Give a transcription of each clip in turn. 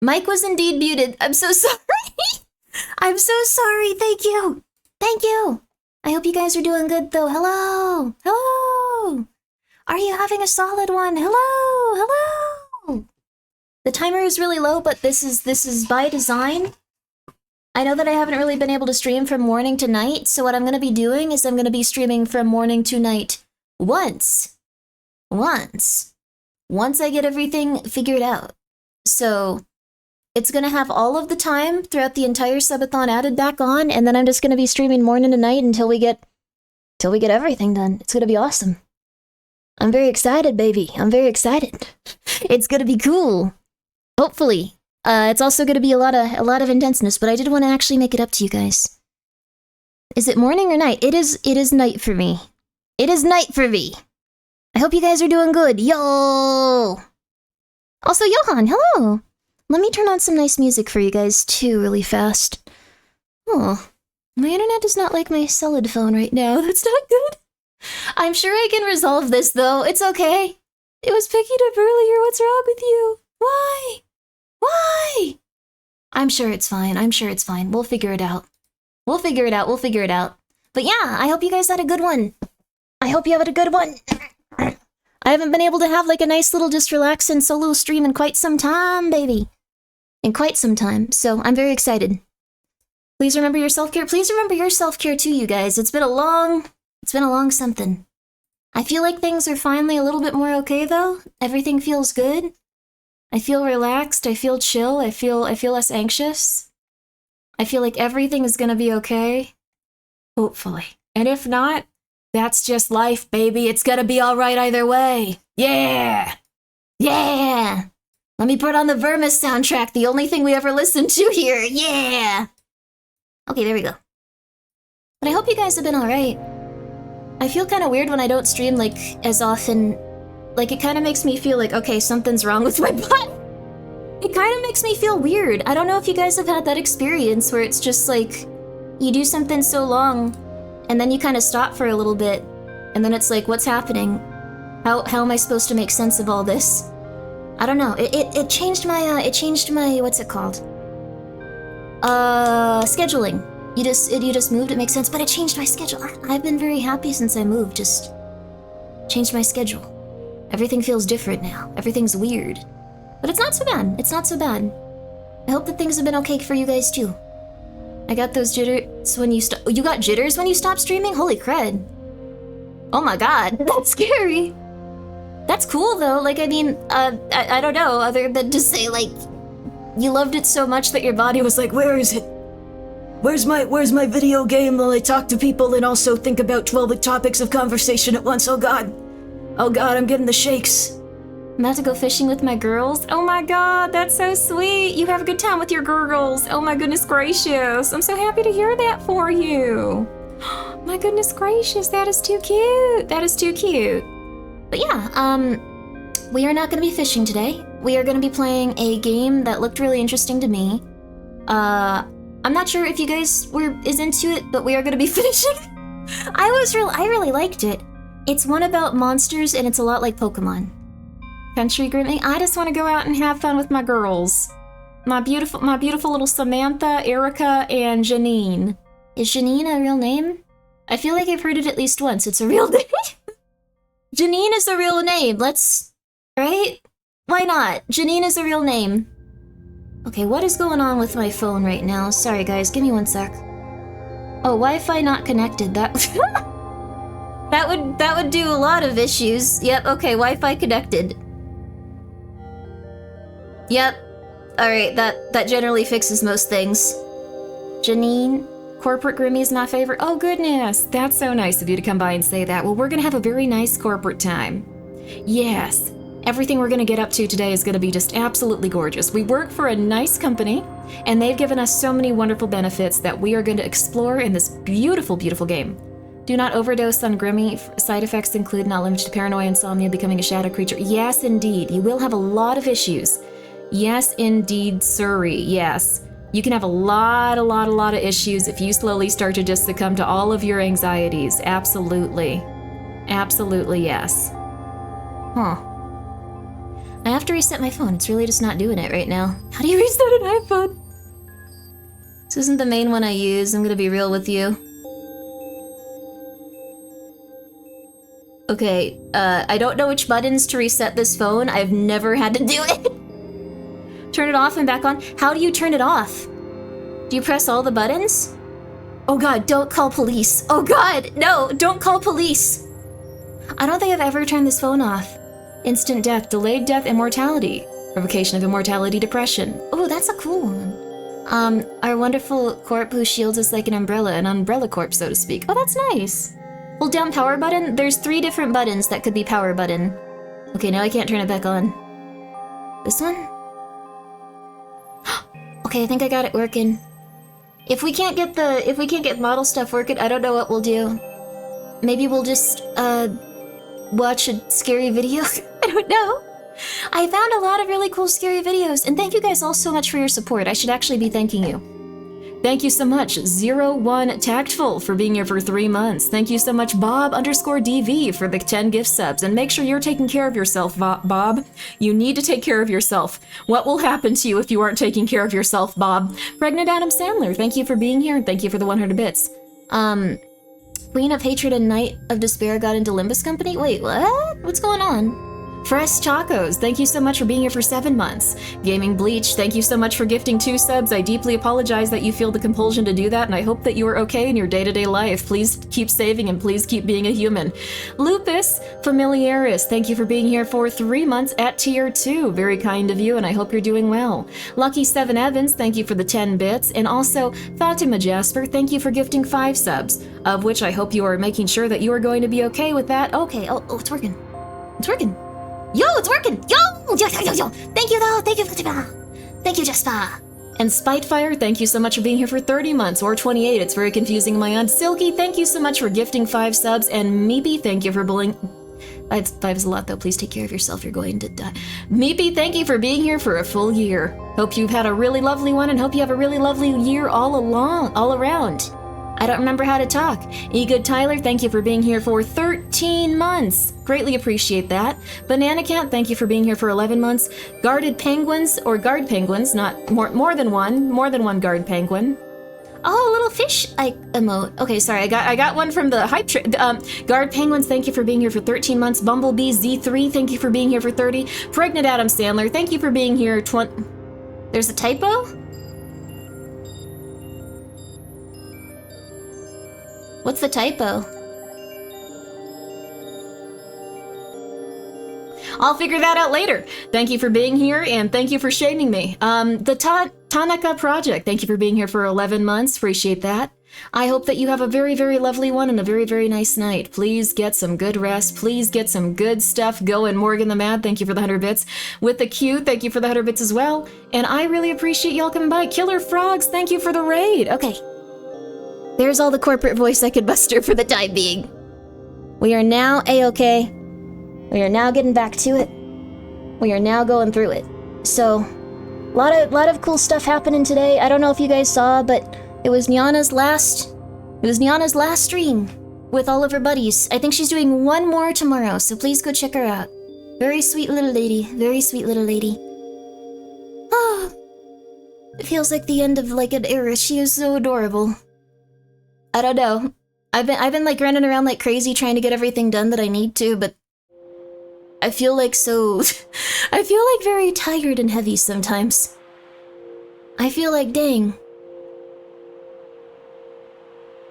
Mike was indeed muted. I'm so sorry. I'm so sorry. Thank you. Thank you. I hope you guys are doing good though. Hello. Hello. Are you having a solid one? Hello. Hello. The timer is really low, but this is by design. I know that I haven't really been able to stream from morning to night, so what I'm going to be doing is I'm going to be streaming from morning to night once I get everything figured out. So it's going to have all of the time throughout the entire subathon added back on, and then I'm just going to be streaming morning to night until we get everything done. It's going to be awesome. I'm very excited, baby. I'm very excited. It's going to be cool. Hopefully. It's also going to be a lot of intenseness, but I did want to actually make it up to you guys. Is it morning or night? It is night for me. It is night for me. I hope you guys are doing good. Yo! Also, Johan, hello! Let me turn on some nice music for you guys, too, really fast. Oh, my internet does not like my solid phone right now. That's not good. I'm sure I can resolve this, though. It's okay. It was picking up earlier. What's wrong with you? Why? Why? I'm sure it's fine. I'm sure it's fine. We'll figure it out. We'll figure it out. We'll figure it out. But yeah, I hope you guys had a good one. I hope you had a good one. I haven't been able to have like a nice little just relaxing solo stream in quite some time, baby. In quite some time, so I'm very excited. Please remember your self-care. Please remember your self-care too, you guys. It's been a long something. I feel like things are finally a little bit more okay though. Everything feels good. I feel relaxed. I feel chill. I feel less anxious. I feel like everything is gonna be okay. Hopefully. And if not, that's just life, baby. It's gonna be alright either way. Yeah! Yeah! Let me put on the Vermis soundtrack, the only thing we ever listened to here. Yeah! Okay, there we go. But I hope you guys have been alright. I feel kind of weird when I don't stream, like, as often. Like, it kind of makes me feel like, okay, something's wrong with my butt. It kind of makes me feel weird. I don't know if you guys have had that experience where it's just like, you do something so long, and then you kind of stop for a little bit, and then it's like, what's happening? How am I supposed to make sense of all this? I don't know. It changed my, what's it called? Scheduling. You just moved, it makes sense, but it changed my schedule. I've been very happy since I moved, just changed my schedule. Everything feels different now. Everything's weird. But it's not so bad. It's not so bad. I hope that things have been okay for you guys too. I got those jitters when you you got jitters when you stopped streaming? Holy crud. Oh my god, that's scary. That's cool though, like I mean, I don't know, other than to say like, you loved it so much that your body was like, where is it? Where's my video game while I talk to people and also think about 12 topics of conversation at once? Oh god. Oh god, I'm getting the shakes. I'm about to go fishing with my girls. Oh my god, that's so sweet. You have a good time with your girls. Oh my goodness gracious. I'm so happy to hear that for you. My goodness gracious, that is too cute. That is too cute. But yeah, we are not going to be fishing today. We are going to be playing a game that looked really interesting to me. I'm not sure if you guys is into it, but we are going to be fishing. I really liked it. It's one about monsters, and it's a lot like Pokemon. Country Grimmi. I just want to go out and have fun with my girls. My beautiful little Samantha, Erica, and Janine. Is Janine a real name? I feel like I've heard it at least once. It's a real name. Janine is a real name. Right? Why not? Janine is a real name. Okay, what is going on with my phone right now? Sorry guys, give me one sec. Oh, Wi-Fi not connected. That that would do a lot of issues. Yep, okay, Wi-Fi connected. Yep. Alright, that generally fixes most things. Janine, corporate Grimmi is my favorite. Oh goodness, that's so nice of you to come by and say that. Well, we're gonna have a very nice corporate time. Yes, everything we're gonna get up to today is gonna be just absolutely gorgeous. We work for a nice company, and they've given us so many wonderful benefits that we are going to explore in this beautiful, beautiful game. Do not overdose on Grimmi. Side effects include not limited to paranoia, insomnia, becoming a shadow creature. Yes, indeed. You will have a lot of issues. Yes, indeed, sirree. Yes. You can have a lot of issues if you slowly start to just succumb to all of your anxieties. Absolutely. Absolutely, yes. Huh. I have to reset my phone. It's really just not doing it right now. How do you reset an iPhone? This isn't the main one I use. I'm gonna be real with you. Okay, I don't know which buttons to reset this phone. I've never had to do it. Turn it off and back on. How do you turn it off? Do you press all the buttons? Oh god, don't call police. Oh god, no, don't call police. I don't think I've ever turned this phone off. Instant death, delayed death, immortality. Revocation of immortality, depression. Oh, that's a cool one. Our wonderful corp who shields us like an umbrella corp, so to speak. Oh, that's nice. Hold down power button. There's 3 different buttons that could be power button. Okay, now I can't turn it back on. This one? Okay, I think I got it working. If we can't get model stuff working, I don't know what we'll do. Maybe we'll just, watch a scary video? I don't know. I found a lot of really cool scary videos, and thank you guys all so much for your support. I should actually be thanking you. Thank you so much, 01 Tactful, for being here for 3 months. Thank you so much, Bob_DV, for the 10 gift subs. And make sure you're taking care of yourself, Bob. You need to take care of yourself. What will happen to you if you aren't taking care of yourself, Bob? Pregnant Adam Sandler, thank you for being here, and thank you for the 100 bits. Queen of Hatred and Knight of Despair got into Limbus Company? Wait, what? What's going on? Fresh Chacos, thank you so much for being here for 7 months. Gaming Bleach, thank you so much for gifting 2 subs. I deeply apologize that you feel the compulsion to do that, and I hope that you are okay in your day-to-day life. Please keep saving and please keep being a human. Lupus Familiaris, thank you for being here for 3 months at tier 2. Very kind of you, and I hope you're doing well. Lucky 7 Evans, thank you for the 10 bits. And also, Fatima Jasper, thank you for gifting 5 subs, of which I hope you are making sure that you are going to be okay with that. Okay, oh, it's working. It's working. Yo, it's working! Yo! Thank you, though! Thank you, Fatima! Thank you, Jasper! And Spitefire, thank you so much for being here for 30 months, or 28, it's very confusing in my end. Silky, thank you so much for gifting 5 subs, and Meepy, thank you for bullying... 5 is a lot, though, please take care of yourself, you're going to die. Meepy, thank you for being here for a full year. Hope you've had a really lovely one, and hope you have a really lovely year all around. I don't remember how to talk. Egood Tyler, thank you for being here for 13 months. Greatly appreciate that. Banana Cat, thank you for being here for 11 months. Guarded Penguins, or Guard Penguins, not more than one Guard Penguin. Oh, little fish emote. Okay, sorry, I got one from the hype Guard Penguins, thank you for being here for 13 months. Bumblebee Z3, thank you for being here for 30. Pregnant Adam Sandler, thank you for being here 20. There's a typo? What's the typo? I'll figure that out later. Thank you for being here, and thank you for shaming me. The Tanaka Project, thank you for being here for 11 months. Appreciate that. I hope that you have a very, very lovely one and a very, very nice night. Please get some good rest. Please get some good stuff going. Morgan the Mad, thank you for the 100 bits. With the Q, thank you for the 100 bits as well. And I really appreciate y'all coming by. Killer Frogs, thank you for the raid. Okay. There's all the corporate voice I could muster for the time being. We are now A-okay. We are now getting back to it. We are now going through it. So, lot of cool stuff happening today. I don't know if you guys saw, but it was Nyana's last stream with all of her buddies. I think she's doing one more tomorrow, so please go check her out. Very sweet little lady. Very sweet little lady. Oh, it feels like the end of like an era. She is so adorable. I don't know. I've been like running around like crazy trying to get everything done that I need to, but I feel like I feel like very tired and heavy sometimes. I feel like, dang.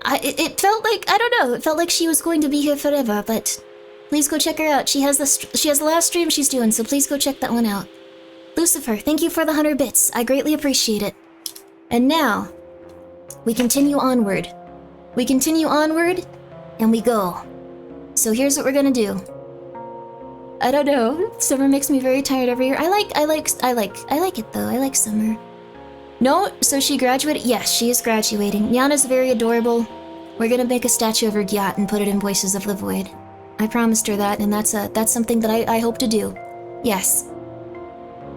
It felt like, I don't know, it felt like she was going to be here forever, but please go check her out. She has the last stream she's doing, so please go check that one out. Lucifer, thank you for the 100 bits. I greatly appreciate it. And now, we continue onward. We continue onward, and we go. So here's what we're gonna do. I don't know. Summer makes me very tired every year. I like it though. I like summer. No, so she graduated? Yes, she is graduating. Nyana's very adorable. We're gonna make a statue of her Gyat and put it in Voices of the Void. I promised her that, and that's something that I hope to do. Yes.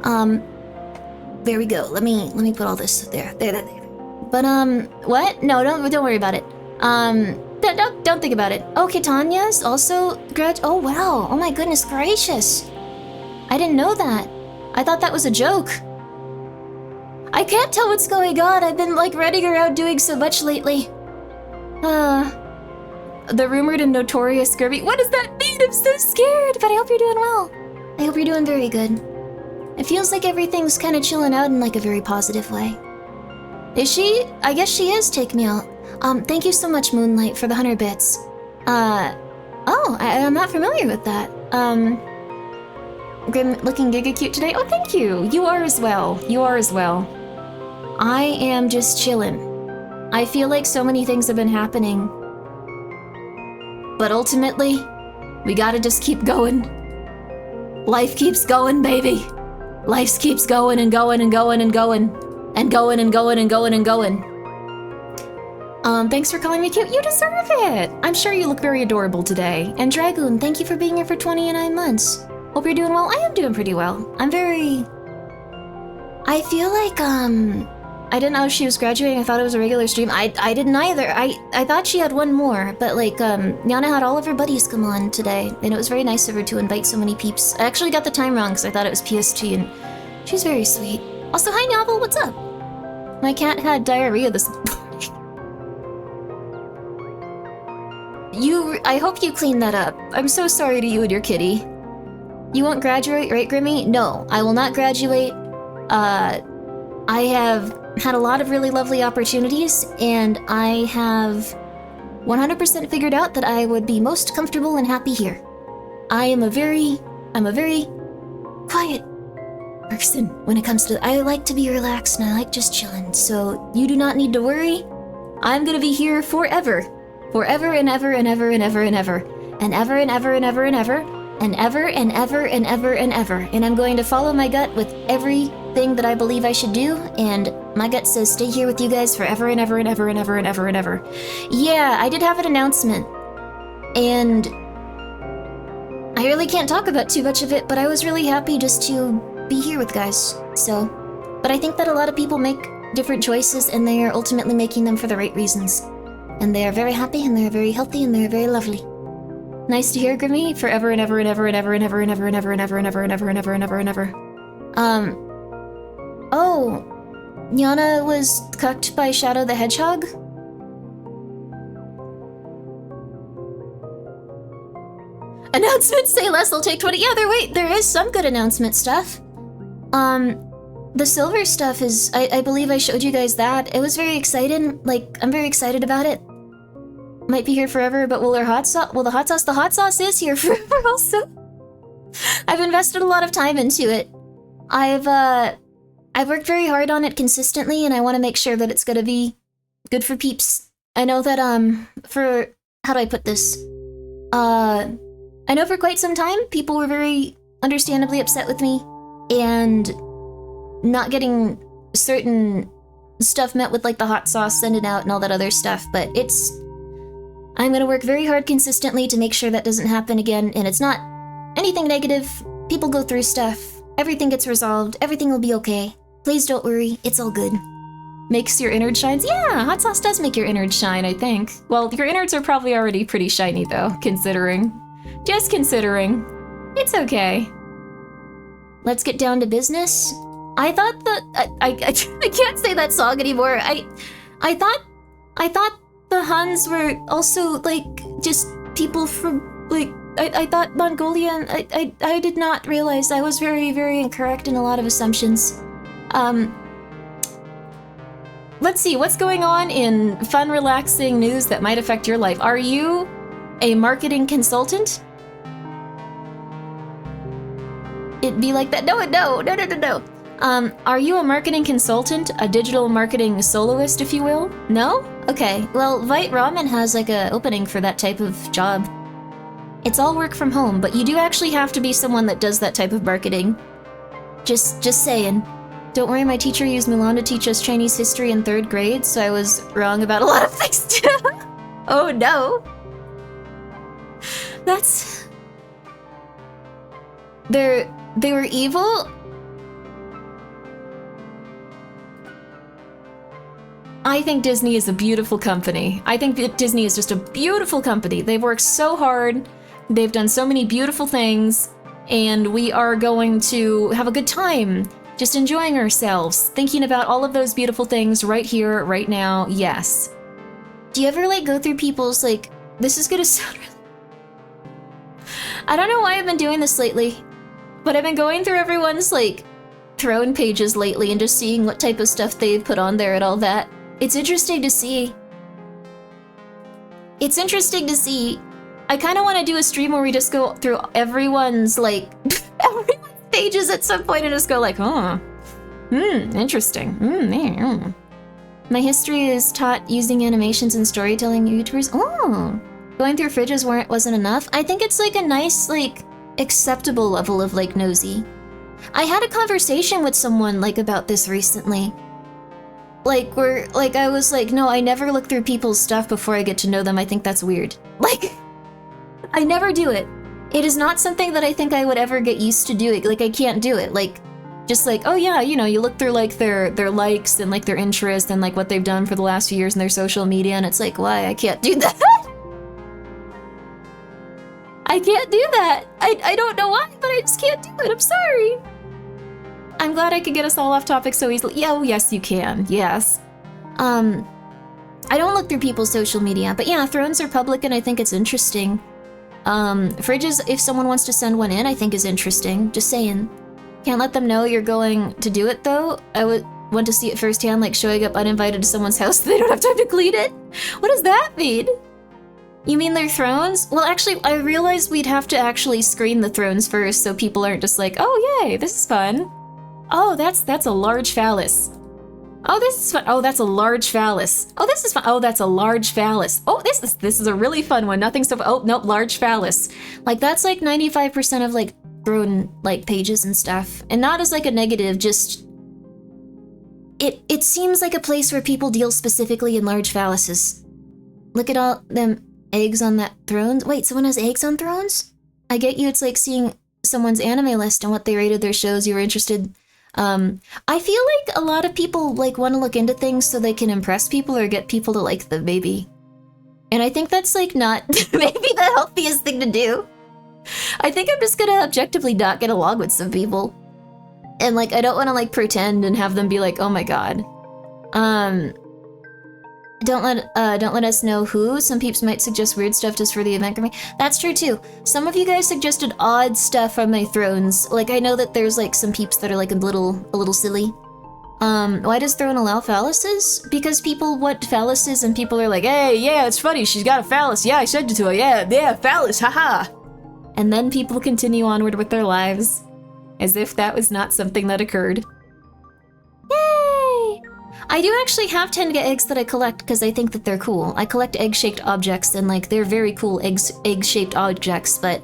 There we go. Let me put all this there. There. But what? No, don't worry about it. Don't think about it. Oh, Kitanya's also oh wow. Oh my goodness gracious. I didn't know that. I thought that was a joke. I can't tell what's going on. I've been like running around doing so much lately. The rumored and notorious Grimmi. What does that mean? I'm so scared, but I hope you're doing well. I hope you're doing very good. It feels like everything's kind of chilling out in like a very positive way. Is she? I guess she is. Take me out. Thank you so much, Moonlight, for the 100 bits. I'm not familiar with that. Grim looking giga cute today. Oh, thank you. You are as well. You are as well. I am just chillin'. I feel like so many things have been happening. But ultimately, we gotta just keep going. Life keeps going, baby. Life keeps going and going and going and going. And going and going and going and going. Thanks for calling me cute. You deserve it. I'm sure you look very adorable today. And Dragoon, thank you for being here for 29 months. Hope you're doing well. I am doing pretty well. I feel like, I didn't know she was graduating. I thought it was a regular stream. I didn't either. I thought she had one more, but like, Yana had all of her buddies come on today, and it was very nice of her to invite so many peeps. I actually got the time wrong because I thought it was PST, and she's very sweet. Also, hi Novel, what's up? My cat had diarrhea this morning. I hope you cleaned that up. I'm so sorry to you and your kitty. You won't graduate, right, Grimmi? No, I will not graduate. I have had a lot of really lovely opportunities, and I have 100% figured out that I would be most comfortable and happy here. I'm a very quiet person when it comes to, I like to be relaxed and I like just chilling, so you do not need to worry. I'm gonna be here forever. Forever and ever and ever and ever and ever. And ever and ever and ever and ever. And ever and ever and ever and ever. And I'm going to follow my gut with everything that I believe I should do, and my gut says stay here with you guys forever and ever and ever and ever and ever and ever. Yeah, I did have an announcement. And I really can't talk about too much of it, but I was really happy just to be here with guys. So, but I think that a lot of people make different choices, and they are ultimately making them for the right reasons. And they are very happy, and they're very healthy, and they're very lovely. Nice to hear, Grimmi. Forever and ever and ever and ever and ever and ever and ever and ever and ever and ever and ever and ever and ever. Oh, Yana was cucked by Shadow the Hedgehog? Announcements say less, I'll take 20. Yeah, there is some good announcement stuff. The silver stuff is, I believe I showed you guys that. It was very exciting. Like, I'm very excited about it. Might be here forever, but will our hot sauce? Well, the hot sauce is here forever also. I've invested a lot of time into it. I've worked very hard on it consistently, and I want to make sure that it's gonna be good for peeps. I know that, how do I put this? I know for quite some time, people were very understandably upset with me, and not getting certain stuff met with like the hot sauce sending out and all that other stuff, but I'm gonna work very hard consistently to make sure that doesn't happen again, and it's not anything negative. People go through stuff. Everything gets resolved. Everything will be okay. Please don't worry. It's all good. Makes your innards shines? Yeah, hot sauce does make your innards shine, I think. Well, your innards are probably already pretty shiny though, considering. Just considering. It's okay. Let's get down to business. I thought that I can't say that song anymore. I thought the Huns were also like just people from like I thought Mongolian. I did not realize I was very, very incorrect in a lot of assumptions. Let's see what's going on in fun, relaxing news that might affect your life. Are you a marketing consultant? It'd be like that. No. Are you a marketing consultant? A digital marketing soloist, if you will? No? Okay. Well, Vite Ramen has like a opening for that type of job. It's all work from home, but you do actually have to be someone that does that type of marketing. Just saying. Don't worry, my teacher used Mulan to teach us Chinese history in 3rd grade, so I was wrong about a lot of things too. Oh no. That's... They were evil? I think Disney is a beautiful company. I think that Disney is just a beautiful company. They've worked so hard. They've done so many beautiful things. and we are going to have a good time, just enjoying ourselves, thinking about all of those beautiful things right here, right now. Yes. Do you ever like go through people's like, this is gonna sound really... I don't know why I've been doing this lately, but I've been going through everyone's like throne pages lately and just seeing what type of stuff they've put on there and all that. It's interesting to see. It's interesting to see. I kind of want to do a stream where we just go through everyone's like everyone's pages at some point and just go like, oh, interesting. My history is taught using animations and storytelling YouTubers. Oh, going through fridges where it wasn't enough. I think it's like a nice, like, acceptable level of like nosy. I had a conversation with someone like about this recently. Like, where, like, I was like, no, I never look through people's stuff before I get to know them. I think that's weird. Like, I never do it. It is not something that I think I would ever get used to doing. Like, I can't do it. Like, just like, oh yeah, you know, you look through like their likes and like their interests and like what they've done for the last few years in their social media, and it's like, why? I can't do that. I can't do that. I don't know why, but I just can't do it. I'm sorry. I'm glad I could get us all off topic so easily. Yeah, oh, yes, you can. Yes. I don't look through people's social media, but yeah, thrones are public and I think it's interesting. Fridges, if someone wants to send one in, I think is interesting. Just saying. Can't let them know you're going to do it though. I would want to see it firsthand, like showing up uninvited to someone's house so they don't have time to clean it. What does that mean? You mean their thrones? Well, actually, I realized we'd have to actually screen the thrones first so people aren't just like, oh yay, this is fun. Oh, that's a large phallus. Oh, this is fun. Oh, that's a large phallus. Oh, this is fun. Oh, that's a large phallus. Oh, this is a really fun one. Nothing so. Oh, nope, large phallus. Like that's like 95% of like throne like pages and stuff, and not as like a negative. Just it seems like a place where people deal specifically in large phalluses. Look at all them eggs on that throne. Wait, someone has eggs on thrones? I get you. It's like seeing someone's anime list and what they rated their shows you were interested. I feel like a lot of people like want to look into things so they can impress people or get people to like them, maybe. And I think that's like not maybe the healthiest thing to do. I think I'm just gonna objectively not get along with some people. And like I don't want to like pretend and have them be like, oh my god. Don't let us know who. Some peeps might suggest weird stuff just for the event. That's true too. Some of you guys suggested odd stuff on my thrones. Like I know that there's like some peeps that are like a little silly. Why does throne allow phalluses? Because people want phalluses and people are like, hey, yeah, it's funny, she's got a phallus. Yeah, I sent it to her. Yeah, phallus, haha. And then people continue onward with their lives as if that was not something that occurred. Yay! I do actually have Tenga eggs that I collect because I think that they're cool. I collect egg-shaped objects and like they're very cool egg-shaped objects, but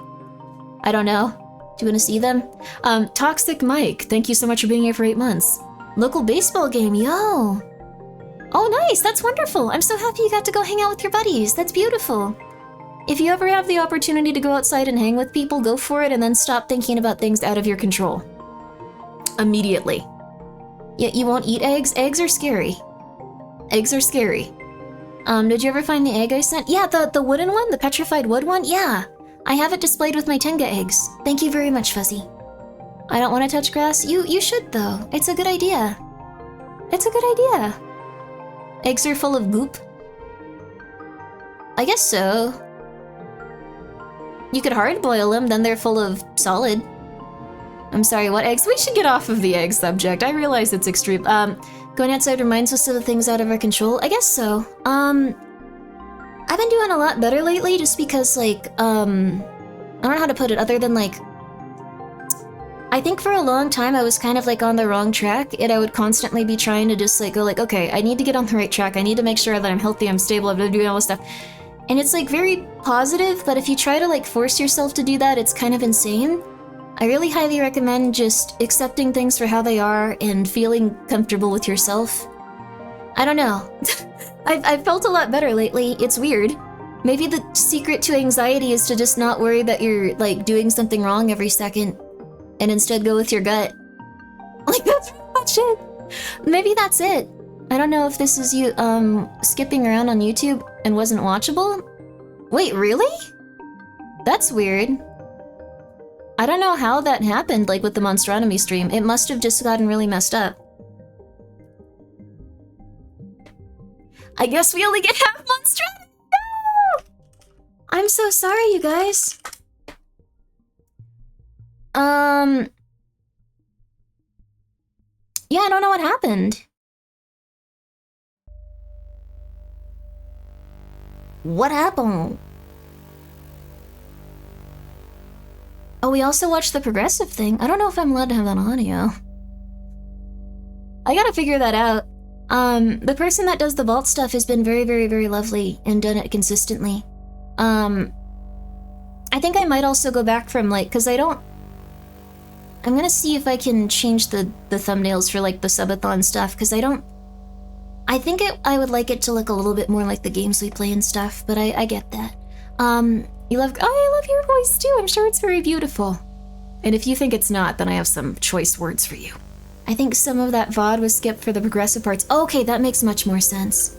I don't know. Do you want to see them? Toxic Mike, thank you so much for being here for 8 months. Local baseball game, yo! Oh nice, that's wonderful. I'm so happy you got to go hang out with your buddies. That's beautiful. If you ever have the opportunity to go outside and hang with people, go for it and then stop thinking about things out of your control. Immediately. Yeah, you won't eat eggs? Eggs are scary. Eggs are scary. Did you ever find the egg I sent? Yeah, the wooden one? The petrified wood one? Yeah. I have it displayed with my Tenga eggs. Thank you very much, Fuzzy. I don't want to touch grass? You should, though. It's a good idea. It's a good idea. Eggs are full of goop? I guess so. You could hard boil them, then they're full of solid. I'm sorry, what eggs? We should get off of the egg subject. I realize it's extreme. Going outside reminds us of the things out of our control? I guess so. I've been doing a lot better lately just because, like, I don't know how to put it other than, like, I think for a long time I was kind of, like, on the wrong track, and I would constantly be trying to just, like, go, like, okay, I need to get on the right track. I need to make sure that I'm healthy, I'm stable, I'm doing all this stuff. And it's, like, very positive, but if you try to, like, force yourself to do that, it's kind of insane. I really highly recommend just accepting things for how they are and feeling comfortable with yourself. I don't know. I've felt a lot better lately. It's weird. Maybe the secret to anxiety is to just not worry that you're, like, doing something wrong every second and instead go with your gut. Like, that's pretty much it. Maybe that's it. I don't know if this is you, skipping around on YouTube and wasn't watchable? Wait, really? That's weird. I don't know how that happened, like with the Monstronomy stream. It must have just gotten really messed up. I guess we only get half Monstronomy. No! I'm so sorry, you guys. Yeah, I don't know what happened. What happened? Oh, we also watched the progressive thing. I don't know if I'm allowed to have that on audio. I gotta figure that out. The person that does the vault stuff has been very, very, very lovely and done it consistently. I think I might also go back from, like, because I'm gonna see if I can change the thumbnails for, like, the Subathon stuff, because I think I would like it to look a little bit more like the games we play and stuff, but I get that. I love your voice too. I'm sure it's very beautiful. And if you think it's not, then I have some choice words for you. I think some of that VOD was skipped for the progressive parts. Okay, that makes much more sense.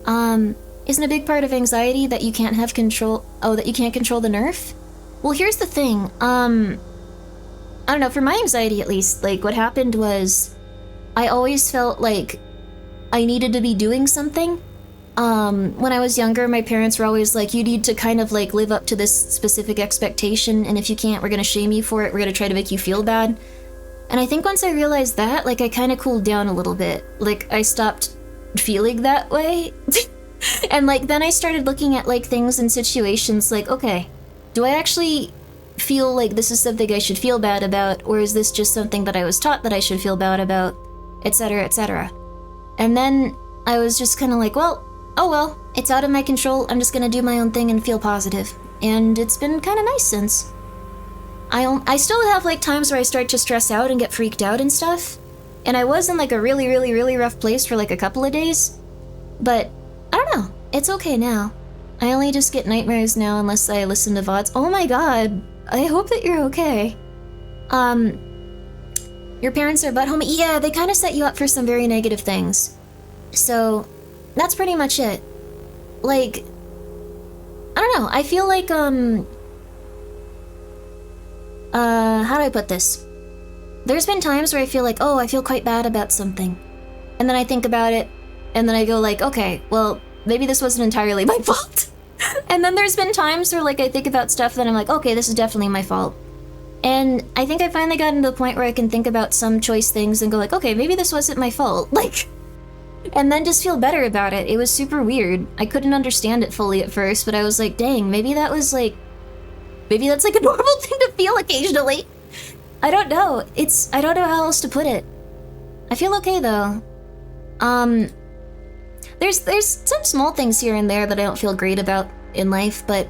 Isn't a big part of anxiety that you can't have control? Oh, that you can't control the nerf? Well, here's the thing. I don't know, for my anxiety at least, like, what happened was I always felt like I needed to be doing something. When I was younger, my parents were always like, you need to kind of, like, live up to this specific expectation, and if you can't, we're gonna shame you for it, we're gonna try to make you feel bad. And I think once I realized that, like, I kind of cooled down a little bit. Like, I stopped feeling that way. And, like, then I started looking at, like, things and situations like, okay, do I actually feel like this is something I should feel bad about, or is this just something that I was taught that I should feel bad about, etc., etc. And then I was just kind of like, well, oh well, it's out of my control, I'm just gonna do my own thing and feel positive. And it's been kind of nice since. I still have, like, times where I start to stress out and get freaked out and stuff, and I was in, like, a really, really, really rough place for, like, a couple of days, but I don't know, it's okay now. I only just get nightmares now unless I listen to VODs. Oh my god, I hope that you're okay. Your parents are butthome? Yeah, they kind of set you up for some very negative things. So, that's pretty much it. Like, I don't know, I feel like, how do I put this? There's been times where I feel like, oh, I feel quite bad about something. And then I think about it, and then I go like, okay, well, maybe this wasn't entirely my fault. And then there's been times where, like, I think about stuff that I'm like, okay, this is definitely my fault. And I think I finally gotten to the point where I can think about some choice things and go like, okay, maybe this wasn't my fault. Like, and then just feel better about it. It was super weird. I couldn't understand it fully at first, but I was like, dang, maybe that was like, maybe that's like a normal thing to feel occasionally. I don't know. I don't know how else to put it. I feel okay though. There's some small things here and there that I don't feel great about in life, but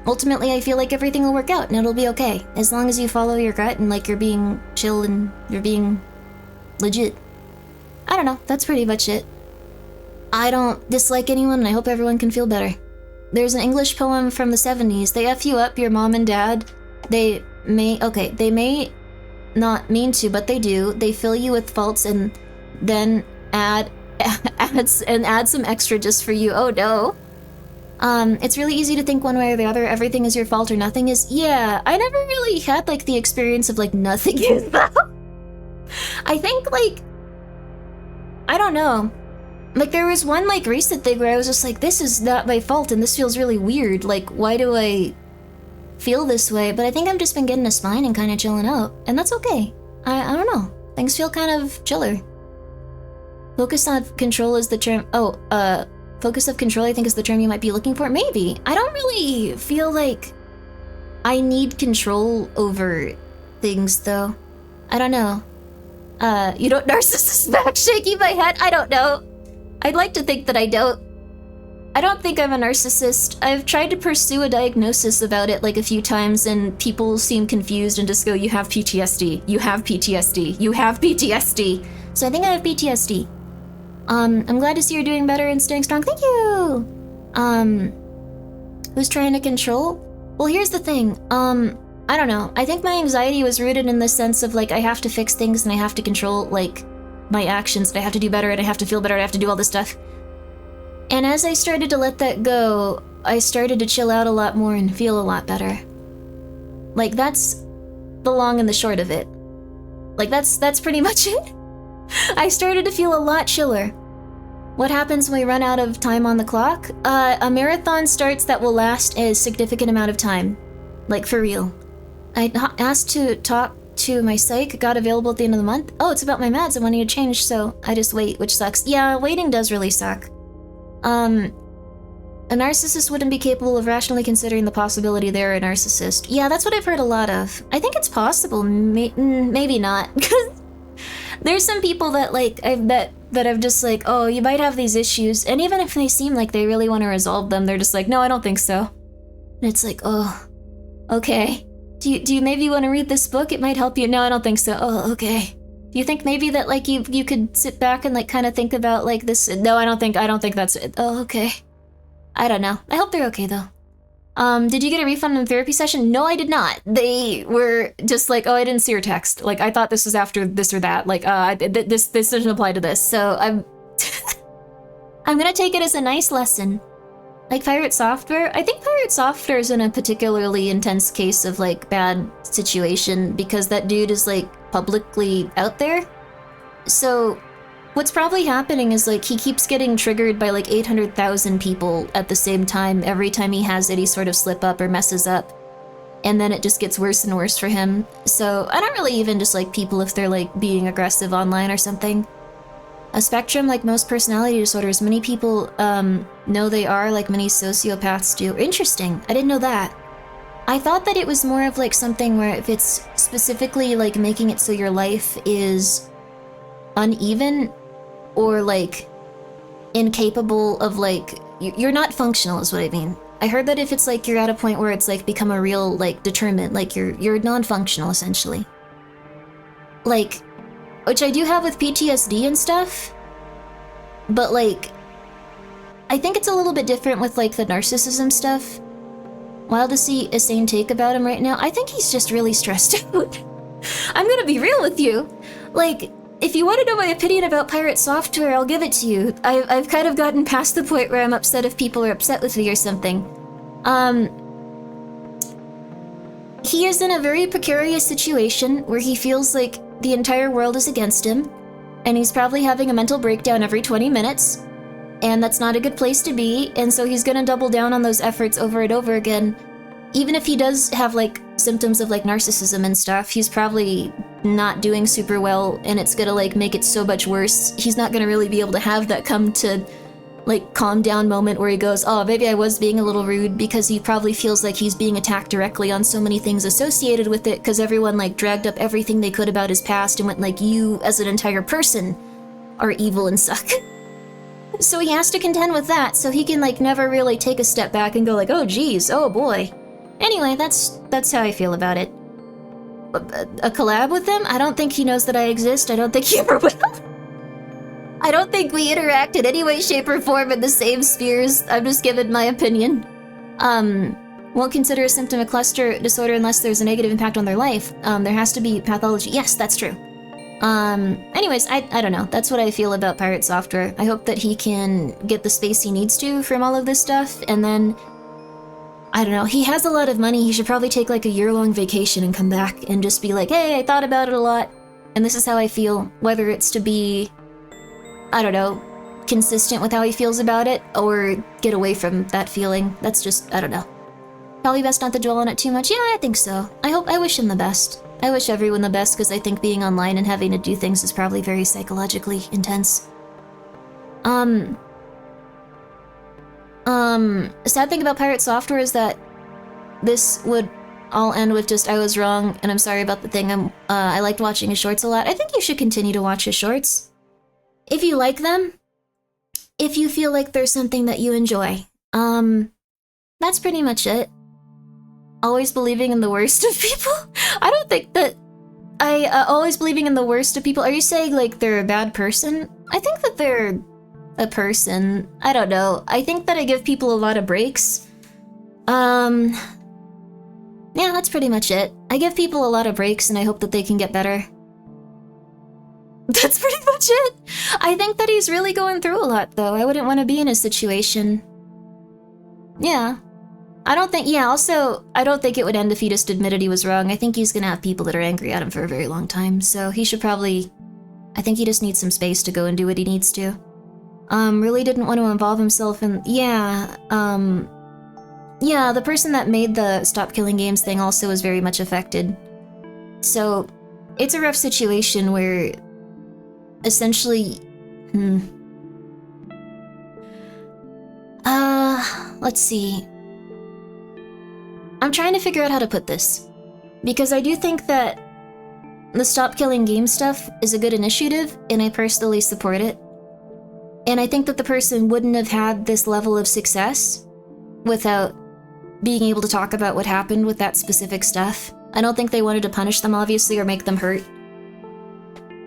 ultimately I feel like everything will work out and it'll be okay. As long as you follow your gut and, like, you're being chill and you're being legit. I don't know, that's pretty much it. I don't dislike anyone and I hope everyone can feel better. There's an English poem from the 70s. They F you up, your mom and dad. They may not mean to, but they do. They fill you with faults and then add some extra just for you. Oh no. It's really easy to think one way or the other, everything is your fault or nothing is. Yeah, I never really had, like, the experience of, like, nothing is though. I think, like, I don't know. Like, there was one, like, recent thing where I was just like, this is not my fault and this feels really weird. Like, why do I feel this way? But I think I've just been getting a spine and kind of chilling out. And that's okay. I don't know. Things feel kind of chiller. Focus on control is the term. Focus of control, I think, is the term you might be looking for. Maybe. I don't really feel like I need control over things, though. I don't know. You don't narcissist back shaking my head? I don't know. I'd like to think that I don't. I don't think I'm a narcissist. I've tried to pursue a diagnosis about it, like, a few times, and people seem confused and just go, you have PTSD. You have PTSD. You have PTSD. So I think I have PTSD. I'm glad to see you're doing better and staying strong. Thank you! Who's trying to control? Well, here's the thing. I don't know. I think my anxiety was rooted in the sense of, like, I have to fix things and I have to control, like, my actions, and I have to do better and I have to feel better and I have to do all this stuff. And as I started to let that go, I started to chill out a lot more and feel a lot better. Like, that's the long and the short of it. Like, that's pretty much it. I started to feel a lot chiller. What happens when we run out of time on the clock? A marathon starts that will last a significant amount of time. Like, for real. I asked to talk to my psych, got available at the end of the month. Oh, it's about my meds, I want to change, so I just wait, which sucks. Yeah, waiting does really suck. A narcissist wouldn't be capable of rationally considering the possibility they're a narcissist. Yeah, that's what I've heard a lot of. I think it's possible, maybe not. There's some people that, like, that I've just like, oh, you might have these issues, and even if they seem like they really want to resolve them, they're just like, no, I don't think so. And it's like, oh, okay. Do you maybe want to read this book? It might help you. No, I don't think so. Oh, okay. Do you think maybe that, like, you could sit back and, like, kind of think about, like, this? No, I don't think that's it. Oh, okay. I don't know. I hope they're okay, though. Did you get a refund on the therapy session? No, I did not. They were just like, oh, I didn't see your text. Like, I thought this was after this or that. Like, this doesn't apply to this. So I'm gonna take it as a nice lesson. Like Pirate Software? I think Pirate Software is in a particularly intense case of, like, bad situation because that dude is, like, publicly out there. So what's probably happening is, like, he keeps getting triggered by, like, 800,000 people at the same time every time he has any sort of slip up or messes up. And then it just gets worse and worse for him. So I don't really even just like people if they're, like, being aggressive online or something. A spectrum, like most personality disorders, many people know they are, like many sociopaths do. Interesting, I didn't know that. I thought that it was more of, like, something where if it's specifically, like, making it so your life is uneven or, like, incapable of, like, you're not functional is what I mean. I heard that if it's, like, you're at a point where it's, like, become a real, like, determinant, like, you're non-functional, essentially. Like, which I do have with PTSD and stuff, but, like, I think it's a little bit different with, like, the narcissism stuff. Wild to see a sane take about him right now. I think he's just really stressed out. I'm gonna be real with you. Like, if you want to know my opinion about Pirate Software, I'll give it to you. I've kind of gotten past the point where I'm upset if people are upset with me or something. He is in a very precarious situation where he feels like the entire world is against him, and he's probably having a mental breakdown every 20 minutes, and that's not a good place to be, and so he's gonna double down on those efforts over and over again. Even if he does have, like, symptoms of, like, narcissism and stuff, he's probably not doing super well, and it's gonna, like, make it so much worse. He's not gonna really be able to have that come to, like, calm down moment where he goes, oh, maybe I was being a little rude, because he probably feels like he's being attacked directly on so many things associated with it, because everyone, like, dragged up everything they could about his past and went, like, you as an entire person are evil and suck. So he has to contend with that, so he can, like, never really take a step back and go, like, oh, geez, oh, boy. Anyway, that's how I feel about it. A collab with him? I don't think he knows that I exist. I don't think he ever will. I don't think we interact in any way, shape, or form in the same spheres. I'm just giving my opinion. Won't consider a symptom a cluster disorder unless there's a negative impact on their life. There has to be pathology. Yes, that's true. Anyways, I don't know. That's what I feel about Pirate Software. I hope that he can get the space he needs to from all of this stuff, and then, I don't know, he has a lot of money. He should probably take, like, a year-long vacation and come back and just be like, hey, I thought about it a lot, and this is how I feel. Whether it's to be, I don't know, consistent with how he feels about it, or get away from that feeling. That's just, I don't know. Probably best not to dwell on it too much. Yeah, I think so. I wish him the best. I wish everyone the best, because I think being online and having to do things is probably very psychologically intense. The sad thing about Pirate Software is that this would all end with just, I was wrong, and I'm sorry about the thing. I liked watching his shorts a lot. I think you should continue to watch his shorts. If you like them, if you feel like there's something that you enjoy. That's pretty much it. Always believing in the worst of people? I don't think that always believing in the worst of people. Are you saying, like, they're a bad person? I think that they're a person. I don't know. I think that I give people a lot of breaks. Yeah, that's pretty much it. I give people a lot of breaks and I hope that they can get better. That's pretty much it. I think that he's really going through a lot, though. I wouldn't want to be in his situation. Yeah. I don't think, yeah, also, I don't think it would end if he just admitted he was wrong. I think he's gonna have people that are angry at him for a very long time, so he should probably, I think he just needs some space to go and do what he needs to. Really didn't want to involve himself in, yeah, yeah, the person that made the Stop Killing Games thing also was very much affected. So, it's a rough situation where, essentially, let's see. I'm trying to figure out how to put this, because I do think that the Stop Killing Games stuff is a good initiative, and I personally support it. And I think that the person wouldn't have had this level of success without being able to talk about what happened with that specific stuff. I don't think they wanted to punish them, obviously, or make them hurt.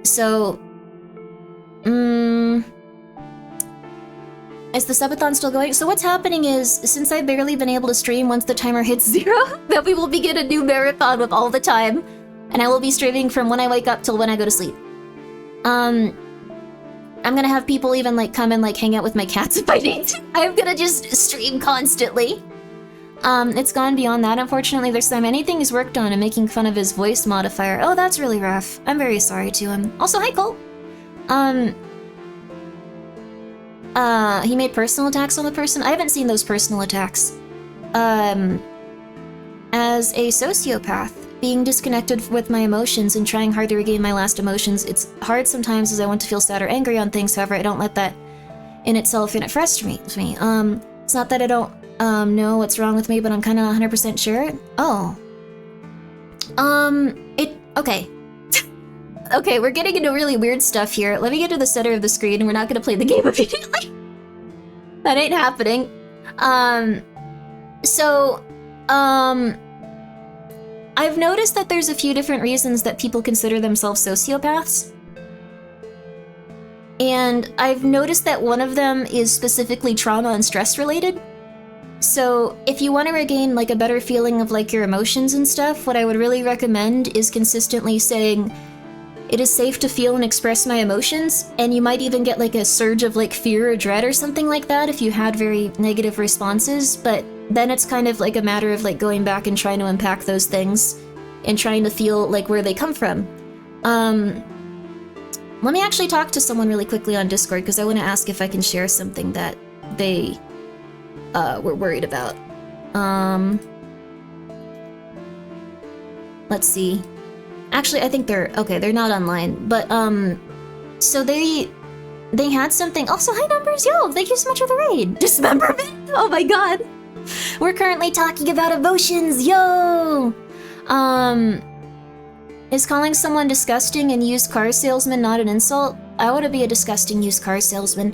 So, is the subathon still going? So what's happening is, since I've barely been able to stream once the timer hits 0, that we will begin a new marathon with all the time. And I will be streaming from when I wake up till when I go to sleep. I'm gonna have people even like come and like hang out with my cats if I need to. I'm gonna just stream constantly. It's gone beyond that, unfortunately. There's so many things worked on and making fun of his voice modifier. Oh, that's really rough. I'm very sorry to him. Also, hi Cole! He made personal attacks on the person? I haven't seen those personal attacks. As a sociopath, being disconnected with my emotions and trying hard to regain my last emotions, it's hard sometimes as I want to feel sad or angry on things, however, I don't let that in itself, and it frustrates me. It's not that I don't, know what's wrong with me, but I'm kinda 100% sure. Oh. Okay. Okay, we're getting into really weird stuff here. Let me get to the center of the screen, and we're not gonna play the game immediately. That ain't happening. I've noticed that there's a few different reasons that people consider themselves sociopaths. And I've noticed that one of them is specifically trauma and stress related. So if you want to regain like a better feeling of like your emotions and stuff, what I would really recommend is consistently saying, it is safe to feel and express my emotions, and you might even get like a surge of like fear or dread or something like that if you had very negative responses, but then it's kind of like a matter of like going back and trying to unpack those things and trying to feel like where they come from. Let me actually talk to someone really quickly on Discord because I want to ask if I can share something that they were worried about. Let's see. Actually, I think they're not online, but so they had something. Also, hi Numbers, yo, thank you so much for the raid. Dismemberment? Oh my god. We're currently talking about emotions, yo! Is calling someone disgusting and used car salesman not an insult? I want to be a disgusting used car salesman.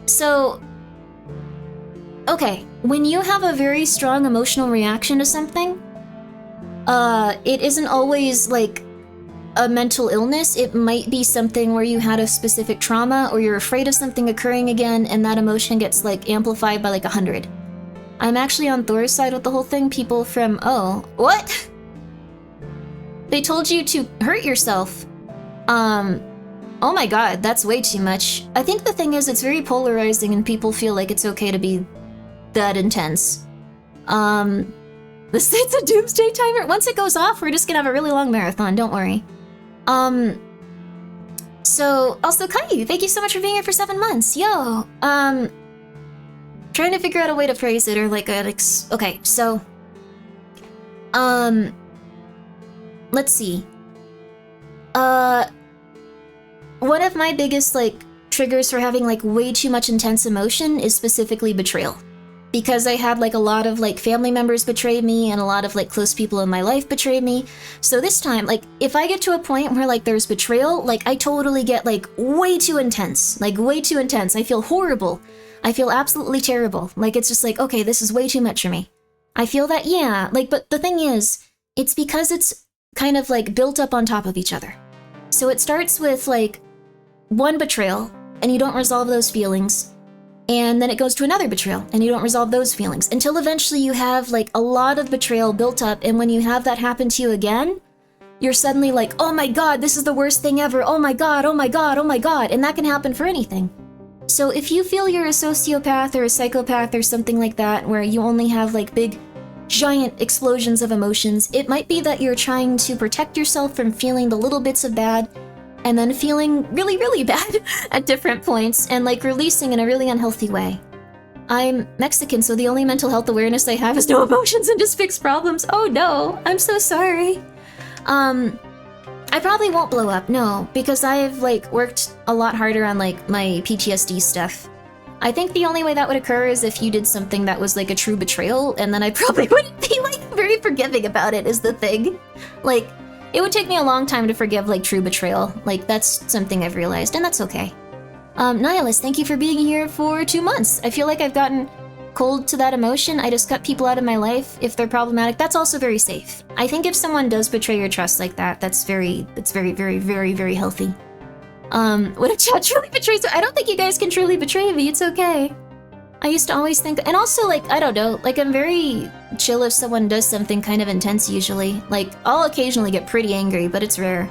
So, okay, when you have a very strong emotional reaction to something, it isn't always like a mental illness. It might be something where you had a specific trauma or you're afraid of something occurring again and that emotion gets like amplified by like 100. I'm actually on Thor's side with the whole thing. People from, oh, what? They told you to hurt yourself. Oh my god, that's way too much. I think the thing is it's very polarizing and people feel like it's okay to be that intense. It's a doomsday timer. Once it goes off, we're just gonna have a really long marathon, don't worry. So, also Caillou, thank you so much for being here for 7 months. Yo, trying to figure out a way to phrase it or like okay, so, let's see. One of my biggest like triggers for having like way too much intense emotion is specifically betrayal. Because I had like a lot of like family members betray me and a lot of like close people in my life betray me. So this time, like if I get to a point where like there's betrayal, like I totally get like way too intense. Like way too intense. I feel horrible. I feel absolutely terrible. Like it's just like, okay, this is way too much for me. I feel that, yeah, like, but the thing is, it's because it's kind of like built up on top of each other. So it starts with like one betrayal and you don't resolve those feelings. And then it goes to another betrayal, and you don't resolve those feelings, until eventually you have, like, a lot of betrayal built up, and when you have that happen to you again, you're suddenly like, oh my god, this is the worst thing ever, oh my god, oh my god, oh my god, and that can happen for anything. So if you feel you're a sociopath or a psychopath or something like that, where you only have like big, giant explosions of emotions, it might be that you're trying to protect yourself from feeling the little bits of bad and then feeling really, really bad at different points and like releasing in a really unhealthy way. I'm Mexican, so the only mental health awareness I have is no emotions and just fix problems. Oh no, I'm so sorry. I probably won't blow up, no, because I've like worked a lot harder on like my PTSD stuff. I think the only way that would occur is if you did something that was like a true betrayal, and then I probably wouldn't be like very forgiving about it is the thing. Like, it would take me a long time to forgive like true betrayal. Like, that's something I've realized, and that's okay. Nihilist, thank you for being here for 2 months. I feel like I've gotten cold to that emotion. I just cut people out of my life if they're problematic. That's also very safe. I think if someone does betray your trust like that, that's very, very healthy. Would a chat truly betray? I don't think you guys can truly betray me. It's okay. I used to always think, and also like, I don't know, like I'm very chill if someone does something kind of intense usually. Like, I'll occasionally get pretty angry, but it's rare.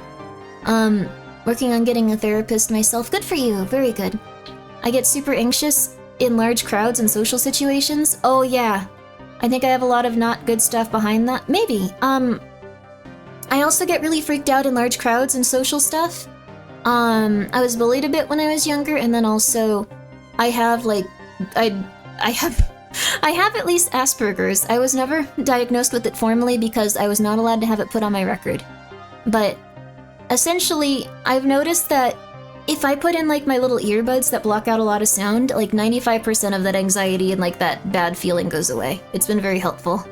Working on getting a therapist myself. Good for you. Very good. I get super anxious in large crowds and social situations. Oh yeah. I think I have a lot of not good stuff behind that. Maybe. I also get really freaked out in large crowds and social stuff. I was bullied a bit when I was younger, and then also I have like I have at least Asperger's. I was never diagnosed with it formally because I was not allowed to have it put on my record. But essentially, I've noticed that if I put in like my little earbuds that block out a lot of sound, like 95% of that anxiety and like that bad feeling goes away. It's been very helpful.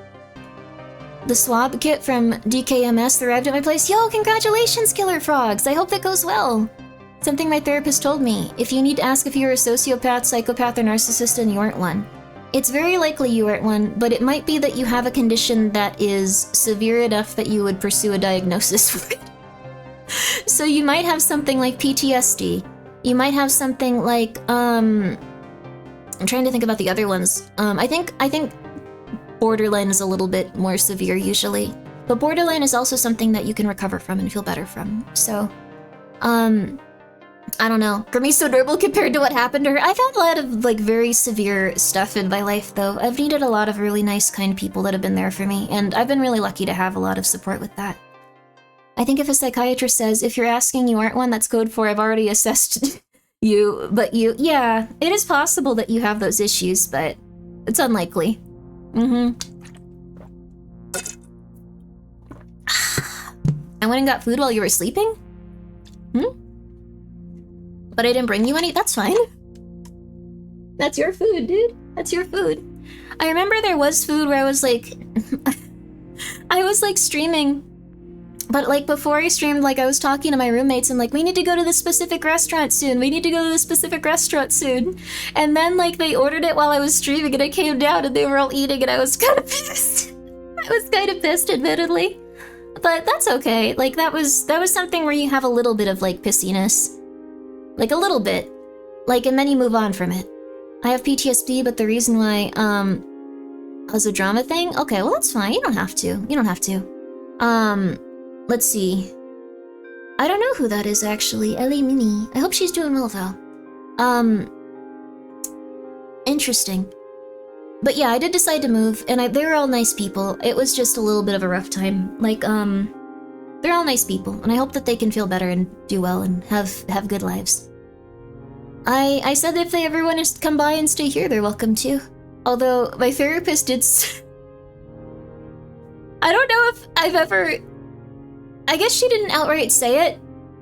The swab kit from DKMS arrived at my place. Yo, congratulations, Killer Frogs! I hope that goes well. Something my therapist told me. If you need to ask if you're a sociopath, psychopath, or narcissist and you aren't one. It's very likely you aren't one, but it might be that you have a condition that is severe enough that you would pursue a diagnosis for it. So you might have something like PTSD. You might have something like, I'm trying to think about the other ones. I think borderline is a little bit more severe usually. But borderline is also something that you can recover from and feel better from. So, I don't know. Grimmi's so adorable compared to what happened to her. I've had a lot of like very severe stuff in my life though. I've needed a lot of really nice, kind people that have been there for me, and I've been really lucky to have a lot of support with that. I think if a psychiatrist says, if you're asking you aren't one, that's code for I've already assessed you, but you, yeah, it is possible that you have those issues, but it's unlikely. I went and got food while you were sleeping? But I didn't bring you any? That's fine. That's your food, dude. That's your food. I remember there was food where I was like... I was like streaming. But like before I streamed, like I was talking to my roommates and like, we need to go to this specific restaurant soon. We need to go to this specific restaurant soon. And then like they ordered it while I was streaming and I came down and they were all eating and I was kind of pissed. I was kind of pissed, admittedly. But that's okay. Like that was something where you have a little bit of like pissiness. Like a little bit. Like, and then you move on from it. I have PTSD, but the reason why, was a drama thing? Okay, well that's fine. You don't have to. You don't have to. Let's see. I don't know who that is, actually. Ellie Mini. I hope she's doing well, though. Interesting. But yeah, I did decide to move, and they were all nice people. It was just a little bit of a rough time. Like, they're all nice people, and I hope that they can feel better and do well and have good lives. I said that if they ever want to come by and stay here, they're welcome to. Although, my therapist did I don't know if I've ever... I guess she didn't outright say it,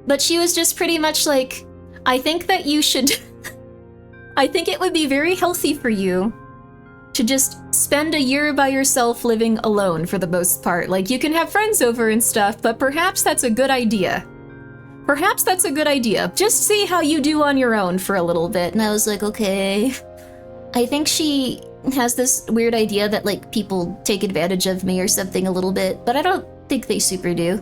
but she was just pretty much like, I think that you should... I think it would be very healthy for you to just spend a year by yourself living alone for the most part. Like, you can have friends over and stuff, but perhaps that's a good idea. Perhaps that's a good idea. Just see how you do on your own for a little bit. And I was like, okay. I think she has this weird idea that, like, people take advantage of me or something a little bit, but I don't think they super do.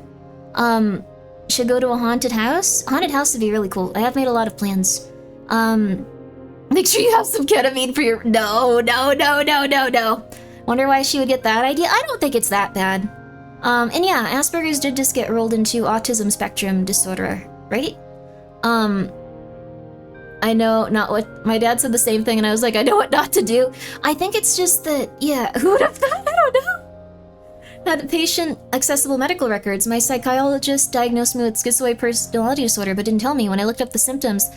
Should go to a haunted house? Haunted house would be really cool. I have made a lot of plans. Make sure you have some ketamine for your... No. Wonder why she would get that idea? I don't think it's that bad. And yeah, Asperger's did just get rolled into autism spectrum disorder, right? I know not what... My dad said the same thing, and I was like, I know what not to do. I think it's just that, yeah, who would have thought? I don't know. Had patient accessible medical records. My psychologist diagnosed me with schizoid personality disorder, but didn't tell me. When I looked up the symptoms,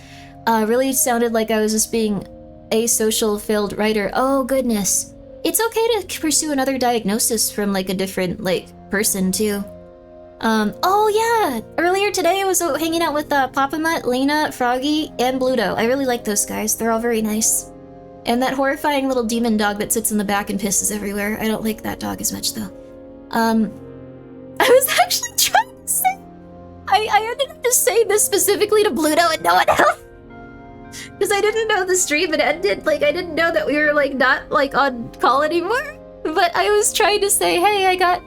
really sounded like I was just being a social failed writer. Oh, goodness. It's okay to pursue another diagnosis from, like, a different, like, person, too. Oh yeah! Earlier today I was hanging out with Papa Mutt, Lena, Froggy, and Bluto. I really like those guys. They're all very nice. And that horrifying little demon dog that sits in the back and pisses everywhere. I don't like that dog as much, though. I was actually trying to say... I ended up just saying this specifically to Bluto and no one else. Because I didn't know the stream had ended. Like, I didn't know that we were, like, not, like, on call anymore. But I was trying to say, hey, I got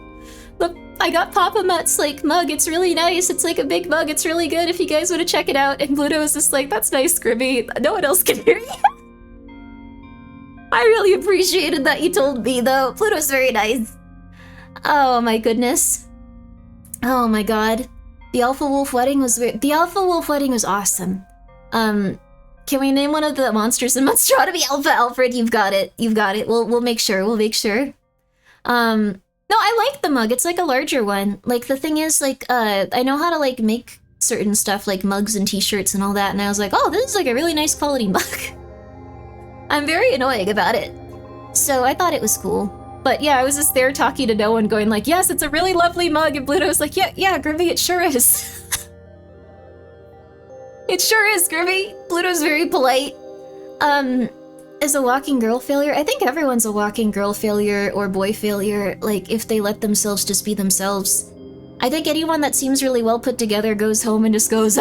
Papa Mutt's, like, mug. It's really nice. It's like a big mug. It's really good if you guys want to check it out. And Bluto was just like, that's nice, Grimmi. No one else can hear you. I really appreciated that you told me, though. Bluto's very nice. Oh, my goodness. Oh, my God. The Alpha Wolf wedding was awesome. Can we name one of the monsters in Monstronomy? Alpha Alfred, you've got it. You've got it. We'll make sure. We'll make sure. No, I like the mug. It's like a larger one. Like, the thing is, like, I know how to, like, make certain stuff, like mugs and t-shirts and all that, and I was like, oh, this is, like, a really nice quality mug. I'm very annoying about it. So I thought it was cool. But yeah, I was just there talking to no one, going like, yes, it's a really lovely mug, and Bluto was like, yeah, Grimmi, it sure is. It sure is, Grimmi. Bluto's very polite. Is a walking girl failure? I think everyone's a walking girl failure or boy failure, like, if they let themselves just be themselves. I think anyone that seems really well put together goes home and just goes,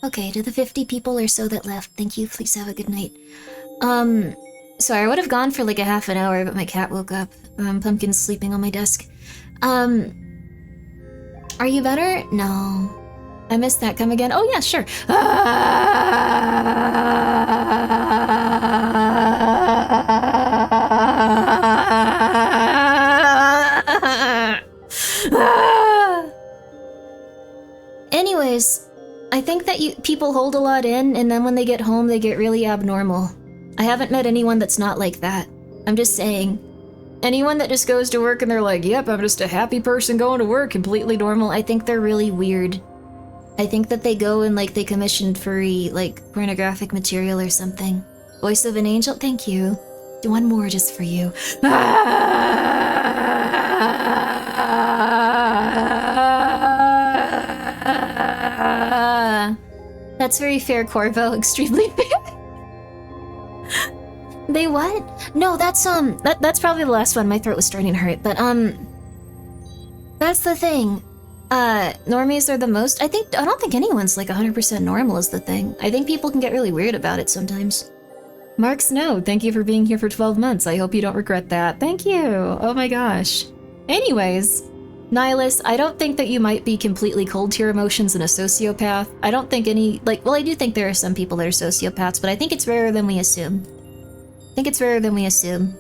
Okay, to the 50 people or so that left, thank you, please have a good night. Sorry, I would have gone for like a half an hour, but my cat woke up. Pumpkin's sleeping on my desk. Are you better? No. I missed that, come again? Oh yeah, sure. Anyways, I think that people hold a lot in, and then when they get home, they get really abnormal. I haven't met anyone that's not like that. I'm just saying. Anyone that just goes to work and they're like, yep, I'm just a happy person going to work, completely normal, I think they're really weird. I think that they go and, like, they commissioned furry, like, pornographic material or something. Voice of an angel? Thank you. One more just for you. That's very fair, Corvo. Extremely fair. They what? No, that's that's probably the last one. My throat was starting to hurt, but that's the thing. Normies are the most. I don't think anyone's like 100% normal is the thing. I think people can get really weird about it sometimes. Mark Snow, thank you for being here for 12 months. I hope you don't regret that. Thank you. Oh my gosh. Anyways, Nihilus, I don't think that you might be completely cold to your emotions and a sociopath. I don't think any, like, well, I do think there are some people that are sociopaths, but I think it's rarer than we assume. I think it's rarer than we assume.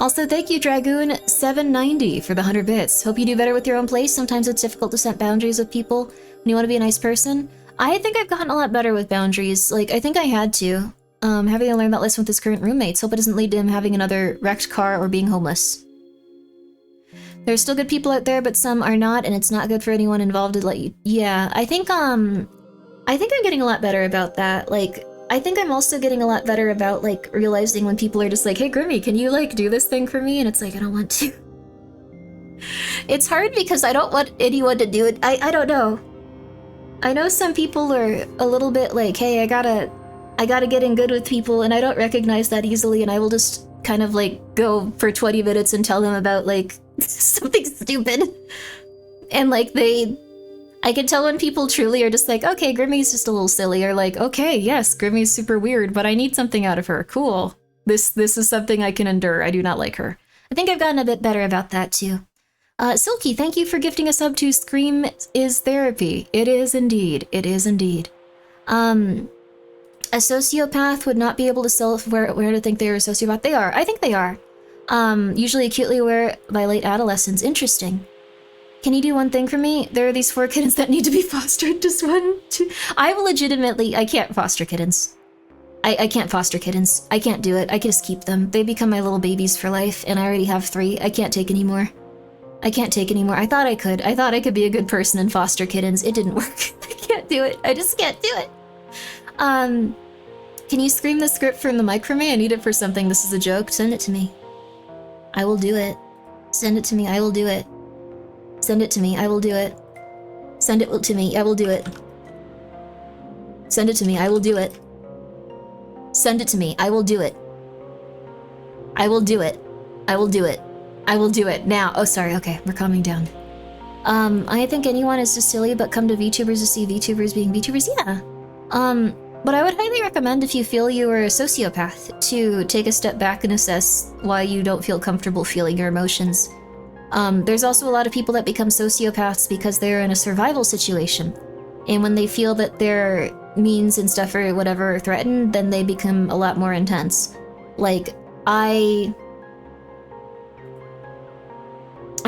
Also, thank you, Dragoon790, for the 100 bits. Hope you do better with your own place. Sometimes it's difficult to set boundaries with people when you want to be a nice person. I think I've gotten a lot better with boundaries. Like, I think I had to. Having to learn that lesson with his current roommates. Hope it doesn't lead to him having another wrecked car or being homeless. There's still good people out there, but some are not, and it's not good for anyone involved to let you... Yeah, I think I'm getting a lot better about that. Like, I think I'm also getting a lot better about, like, realizing when people are just like, hey, Grimmi, can you, like, do this thing for me? And it's like, I don't want to. It's hard because I don't want anyone to do it. I don't know. I know some people are a little bit like, hey, I gotta get in good with people, and I don't recognize that easily, and I will just kind of, like, go for 20 minutes and tell them about, like, something stupid. And, like, I can tell when people truly are just like, okay, Grimmi's just a little silly, or like, okay, yes, Grimmi's super weird, but I need something out of her. Cool. This is something I can endure. I do not like her. I think I've gotten a bit better about that, too. Silky, thank you for gifting a sub to Scream is Therapy. It is indeed. It is indeed. A sociopath would not be able to self-aware to think they are a sociopath. They are. I think they are. Usually acutely aware by late adolescence. Interesting. Can you do one thing for me? There are these 4 kittens that need to be fostered. Just 1, 2... I can't foster kittens. I can't foster kittens. I can't do it. I can just keep them. They become my little babies for life, and I already have 3. I can't take any more. I can't take any more. I thought I could. I thought I could be a good person and foster kittens. It didn't work. I can't do it. I just can't do it. Can you scream the script from the mic for me? I need it for something. This is a joke. Send it to me. I will do it. Send it to me. I will do it. Send it to me. I will do it. Send it to me. I will do it. Send it to me. I will do it. Send it to me. I will do it. I will do it. I will do it. I will do it. Now. Oh, sorry. Okay. We're calming down. I think anyone is just silly, but come to VTubers to see VTubers being VTubers. Yeah. But I would highly recommend, if you feel you are a sociopath, to take a step back and assess why you don't feel comfortable feeling your emotions. There's also a lot of people that become sociopaths because they're in a survival situation. And when they feel that their means and stuff or whatever are threatened, then they become a lot more intense. Like, I'm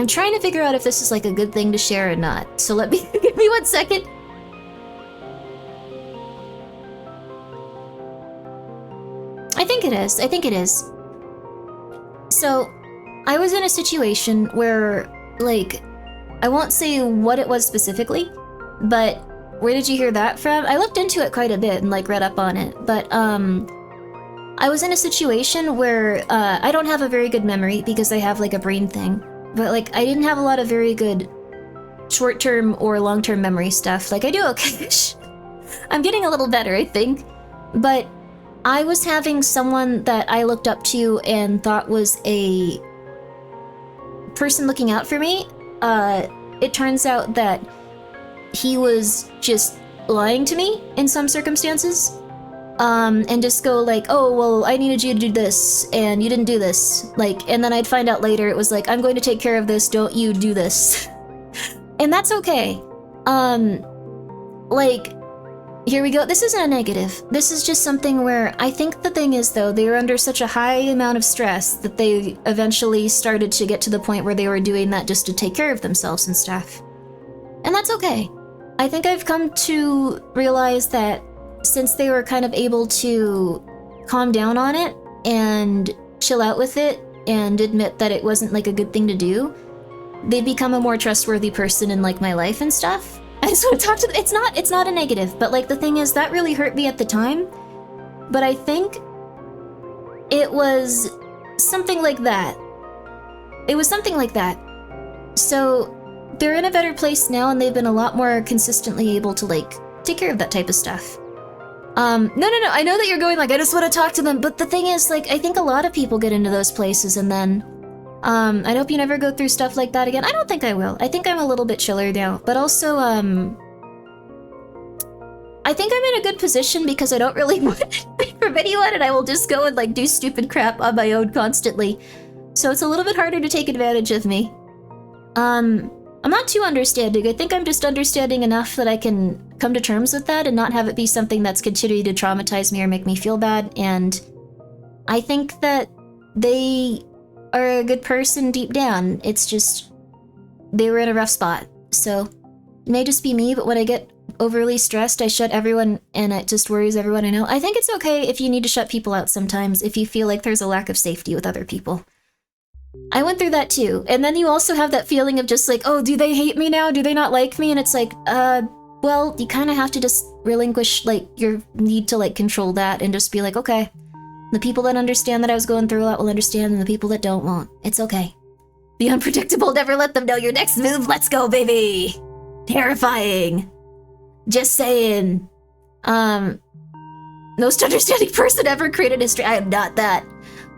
trying to figure out if this is like a good thing to share or not. So let me, give me 1 second. I think it is. I think it is. So, I was in a situation where, like, I won't say what it was specifically, but where did you hear that from? I looked into it quite a bit and, like, read up on it, but, I was in a situation where, I don't have a very good memory because I have, like, a brain thing, but, like, I didn't have a lot of very good short-term or long-term memory stuff. Like, I do okay. I'm getting a little better, I think, but I was having someone that I looked up to and thought was a person looking out for me. It turns out that he was just lying to me in some circumstances. And just go like, oh, well, I needed you to do this, and you didn't do this. Like, and then I'd find out later it was like, I'm going to take care of this, don't you do this. And that's okay. Like, here we go. This isn't a negative. This is just something where I think the thing is, though, they were under such a high amount of stress that they eventually started to get to the point where they were doing that just to take care of themselves and stuff. And that's okay. I think I've come to realize that since they were kind of able to calm down on it and chill out with it and admit that it wasn't like a good thing to do, they'd become a more trustworthy person in like my life and stuff. I just want to talk to them. It's not a negative, but like the thing is that really hurt me at the time. But I think it was something like that. It was something like that. So they're in a better place now, and they've been a lot more consistently able to like take care of that type of stuff. No, I know that you're going like, I just want to talk to them, but the thing is, like, I think a lot of people get into those places and then, I hope you never go through stuff like that again. I don't think I will. I think I'm a little bit chiller now, but also, I think I'm in a good position because I don't really want anything from from anyone, and I will just go and like do stupid crap on my own constantly. So it's a little bit harder to take advantage of me. I'm not too understanding. I think I'm just understanding enough that I can come to terms with that and not have it be something that's continuing to traumatize me or make me feel bad. And I think that they are a good person deep down. It's just they were in a rough spot. So it may just be me, but when I get overly stressed, I shut everyone, and it just worries everyone I know. I think it's okay if you need to shut people out sometimes if you feel like there's a lack of safety with other people. I went through that too. And then you also have that feeling of just like, oh, do they hate me now? Do they not like me? And it's like, well, you kind of have to just relinquish like your need to like control that and just be like, okay, the people that understand that I was going through a lot will understand, and the people that don't won't. It's okay. Be unpredictable, never let them know your next move. Let's go, baby. Terrifying. Just saying. Most understanding person ever created history. I am not that.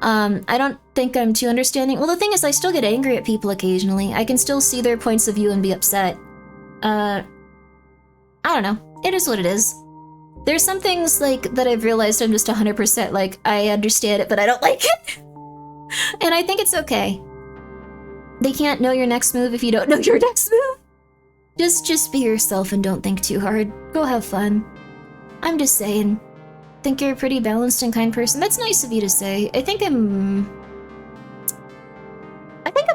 I don't think I'm too understanding. Well, the thing is, I still get angry at people occasionally. I can still see their points of view and be upset. I don't know. It is what it is. There's some things, like, that I've realized I'm just 100% like, I understand it, but I don't like it. And I think it's okay. They can't know your next move if you don't know your next move. Just be yourself and don't think too hard. Go have fun. I'm just saying. Think you're a pretty balanced and kind person. That's nice of you to say. I think I'm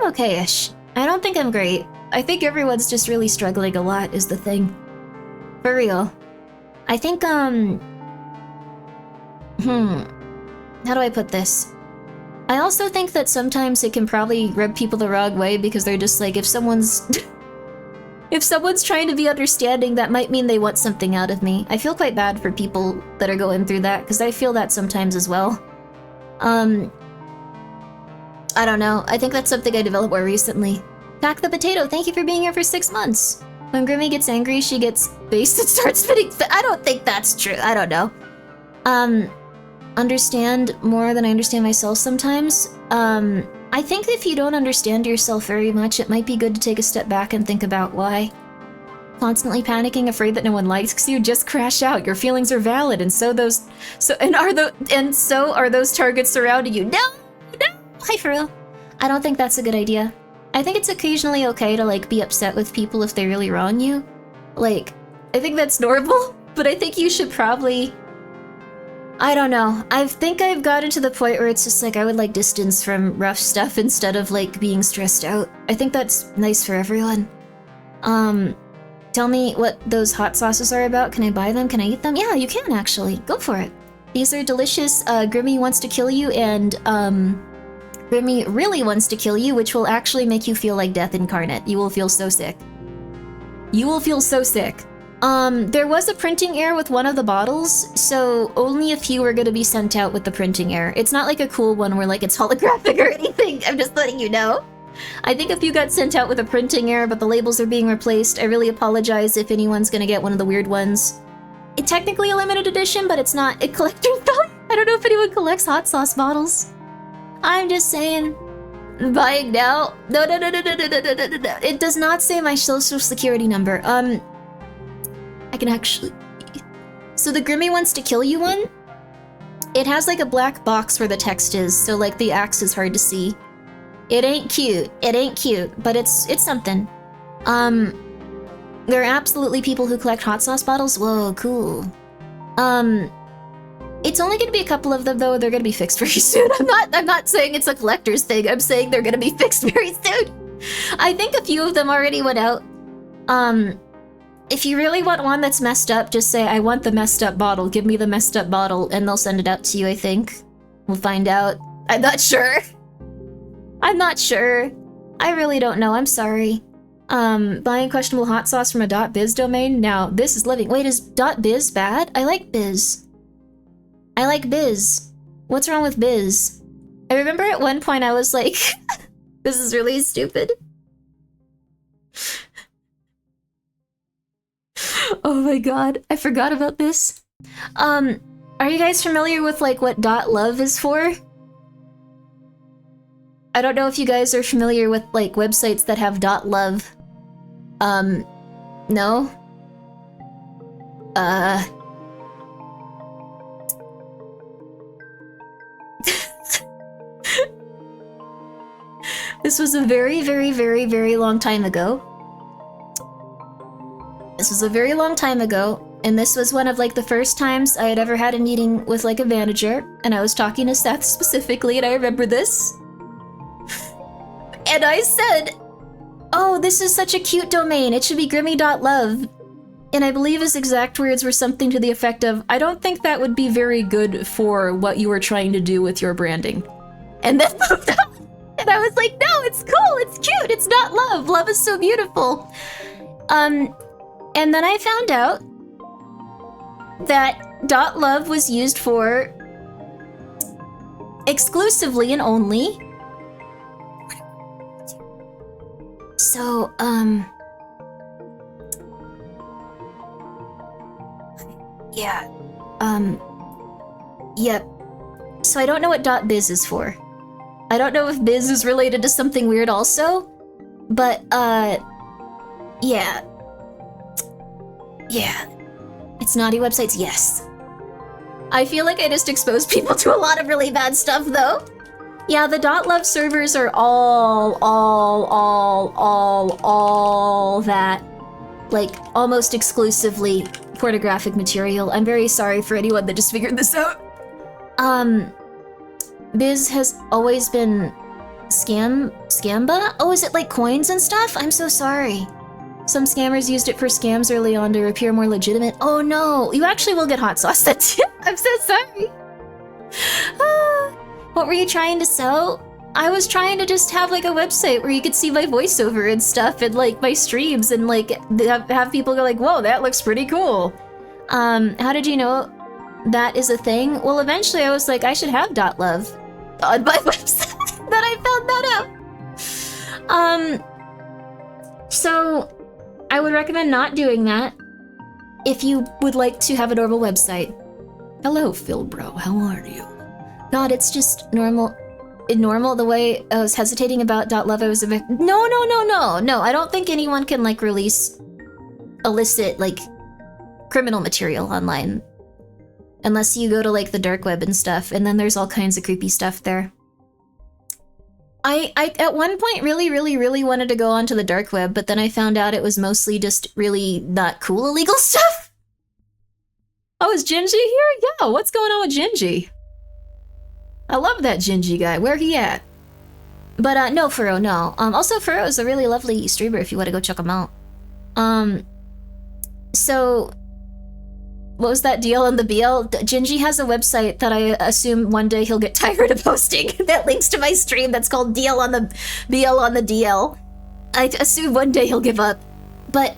okay-ish. I don't think I'm great. I think everyone's just really struggling a lot is the thing. For real. I think, how do I put this? I also think that sometimes it can probably rub people the wrong way because they're just like, if someone's trying to be understanding, that might mean they want something out of me. I feel quite bad for people that are going through that, because I feel that sometimes as well. I don't know. I think that's something I developed more recently. Pack the Potato, thank you for being here for 6 months. When Grimmi gets angry, she gets based and starts spitting. I don't think that's true. I don't know. Understand more than I understand myself sometimes. I think if you don't understand yourself very much, it might be good to take a step back and think about why. Constantly panicking, afraid that no one likes you, just crash out. Your feelings are valid, and so are those targets surrounding you. No! Hi, for real. I don't think that's a good idea. I think it's occasionally okay to, like, be upset with people if they really wrong you. Like, I think that's normal, but I think you should probably... I don't know. I think I've gotten to the point where it's just like I would like distance from rough stuff instead of like being stressed out. I think that's nice for everyone. Tell me what those hot sauces are about. Can I buy them? Can I eat them? Yeah, you can actually. Go for it. These are delicious. Grimmi wants to kill you, and Grimmi really wants to kill you, which will actually make you feel like death incarnate. You will feel so sick. You will feel so sick. There was a printing error with one of the bottles, so only a few are gonna be sent out with the printing error. It's not like a cool one where like it's holographic or anything, I'm just letting you know. I think a few got sent out with a printing error, but the labels are being replaced. I really apologize if anyone's gonna get one of the weird ones. It's technically a limited edition, but it's not a collector's item. I don't know if anyone collects hot sauce bottles. I'm just saying. Buying now? No. It does not say my social security number. I can actually... So the Grimmi wants to kill you one? It has like a black box where the text is, so like the axe is hard to see. It ain't cute. It ain't cute, but it's something. There are absolutely people who collect hot sauce bottles. Whoa, cool. It's only gonna be a couple of them though. They're gonna be fixed very soon. I'm not saying it's a collector's thing. I'm saying they're gonna be fixed very soon. I think a few of them already went out. If you really want one that's messed up, just say, I want the messed up bottle. Give me the messed up bottle, and they'll send it out to you, I think. We'll find out. I'm not sure. I'm not sure. I really don't know. I'm sorry. Buying questionable hot sauce from a .biz domain? Now, this is living. Wait, is .biz bad? I like biz. I like biz. What's wrong with biz? I remember at one point I was like, this is really stupid. Oh my god, I forgot about this. Are you guys familiar with like what .love is for? I don't know if you guys are familiar with like websites that have .love. No? This was a very, very, very, very long time ago. This was a very long time ago, and this was one of like the first times I had ever had a meeting with like a manager, and I was talking to Seth specifically, and I remember this. And I said, oh, this is such a cute domain, it should be Grimmi.love. And I believe his exact words were something to the effect of, I don't think that would be very good for what you were trying to do with your branding. And then moved on. And I was like, no, it's cool, it's cute, it's not love. Love is so beautiful. And then I found out that .love was used for exclusively and only. So, yeah, yep. So I don't know what .biz is for. I don't know if biz is related to something weird also, but, yeah. Yeah. It's naughty websites, yes. I feel like I just exposed people to a lot of really bad stuff, though. Yeah, the .love servers are all that. Like, almost exclusively pornographic material. I'm very sorry for anyone that just figured this out. Biz has always been scamba? Oh, is it like coins and stuff? I'm so sorry. Some scammers used it for scams early on to appear more legitimate. Oh no, you actually will get hot sauce. That's it. I'm so sorry. What were you trying to sell? I was trying to just have like a website where you could see my voiceover and stuff and like my streams and like have people go like, whoa, that looks pretty cool. How did you know that is a thing? Well, eventually I was like, I should have .love on my website. Then I found that out. So I would recommend not doing that if you would like to have a normal website. Hello, Phil bro, how are you? God, it's just normal. The way I was hesitating about .love, I was a bit, no, I don't think anyone can like release illicit like criminal material online. Unless you go to like the dark web and stuff, and then there's all kinds of creepy stuff there. I at one point really wanted to go onto the dark web, but then I found out it was mostly just really not cool illegal stuff. Oh, is Gingy here? Yeah, what's going on with Gingy? I love that Gingy guy. Where he at? But no, Furo, no. Also, Furo is a really lovely streamer if you want to go check him out. So what was that deal on the BL? Gingy has a website that I assume one day he'll get tired of posting that links to my stream that's called DL on the BL on the DL. I assume one day he'll give up. But,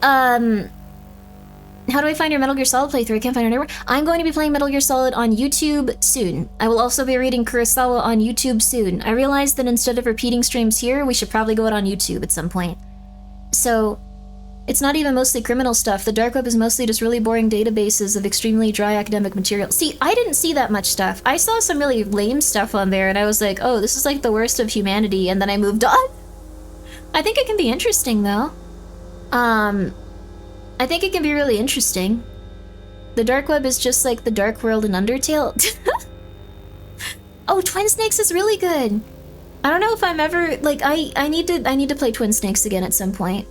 how do I find your Metal Gear Solid playthrough? I can't find it anywhere. I'm going to be playing Metal Gear Solid on YouTube soon. I will also be reading Kurosawa on YouTube soon. I realized that instead of repeating streams here, we should probably go out on YouTube at some point. So, it's not even mostly criminal stuff. The dark web is mostly just really boring databases of extremely dry academic material. See, I didn't see that much stuff. I saw some really lame stuff on there, and I was like, oh, this is like the worst of humanity, and then I moved on. I think it can be interesting, though. I think it can be really interesting. The dark web is just like the Dark World in Undertale. Oh, Twin Snakes is really good. I don't know if I'm ever like I need to play Twin Snakes again at some point.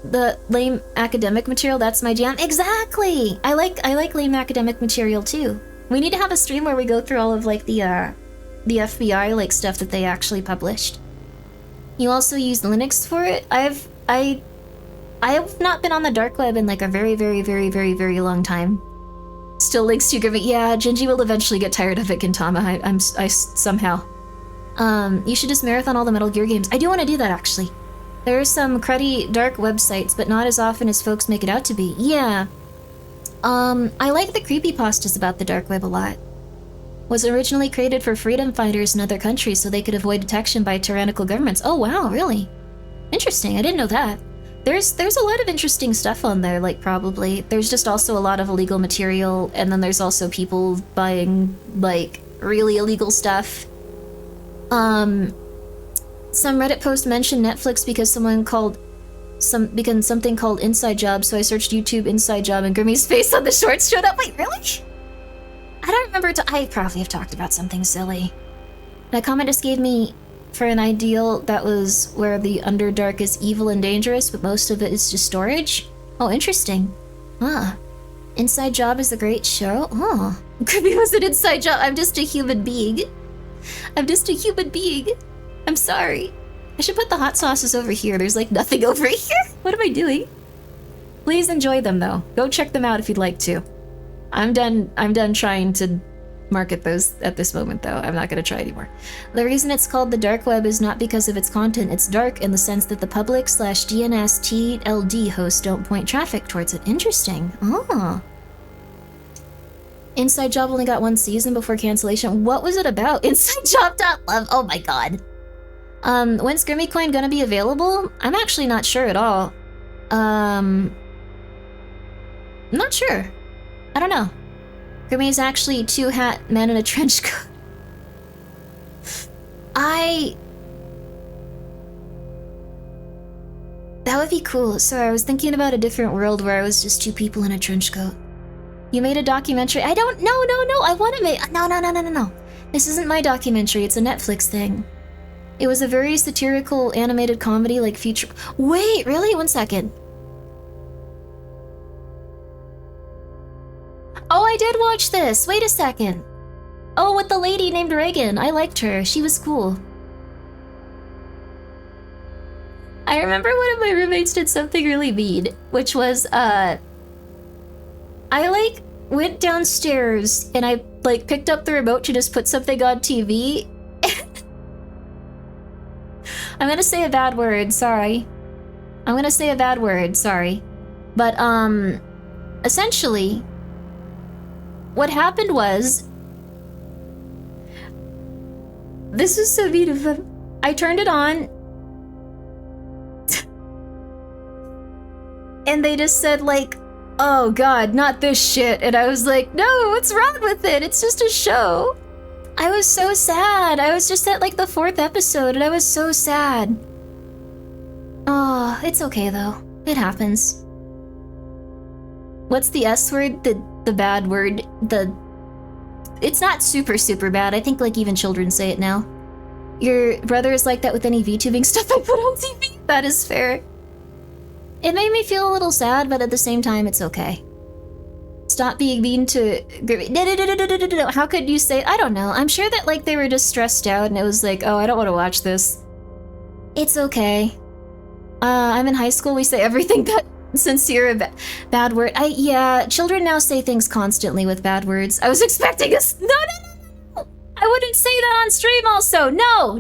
The lame academic material, that's my jam. Exactly. I like lame academic material too. We need to have a stream where we go through all of like the FBI like stuff that they actually published. You also use Linux for it? I have not been on the dark web in like a very very long time. Still links to Grimmi. Yeah, Gingy will eventually get tired of it, Gintama. I somehow. You should just marathon all the Metal Gear games. I do want to do that actually. There are some cruddy dark websites, but not as often as folks make it out to be. Yeah. I like the creepypastas about the dark web a lot. Was originally created for freedom fighters in other countries so they could avoid detection by tyrannical governments. Oh wow, really? Interesting, I didn't know that. There's a lot of interesting stuff on there, like probably. There's just also a lot of illegal material, and then there's also people buying, like, really illegal stuff. Some Reddit post mentioned Netflix because something called Inside Job, so I searched YouTube Inside Job and Grimmi's face on the shorts showed up. Wait, really? I don't remember I probably have talked about something silly. That comment just gave me for an ideal that was where the Underdark is evil and dangerous, but most of it is just storage. Oh, interesting. Ah. Inside Job is a great show. Oh. Grimmi was an inside job. I'm just a human being. I'm just a human being. I'm sorry. I should put the hot sauces over here. There's like nothing over here. What am I doing? Please enjoy them though. Go check them out if you'd like to. I'm done trying to market those at this moment though. I'm not gonna try anymore. The reason it's called the dark web is not because of its content. It's dark in the sense that the public / DNS TLD hosts don't point traffic towards it. Interesting. Oh. Inside Job only got 1 season before cancellation. What was it about? Inside Job.love. Oh my god. When's Grimmi Coin gonna be available? I'm actually not sure at all. Not sure. I don't know. Grimmi is actually 2-hat man in a trench coat. That would be cool. Sorry, I was thinking about a different world where I was just 2 people in a trench coat. You made a documentary. I don't. No. I want to make. No. This isn't my documentary. It's a Netflix thing. It was a very satirical animated comedy, like feature. Wait, really? 1 second. Oh, I did watch this. Wait a second. Oh, with the lady named Reagan. I liked her. She was cool. I remember one of my roommates did something really mean, which was, I, like, went downstairs and I, like, picked up the remote to just put something on TV. I'm gonna say a bad word, sorry. But, essentially, what happened was, this was so mean of them. I turned it on, and they just said, like, oh god, not this shit. And I was like, no, what's wrong with it? It's just a show. I was so sad. I was just at, like, the 4th episode, and I was so sad. Oh, it's okay, though. It happens. What's the S word? The bad word? It's not super bad. I think, like, even children say it now. Your brother is like that with any VTubing stuff I put on TV? That is fair. It made me feel a little sad, but at the same time, it's okay. Stop being mean to Grimmi. No. How could you say? I don't know. I'm sure that, like, they were just stressed out and it was like, oh, I don't want to watch this. It's okay. I'm in high school. We say everything that sincere a bad word. Yeah, children now say things constantly with bad words. I was expecting a... No. I wouldn't say that on stream also. No.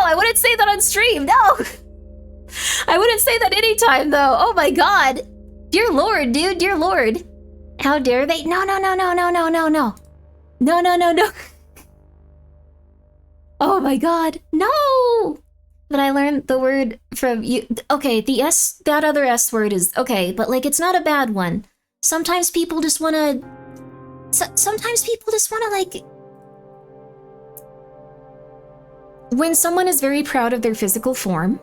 I wouldn't say that on stream. No. I wouldn't say that anytime, though. Oh my god. Dear Lord, dude. Dear Lord. How dare they? No. No. Oh my god. No. But I learned the word from you. Okay, that other S word is okay, but, like, it's not a bad one. Sometimes people just wanna... like... When someone is very proud of their physical form,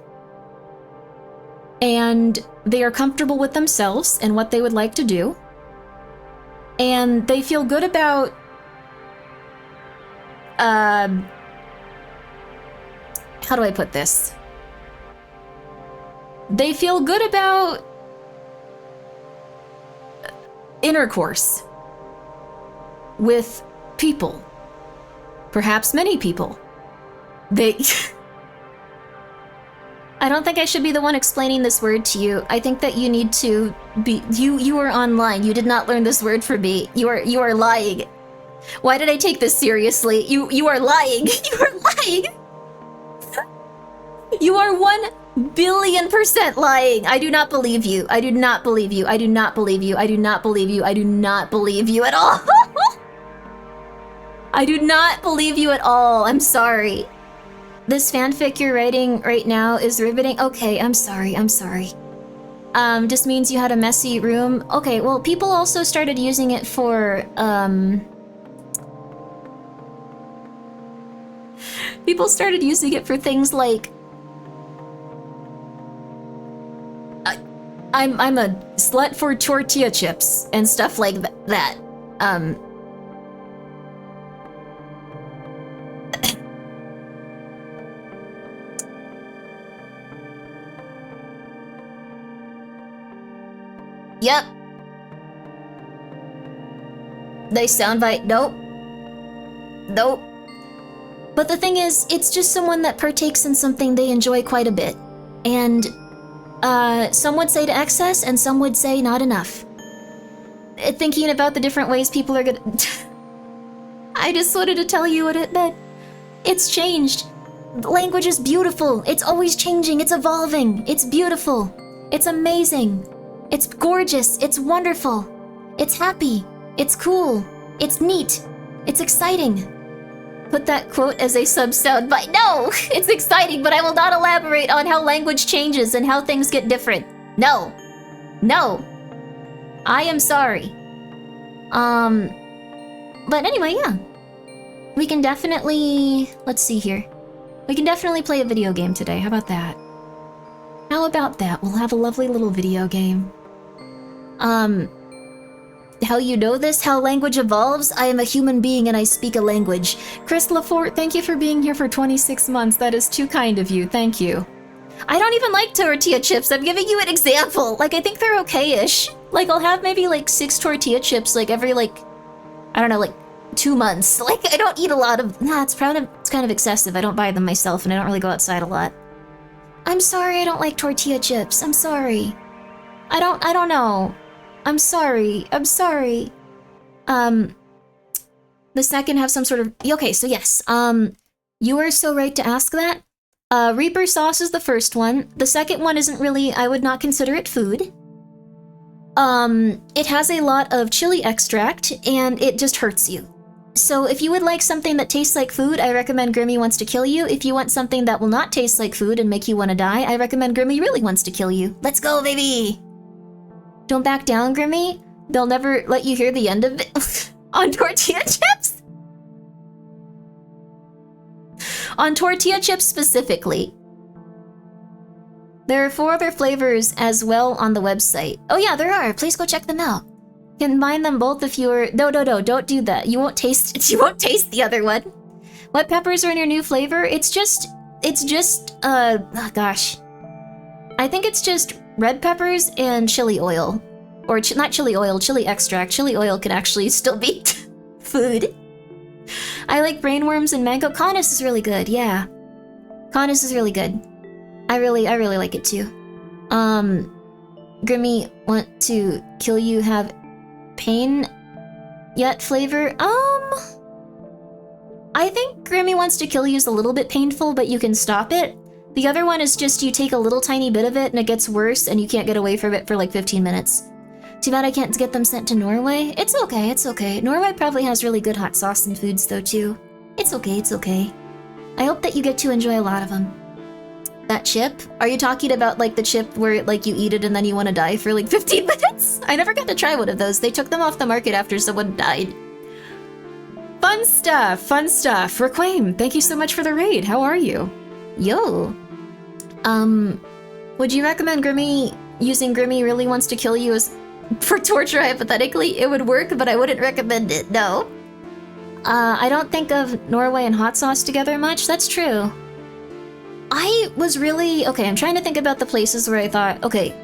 and they are comfortable with themselves and what they would like to do, and they feel good about how do I put this? They feel good about intercourse with people, perhaps many people. I don't think I should be the one explaining this word to you. I think that you need to be... You are online. You did not learn this word from me. You are lying. Why did I take this seriously? You are lying. You are lying. You are 1,000,000,000% lying. I do not believe you. I do not believe you. I do not believe you. I do not believe you. I do not believe you at all. I do not believe you at all. I'm sorry. This fanfic you're writing right now is riveting. Okay, I'm sorry. Just means you had a messy room. Okay, well, people also started using it for, people started using it for things like... I'm a slut for tortilla chips and stuff like that. Yep. They soundbite. Nope. Nope. But the thing is, it's just someone that partakes in something they enjoy quite a bit. And some would say to excess, and some would say not enough. Thinking about the different ways people are gonna... I just wanted to tell you what it meant. It's changed. Language is beautiful. It's always changing. It's evolving. It's beautiful. It's amazing. It's gorgeous. It's wonderful. It's happy. It's cool. It's neat. It's exciting. Put that quote as a sub-sound bite. No! It's exciting, but I will not elaborate on how language changes and how things get different. No. No. I am sorry. But anyway, yeah. We can definitely... Let's see here. We can definitely play a video game today. How about that? How about that? We'll have a lovely little video game. How you know this? How language evolves? I am a human being and I speak a language. Chris Lafort, thank you for being here for 26 months. That is too kind of you. Thank you. I don't even like tortilla chips. I'm giving you an example. Like, I think they're okay-ish. Like, I'll have maybe, like, 6 tortilla chips, like, every, like, I don't know, like, 2 months. Like, I don't eat a lot of... Nah, it's kind of excessive. I don't buy them myself, and I don't really go outside a lot. I'm sorry I don't like tortilla chips. I'm sorry. I don't know. I'm sorry. I'm sorry. The second have some sort of... Okay, so yes. You are so right to ask that. Reaper sauce is the first one. The second one isn't really... I would not consider it food. It has a lot of chili extract, and it just hurts you. So if you would like something that tastes like food, I recommend Grimmi Wants to Kill You. If you want something that will not taste like food and make you want to die, I recommend Grimmi Really Wants to Kill You. Let's go, baby! Don't back down, Grimmi. They'll never let you hear the end of it. On tortilla chips? On tortilla chips specifically. There are 4 other flavors as well on the website. Oh yeah, there are. Please go check them out. Combine them both if you're... No, don't do that. You won't taste the other one. What peppers are in your new flavor? It's just, oh gosh. I think it's just red peppers and chili oil. Or not chili oil, chili extract. Chili oil can actually still be food. I like brainworms and mango. Canis is really good, yeah. Canis is really good. I really like it too. Grimmi Want to Kill You have pain yet flavor? I think Grimmi Wants to Kill You is a little bit painful, but you can stop it. The other one is just you take a little tiny bit of it and it gets worse and you can't get away from it for like 15 minutes. Too bad I can't get them sent to Norway. It's okay, it's okay. Norway probably has really good hot sauce and foods though too. It's okay, it's okay. I hope that you get to enjoy a lot of them. That chip? Are you talking about like the chip where like you eat it and then you want to die for like 15 minutes? I never got to try one of those. They took them off the market after someone died. Fun stuff, fun stuff. Requiem, thank you so much for the raid. How are you? Yo. Would you recommend using Grimmi Really Wants to Kill You as for torture? Hypothetically, it would work, but I wouldn't recommend it, no. I don't think of Norway and hot sauce together much. That's true. I was really... Okay, I'm trying to think about the places where I thought, okay,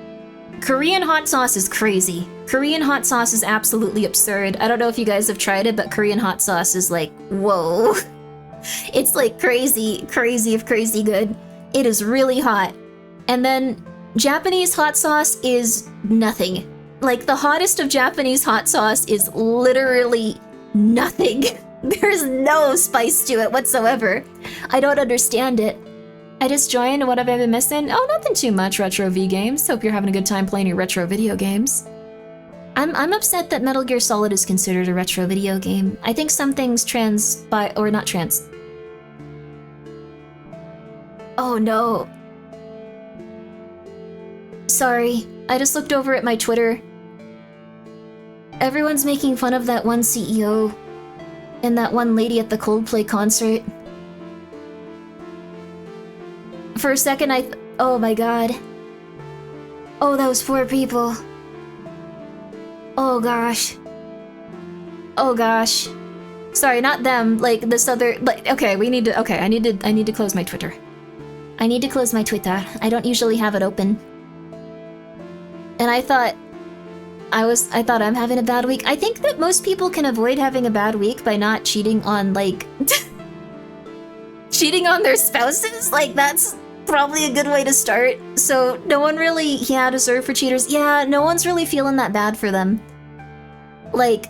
Korean hot sauce is crazy. Korean hot sauce is absolutely absurd. I don't know if you guys have tried it, but Korean hot sauce is like, whoa. It's like crazy good. It is really hot. And then Japanese hot sauce is nothing. Like, the hottest of Japanese hot sauce is literally nothing. There's no spice to it whatsoever. I don't understand it. I just joined. What have I been missing? Oh, nothing too much. Retro V games. Hope you're having a good time playing your retro video games. I'm upset that Metal Gear Solid is considered a retro video game. I think some things Oh no. Sorry, I just looked over at my Twitter. Everyone's making fun of that one CEO and that one lady at the Coldplay concert. For a second, oh my god. Oh, those poor people. Oh gosh. Oh gosh. Sorry, not them, like this other, like, okay, I need to close my Twitter. I need to close my Twitter. I don't usually have it open. And I thought, I thought I'm having a bad week. I think that most people can avoid having a bad week by not cheating on, like, cheating on their spouses. Like, that's probably a good way to start. So no one really, yeah, deserve for cheaters. Yeah, no one's really feeling that bad for them. Like,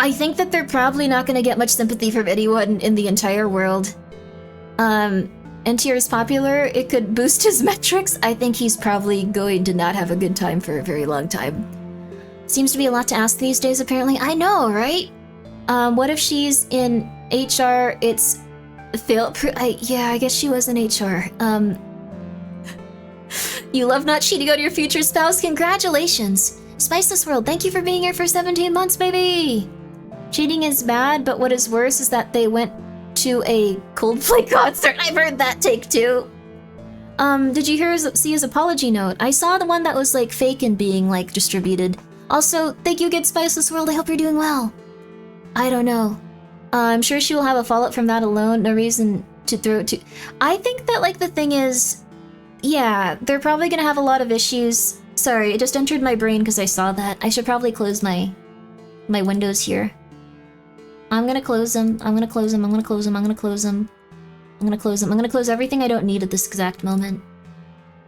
I think that they're probably not going to get much sympathy from anyone in the entire world. NTR is popular, it could boost his metrics. I think he's probably going to not have a good time for a very long time. Seems to be a lot to ask these days, apparently. I know, right? What if she's in HR? It's yeah, I guess she was in HR. You love not cheating on your future spouse? Congratulations! Spiceless World, thank you for being here for 17 months, baby! Cheating is bad, but what is worse is that they went to a Coldplay concert. I've heard that take too. Did you see his apology note? I saw the one that was like fake and being like distributed. Also, thank you, Good Spiceless World. I hope you're doing well. I don't know. I'm sure she will have a fallout from that alone. No reason to throw it to. I think that like the thing is, yeah, they're probably gonna have a lot of issues. Sorry, it just entered my brain because I saw that. I should probably close my windows here. I'm gonna close them. I'm gonna close them. I'm gonna close them. I'm gonna close them. I'm gonna close them. I'm gonna close everything I don't need at this exact moment.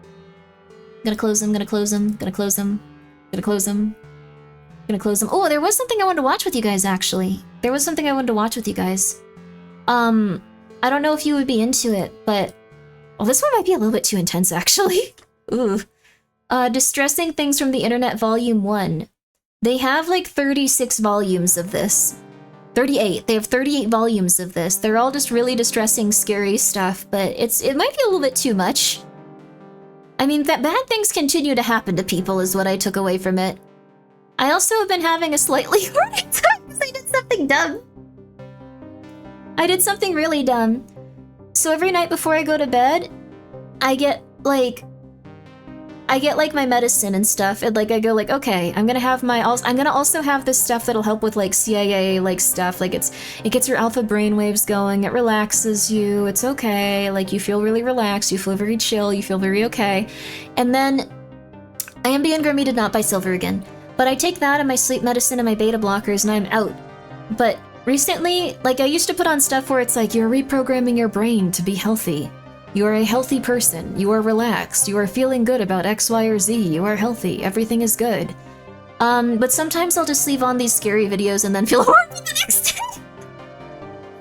I'm gonna close them. Gonna close them. Gonna close them. Gonna close them. Gonna close them. Oh, there was something I wanted to watch with you guys, actually. There was something I wanted to watch with you guys. I don't know if you would be into it, but... well, this one might be a little bit too intense, actually. Ooh. Distressing Things from the Internet Volume 1. They have, like, 36 volumes of this. 38. They have 38 volumes of this. They're all just really distressing, scary stuff, but it might be a little bit too much. I mean, that bad things continue to happen to people is what I took away from it. I also have been having a slightly harder time because I did something dumb. I did something really dumb. So every night before I go to bed, I get like my medicine and stuff, and like I go like, okay, I'm gonna also have this stuff that'll help with like CIA like stuff. Like it gets your alpha brainwaves going, it relaxes you, it's okay, like you feel really relaxed, you feel very chill, you feel very okay. And then IMB and Grimmi did not buy silver again. But I take that and my sleep medicine and my beta blockers and I'm out. But recently, like I used to put on stuff where it's like, you're reprogramming your brain to be healthy. You are a healthy person. You are relaxed. You are feeling good about X, Y, or Z. You are healthy. Everything is good. But sometimes I'll just leave on these scary videos and then feel horrible the next day.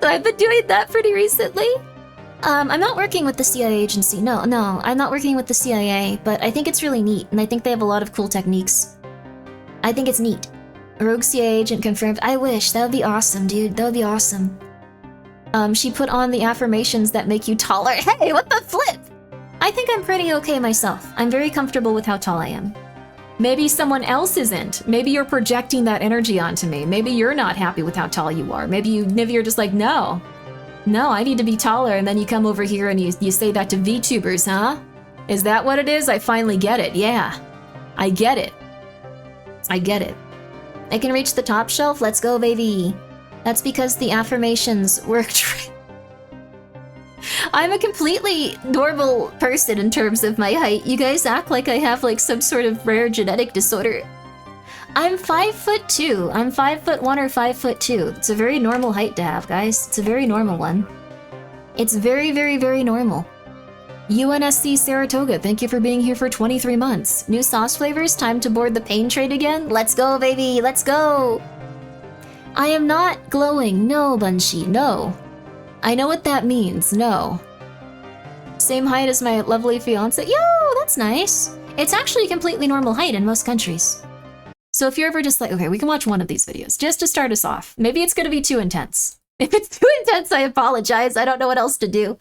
So I've been doing that pretty recently. I'm not working with the CIA agency. No, I'm not working with the CIA, but I think it's really neat, and I think they have a lot of cool techniques. I think it's neat. A rogue CIA agent confirmed. I wish. That would be awesome, dude. That would be awesome. She put on the affirmations that make you taller. Hey, what the flip? I think I'm pretty okay myself. I'm very comfortable with how tall I am. Maybe someone else isn't. Maybe you're projecting that energy onto me. Maybe you're not happy with how tall you are. Maybe you're just like, no, I need to be taller. And then you come over here and you say that to VTubers, huh? Is that what it is? I finally get it. Yeah, I get it. I get it. I can reach the top shelf. Let's go, baby. That's because the affirmations worked. I'm a completely normal person in terms of my height. You guys act like I have like some sort of rare genetic disorder. I'm 5'2". I'm 5'1" or 5'2". It's a very normal height to have, guys. It's a very normal one. It's very, very, very normal. UNSC Saratoga, thank you for being here for 23 months. New sauce flavors, time to board the pain train again? Let's go, baby, let's go! I am not glowing, no, Bunshi, no. I know what that means, no. Same height as my lovely fiance? Yo, that's nice! It's actually a completely normal height in most countries. So if you're ever just like, okay, we can watch one of these videos, just to start us off. Maybe it's gonna be too intense. If it's too intense, I apologize, I don't know what else to do.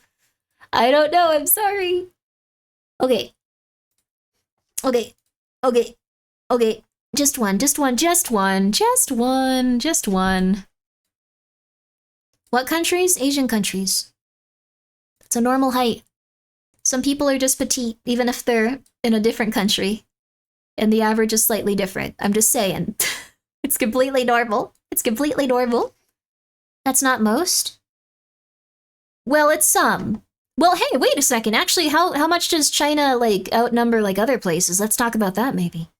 I don't know, I'm sorry. Okay. Just one. What countries? Asian countries. It's a normal height. Some people are just petite, even if they're in a different country. And the average is slightly different. I'm just saying. It's completely normal. It's completely normal. That's not most. Well, it's some. Well, hey, wait a second. Actually, how much does China, like, outnumber, like, other places? Let's talk about that, maybe.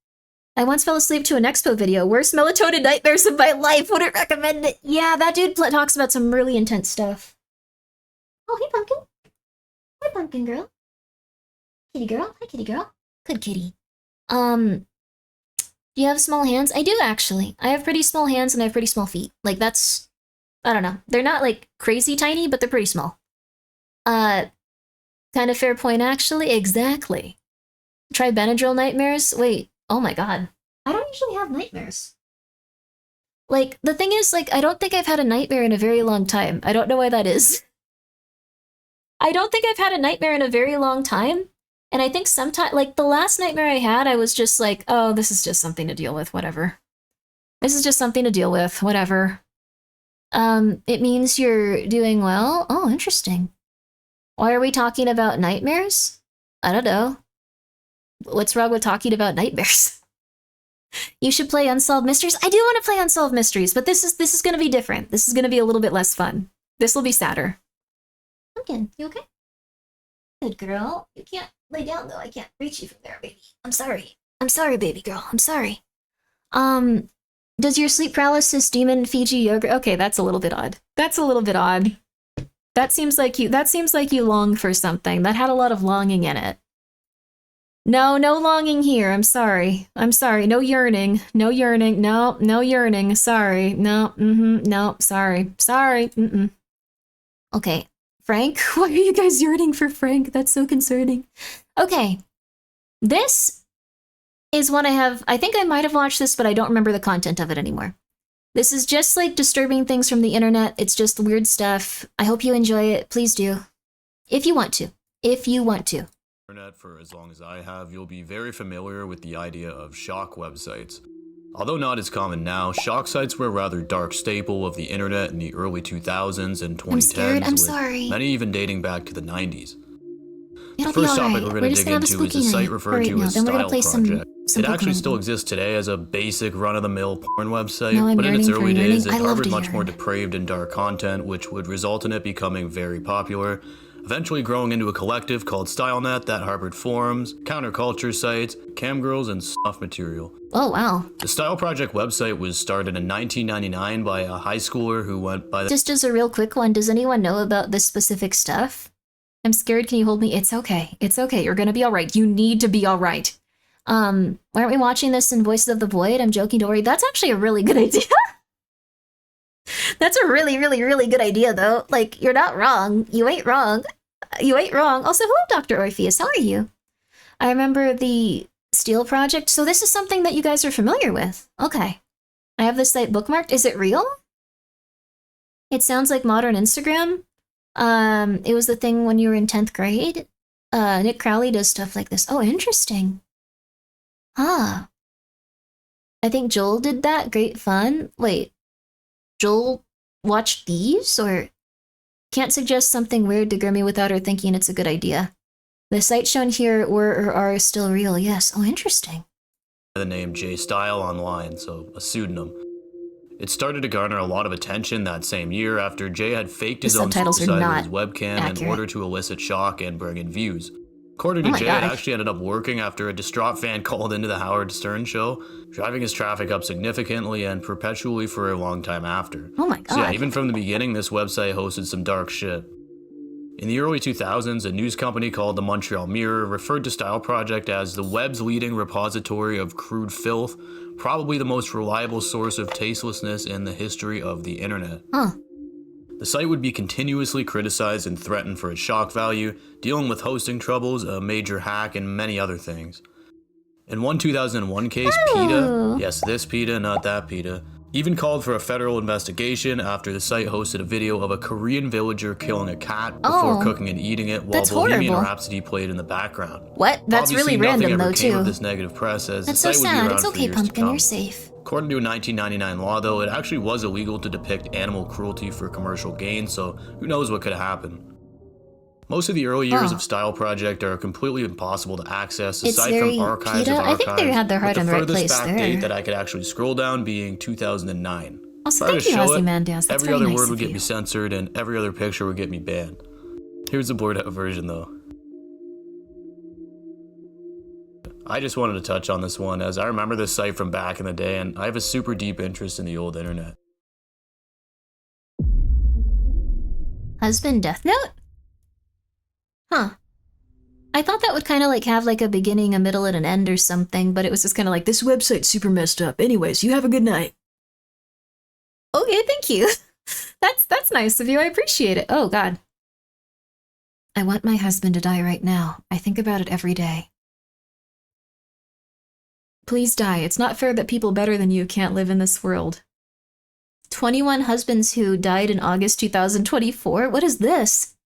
I once fell asleep to an Expo video. Worst melatonin nightmares of my life. Wouldn't recommend it. Yeah, that dude talks about some really intense stuff. Oh, hey, Pumpkin. Hi, Pumpkin girl. Kitty girl. Hi, kitty girl. Good kitty. Do you have small hands? I do, actually. I have pretty small hands and I have pretty small feet. Like, that's... I don't know. They're not, like, crazy tiny, but they're pretty small. Kind of fair point, actually. Exactly. Try Benadryl nightmares? Wait. Oh my god. I don't usually have nightmares. Like, the thing is, like, I don't think I've had a nightmare in a very long time. I don't know why that is. I don't think I've had a nightmare in a very long time. And I think sometimes, like, the last nightmare I had, I was just like, oh, this is just something to deal with, whatever. This is just something to deal with, whatever. It means you're doing well? Oh, interesting. Why are we talking about nightmares? I don't know. What's wrong with talking about nightmares? You should play Unsolved Mysteries. I do want to play Unsolved Mysteries, but this is going to be different. This is going to be a little bit less fun. This will be sadder. Pumpkin, you okay? Good girl. You can't lay down, though. I can't reach you from there, baby. I'm sorry. I'm sorry, baby girl. I'm sorry. Does your sleep paralysis demon Fiji yogurt? Okay, that's a little bit odd. That's a little bit odd. That seems like you long for something. That had a lot of longing in it. No longing here. I'm sorry. I'm sorry. No yearning. No yearning. No yearning. Sorry. No, no, sorry. Sorry. Okay. Frank? Why are you guys yearning for Frank? That's so concerning. Okay. This is one I think I might have watched this, but I don't remember the content of it anymore. This is just like disturbing things from the internet. It's just weird stuff. I hope you enjoy it. Please do. If you want to. If you want to. Internet for as long as I have, you'll be very familiar with the idea of shock websites. Although not as common now, shock sites were a rather dark staple of the internet in the early 2000s and 2010s, I'm scared. I'm with sorry. many even dating back to the 90s. It'll The first be all topic right. we're going to dig into is a site referred to as Style Project. It actually still exists today as a basic run-of-the-mill porn website, but in its early days it harbored much more depraved and dark content, which would result in it becoming very popular, eventually growing into a collective called StyleNet that harbored forums, counterculture sites, camgirls, and snuff material. Oh, wow. The Style Project website was started in 1999 by a high schooler who went by the... Just as a real quick one, does anyone know about this specific stuff? I'm scared, can you hold me? It's okay. It's okay, you're gonna be alright. You need to be alright. Aren't we watching this in Voices of the Void? I'm joking, don't worry. That's actually a really good idea. That's a really, really, really good idea, though. Like, you're not wrong. You ain't wrong. You ain't wrong. Also, hello, Dr. Orpheus. How are you? I remember the Steel Project. So this is something that you guys are familiar with. Okay. I have this site bookmarked. Is it real? It sounds like modern Instagram. It was the thing when you were in 10th grade. Nick Crowley does stuff like this. Oh, interesting. Huh. I think Joel did that. Great fun. Wait. Joel watched these? Or can't suggest something weird to Grimmi without her thinking it's a good idea. The sites shown here were or are still real. Yes. Oh, interesting. The name J Style online, so a pseudonym. It started to garner a lot of attention that same year after Jay had faked his own suicide with his webcam in order to elicit shock and bring in views. According to Jay, it actually ended up working after a distraught fan called into the Howard Stern show, driving his traffic up significantly and perpetually for a long time after. Oh my god. So yeah, even from the beginning, this website hosted some dark shit. In the early 2000s, a news company called the Montreal Mirror referred to Style Project as the web's leading repository of crude filth, probably the most reliable source of tastelessness in the history of the internet. Huh. The site would be continuously criticized and threatened for its shock value, dealing with hosting troubles, a major hack, and many other things. In one 2001 case, PETA, yes, this PETA, not that PETA, even called for a federal investigation after the site hosted a video of a Korean villager killing a cat before cooking and eating it while Bohemian Rhapsody played in the background. What? That's Obviously, really random, though, came too. of this negative press, as That's the so site would be sad. around It's for okay, years to Pumpkin. come. You're safe. According to a 1999 law, though, it actually was illegal to depict animal cruelty for commercial gain, so who knows what could have happened. Most of the early years of Style Project are completely impossible to access, aside from archives of archives, I think they had their heart in the right place furthest back there. date that I could actually scroll down being 2009. Also, thank you, Ozymandias. That's every other nice word would of get me censored, and every other picture would get me banned. Here's the blurred out version, though. I just wanted to touch on this one, as I remember this site from back in the day, and I have a super deep interest in the old internet. Husband Death Note? Huh. I thought that would kind of like have like a beginning, a middle, and an end or something, but it was just kind of like, this website's super messed up. Anyways, you have a good night. Okay, thank you. That's nice of you. I appreciate it. Oh, God. I want my husband to die right now. I think about it every day. Please die. It's not fair that people better than you can't live in this world. 21 husbands who died in August 2024? What is this?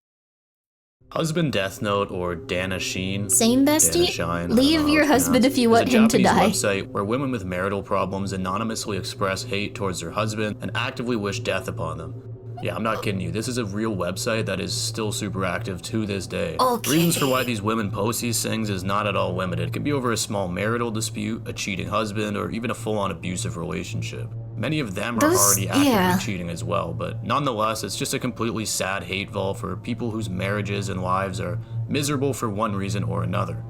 Husband Death Note, or Danashine. Same bestie? Leave your husband if you want him to die. It's a Japanese website where women with marital problems anonymously express hate towards their husband and actively wish death upon them. Yeah, I'm not kidding you. This is a real website that is still super active to this day. Okay. Reasons for why these women post these things is not at all limited. It can be over a small marital dispute, a cheating husband, or even a full-on abusive relationship. Many of them are already actively cheating as well, but nonetheless, it's just a completely sad hate vault for people whose marriages and lives are miserable for one reason or another.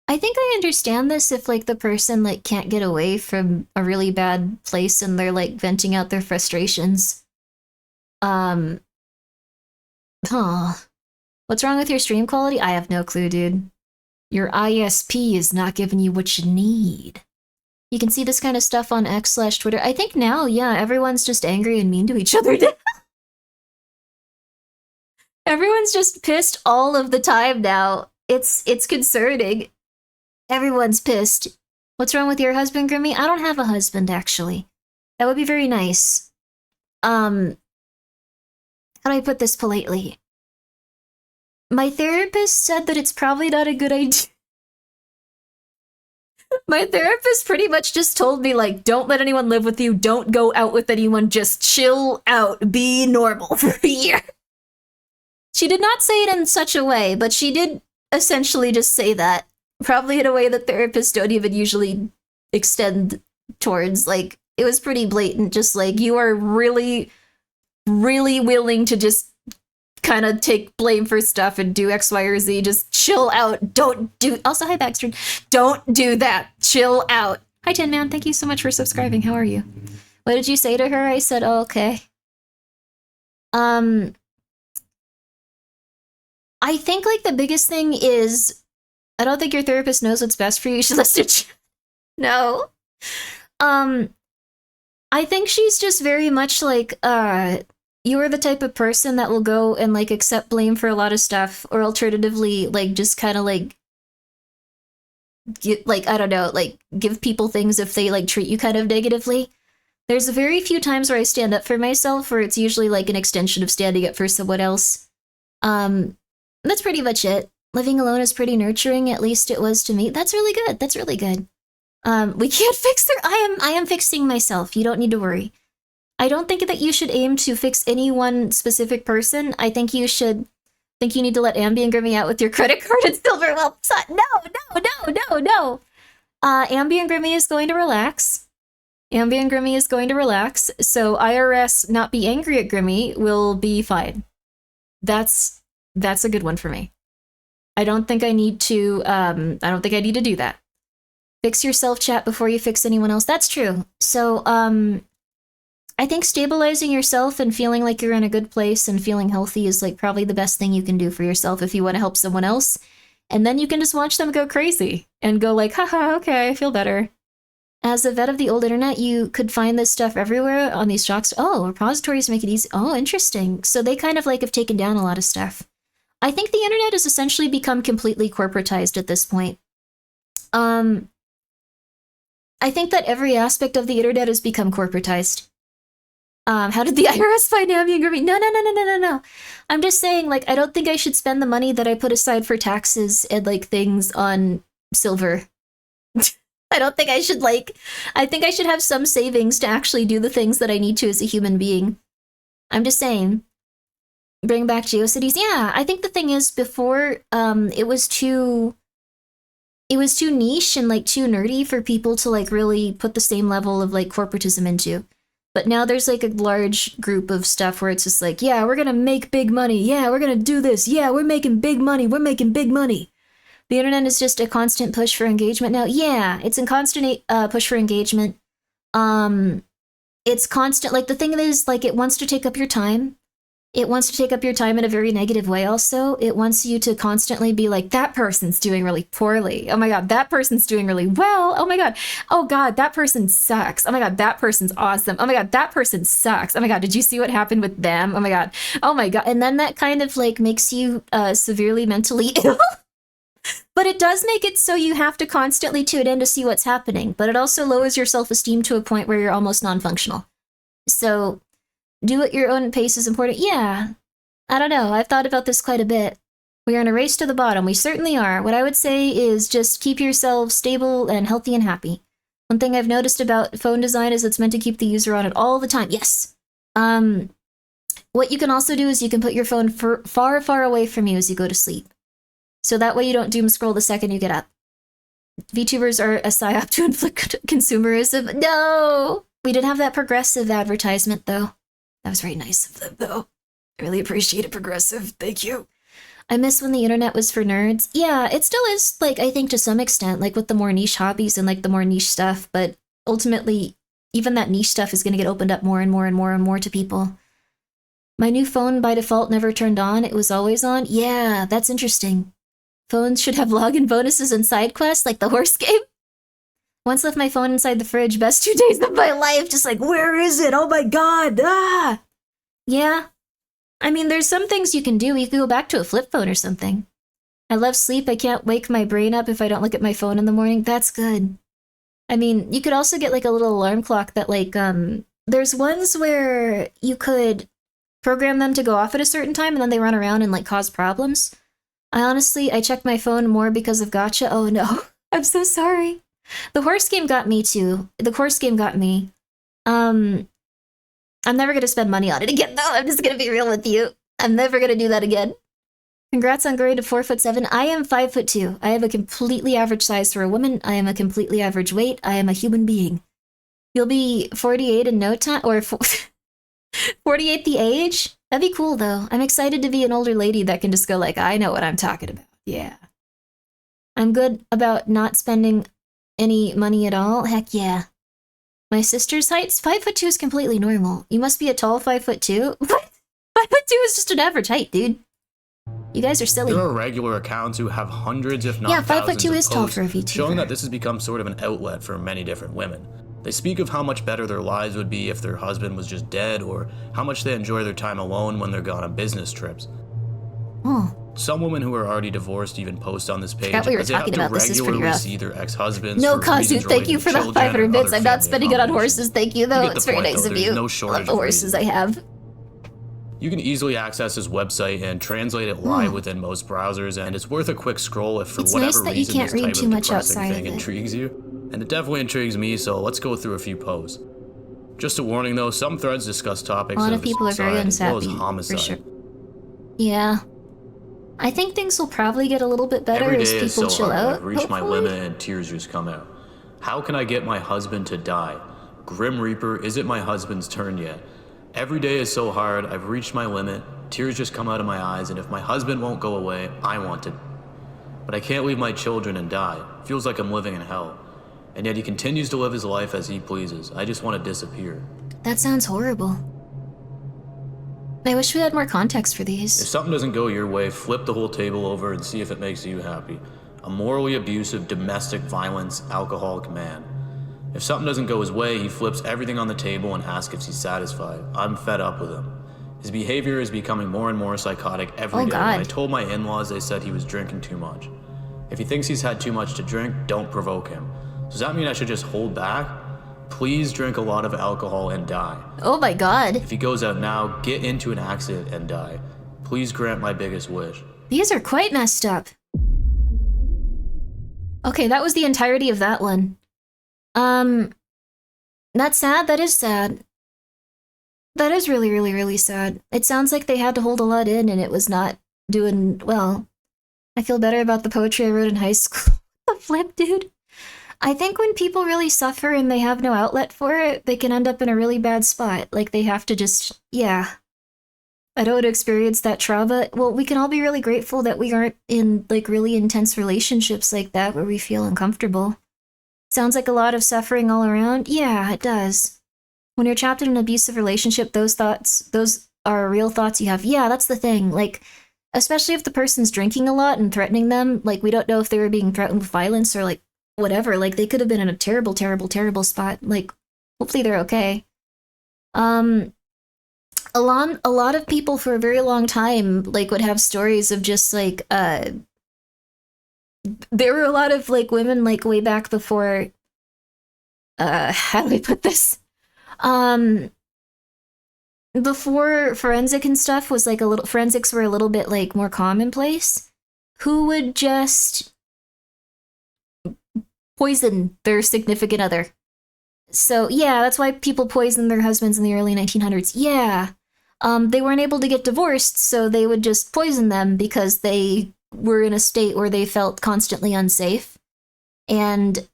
I think I understand this if, like, the person, like, can't get away from a really bad place and they're, like, venting out their frustrations. What's wrong with your stream quality? I have no clue, dude. Your ISP is not giving you what you need. You can see this kind of stuff on X/Twitter. I think now, yeah, everyone's just angry and mean to each other. Everyone's just pissed all of the time now. It's concerning. Everyone's pissed. What's wrong with your husband, Grimmi? I don't have a husband, actually. That would be very nice. How do I put this politely? My therapist said that it's probably not a good idea. My therapist pretty much just told me, like, don't let anyone live with you, don't go out with anyone, just chill out, be normal for a year. She did not say it in such a way, but she did essentially just say that. Probably in a way that therapists don't even usually extend towards. Like, it was pretty blatant, just like, you are really, really willing to just kind of take blame for stuff and do X, Y, or Z. Just chill out. Don't do... Also, hi, Baxter. Don't do that. Chill out. Hi, Tin Man. Thank you so much for subscribing. How are you? What did you say to her? I said, oh, okay. I think, like, the biggest thing is... I don't think your therapist knows what's best for you. You should listen to... No. I think she's just very much like, you are the type of person that will go and, like, accept blame for a lot of stuff, or alternatively, like, just kind of, like, I don't know, like, give people things if they, like, treat you kind of negatively. There's very few times where I stand up for myself, where it's usually, like, an extension of standing up for someone else. That's pretty much it. Living alone is pretty nurturing, at least it was to me. That's really good. That's really good. We can't fix her. I am fixing myself. You don't need to worry. I don't think that you should aim to fix any one specific person. I think you need to let Ambi and Grimmi out with your credit card and silver. Well, no. Ambi and Grimmi is going to relax. Ambi and Grimmi is going to relax. So IRS not be angry at Grimmi will be fine. That's a good one for me. I don't think I need to do that. Fix yourself, chat, before you fix anyone else. That's true. So, I think stabilizing yourself and feeling like you're in a good place and feeling healthy is, like, probably the best thing you can do for yourself if you want to help someone else. And then you can just watch them go crazy and go like, haha, okay, I feel better. As a vet of the old internet, you could find this stuff everywhere on these shocks. Oh, repositories make it easy. Oh, interesting. So they kind of, like, have taken down a lot of stuff. I think the internet has essentially become completely corporatized at this point. I think that every aspect of the internet has become corporatized. How did the IRS find Ambi and Grimmi? No. I'm just saying, like, I don't think I should spend the money that I put aside for taxes and, like, things on silver. I don't think I should, like... I think I should have some savings to actually do the things that I need to as a human being. I'm just saying. Bring back GeoCities. Yeah, I think the thing is, before, it was too niche and, like, too nerdy for people to, like, really put the same level of, like, corporatism into. But now there's, like, a large group of stuff where it's just like, yeah, we're gonna make big money. Yeah, we're gonna do this. Yeah, we're making big money. We're making big money. The internet is just a constant push for engagement now. Yeah, it's a constant push for engagement. It's constant. Like, the thing is, like, it wants to take up your time. It wants to take up your time in a very negative way also. It wants you to constantly be like, that person's doing really poorly. Oh my god, that person's doing really well. Oh my god. Oh god, that person sucks. Oh my god, that person's awesome. Oh my god, that person sucks. Oh my god, did you see what happened with them? Oh my god. Oh my god. And then that kind of like makes you severely mentally ill. But it does make it so you have to constantly tune in to see what's happening. But it also lowers your self-esteem to a point where you're almost non-functional. So do at your own pace is important. Yeah, I don't know. I've thought about this quite a bit. We are in a race to the bottom. We certainly are. What I would say is just keep yourself stable and healthy and happy. One thing I've noticed about phone design is it's meant to keep the user on it all the time. Yes. What you can also do is you can put your phone far, far away from you as you go to sleep. So that way you don't doom scroll the second you get up. VTubers are a psyop to inflict consumerism. No! We didn't have that progressive advertisement, though. That was very nice of them, though. I really appreciate it, progressive. Thank you. I miss when the internet was for nerds. Yeah, it still is, like, I think to some extent, like with the more niche hobbies and like the more niche stuff, but ultimately, even that niche stuff is going to get opened up more and more and more and more to people. My new phone by default never turned on. It was always on. Yeah, that's interesting. Phones should have login bonuses and side quests like the horse game. Once left my phone inside the fridge. Best 2 days of my life. Just like, where is it? Oh my god. Ah. Yeah. I mean, there's some things you can do. You can go back to a flip phone or something. I love sleep. I can't wake my brain up if I don't look at my phone in the morning. That's good. I mean, you could also get like a little alarm clock that like, there's ones where you could program them to go off at a certain time and then they run around and like cause problems. I check my phone more because of gacha. Oh no. I'm so sorry. The horse game got me too. The horse game got me. I'm never gonna spend money on it again though. I'm just gonna be real with you. I'm never gonna do that again. Congrats on growing to 4'7". I am 5'2". I have a completely average size for a woman. I am a completely average weight. I am a human being. You'll be 48 in no time, or 48 the age? That'd be cool though. I'm excited to be an older lady that can just go like, I know what I'm talking about. Yeah. I'm good about not spending any money at all? Heck yeah. My sister's height's 5'2" is completely normal. You must be a tall 5'2". What? 5'2" is just an average height, dude. You guys are silly. There are regular accounts who have hundreds, if not yeah, thousands, 5'2" of is tall posts for a VTuber. showing that this has become sort of an outlet for many different women. They speak of how much better their lives would be if their husband was just dead, or how much they enjoy their time alone when they're gone on business trips. Oh. Some women who are already divorced even post on this page Forgot we were as they have talking to about this. Is pretty regularly rough. see their ex-husbands. No, for Kazu, reasons thank relating you to for the children 500 or bits. other I'm not family spending it on obligations. horses. Thank you, though. You get the It's very point, nice though. of There's you. no I shortage love the of horses reasons. I have. You can easily access his website and translate it live within most browsers, and it's worth a quick scroll if for It's whatever nice that you reason can't this read type too of much depressing outside thing of it. intrigues you. And it definitely intrigues me, so let's go through a few posts. Just a warning though, some threads discuss topics A lot of of people are very suicide as well as unhappy, homicide. for sure. Yeah. I think things will probably get a little bit better Every as day is people so chill hard. out. I've reached my hopefully. limit and tears just come out. How can I get my husband to die? Grim Reaper, is it my husband's turn yet? Every day is so hard. I've reached my limit. Tears just come out of my eyes, and if my husband won't go away, I want to. But I can't leave my children and die. Feels like I'm living in hell. And yet he continues to live his life as he pleases. I just want to disappear. That sounds horrible. I wish we had more context for If these. something doesn't go your way, flip the whole table over and see if it makes you happy. A morally abusive, domestic violence, alcoholic man. If something doesn't go his way, he flips everything on the table and asks if he's satisfied. I'm fed up with him. His behavior is becoming more and more psychotic every day. God. When I told my in-laws, they said he was drinking too much. If he thinks he's had too much to drink, don't provoke him. Does that mean I should just hold back? Please drink a lot of alcohol and die. Oh my god. If he goes out now, get into an accident and die. Please grant my biggest wish. These are quite messed up. Okay, that was the entirety of that one. That's sad. That is sad. That is really, really, really sad. It sounds like they had to hold a lot in and it was not doing well. I feel better about the poetry I wrote in high school. The flip, dude. I think when people really suffer and they have no outlet for it, they can end up in a really bad spot. Like they have to just, yeah. I don't want to experience that trauma. Well, we can all be really grateful that we aren't in like really intense relationships like that where we feel uncomfortable. Sounds like a lot of suffering all around. Yeah, it does. When you're trapped in an abusive relationship, those are real thoughts you have. Yeah, that's the thing. Like, especially if the person's drinking a lot and threatening them, like we don't know if they were being threatened with violence or like whatever. Like they could have been in a terrible, terrible, terrible spot. Like, hopefully they're okay. A lot of people for a very long time like would have stories of just like there were a lot of like women like way back before how do I put this? Before forensic and stuff was like forensics were a little bit like more commonplace, who would just poison their significant other. So yeah, that's why people poisoned their husbands in the early 1900s. Yeah. They weren't able to get divorced, so they would just poison them because they were in a state where they felt constantly unsafe. And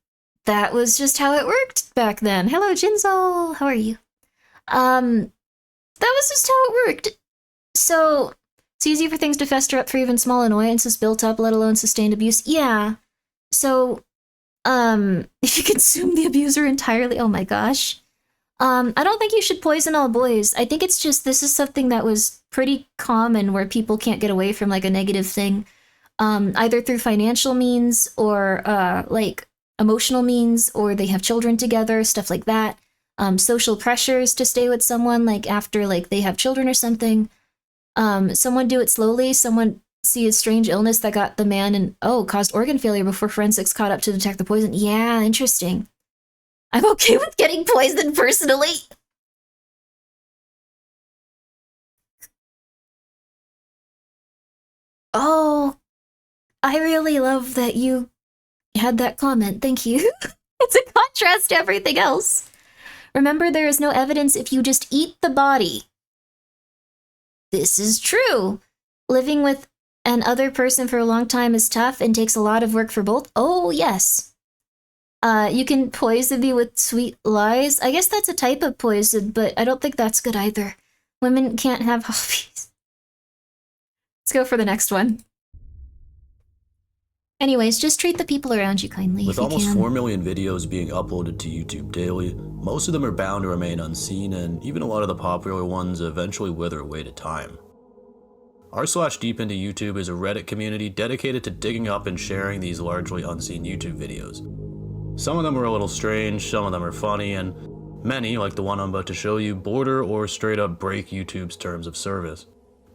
that was just how it worked back then. Hello, Jinzo! How are you? That was just how it worked. So, it's easy for things to fester up for even small annoyances built up, let alone sustained abuse. Yeah. So, if you consume the abuser entirely, oh my gosh. I don't think you should poison all boys. I think it's just this is something that was pretty common where people can't get away from like a negative thing, either through financial means or like emotional means, or they have children together, stuff like that. Social pressures to stay with someone like after like they have children or something. Someone do it slowly. Someone see a strange illness that got the man and caused organ failure before forensics caught up to detect the poison. Yeah, interesting. I'm okay with getting poisoned personally. Oh, I really love that you had that comment. Thank you. It's a contrast to everything else. Remember, there is no evidence if you just eat the body. This is true. Living with an other person for a long time is tough and takes a lot of work for both. Oh, yes. You can poison me with sweet lies. I guess that's a type of poison, but I don't think that's good either. Women can't have hobbies. Let's go for the next one. Anyways, just treat the people around you kindly. With if you almost can. 4 million videos being uploaded to YouTube daily, most of them are bound to remain unseen, and even a lot of the popular ones eventually wither away to time. r/deep into YouTube is a Reddit community dedicated to digging up and sharing these largely unseen YouTube videos. Some of them are a little strange, some of them are funny, and many, like the one I'm about to show you, border or straight up break YouTube's terms of service.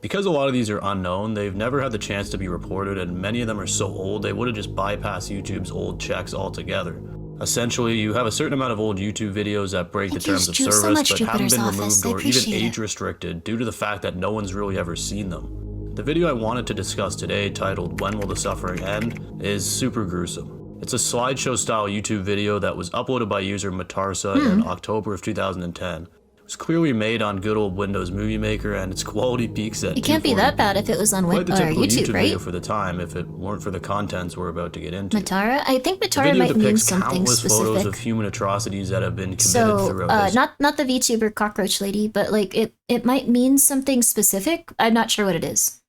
Because a lot of these are unknown, they've never had the chance to be reported, and many of them are so old they would have just bypassed YouTube's old checks altogether. Essentially, you have a certain amount of old YouTube videos that break the terms of service but haven't been removed or even age restricted due to the fact that no one's really ever seen them. The video I wanted to discuss today, titled "When Will the Suffering End?" is super gruesome. It's a slideshow style YouTube video that was uploaded by user Matarsa in October of 2010. It was clearly made on good old Windows Movie Maker, and its quality peaks at It can't be that bad if it was on quite the typical YouTube, right? video for the time if it weren't for the contents we're about to get into. Matara? I think The Matara video might mean depicts something countless photos of specific. human atrocities that have been committed So, throughout this. not the VTuber cockroach lady, but like it might mean something specific. I'm not sure what it is.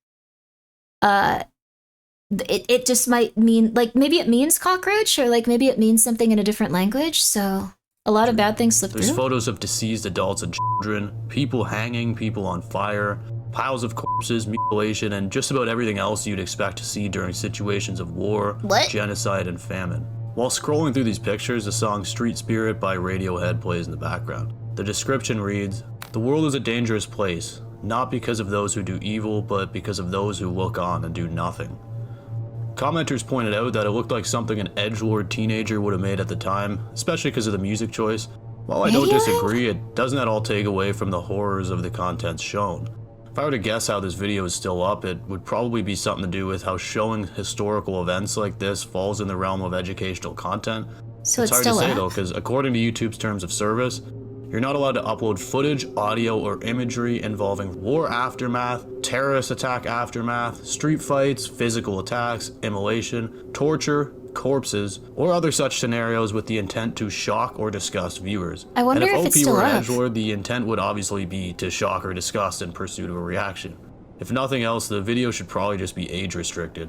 It just might mean like maybe it means cockroach or like maybe it means something in a different language. So a lot of bad things slip There's through. photos of deceased adults and children, people hanging, people on fire, piles of corpses, mutilation, and just about everything else you'd expect to see during situations of war, What? genocide, and famine. While scrolling through these pictures, the song Street Spirit by Radiohead plays in the background. The description reads, "The world is a dangerous place, not because of those who do evil, but because of those who look on and do nothing." Commenters pointed out that it looked like something an edgelord teenager would have made at the time, especially because of the music choice. While I don't Radiohead? disagree, it doesn't at all take away from the horrors of the contents shown. If I were to guess how this video is still up, it would probably be something to do with how showing historical events like this falls in the realm of educational content. So It's it's hard to still say up? though, because according to YouTube's terms of service, you're not allowed to upload footage, audio, or imagery involving war aftermath, terrorist attack aftermath, street fights, physical attacks, immolation, torture, corpses, or other such scenarios with the intent to shock or disgust viewers. I wonder and if if OP it's still were up. edgelord, the intent would obviously be to shock or disgust in pursuit of a reaction. If nothing else, the video should probably just be age restricted.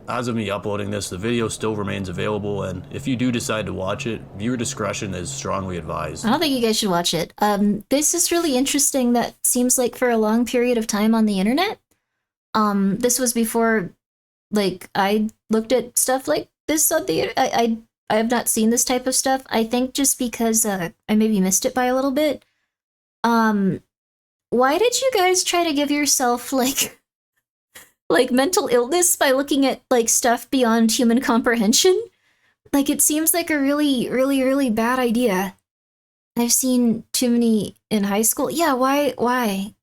As of me uploading this, the video still remains available, and if you do decide to watch it, viewer discretion is strongly advised. I don't think you guys should watch it. This is really interesting. That seems like for a long period of time on the internet. This was before, like, I looked at stuff like this on the I have not seen this type of stuff. I think just because I maybe missed it by a little bit. Why did you guys try to give yourself like mental illness by looking at like stuff beyond human comprehension? Like, it seems like a really, really, really bad idea. I've seen too many in high school. Yeah, why? Why?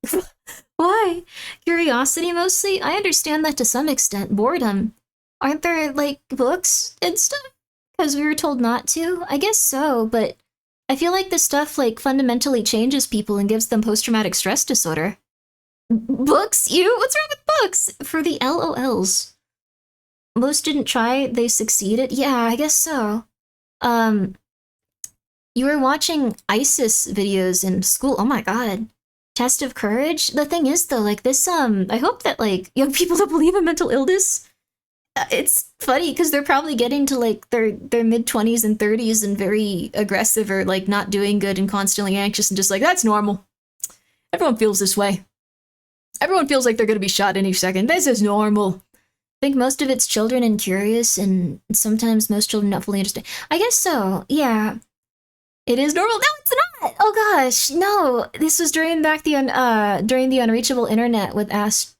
Curiosity mostly? I understand that to some extent. Boredom. Aren't there, like, books and stuff? Because we were told not to? I guess so, but I feel like this stuff, like, fundamentally changes people and gives them post-traumatic stress disorder. Books? You? What's wrong with books? For the LOLs. Most didn't try, they succeeded? Yeah, I guess so. You were watching ISIS videos in school. Oh my god. Test of courage? The thing is, though, like, this, I hope that, like, young people don't believe in mental illness. It's funny, because they're probably getting to, like, their mid-20s and 30s and very aggressive or, like, not doing good and constantly anxious and just like, that's normal. Everyone feels this way. Everyone feels like they're gonna be shot any second. This is normal. I think most of it's children and curious, and sometimes most children not fully understand. I guess so, yeah. It is normal. No, it's not! Oh gosh, no. This was during the unreachable internet with Ask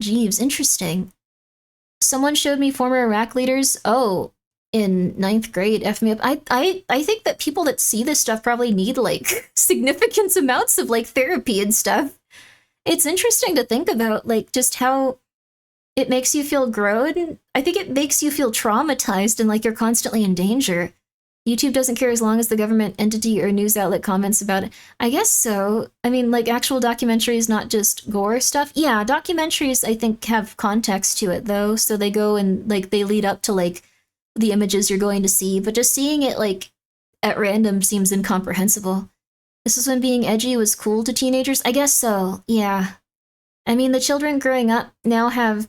Jeeves. Interesting. Someone showed me former Iraq leaders. Oh, in 9th grade, F me up. I think that people that see this stuff probably need, like, significant amounts of, like, therapy and stuff. It's interesting to think about, like, just how it makes you feel grown. I think it makes you feel traumatized and like you're constantly in danger. YouTube doesn't care as long as the government entity or news outlet comments about it. I guess so. I mean, like, actual documentaries, not just gore stuff. Yeah, documentaries, I think, have context to it, though. So they go and, like, they lead up to, like, the images you're going to see. But just seeing it, like, at random seems incomprehensible. This is when being edgy was cool to teenagers? I guess so, yeah. I mean, the children growing up now have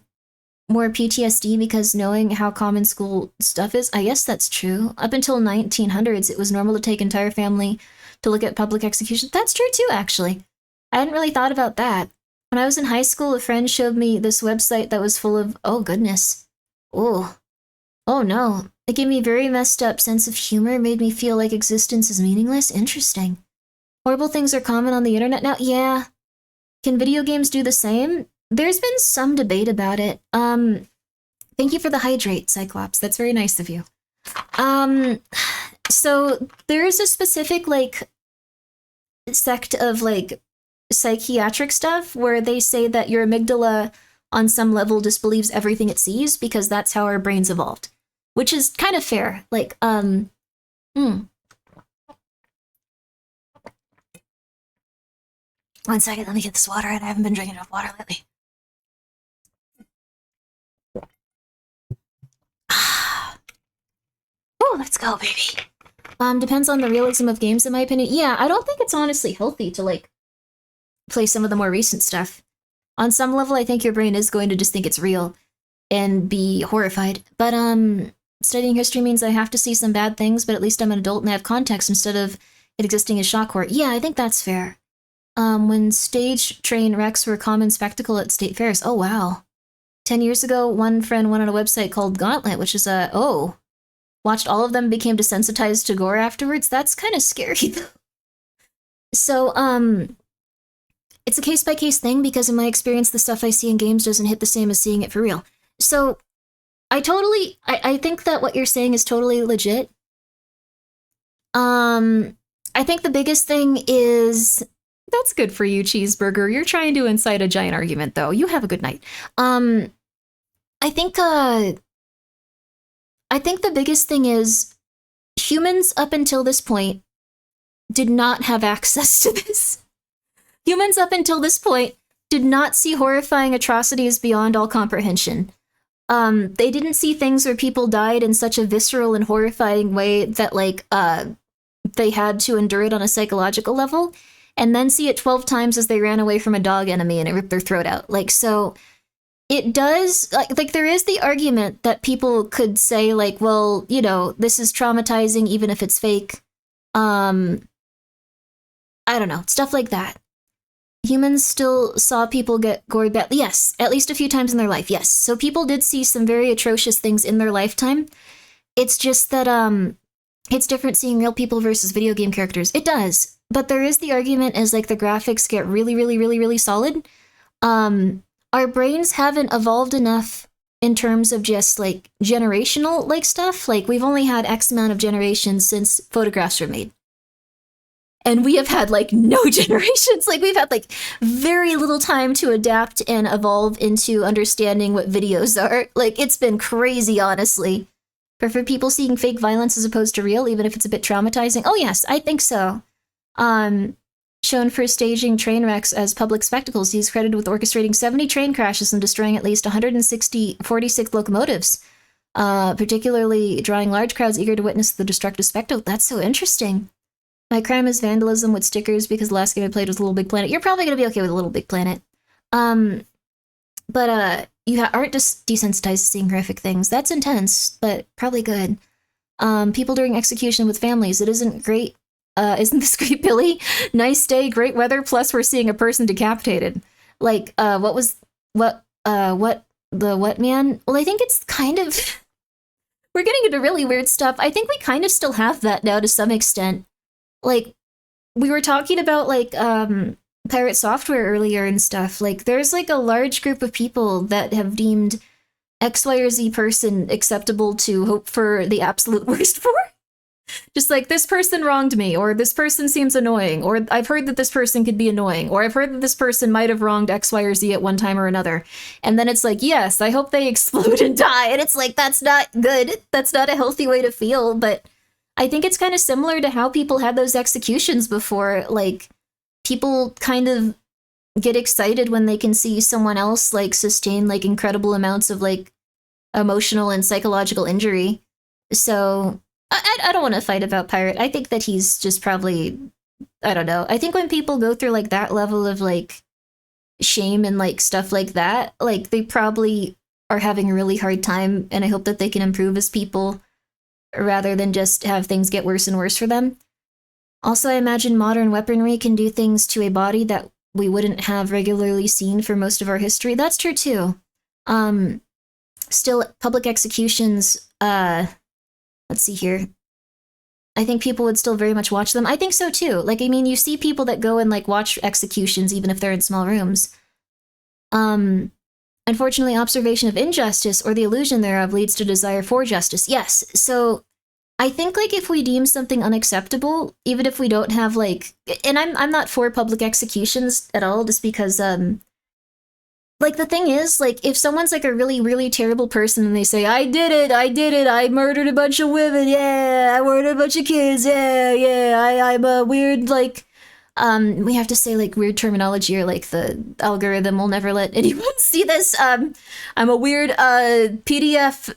more PTSD because knowing how common school stuff is. I guess that's true. Up until 1900s, it was normal to take entire family to look at public execution. That's true too, actually. I hadn't really thought about that. When I was in high school, a friend showed me this website that was full of, oh goodness. Oh no. It gave me a very messed up sense of humor, made me feel like existence is meaningless. Interesting. Horrible things are common on the internet now? Yeah. Can video games do the same? There's been some debate about it. Thank you for the hydrate, Cyclops. That's very nice of you. So there's a specific, like, sect of, like, psychiatric stuff where they say that your amygdala on some level disbelieves everything it sees because that's how our brains evolved. Which is kind of fair. Like, One second, let me get this water, and I haven't been drinking enough water lately. Oh, let's go, baby. Depends on the realism of games, in my opinion. Yeah, I don't think it's honestly healthy to, like, play some of the more recent stuff. On some level, I think your brain is going to just think it's real and be horrified. But, studying history means I have to see some bad things, but at least I'm an adult and I have context instead of it existing as shock horror. Yeah, I think that's fair. When stage train wrecks were a common spectacle at state fairs. Oh, wow. 10 years ago, one friend went on a website called Gauntlet, which is watched all of them, became desensitized to gore afterwards. That's kind of scary, though. So, it's a case-by-case thing because in my experience, the stuff I see in games doesn't hit the same as seeing it for real. So, I think that what you're saying is totally legit. I think the biggest thing is... That's good for you, Cheeseburger. You're trying to incite a giant argument, though. You have a good night. I think the biggest thing is humans up until this point did not have access to this. Humans up until this point did not see horrifying atrocities beyond all comprehension. They didn't see things where people died in such a visceral and horrifying way that like they had to endure it on a psychological level, and then see it 12 times as they ran away from a dog enemy and it ripped their throat out. Like, so it does, like there is the argument that people could say like, well, you know, this is traumatizing even if it's fake. I don't know, stuff like that. Humans still saw people get gored badly. Yes, at least a few times in their life. Yes. So people did see some very atrocious things in their lifetime. It's just that it's different seeing real people versus video game characters. It does. But there is the argument as like the graphics get really, really, really, really solid. Our brains haven't evolved enough in terms of just like generational like stuff. Like we've only had X amount of generations since photographs were made. And we have had like no generations. Like we've had like very little time to adapt and evolve into understanding what videos are. Like it's been crazy, honestly. But for people seeing fake violence as opposed to real, even if it's a bit traumatizing, oh yes, I think so. Shown for staging train wrecks as public spectacles, he's credited with orchestrating 70 train crashes and destroying at least 46 locomotives, particularly drawing large crowds eager to witness the destructive spectacle. That's so interesting. My crime is vandalism with stickers because the last game I played was Little Big Planet. You're probably going to be okay with Little Big Planet. But you aren't just desensitized to seeing horrific things. That's intense, but probably good. People during execution with families. It isn't great. Isn't this great, Billy? Nice day, great weather, plus we're seeing a person decapitated. Like, what, man? Well, I think it's kind of... We're getting into really weird stuff. I think we kind of still have that now to some extent. Like, we were talking about, like, pirate software earlier and stuff. Like, there's, like, a large group of people that have deemed X, Y, or Z person acceptable to hope for the absolute worst for. Just like, this person wronged me, or this person seems annoying, or I've heard that this person could be annoying, or I've heard that this person might have wronged X, Y, or Z at one time or another. And then it's like, yes, I hope they explode and die. And it's like, that's not good. That's not a healthy way to feel, but I think it's kind of similar to how people had those executions before. Like, people kind of get excited when they can see someone else, like, sustain, like, incredible amounts of, like, emotional and psychological injury. So, I don't want to fight about Pirate. I think that he's just probably, I don't know. I think when people go through, like, that level of, like, shame and, like, stuff like that, like, they probably are having a really hard time, and I hope that they can improve as people, rather than just have things get worse and worse for them. Also, I imagine modern weaponry can do things to a body that we wouldn't have regularly seen for most of our history. That's true, too. Still, public executions, let's see here. I think people would still very much watch them. I think so, too. Like, I mean, you see people that go and, like, watch executions, even if they're in small rooms. Unfortunately, observation of injustice or the illusion thereof leads to desire for justice. Yes, so I think, like, if we deem something unacceptable, even if we don't have, like... And I'm not for public executions at all, just because, like, the thing is, like, if someone's, like, a really, really terrible person and they say, I did it, I murdered a bunch of women, yeah, I murdered a bunch of kids, yeah, I'm a weird, like... we have to say, like, weird terminology, or, like, the algorithm will never let anyone see this. I'm a weird, PDF,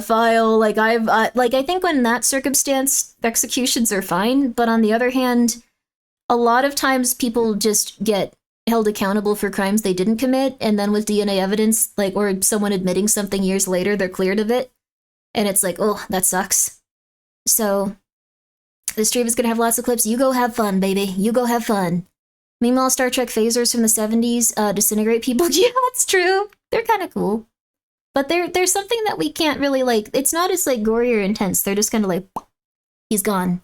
file, like, I think when that circumstance, executions are fine, but on the other hand, a lot of times people just get held accountable for crimes they didn't commit, and then with DNA evidence, like, or someone admitting something years later, they're cleared of it, and it's like, oh, that sucks. So... this stream is going to have lots of clips. You go have fun, baby. You go have fun. Meanwhile, Star Trek phasers from the 70s disintegrate people. Yeah, that's true. They're kind of cool. But there's something that we can't really, like... It's not as, like, gory or intense. They're just kind of like... He's gone.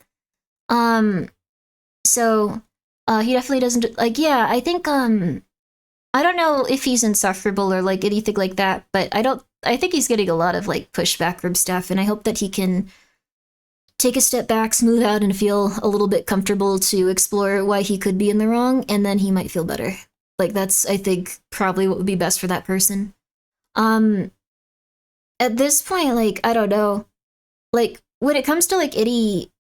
So, he definitely doesn't... Like, yeah, I think, I don't know if he's insufferable or, like, anything like that, but I think he's getting a lot of, like, pushback from stuff, and I hope that he can... take a step back, smooth out, and feel a little bit comfortable to explore why he could be in the wrong, and then he might feel better. Like, that's, I think, probably what would be best for that person. At this point, like, I don't know. Like, when it comes to, like, any...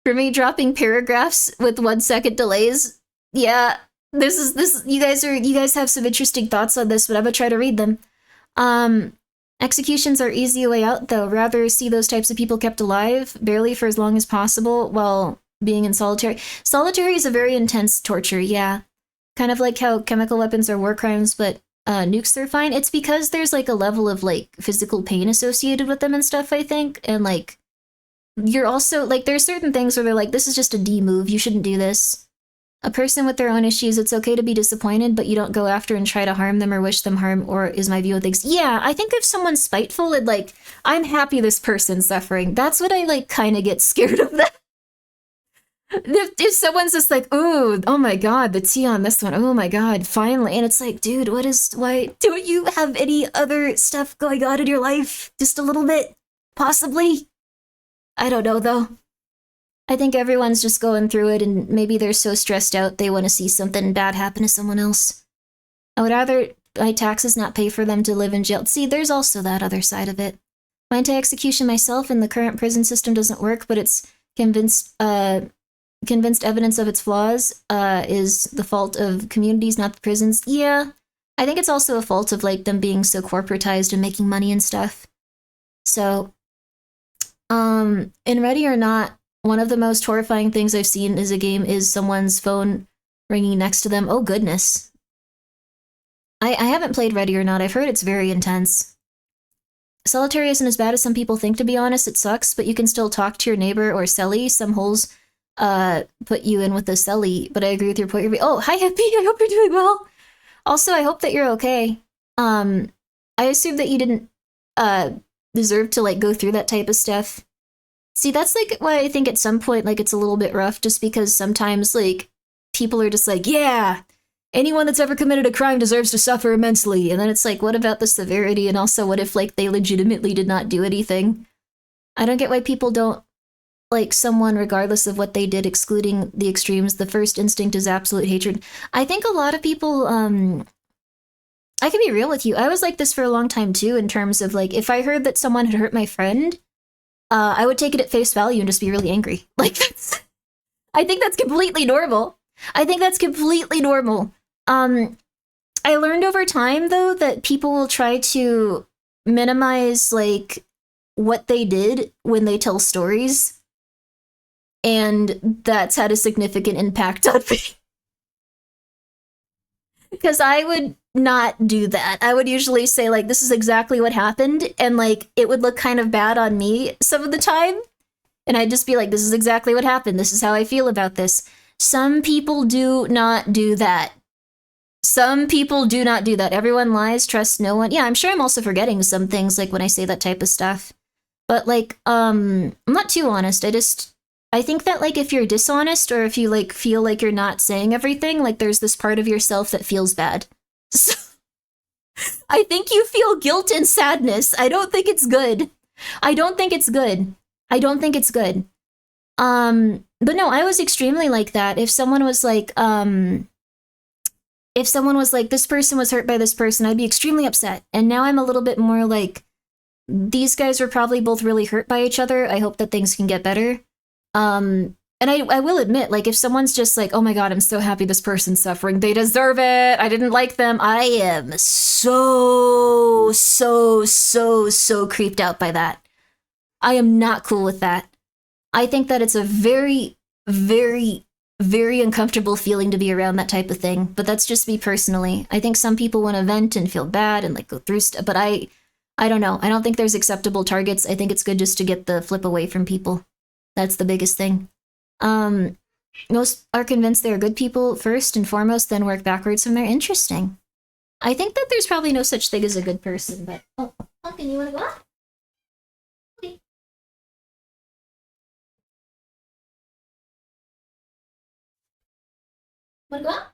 Grimmi dropping paragraphs with 1 second delays, yeah, this, you guys have some interesting thoughts on this, but I'm gonna try to read them. Executions are easy way out, though. Rather see those types of people kept alive, barely for as long as possible, while being in solitary. Solitary is a very intense torture, yeah. Kind of like how chemical weapons are war crimes, but nukes are fine. It's because there's like a level of like physical pain associated with them and stuff, I think. And like, you're also like, there's certain things where they're like, this is just a D move, you shouldn't do this. A person with their own issues, it's okay to be disappointed, but you don't go after and try to harm them or wish them harm, or is my view of things. Yeah, I think if someone's spiteful, it like, I'm happy this person's suffering. That's what I like kind of get scared of that. If someone's just like, oh my god, the tea on this one, oh my god, finally. And it's like, dude, why don't you have any other stuff going on in your life? Just a little bit, possibly? I don't know, though. I think everyone's just going through it, and maybe they're so stressed out they want to see something bad happen to someone else. I would rather my taxes not pay for them to live in jail. See, there's also that other side of it. My anti-execution myself, and the current prison system doesn't work, but it's convinced evidence of its flaws is the fault of communities, not the prisons. Yeah, I think it's also a fault of like them being so corporatized and making money and stuff. So, in Ready or Not, one of the most horrifying things I've seen as a game is someone's phone ringing next to them. Oh, goodness. I haven't played Ready or Not. I've heard it's very intense. Solitary isn't as bad as some people think, to be honest. It sucks, but you can still talk to your neighbor or celly. Some holes put you in with a celly, but I agree with your point. Oh, hi, Happy. I hope you're doing well. Also, I hope that you're okay. I assume that you didn't deserve to, like, go through that type of stuff. See, that's, like, why I think at some point, like, it's a little bit rough, just because sometimes, like, people are just like, yeah, anyone that's ever committed a crime deserves to suffer immensely. And then it's like, what about the severity? And also, what if, like, they legitimately did not do anything? I don't get why people don't like someone regardless of what they did, excluding the extremes. The first instinct is absolute hatred. I think a lot of people, I can be real with you. I was like this for a long time, too, in terms of, like, if I heard that someone had hurt my friend, I would take it at face value and just be really angry. Like, I think that's completely normal. I learned over time, though, that people will try to minimize, like, what they did when they tell stories. And that's had a significant impact on me. Because I would not do that. I would usually say, like, this is exactly what happened, and, like, it would look kind of bad on me some of the time. And I'd just be like, this is exactly what happened. This is how I feel about this. Some people do not do that. Everyone lies, trusts no one. Yeah, I'm sure I'm also forgetting some things, like, when I say that type of stuff. But, like, I'm not too honest. I think that, like, if you're dishonest, or if you, like, feel like you're not saying everything, like, there's this part of yourself that feels bad. So, I think you feel guilt and sadness. I don't think it's good. But no, I was extremely like that. If someone was like, this person was hurt by this person, I'd be extremely upset. And now I'm a little bit more like, these guys were probably both really hurt by each other. I hope that things can get better. And I will admit, like, if someone's just like, oh my god, I'm so happy this person's suffering, they deserve it, I didn't like them, I am so creeped out by that. I am not cool with that. I think that it's a very, very, very uncomfortable feeling to be around that type of thing, but that's just me personally. I think some people want to vent and feel bad and, like, go through stuff, but I don't know. I don't think there's acceptable targets. I think it's good just to get the flip away from people. That's the biggest thing. Most are convinced they're good people first and foremost, then work backwards from there. Interesting. I think that there's probably no such thing as a good person, but... Oh, Pumpkin, you wanna go out? Okay. Wanna go out?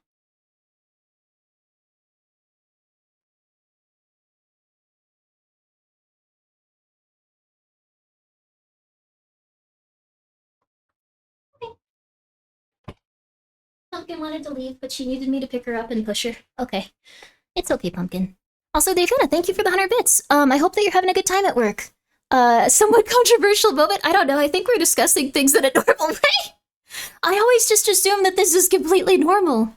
Pumpkin wanted to leave, but she needed me to pick her up and push her. Okay. It's okay, Pumpkin. Also, Davina, thank you for the 100 bits. I hope that you're having a good time at work. Somewhat controversial moment. I don't know. I think we're discussing things in a normal way. I always just assume that this is completely normal.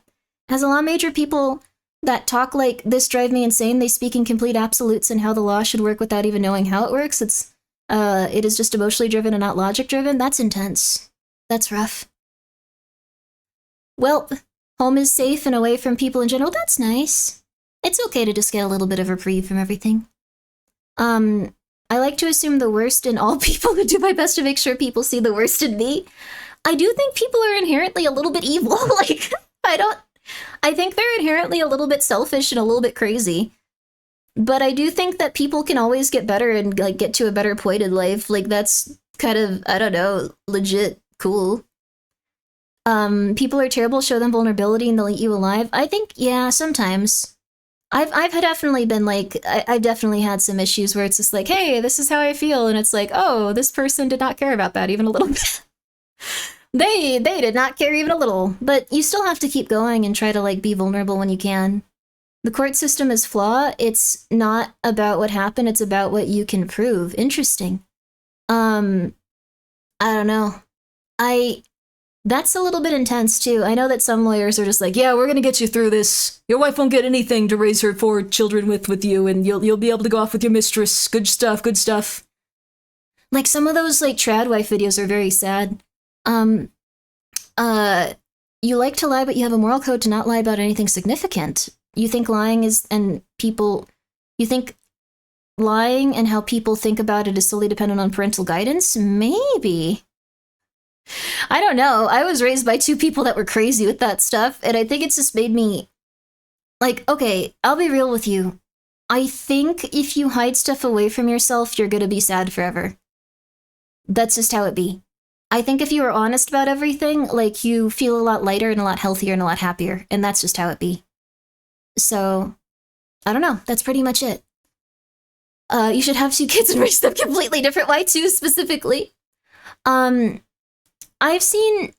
As a lot of major people that talk like this drive me insane. They speak in complete absolutes and how the law should work without even knowing how it works. It is just emotionally driven and not logic driven. That's intense. That's rough. Well, home is safe and away from people in general. That's nice. It's okay to just get a little bit of reprieve from everything. I like to assume the worst in all people and do my best to make sure people see the worst in me. I do think people are inherently a little bit evil. Like, I think they're inherently a little bit selfish and a little bit crazy. But I do think that people can always get better and, like, get to a better point in life. Like, that's kind of, I don't know, legit cool. People are terrible, show them vulnerability and they'll eat you alive. I think, yeah, sometimes. I've definitely been like, I've definitely had some issues where it's just like, hey, this is how I feel. And it's like, oh, this person did not care about that even a little bit. They did not care even a little. But you still have to keep going and try to, like, be vulnerable when you can. The court system is flawed. It's not about what happened. It's about what you can prove. Interesting. I don't know. That's a little bit intense, too. I know that some lawyers are just like, yeah, we're gonna get you through this. Your wife won't get anything to raise her 4 children with you, and you'll be able to go off with your mistress. Good stuff, good stuff. Like, some of those, like, trad wife videos are very sad. You like to lie, but you have a moral code to not lie about anything significant. You think lying is, you think lying and how people think about it is solely dependent on parental guidance? Maybe. I don't know. I was raised by 2 people that were crazy with that stuff, and I think it's just made me, like, okay, I'll be real with you. I think if you hide stuff away from yourself, you're gonna be sad forever. That's just how it be. I think if you are honest about everything, like, you feel a lot lighter and a lot healthier and a lot happier, and that's just how it be. So, I don't know. That's pretty much it. You should have 2 kids and raise them completely different. Why 2 specifically? I've seen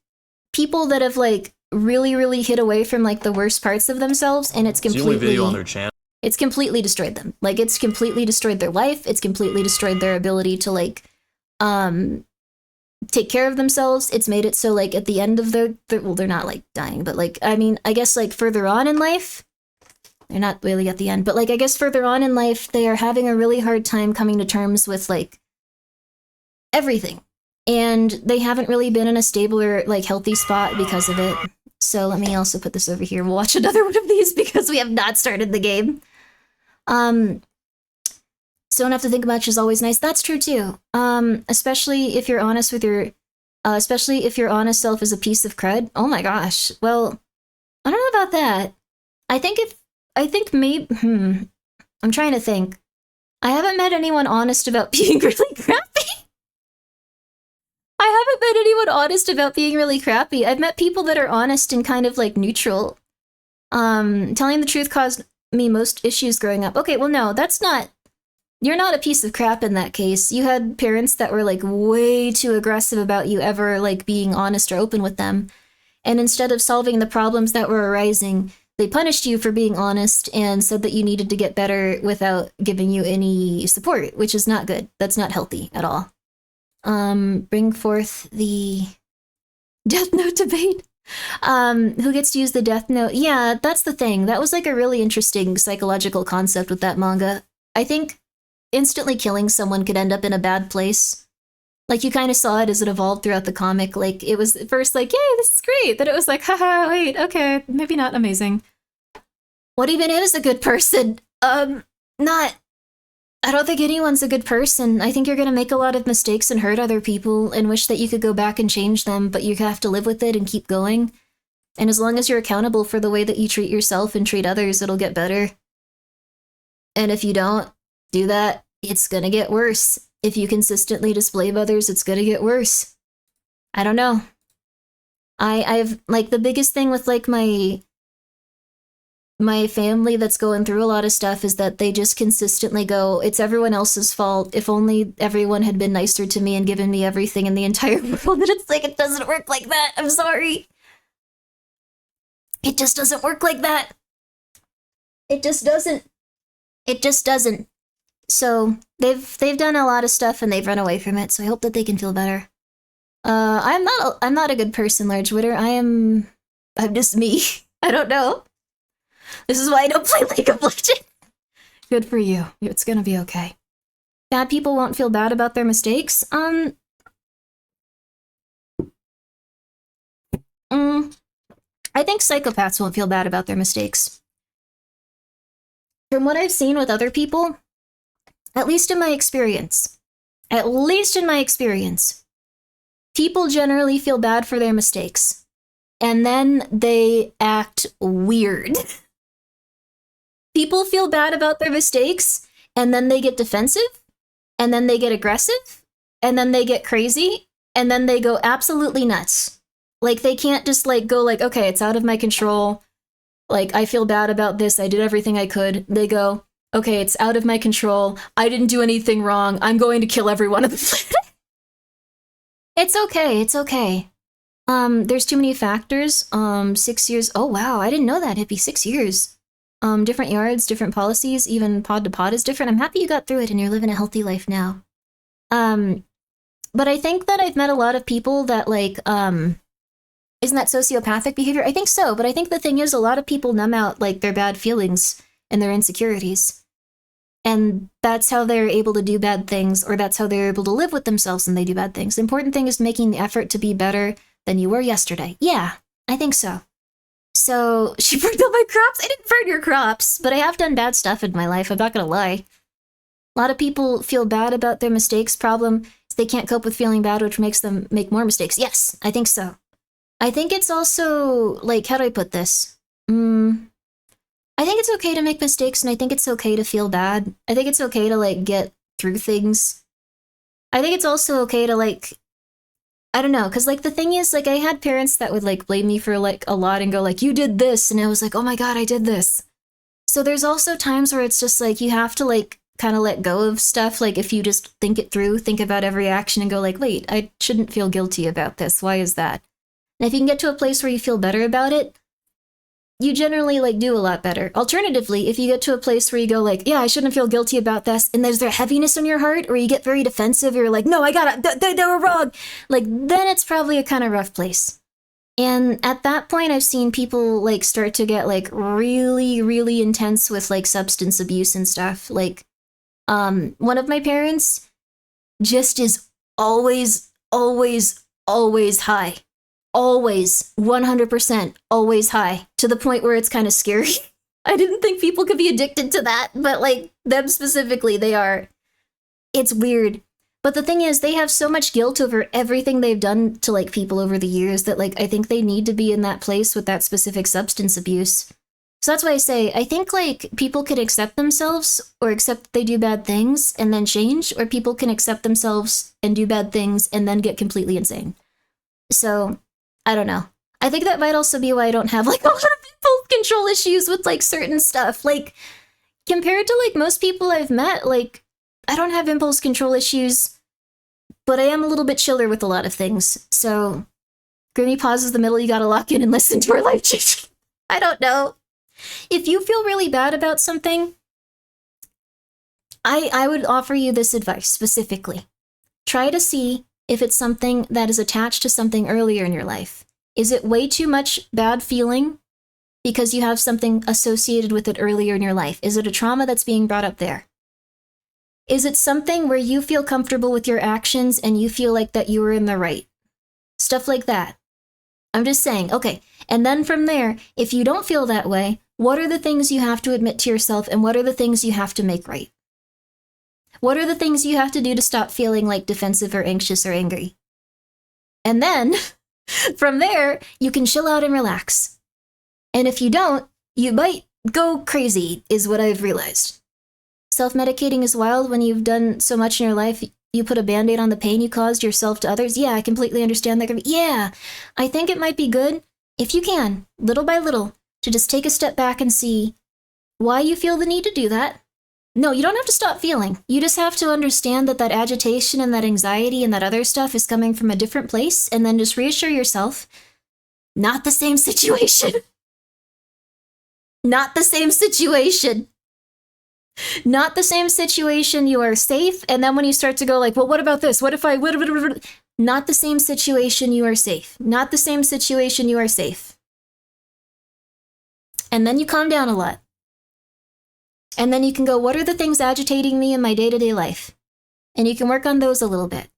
people that have, like, really, really hid away from, like, the worst parts of themselves, and it's completely... It's the only video on their channel. It's completely destroyed them. Like, it's completely destroyed their life. It's completely destroyed their ability to, like, take care of themselves. It's made it so, like, at the end of their well, they're not, like, dying, but, like, I mean, I guess, like, further on in life, they're not really at the end, but, like, I guess further on in life, they are having a really hard time coming to terms with, like, everything. And they haven't really been in a stable or, like, healthy spot because of it. So let me also put this over here. We'll watch another one of these because we have not started the game. So don't have to think much is always nice. That's true too. Especially if you're honest with your, especially if your honest self is a piece of crud. Oh my gosh. Well, I don't know about that. I think maybe, I'm trying to think. I haven't met anyone honest about being really crappy. I haven't met anyone honest about being really crappy. I've met people that are honest and kind of, like, neutral. Telling the truth caused me most issues growing up. Okay, well, no, that's not... You're not a piece of crap in that case. You had parents that were, like, way too aggressive about you ever, like, being honest or open with them. And instead of solving the problems that were arising, they punished you for being honest and said that you needed to get better without giving you any support, which is not good. That's not healthy at all. Bring forth the Death Note debate. Who gets to use the Death Note? Yeah, that's the thing. That was, like, a really interesting psychological concept with that manga. I think instantly killing someone could end up in a bad place. Like, you kind of saw it as it evolved throughout the comic. Like, it was at first like, yay, this is great. Then it was like, haha, wait, okay, maybe not amazing. What even is a good person? I don't think anyone's a good person. I think you're gonna make a lot of mistakes and hurt other people and wish that you could go back and change them, but you have to live with it and keep going. And as long as you're accountable for the way that you treat yourself and treat others, it'll get better. And if you don't do that, it's gonna get worse. If you consistently display others, it's gonna get worse. I don't know. I've, like, the biggest thing with, like, my family that's going through a lot of stuff is that they just consistently go, it's everyone else's fault. If only everyone had been nicer to me and given me everything in the entire world. And it's like, it doesn't work like that. I'm sorry. It just doesn't work like that. It just doesn't. It just doesn't. So they've done a lot of stuff and they've run away from it. So I hope that they can feel better. I'm not a good person, Large Witter. I'm just me. I don't know. This is why I don't play League of Legends. Good for you. It's gonna be okay. Bad people won't feel bad about their mistakes. I think psychopaths won't feel bad about their mistakes. From what I've seen with other people, at least in my experience, people generally feel bad for their mistakes. And then they act weird. People feel bad about their mistakes, and then they get defensive, and then they get aggressive, and then they get crazy, and then they go absolutely nuts. Like, they can't just, like, go like, okay, it's out of my control. Like, I feel bad about this. I did everything I could. They go, okay, it's out of my control. I didn't do anything wrong. I'm going to kill everyone on the planet. It's okay. It's okay. There's too many factors. 6 years. Oh, wow. I didn't know that. It'd be 6 years. Different yards, different policies, even pod to pod is different. I'm happy you got through it and you're living a healthy life now. But I think that I've met a lot of people that, like, isn't that sociopathic behavior? I think so, but I think the thing is a lot of people numb out, like, their bad feelings and their insecurities. And that's how they're able to do bad things, or that's how they're able to live with themselves when they do bad things. The important thing is making the effort to be better than you were yesterday. Yeah, I think so. So, she burned all my crops? I didn't burn your crops, but I have done bad stuff in my life, I'm not gonna lie. A lot of people feel bad about their mistakes. Problem is they can't cope with feeling bad, which makes them make more mistakes. Yes, I think so. I think it's also, like, how do I put this? I think it's okay to make mistakes, and I think it's okay to feel bad. I think it's okay to, like, get through things. I think it's also okay to, like, I don't know, because, like, the thing is, like, I had parents that would, like, blame me for, like, a lot and go, like, you did this, and I was like, oh my god, I did this. So there's also times where it's just, like, you have to, like, kind of let go of stuff, like, if you just think it through, think about every action and go, like, wait, I shouldn't feel guilty about this, why is that? And if you can get to a place where you feel better about it, you generally, like, do a lot better. Alternatively, if you get to a place where you go, like, yeah, I shouldn't feel guilty about this, and there's there heaviness in your heart, or you get very defensive, you're like, no, I gotta, they were wrong, like, then it's probably a kind of rough place. And at that point, I've seen people, like, start to get, like, really, really intense with, like, substance abuse and stuff. Like, one of my parents just is always, always, always high. Always, 100%, always high, to the point where it's kind of scary. I didn't think people could be addicted to that, but, like, them specifically, they are. It's weird. But the thing is, they have so much guilt over everything they've done to, like, people over the years that, like, I think they need to be in that place with that specific substance abuse. So that's why I say, I think, like, people can accept themselves, or accept they do bad things, and then change, or people can accept themselves and do bad things, and then get completely insane. So, I don't know. I think that might also be why I don't have, like, a lot of impulse control issues with, like, certain stuff. Like, compared to, like, most people I've met, like, I don't have impulse control issues, but I am a little bit chiller with a lot of things. So, Grimmi pauses the middle, you gotta lock in and listen to our life change. I don't know. If you feel really bad about something, I would offer you this advice specifically. Try to see if it's something that is attached to something earlier in your life. Is it way too much bad feeling because you have something associated with it earlier in your life? Is it a trauma that's being brought up there? Is it something where you feel comfortable with your actions and you feel like that you were in the right? Stuff like that. I'm just saying, okay. And then from there, if you don't feel that way, what are the things you have to admit to yourself, and what are the things you have to make right? What are the things you have to do to stop feeling, like, defensive or anxious or angry? And then, from there, you can chill out and relax. And if you don't, you might go crazy, is what I've realized. Self-medicating is wild when you've done so much in your life. You put a Band-Aid on the pain you caused yourself to others. Yeah, I completely understand that. Yeah, I think it might be good, if you can, little by little, to just take a step back and see why you feel the need to do that. No, you don't have to stop feeling. You just have to understand that that agitation and that anxiety and that other stuff is coming from a different place, and then just reassure yourself, not the same situation. Not the same situation. Not the same situation. You are safe, and then when you start to go like, well, what about this? What if I... Not the same situation, you are safe. Not the same situation, you are safe. And then you calm down a lot. And then you can go, what are the things agitating me in my day-to-day life? And you can work on those a little bit.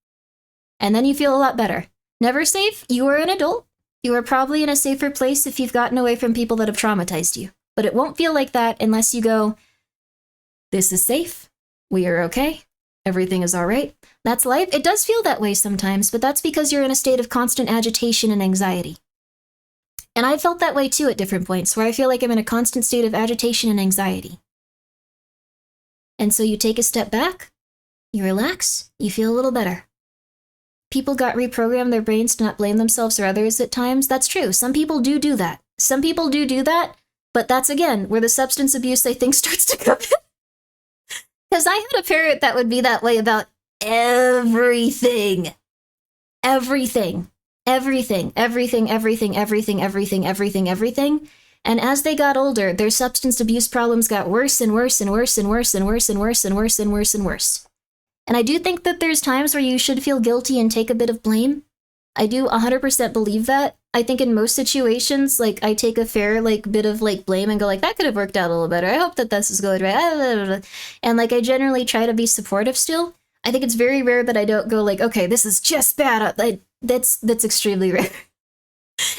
And then you feel a lot better. Never safe? You are an adult. You are probably in a safer place if you've gotten away from people that have traumatized you. But it won't feel like that unless you go, this is safe. We are okay. Everything is all right. That's life. It does feel that way sometimes, but that's because you're in a state of constant agitation and anxiety. And I felt that way too at different points, where I feel like I'm in a constant state of agitation and anxiety. And so you take a step back, you relax, you feel a little better. People got reprogrammed their brains to not blame themselves or others at times. That's true. Some people do that. Some people do that, but that's, again, where the substance abuse, I think, starts to come in. Because I had a parent that would be that way about everything. Everything. Everything. Everything. Everything. Everything. Everything. Everything. Everything. And as they got older, their substance abuse problems got worse and worse and worse and worse and worse and worse and worse and worse and worse. And I do think that there's times where you should feel guilty and take a bit of blame. I do 100% believe that. I think in most situations, like, I take a fair, like, bit of, like, blame and go, like, that could have worked out a little better. I hope that this is going right. And, like, I generally try to be supportive still. I think it's very rare that I don't go, like, okay, this is just bad. That's extremely rare.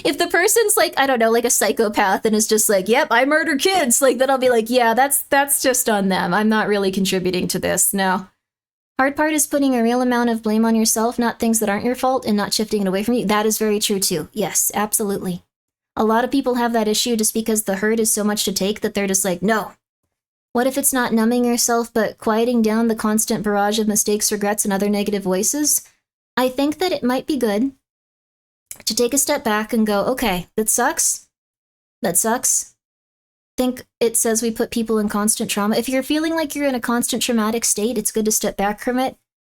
If the person's, like, I don't know, like a psychopath and is just like, yep, I murder kids, like, then I'll be like, yeah, that's just on them. I'm not really contributing to this, no. Hard part is putting a real amount of blame on yourself, not things that aren't your fault, and not shifting it away from you. That is very true, too. Yes, absolutely. A lot of people have that issue just because the hurt is so much to take that they're just like, no. What if it's not numbing yourself, but quieting down the constant barrage of mistakes, regrets, and other negative voices? I think that it might be good to take a step back and go, okay, that sucks. That sucks. Think it says we put people in constant trauma. If you're feeling like you're in a constant traumatic state, it's good to step back from it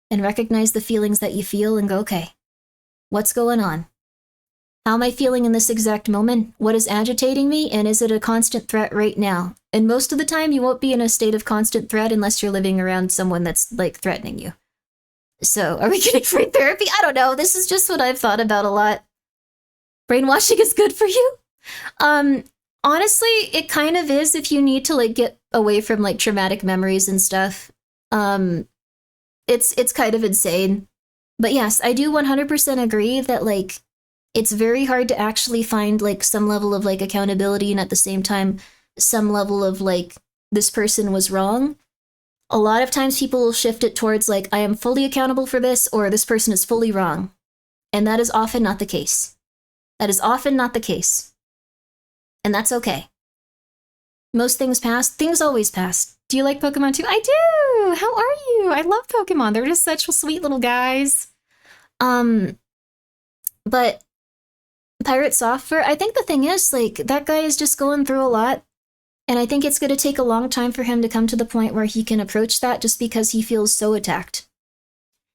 and recognize the feelings that you feel and go, okay, what's going on? How am I feeling in this exact moment? What is agitating me? And is it a constant threat right now? And most of the time, you won't be in a state of constant threat unless you're living around someone that's, like, threatening you. So, are we getting free therapy? I don't know. This is just what I've thought about a lot. Brainwashing is good for you? Honestly, it kind of is if you need to, like, get away from, like, traumatic memories and stuff. It's kind of insane. But yes, I do 100% agree that, like, it's very hard to actually find, like, some level of, like, accountability and at the same time, some level of, like, this person was wrong. A lot of times people will shift it towards, like, I am fully accountable for this, or this person is fully wrong. And that is often not the case. That is often not the case. And that's okay. Most things pass. Things always pass. Do you like Pokemon too? I do! How are you? I love Pokemon. They're just such sweet little guys. But Pirate Software, I think the thing is, like, that guy is just going through a lot. And I think it's going to take a long time for him to come to the point where he can approach that just because he feels so attacked.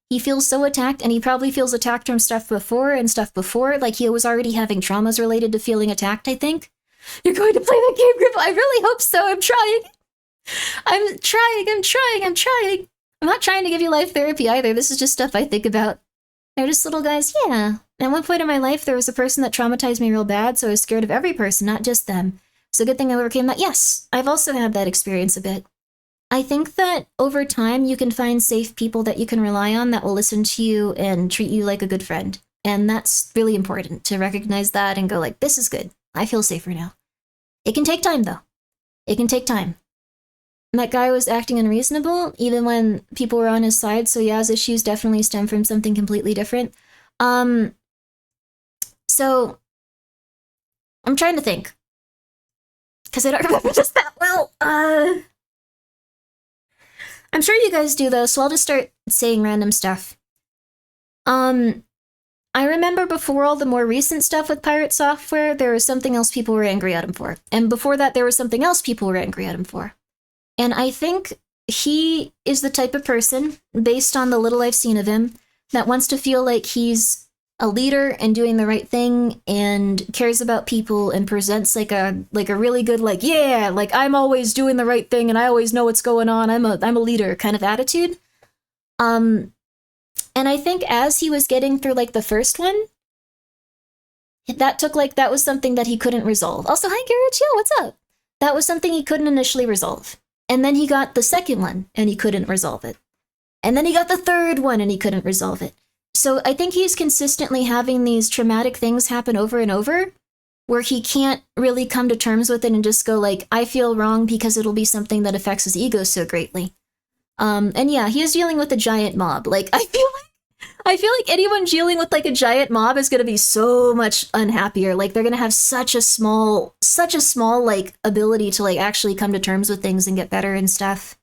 He feels so attacked, and he probably feels attacked from stuff before. Like, he was already having traumas related to feeling attacked, I think. You're going to play that game, Grimmi? I really hope so. I'm trying. I'm trying. I'm not trying to give you life therapy either. This is just stuff I think about. They're just little guys, yeah. At one point in my life, there was a person that traumatized me real bad, so I was scared of every person, not just them. So good thing I overcame that. Yes, I've also had that experience a bit. I think that over time, you can find safe people that you can rely on that will listen to you and treat you like a good friend. And that's really important, to recognize that and go like, this is good. I feel safer now. It can take time, though. It can take time. And that guy was acting unreasonable, even when people were on his side, so yeah, his issues definitely stem from something completely different. So, I'm trying to think. Because I don't remember this that well. I'm sure you guys do, though, so I'll just start saying random stuff. I remember before all the more recent stuff with Pirate Software, there was something else people were angry at him for. And before that, there was something else people were angry at him for. And I think he is the type of person, based on the little I've seen of him, that wants to feel like he's a leader and doing the right thing and cares about people and presents like a really good, like, yeah, like, I'm always doing the right thing and I always know what's going on. I'm a leader kind of attitude. And I think as he was getting through, like, the first one, that was something that he couldn't resolve. Also, hi, Garrett, yo, what's up? that was something he couldn't initially resolve. And then he got the second one, and he couldn't resolve it. And then he got the third one, and he couldn't resolve it. So I think he's consistently having these traumatic things happen over and over, where he can't really come to terms with it and just go like, I feel wrong because it'll be something that affects his ego so greatly. And yeah, he is dealing with a giant mob. Like, I feel like anyone dealing with like a giant mob is gonna be so much unhappier. Like, they're gonna have such a small like ability to like actually come to terms with things and get better and stuff.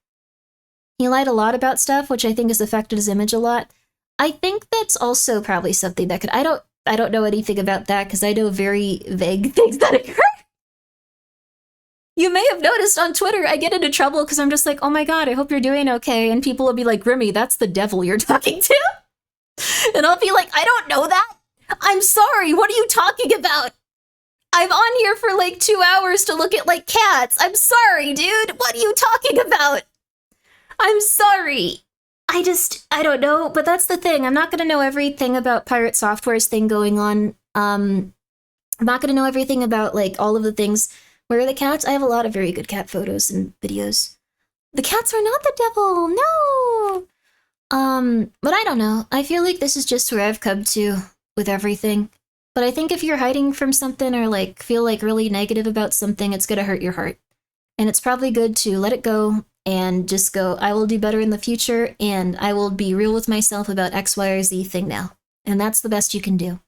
He lied a lot about stuff, which I think has affected his image a lot. I think that's also probably something that could, I don't know anything about that because I know very vague things that occur. You may have noticed on Twitter, I get into trouble because I'm just like, oh my god, I hope you're doing okay. And people will be like, Grimmi, that's the devil you're talking to. And I'll be like, I don't know that. I'm sorry, what are you talking about? I'm on here for like 2 hours to look at like cats. I'm sorry, dude. What are you talking about? I'm sorry. I don't know, but that's the thing. I'm not going to know everything about Pirate Software's thing going on. I'm not going to know everything about like all of the things. Where are the cats? I have a lot of very good cat photos and videos. The cats are not the devil, no! But I don't know. I feel like this is just where I've come to with everything. But I think if you're hiding from something or like feel like really negative about something, it's gonna hurt your heart. And it's probably good to let it go and just go, I will do better in the future and I will be real with myself about X, Y, or Z thing now. And that's the best you can do.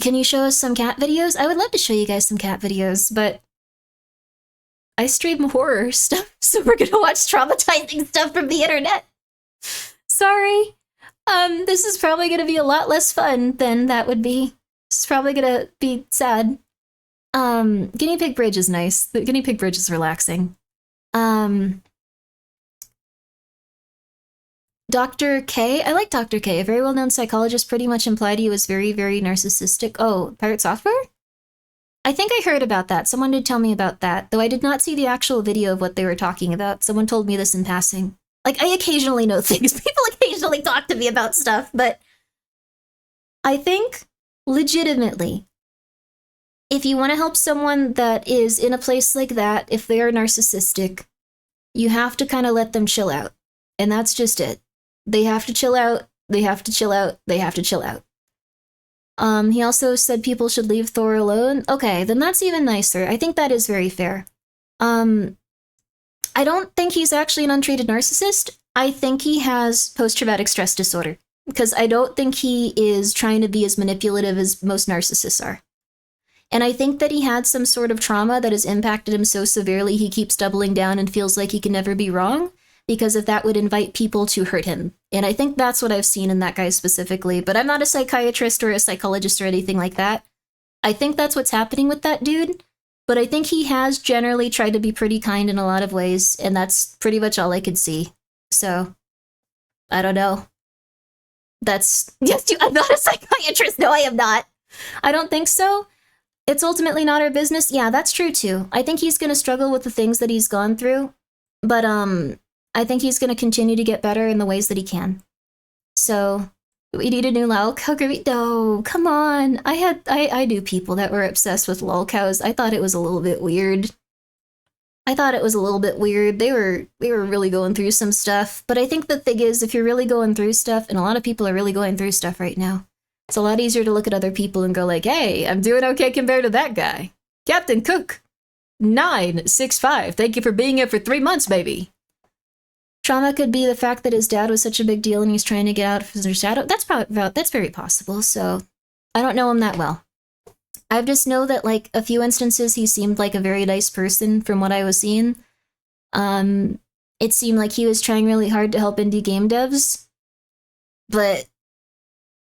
Can you show us some cat videos? I would love to show you guys some cat videos, but I stream horror stuff, so we're gonna watch traumatizing stuff from the internet. Sorry. This is probably gonna be a lot less fun than that would be. It's probably gonna be sad. Guinea Pig Bridge is nice. The Guinea Pig Bridge is relaxing. Dr. K? I like Dr. K. A very well-known psychologist pretty much implied he was very, very narcissistic. Oh, Pirate Software? I think I heard about that. Someone did tell me about that, though I did not see the actual video of what they were talking about. Someone told me this in passing. Like, I occasionally know things. People occasionally talk to me about stuff, but I think, legitimately, if you want to help someone that is in a place like that, if they are narcissistic, you have to kind of let them chill out. And that's just it. They have to chill out, they have to chill out, they have to chill out. He also said people should leave Thor alone. Okay, then that's even nicer. I think that is very fair. I don't think he's actually an untreated narcissist. I think he has post-traumatic stress disorder. Because I don't think he is trying to be as manipulative as most narcissists are. And I think that he had some sort of trauma that has impacted him so severely he keeps doubling down and feels like he can never be wrong, because if that would invite people to hurt him. And I think that's what I've seen in that guy specifically, but I'm not a psychiatrist or a psychologist or anything like that. I think that's what's happening with that dude, but I think he has generally tried to be pretty kind in a lot of ways, and that's pretty much all I could see. So, I don't know. Yes, I'm not a psychiatrist. No, I am not. I don't think so. It's ultimately not our business. Yeah, that's true too. I think he's going to struggle with the things that he's gone through, but I think he's going to continue to get better in the ways that he can. So, we need a new lolcow. No, come on. I knew people that were obsessed with lolcows. I thought it was a little bit weird. They were really going through some stuff. But I think the thing is, if you're really going through stuff, and a lot of people are really going through stuff right now, it's a lot easier to look at other people and go like, hey, I'm doing okay compared to that guy. Captain Cook, 965. Thank you for being here for 3 months, baby. Trauma could be the fact that his dad was such a big deal and he's trying to get out of his shadow. That's very possible, so I don't know him that well. I just know that, like, a few instances he seemed like a very nice person from what I was seeing. It seemed like he was trying really hard to help indie game devs, but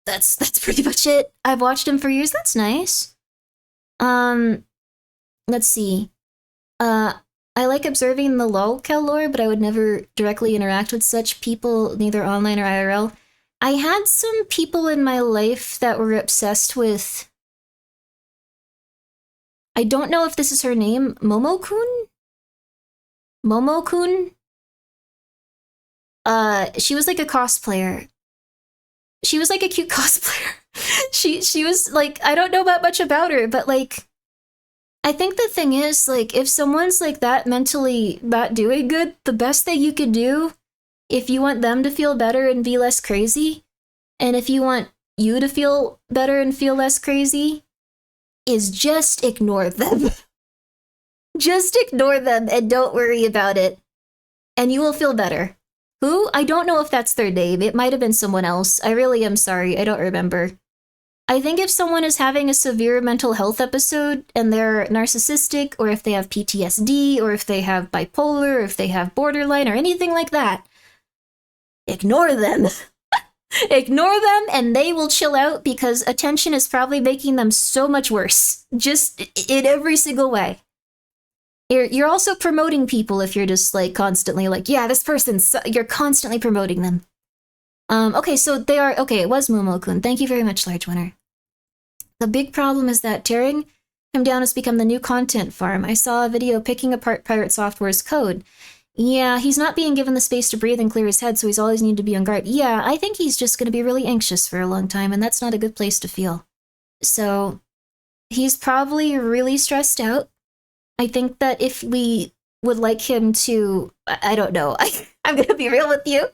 that's pretty much it. I've watched him for years. That's nice. Let's see. I like observing the lolcow lore, but I would never directly interact with such people, neither online or IRL. I had some people in my life that were obsessed with... I don't know if this is her name. Momo-kun? Momo-kun? She was like a cosplayer. She was like a cute cosplayer. She was like, I don't know much about her, but like, I think the thing is, like, if someone's like that mentally not doing good, the best thing you could do, if you want them to feel better and be less crazy, and if you want you to feel better and feel less crazy, is just ignore them. Just ignore them and don't worry about it. And you will feel better. Who? I don't know if that's their name. It might have been someone else. I really am sorry. I don't remember. I think if someone is having a severe mental health episode and they're narcissistic, or if they have PTSD, or if they have bipolar, or if they have borderline, or anything like that, ignore them. Ignore them and they will chill out, because attention is probably making them so much worse. Just in every single way. You're also promoting people if you're just like constantly like, yeah, this person's, you're constantly promoting them. Okay, so they are, okay, it was Momo-kun. Thank you very much, Large Winner. The big problem is that tearing him down has become the new content farm. I saw a video picking apart Pirate Software's code. Yeah, he's not being given the space to breathe and clear his head, so he's always need to be on guard. Yeah, I think he's just going to be really anxious for a long time, and that's not a good place to feel. So, he's probably really stressed out. I think that if we would like him to, I don't know, I'm going to be real with you.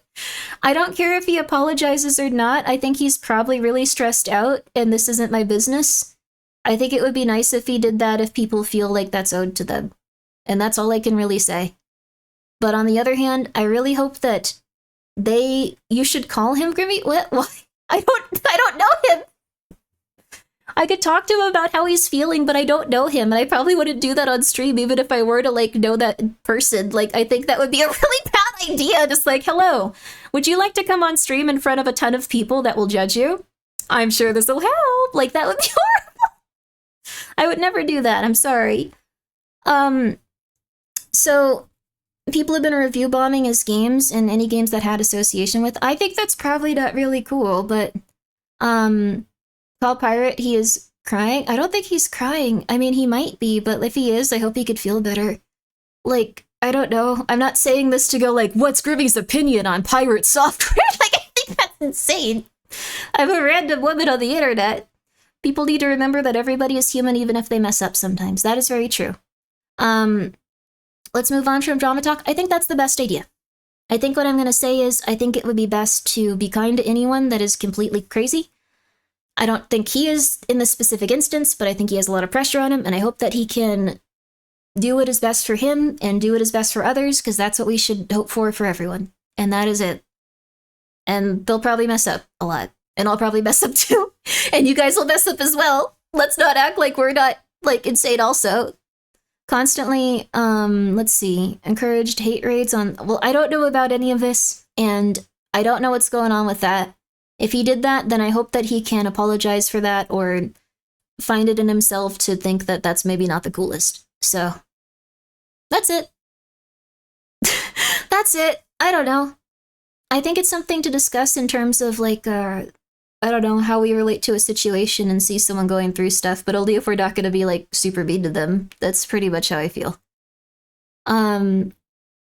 I don't care if he apologizes or not. I think he's probably really stressed out, and this isn't my business. I think it would be nice if he did that if people feel like that's owed to them. And that's all I can really say. But on the other hand, I really hope that you should call him Grimmi? What? Why? I don't know him. I could talk to him about how he's feeling, but I don't know him, and I probably wouldn't do that on stream even if I were to, like, know that person. Like, I think that would be a really bad idea. Just like, hello, would you like to come on stream in front of a ton of people that will judge you? I'm sure this will help. Like, that would be horrible. I would never do that. I'm sorry. So people have been review bombing his games and any games that had association with. I think that's probably not really cool, but Call Pirate, he is crying. I don't think he's crying. I mean, he might be, but if he is, I hope he could feel better. Like, I don't know. I'm not saying this to go like, what's Grimmi's opinion on Pirate Software? Like, I think that's insane. I'm a random woman on the internet. People need to remember that everybody is human even if they mess up sometimes. That is very true. Let's move on from drama talk. I think that's the best idea. I think what I'm going to say is I think it would be best to be kind to anyone that is completely crazy. I don't think he is in this specific instance, but I think he has a lot of pressure on him, and I hope that he can do what is best for him and do what is best for others, because that's what we should hope for everyone. And that is it. And they'll probably mess up a lot. And I'll probably mess up too. And you guys will mess up as well. Let's not act like we're not, like, insane also. Constantly, let's see, encouraged hate raids on, well, I don't know about any of this, and I don't know what's going on with that. If he did that, then I hope that he can apologize for that or find it in himself to think that that's maybe not the coolest. So, that's it. That's it. I don't know. I think it's something to discuss in terms of, like, I don't know, how we relate to a situation and see someone going through stuff, but only if we're not going to be, like, super mean to them. That's pretty much how I feel.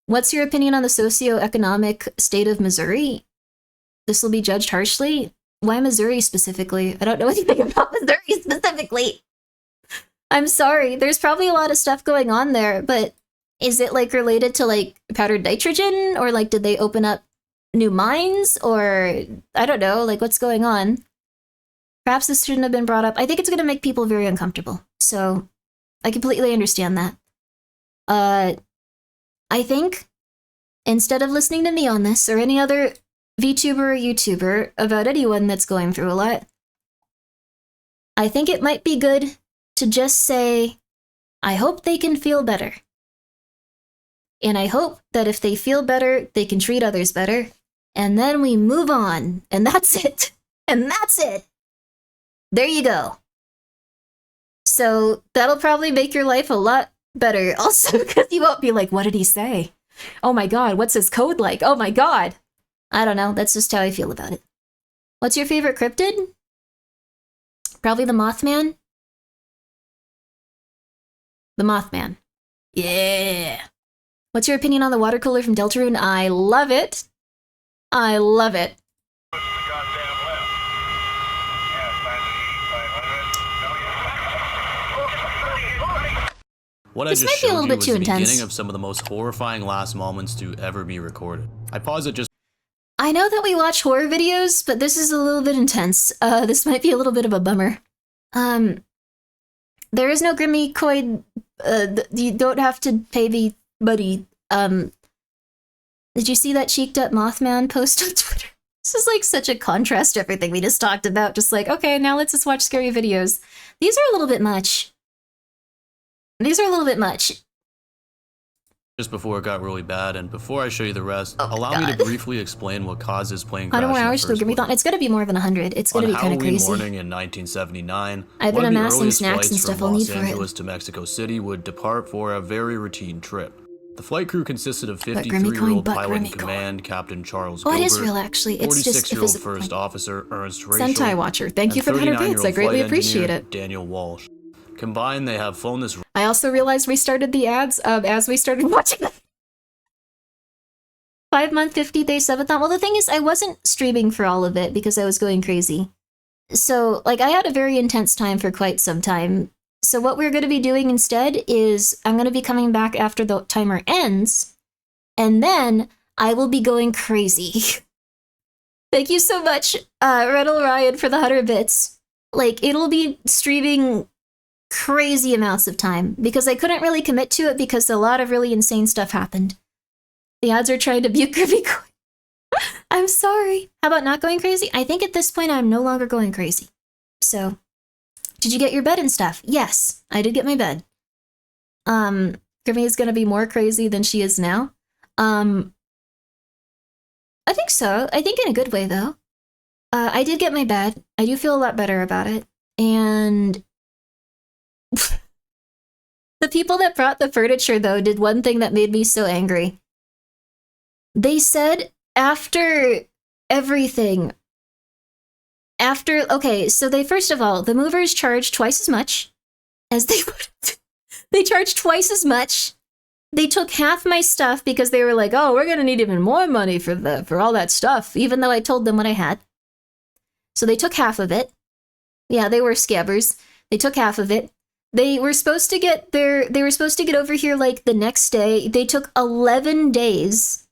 What's your opinion on the socioeconomic state of Missouri? This will be judged harshly? Why Missouri specifically? I don't know anything about Missouri specifically. I'm sorry. There's probably a lot of stuff going on there, but is it, like, related to, like, powdered nitrogen? Or, like, did they open up new mines? Or, I don't know, like, what's going on? Perhaps this shouldn't have been brought up. I think it's going to make people very uncomfortable. So, I completely understand that. I think, instead of listening to me on this, or any other VTuber or YouTuber about anyone that's going through a lot, I think it might be good to just say, I hope they can feel better. And I hope that if they feel better, they can treat others better. And then we move on. And that's it. And that's it. There you go. So that'll probably make your life a lot better also, because you won't be like, what did he say? Oh my god, what's his code like? Oh my god. I don't know, that's just how I feel about it. What's your favorite cryptid? Probably the Mothman? The Mothman. Yeah. What's your opinion on the water cooler from Deltarune? I love it. I love it. What This I might just be a showed little you bit was too the intense. beginning of some of the most horrifying last moments to ever be recorded. I pause it just I know that we watch horror videos, but this is a little bit intense. This might be a little bit of a bummer. There is no Grimmi coin. You don't have to pay me money. Did you see that cheeked up Mothman post on Twitter? This is like such a contrast to everything we just talked about. Just like, okay, now let's just watch scary videos. These are a little bit much. These are a little bit much. just before it got really bad, and before I show you the rest, Oh, allow me to God. briefly explain what caused this plane crash 100 more in the hours to the first Grimmi-thon. place. It's gonna be more than 100. It's On gonna be kind of Halloween crazy. morning in 1979, I've one been of the amassing earliest snacks flights and stuff from I'll need Los for it. Angeles to Mexico City would depart for a very routine trip. The flight crew consisted of But Grimmi coin, 53-year-old but pilot in Grimmi coin. command, Captain Charles Oh, it Gilbert, is real, actually. It's just a 46-year-old physical First coin. Officer Ernest Rachel, Sentai Watcher, thank you and for the 100 bits. I 39-year-old greatly flight appreciate engineer it. Daniel Walsh. Combined, they have flown this I also realized we started the ads as we started watching them. 5-month, 50-day subathon. Well, the thing is, I wasn't streaming for all of it because I was going crazy. So, like, I had a very intense time for quite some time. So what we're going to be doing instead is I'm going to be coming back after the timer ends, and then I will be going crazy. Thank you so much, Riddle Ryan, for the 100 bits. Like, it'll be streaming crazy amounts of time because I couldn't really commit to it because a lot of really insane stuff happened. The ads are trying to buke Grimmi coin. I'm sorry. How about not going crazy? I think at this point I'm no longer going crazy. So, did you get your bed and stuff? Yes, I did get my bed. Grimmi is gonna be more crazy than she is now. I think so. I think in a good way though. I did get my bed. I do feel a lot better about it. And the people that brought the furniture though did one thing that made me so angry. They said after everything, okay, so they, first of all, the movers charged twice as much as they would. They charged twice as much. They took half my stuff because they were like, oh, we're going to need even more money for all that stuff, even though I told them what I had. So they took half of it. Yeah, they were scabbers. They took half of it. They were supposed to get over here like the next day. They took 11 days.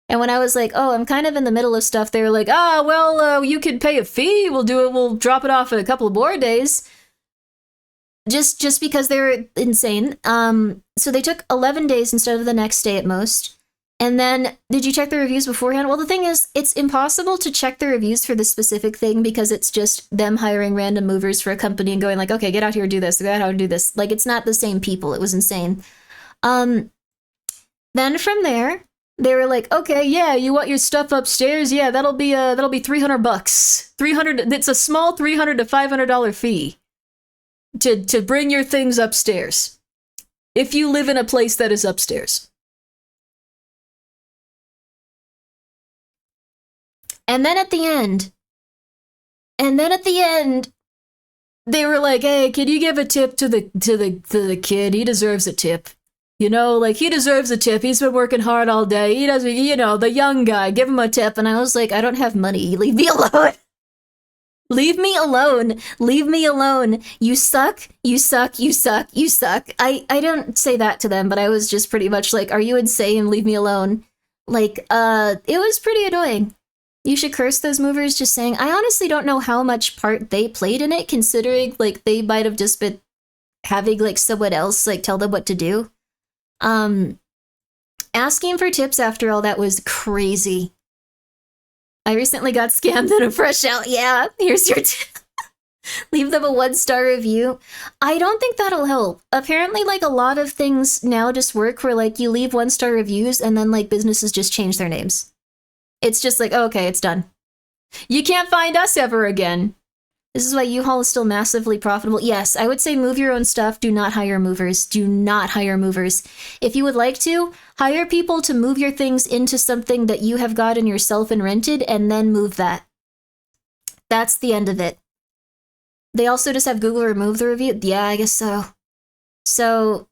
And when I was like, oh, I'm kind of in the middle of stuff, they were like, you could pay a fee. We'll drop it off in a couple of more days. Just because they were insane. So they took 11 days instead of the next day at most. And then, did you check the reviews beforehand? Well, the thing is, it's impossible to check the reviews for this specific thing because it's just them hiring random movers for a company and going like, okay, get out here and do this, get out here and do this. Like, it's not the same people. It was insane. Then from there, they were like, okay, yeah, you want your stuff upstairs? Yeah, that'll be $300. $300. It's a small $300 to $500 fee to bring your things upstairs. If you live in a place that is upstairs. And then at the end, they were like, hey, can you give a tip to the kid? He deserves a tip. You know, like, he deserves a tip. He's been working hard all day. He doesn't, the young guy, give him a tip. And I was like, I don't have money. Leave me alone. Leave me alone. Leave me alone. You suck. You suck. You suck. You suck. I don't say that to them, but I was just pretty much like, are you insane? Leave me alone. Like, it was pretty annoying. You should curse those movers just saying, I honestly don't know how much part they played in it, considering, like, they might have just been having, like, someone else, like, tell them what to do. Asking for tips after all that was crazy. I recently got scammed in a fresh out. Yeah, here's your tip. Leave them a 1-star review. I don't think that'll help. Apparently, like, a lot of things now just work where, like, you leave 1-star reviews and then, like, businesses just change their names. It's just like, oh, okay, it's done. You can't find us ever again. This is why U-Haul is still massively profitable. Yes, I would say move your own stuff. Do not hire movers. Do not hire movers. If you would like to, hire people to move your things into something that you have gotten yourself and rented, and then move that. That's the end of it. They also just have Google remove the review. Yeah, I guess so. So,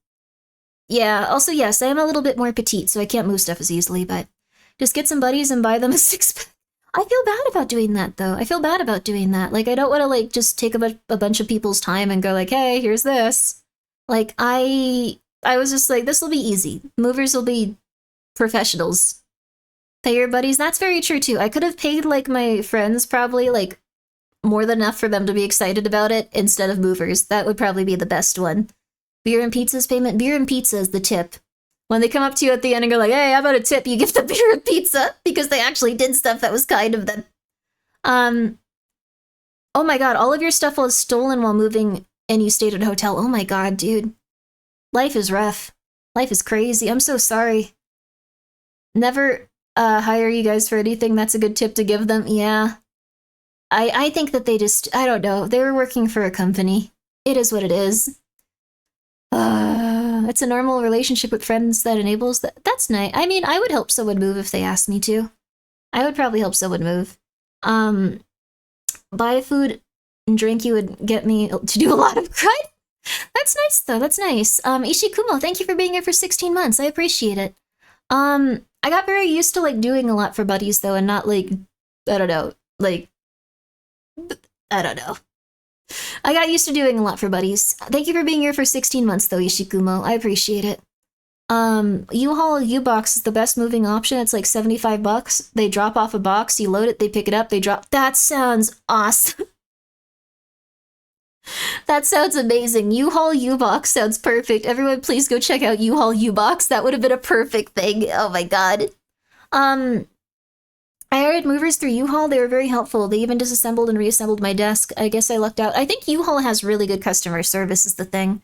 yeah. Also, yes, I am a little bit more petite, so I can't move stuff as easily, but just get some buddies and buy them a 6-pack. I feel bad about doing that, though. I feel bad about doing that. Like, I don't want to, like, just take a bunch of people's time and go like, hey, here's this. Like, I I was just like, this will be easy. Movers will be professionals. Pay your buddies. That's very true too. I could have paid like my friends probably like more than enough for them to be excited about it instead of movers. That would probably be the best one. Beer and pizza's payment. Beer and pizza is the tip. When they come up to you at the end and go like, hey, how about a tip? You give them beer and pizza because they actually did stuff that was kind of them. Oh my god, all of your stuff was stolen while moving and you stayed at a hotel. Oh my god, dude. Life is rough. Life is crazy. I'm so sorry. Never hire you guys for anything. That's a good tip to give them. Yeah. I think that they just, I don't know. They were working for a company. It is what it is. It's a normal relationship with friends that enables that. That's nice. I mean, I would help someone move if they asked me to. I would probably help someone move. Buy food and drink you would get me to do a lot of crime. That's nice though. That's nice. Ishikumo, thank you for being here for 16 months. I appreciate it. I got very used to like doing a lot for buddies though, and not like, I don't know, like, I don't know. I got used to doing a lot for buddies. Thank you for being here for 16 months though, Ishikumo. I appreciate it. U-Haul U-Box is the best moving option. It's like $75. They drop off a box, you load it, they pick it up, they drop. That sounds awesome. That sounds amazing. U-Haul U-Box sounds perfect. Everyone please go check out U-Haul U-Box. That would have been a perfect thing. Oh my god. I hired movers through U-Haul. They were very helpful. They even disassembled and reassembled my desk. I guess I lucked out. I think U-Haul has really good customer service is the thing.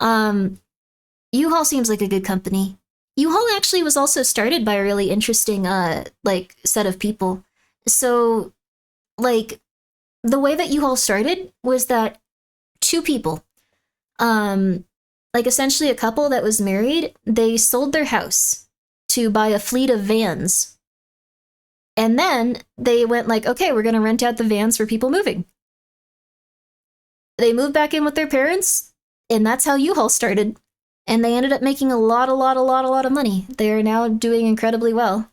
U-Haul seems like a good company. U-Haul actually was also started by a really interesting, like, set of people. So, like, the way that U-Haul started was that two people, like essentially a couple that was married, they sold their house to buy a fleet of vans. And then they went like, okay, we're going to rent out the vans for people moving. They moved back in with their parents, and that's how U-Haul started. And they ended up making a lot of money. They are now doing incredibly well.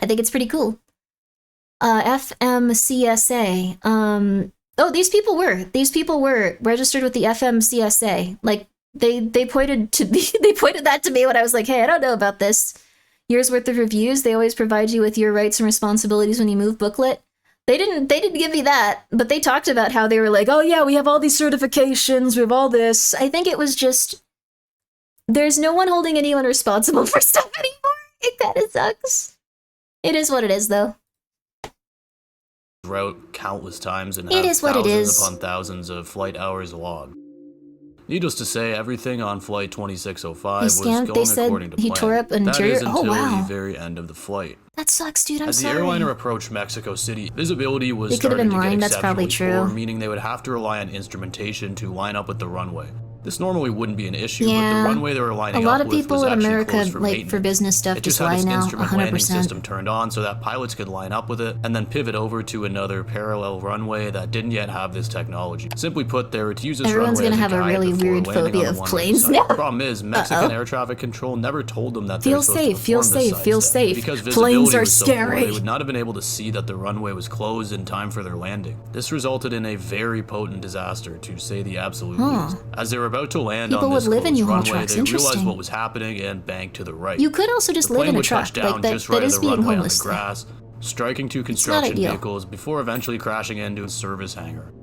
I think it's pretty cool. FMCSA. Oh, these people were registered with the FMCSA. Like, they pointed to me, they pointed that to me when I was like, hey, I don't know about this. Year's worth of reviews. They always provide you with your rights and responsibilities when you move booklet. They didn't give me that, but they talked about how they were like, oh yeah, we have all these certifications, we have all this. I think it was just, there's no one holding anyone responsible for stuff anymore. It kind of sucks. It is what it is, though. Route countless times and it have is what it thousands is. upon thousands of flight hours logged. Needless to say, everything on flight 2605 was going according to plan. He tore up an interior. That is until oh wow, the very end of the flight. That sucks, dude. I'm As sorry. the airliner approached Mexico City, visibility was They could have starting been to lying. get That's probably exceptionally true. poor, meaning they would have to rely on instrumentation to line up with the runway. This normally wouldn't be an issue, but Yeah. the runway they were lining A lot up of with people was in actually America, closed for like maintenance. for business stuff, It just had lie this now. instrument landing 100%. system turned on so that pilots could line up with it and then pivot over to another parallel runway that didn't yet have this technology. Simply put, they were to use this Everyone's runway gonna as have a guide really before weird landing phobia on of the one planes site. now. The problem is, Mexican air traffic control never told them that they were supposed to Feel perform safe, this feel side safe. step. Because visibility Planes are was so poor, scary. they would not have been able to see that the runway was closed in time for their landing. This resulted in a very potent disaster, to say the absolute least. As they were about to land People on this would live in closed U-Haul runway, trucks. they realized Interesting. what was happening and banked to the right. You could also just The live plane in a would truck. touch down Like that, just right that of is the being runway homeless. on the grass, striking two not construction ideal. vehicles before eventually crashing into a service hangar.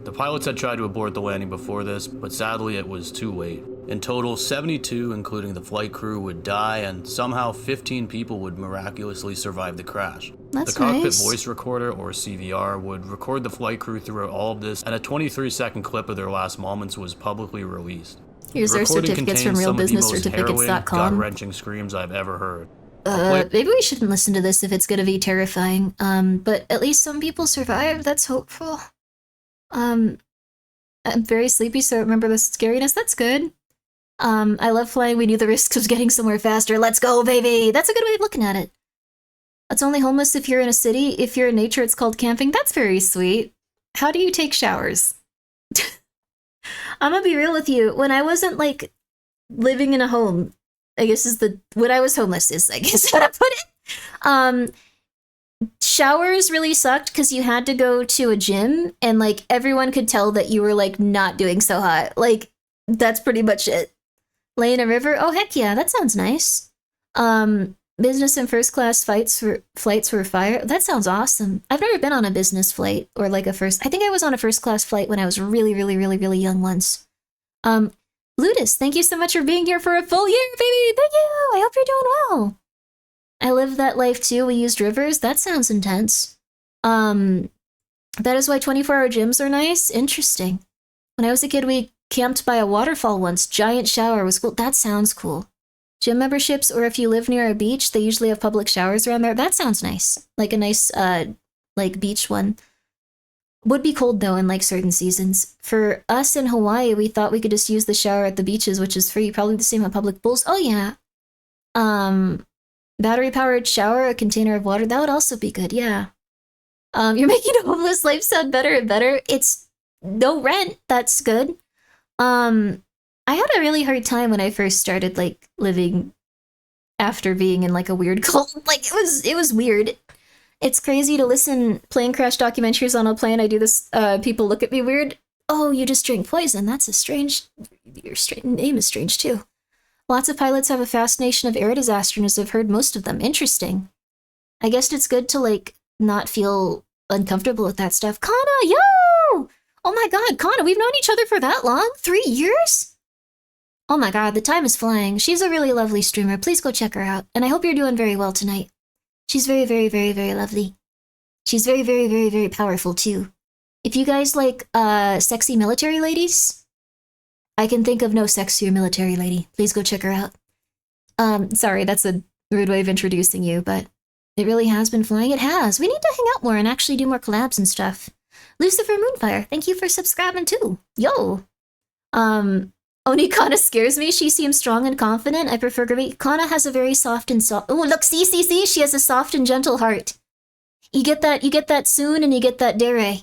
The pilots had tried to abort the landing before this, but sadly it was too late. In total, 72, including the flight crew, would die, and somehow 15 people would miraculously survive the crash. That's the cockpit nice. voice recorder, or CVR, would record the flight crew throughout all of this, and a 23-second clip of their last moments was publicly released. Here's The their recording certificates from contains some of the most realbusinesscertificates.com. harrowing, gut-wrenching screams I've ever heard. Maybe we shouldn't listen to this if it's gonna be terrifying. But at least some people survived. That's hopeful. I'm very sleepy, so I remember the scariness. That's good. I love flying. We knew the risks of getting somewhere faster. Let's go, baby! That's a good way of looking at it. It's only homeless if you're in a city. If you're in nature, it's called camping. That's very sweet. How do you take showers? I'm gonna be real with you. When I wasn't, like, living in a home, I guess when I was homeless is, I guess, how to put it. Showers really sucked because you had to go to a gym and, like, everyone could tell that you were, like, not doing so hot. Like, that's pretty much it. Lay in a river? Oh, heck yeah, that sounds nice. Business and first class flights were fire. That sounds awesome. I've never been on a business flight or like a first. I think I was on a first class flight when I was really, really, really, really young once. Ludus, thank you so much for being here for a full year, baby. Thank you. I hope you're doing well. I lived that life too. We used rivers. That sounds intense. That is why 24-hour gyms are nice. Interesting. When I was a kid, we camped by a waterfall once. Giant shower was cool. That sounds cool. Gym memberships, or if you live near a beach, they usually have public showers around there. That sounds nice. Like a nice, like beach one. Would be cold though in like certain seasons. For us in Hawaii, we thought we could just use the shower at the beaches, which is free. Probably the same at public pools. Oh yeah. Battery powered shower, a container of water. That would also be good. Yeah. You're making a homeless life sound better and better. It's no rent. That's good. I had a really hard time when I first started like living after being in like a weird cult. Like it was weird. It's crazy to listen plane crash documentaries on a plane. I do this. People look at me weird. Oh, you just drink poison. That's a strange. Your name is strange too. Lots of pilots have a fascination of air disasters. I've heard most of them. Interesting. I guess it's good to like not feel uncomfortable with that stuff. Kana, yo! Oh my god, Kana, we've known each other for that long? 3 years? Oh my god, the time is flying. She's a really lovely streamer. Please go check her out. And I hope you're doing very well tonight. She's very, very, very, very lovely. She's very, very, very, very powerful too. If you guys like sexy military ladies, I can think of no sexier military lady. Please go check her out. Sorry, that's a rude way of introducing you, but it really has been flying. It has. We need to hang out more and actually do more collabs and stuff. Lucifer Moonfire, thank you for subscribing too. Yo! Oni Kana scares me. She seems strong and confident. I prefer Grimmi. Kana has a very soft and soft. Oh, look, see. She has a soft and gentle heart. You get that soon, and you get that dere.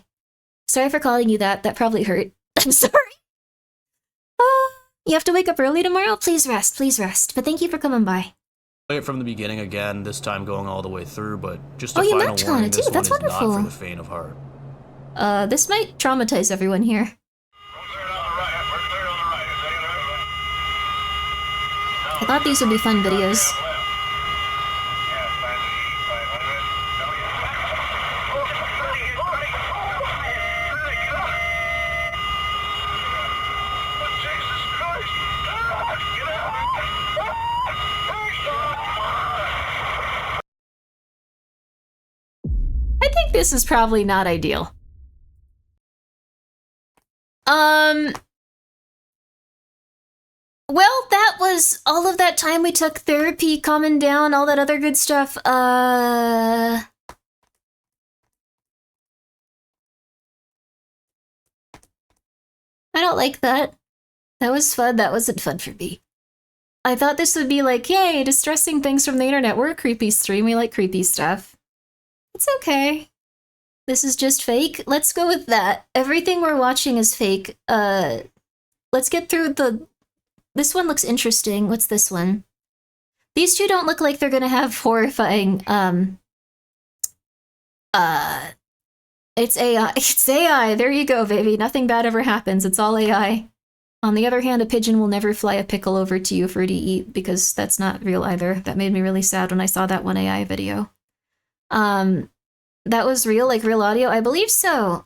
Sorry for calling you that. That probably hurt. I'm sorry. You have to wake up early tomorrow? Please rest. But thank you for coming by. Play it from the beginning again, this time going all the way through, but just a you final met warning, Kana too. this That's one is wonderful. not for the faint of heart. This might traumatize everyone here. I thought these would be fun videos. I think this is probably not ideal. Well, that was all of that time we took therapy, calming down, all that other good stuff. I don't like that. That was fun. That wasn't fun for me. I thought this would be like, yay, distressing things from the internet. We're a creepy stream. We like creepy stuff. It's okay. This is just fake. Let's go with that. Everything we're watching is fake. Let's get through the... This one looks interesting. What's this one? These two don't look like they're gonna have horrifying, It's AI. It's AI. There you go, baby. Nothing bad ever happens. It's all AI. On the other hand, a pigeon will never fly a pickle over to you for you to eat, because that's not real either. That made me really sad when I saw that one AI video. That was real, like real audio? I believe so.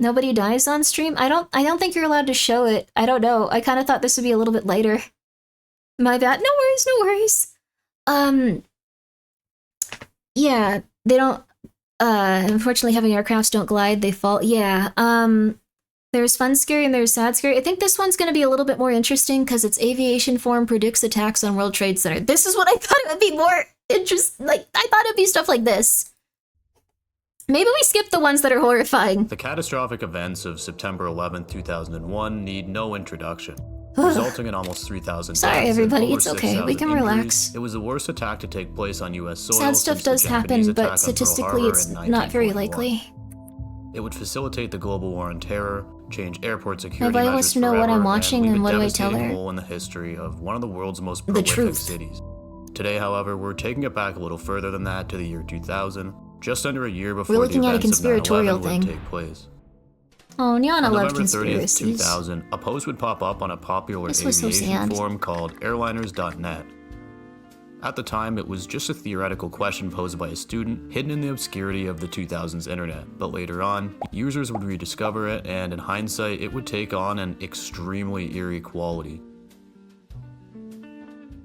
Nobody dies on stream? I don't think you're allowed to show it. I don't know. I kind of thought this would be a little bit lighter. My bad. No worries. Yeah, they don't, unfortunately having aircrafts don't glide, they fall. Yeah, there's fun scary and there's sad scary. I think this one's gonna be a little bit more interesting because its aviation form predicts attacks on World Trade Center. This is what I thought it would be more interesting. Like, I thought it'd be stuff like this. Maybe we skip the ones that are horrifying. The catastrophic events of September 11th, 2001 need no introduction, resulting in almost 3,000 deaths. Sorry, everybody, and over it's okay. We 6,000 can injuries. relax. It was the worst attack to take place on U.S. soil Sad stuff since the does Japanese happen, attack on but Pearl statistically Harbor it's in not very 1941. likely. It would facilitate the global war on terror, change airport security My boy measures wants to know what forever, I'm watching and and leave what a do I tell devastating her? hole in the history of one of the world's most The prolific truth. cities. Today, however, we're taking it back a little further than that to the year 2000, just under a year before looking the at a events of 9/11 conspiratorial would thing. take place. Oh, Nyana On loved November 30th, conspiracies. 2000, a post would pop up on a popular This was so aviation sad. forum called airliners.net. At the time, it was just a theoretical question posed by a student, hidden in the obscurity of the 2000s internet, but later on, users would rediscover it, and in hindsight, it would take on an extremely eerie quality.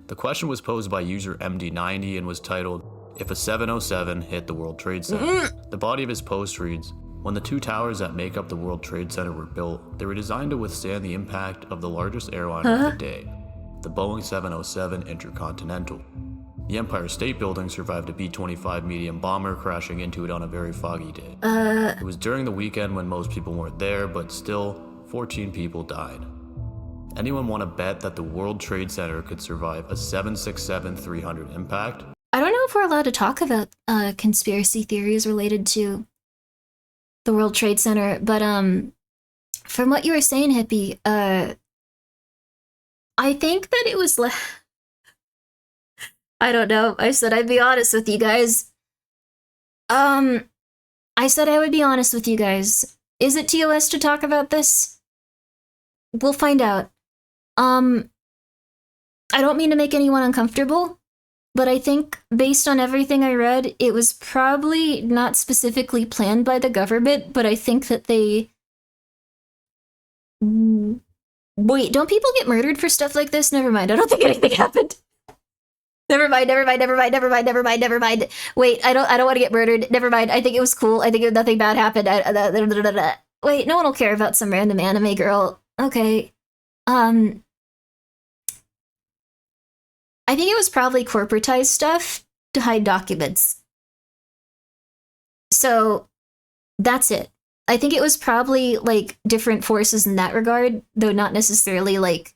The question was posed by user MD90 and was titled, "If a 707 hit the World Trade Center." The body of his post reads, "When the two towers that make up the World Trade Center were built, they were designed to withstand the impact of the largest airliner of the day, the Boeing 707 Intercontinental. The Empire State Building survived a B-25 medium bomber crashing into it on a very foggy day. It was during the weekend when most people weren't there, but still, 14 people died. Anyone want to bet that the World Trade Center could survive a 767-300 impact?" I don't know if we're allowed to talk about conspiracy theories related to the World Trade Center, but from what you were saying, Hippie, I think that it was I don't know. I said I'd be honest with you guys. I said I would be honest with you guys. Is it TOS to talk about this? We'll find out. I don't mean to make anyone uncomfortable, but I think based on everything I read, it was probably not specifically planned by the government, but I think that they... Wait, don't people get murdered for stuff like this? Never mind, I don't think anything happened. Never mind. Wait, I don't want to get murdered. Never mind, I think it was cool. I think nothing bad happened. Wait, no one will care about some random anime girl. Okay. I think it was probably corporatized stuff to hide documents. So, that's it. I think it was probably, like, different forces in that regard, though not necessarily, like,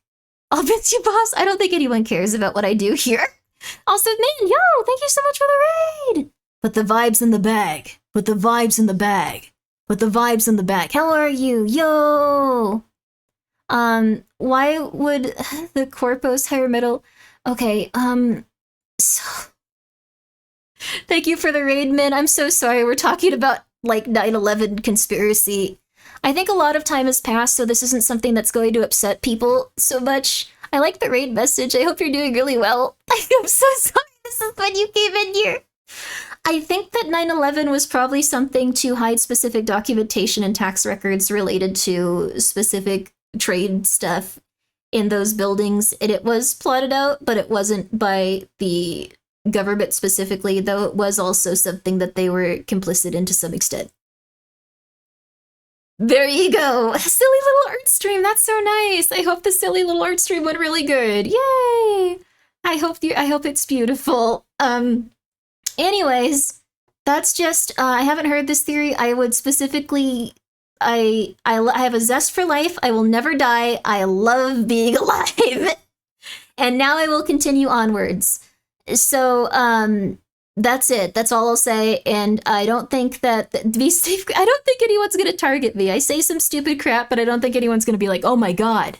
I'll bet you, boss, I don't think anyone cares about what I do here. Also, man, yo, thank you so much for the raid! Put the vibes in the bag. Put the vibes in the bag. Put the vibes in the bag. How are you? Yo! Why would the corpos hire middle... Okay, so... Thank you for the raid, Min. I'm so sorry. We're talking about, like, 9/11 conspiracy. I think a lot of time has passed, so this isn't something that's going to upset people so much. I like the raid message. I hope you're doing really well. I'm so sorry. This is when you came in here. I think that 9/11 was probably something to hide specific documentation and tax records related to specific trade stuff in those buildings, and it was plotted out, but it wasn't by the government specifically, though it was also something that they were complicit in to some extent. There you go! A silly little art stream, that's so nice! I hope the silly little art stream went really good. Yay! I hope it's beautiful. Anyways, that's just, I haven't heard this theory. I would specifically... I have a zest for life. I will never die. I love being alive. And now I will continue onwards. So, that's it. That's all I'll say. And I don't think that, to be safe, I don't think anyone's going to target me. I say some stupid crap, but I don't think anyone's going to be like, oh my god.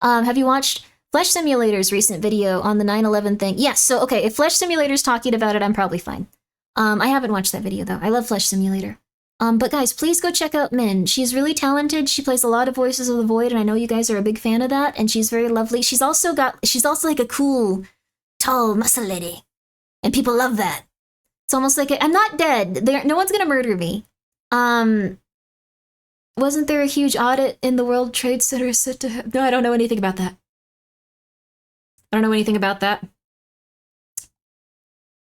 Have you watched Flesh Simulator's recent video on the 9/11 thing? Yes, so okay, if Flesh Simulator's talking about it, I'm probably fine. I haven't watched that video though. I love Flesh Simulator. But guys, please go check out Min. She's really talented. She plays a lot of Voices of the Void, and I know you guys are a big fan of that, and she's very lovely. She's also like a cool, tall, muscle lady. And people love that. It's almost like I'm not dead. No one's gonna murder me. Wasn't there a huge audit in the World Trade Center set to have... No, I don't know anything about that. I don't know anything about that.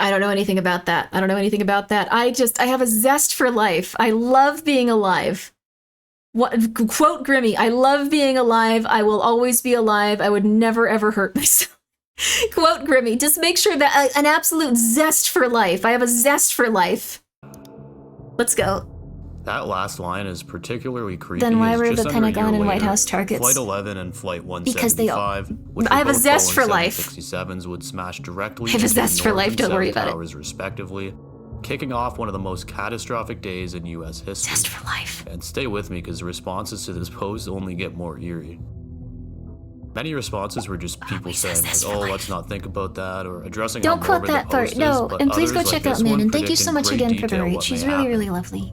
I don't know anything about that. I don't know anything about that. I have a zest for life. I love being alive. What, quote Grimmi, I love being alive. I will always be alive. I would never ever hurt myself. Quote Grimmi, just make sure that an absolute zest for life. I have a zest for life. Let's go. That last line is particularly creepy. Then why were just the under a Pentagon year and White later, House targets? Flight 11 and Flight 175, Because they all... which I have a both zest Boeing for life. 767s, would smash directly I have a into the zest for north life, and don't south worry about it. towers, respectively, kicking off one of the most catastrophic days in U.S. history. Zest for life. And stay with me, because the responses to this post only get more eerie. Many responses were just people saying, like, oh, let's not think about that, or addressing Don't how quote morbid that the part, post no. is, but And please go others, check like out this Min, one, and thank you predict so in much great again for the detail raid. what She's may really, happen. really lovely.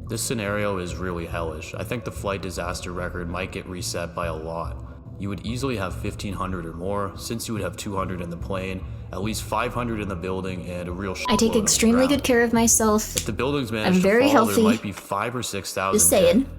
This scenario is really hellish. I think the flight disaster record might get reset by a lot. You would easily have 1,500 or more, since you would have 200 in the plane, at least 500 in the building, and a real shitload I take on the extremely ground. good care of myself. If the buildings I'm manage to very fall, healthy. there might be 5,000 or 6,000 Just saying. dead.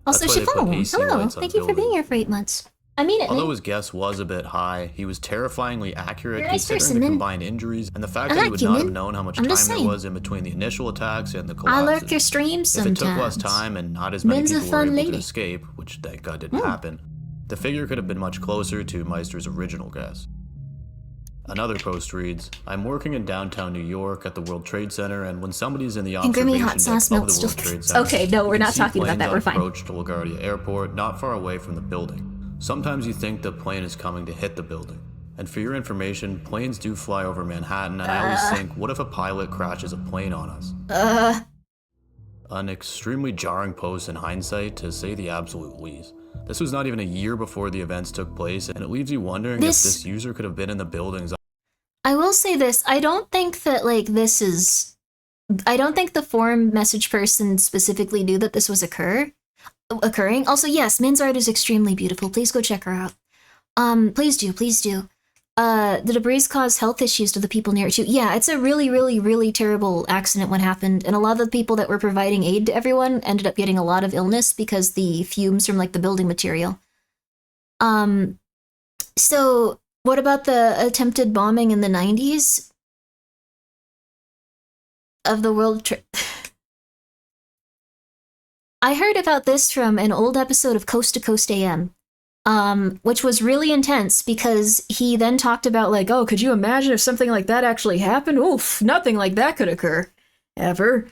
Also, That's why they put Chiffon, AC hello. lights on Thank you for being buildings. here for 8 months. I mean it, Although man. his guess was a bit high, he was terrifyingly accurate You're a nice considering person, the man. combined injuries and the fact I that he like would you, not man. have known how much I'm time just there saying. was in between the initial attacks and the I collapses. lurk your streams If sometimes. it took less time and not as many Min's a people were fun able lady. to escape, which thank God didn't happen, the figure could have been much closer to Meister's original guess. Another post reads, I'm working in downtown New York at the World Trade Center, and when somebody's in the And Grimmi observation hot deck sauce of the melts World still. Trade Center, Okay, no, you we're can not see talking about planes that, on we're fine. approach to LaGuardia Airport, not far away from the building. Sometimes you think the plane is coming to hit the building. And for your information, planes do fly over Manhattan, and I always think, what if a pilot crashes a plane on us? An extremely jarring post in hindsight, to say the absolute least. This was not even a year before the events took place, and it leaves you wondering if this user could have been in the buildings. I will say this, I don't think that, like, this is... I don't think the forum message person specifically knew that this was occurring. Also, yes, Min's art is extremely beautiful. Please go check her out. Please do, please do. The debris caused health issues to the people near it too. Yeah, it's a really, really, really terrible accident when happened, and a lot of the people that were providing aid to everyone ended up getting a lot of illness because the fumes from, like, the building material. So, what about the attempted bombing in the 90s? Of the World Trade... I heard about this from an old episode of Coast to Coast AM. Which was really intense because he then talked about, like, oh, could you imagine if something like that actually happened? Oof, nothing like that could occur. Ever.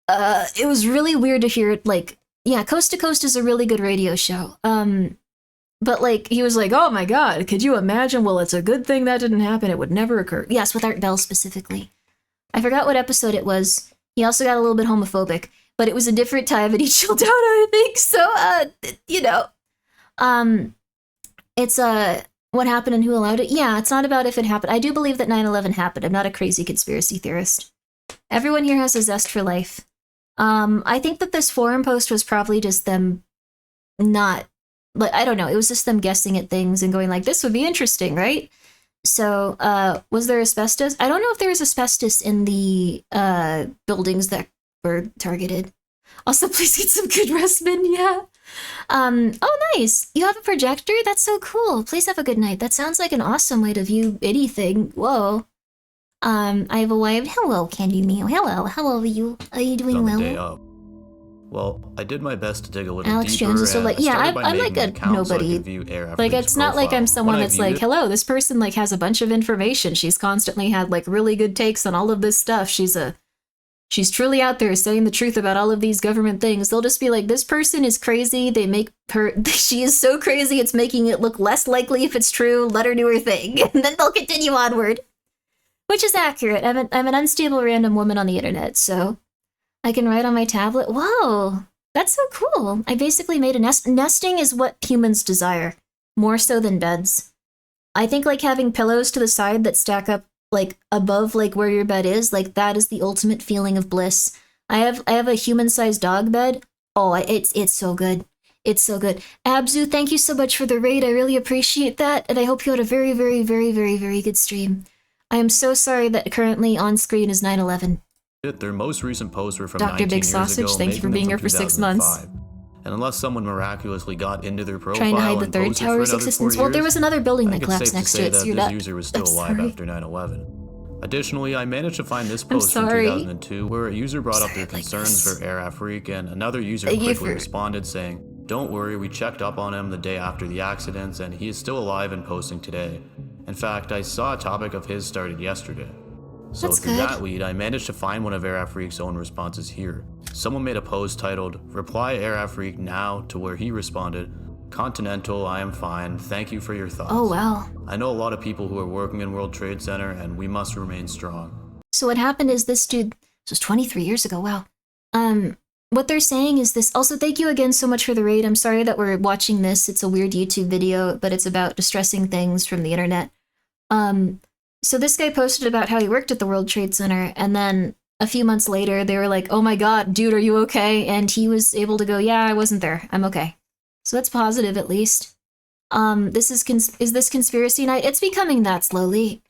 It was really weird to hear it, like, yeah, Coast to Coast is a really good radio show. But, like, he was like, oh my god, could you imagine? Well, it's a good thing that didn't happen. It would never occur. Yes, with Art Bell specifically. I forgot what episode it was. He also got a little bit homophobic, but it was a different time and he chilled out, I think. So, you know. It's, what happened and who allowed it? Yeah, it's not about if it happened. I do believe that 9/11 happened. I'm not a crazy conspiracy theorist. Everyone here has a zest for life. I think that this forum post was probably just them not, like, I don't know, it was just them guessing at things and going like, this would be interesting, right? So, was there asbestos? I don't know if there was asbestos in the, buildings that were targeted. Also, please get some good rest, Min, yeah. Oh, nice. You have a projector? That's so cool. Please have a good night. That sounds like an awesome way to view anything. Whoa. I have a wife. Hello, Candy Meow. Hello. How are you? Are you doing On the well? day up. Well, I did my best to dig a little Alex deeper, Jones is so and like, I yeah, started by I'm like making an a account so I nobody. could view Air Like, Afrique's it's not like I'm profile. someone When I that's viewed like, it, hello, this person, like, has a bunch of information. She's constantly had, like, really good takes on all of this stuff. She's truly out there saying the truth about all of these government things. They'll just be like, this person is crazy. They make her, she is so crazy it's making it look less likely if it's true. Let her do her thing. And then they'll continue onward. Which is accurate. I'm an unstable random woman on the internet, so I can write on my tablet. Whoa, that's so cool. I basically made a nest. Nesting is what humans desire, more so than beds. I think, like, having pillows to the side that stack up, like, above, like, where your bed is, like, that is the ultimate feeling of bliss. I have a human-sized dog bed. Oh, it's so good. It's so good. Abzu, thank you so much for the raid. I really appreciate that, and I hope you had a very, very, very, very, very good stream. I am so sorry that currently on screen is 9/11. their most recent posts were from Dr. 19 Big years Sausage, ago, thank you for making them being from here for 6 months. 2005. And unless someone miraculously got into their profile Trying to hide the and third posted for tower's another 4 existence. Well, there years, was another building I that think it's collapsed safe next to to say it, so that you're this not... user was still I'm alive sorry. after 9/11. Additionally, I managed to find this post from sorry. 2002 where a user brought up their Sorry, like concerns this. for Air Afrique, and another user Thank you quickly for- responded saying, "Don't worry, we checked up on him the day after the accidents and he is still alive and posting today. In fact, I saw a topic of his started yesterday." So That's through good. that lead, I managed to find one of Air Afrique's own responses here. Someone made a post titled, "Reply Air Afrique now," to where he responded, "Continental, I am fine. Thank you for your thoughts. Oh, wow. I know a lot of people who are working in World Trade Center and we must remain strong." So what happened is this dude, this was 23 years ago, wow. What they're saying is this, also thank you again so much for the raid. I'm sorry that we're watching this. It's a weird YouTube video, but it's about distressing things from the internet. So this guy posted about how he worked at the World Trade Center, and then a few months later, they were like, oh my god, dude, are you okay? And he was able to go, yeah, I wasn't there. I'm okay. So that's positive, at least. This is this conspiracy night? It's becoming that slowly.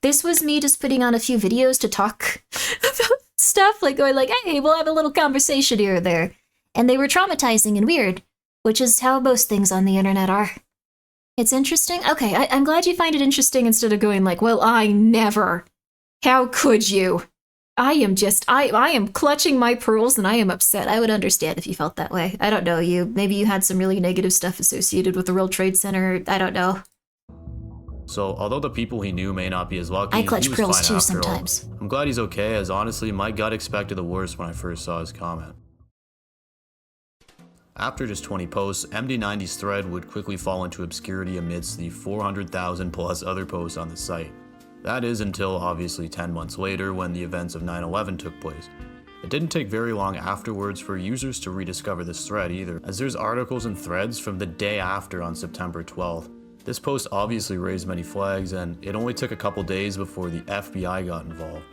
This was me just putting on a few videos to talk about stuff, like going like, hey, we'll have a little conversation here or there. And they were traumatizing and weird, which is how most things on the internet are. It's interesting. Okay, I'm glad you find it interesting instead of going like, well, I never. How could you? I am clutching my pearls and I am upset. I would understand if you felt that way. I don't know you. Maybe you had some really negative stuff associated with the World Trade Center. I don't know. So, although the people he knew may not be as lucky, I clutch he was pearls fine too after sometimes. all. I'm glad he's okay, as honestly, my gut expected the worst when I first saw his comment. After just 20 posts, MD90's thread would quickly fall into obscurity amidst the 400,000 plus other posts on the site. That is until obviously 10 months later when the events of 9/11 took place. It didn't take very long afterwards for users to rediscover this thread either, as there's articles and threads from the day after on September 12th. This post obviously raised many flags, and it only took a couple days before the FBI got involved.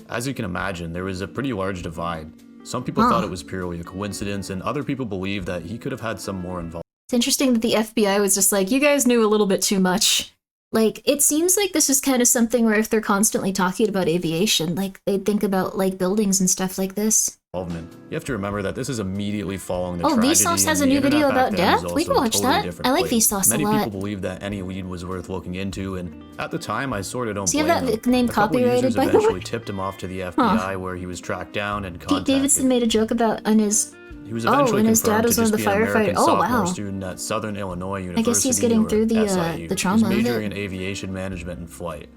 As you can imagine, there was a pretty large divide. Some people thought it was purely a coincidence, and other people believed that he could have had some more involvement. It's interesting that the FBI was just like, you guys knew a little bit too much. Like, it seems like this is kind of something where if they're constantly talking about aviation, like, they'd think about, like, buildings and stuff like this. You have to remember that this is immediately following the tragedy. Oh, Vsauce has a new video about death? We can watch that. I like Vsauce a lot. Many people believe that any lead was worth looking into, and at the time, I sort of don't blame them. Do you have that name copyrighted, by the way? Eventually tipped him off to the FBI, where he was tracked down and contacted. Pete Davidson made a joke about on his... He was eventually and his dad was one of the firefighters. Oh, wow. Student at Southern Illinois University. I guess he's getting through the trauma of it. Majoring in aviation management and flight.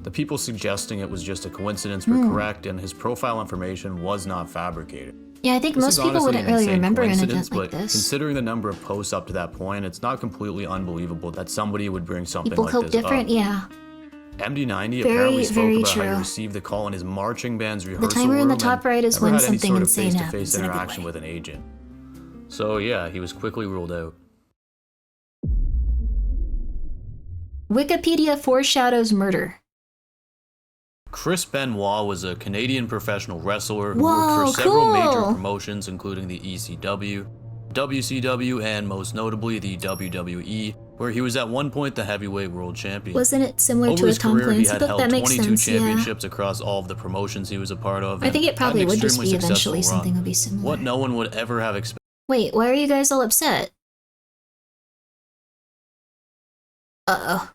The people suggesting it was just a coincidence were correct, and his profile information was not fabricated. Yeah, I think most people wouldn't really remember an event like this. Considering the number of posts up to that point, it's not completely unbelievable that somebody would bring something people like cope this different, up. Yeah. MD90 apparently spoke about how he received the call in his marching band's rehearsal room. The timer in the top right is when something insane happens. Face-to-face interaction with an agent. So yeah, he was quickly ruled out. Wikipedia foreshadows murder. Chris Benoit was a Canadian professional wrestler who worked for several major promotions, including the ECW, WCW, and most notably the WWE, where he was at one point the heavyweight world champion. Wasn't it similar Over to his a Tom career, Clancy he had book? held That makes 22 sense, championships across all of the promotions he was a part of. I think it probably would just be eventually something would be similar. What no one would ever have expected. Wait, why are you guys all upset? Uh-oh.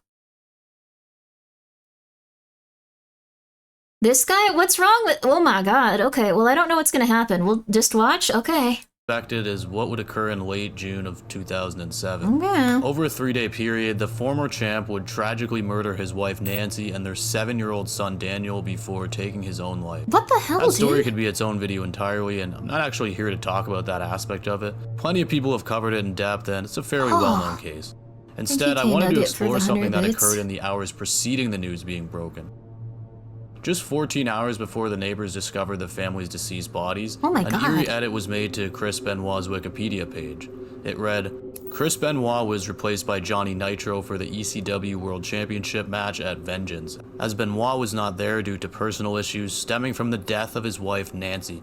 This guy? What's wrong with... Oh my god, okay, well I don't know what's gonna happen. We'll just watch? Okay. Expected is what would occur in late June of 2007. Okay. Over a 3-day period, the former champ would tragically murder his wife Nancy and their 7-year-old son Daniel before taking his own life. What the hell, That story could be its own video entirely, and I'm not actually here to talk about that aspect of it. Plenty of people have covered it in depth, and it's a fairly well-known case. Instead, I wanted to explore something that occurred in the hours preceding the news being broken. Just 14 hours before the neighbors discovered the family's deceased bodies, an eerie edit was made to Chris Benoit's Wikipedia page. It read, Chris Benoit was replaced by Johnny Nitro for the ECW World Championship match at Vengeance, as Benoit was not there due to personal issues stemming from the death of his wife Nancy.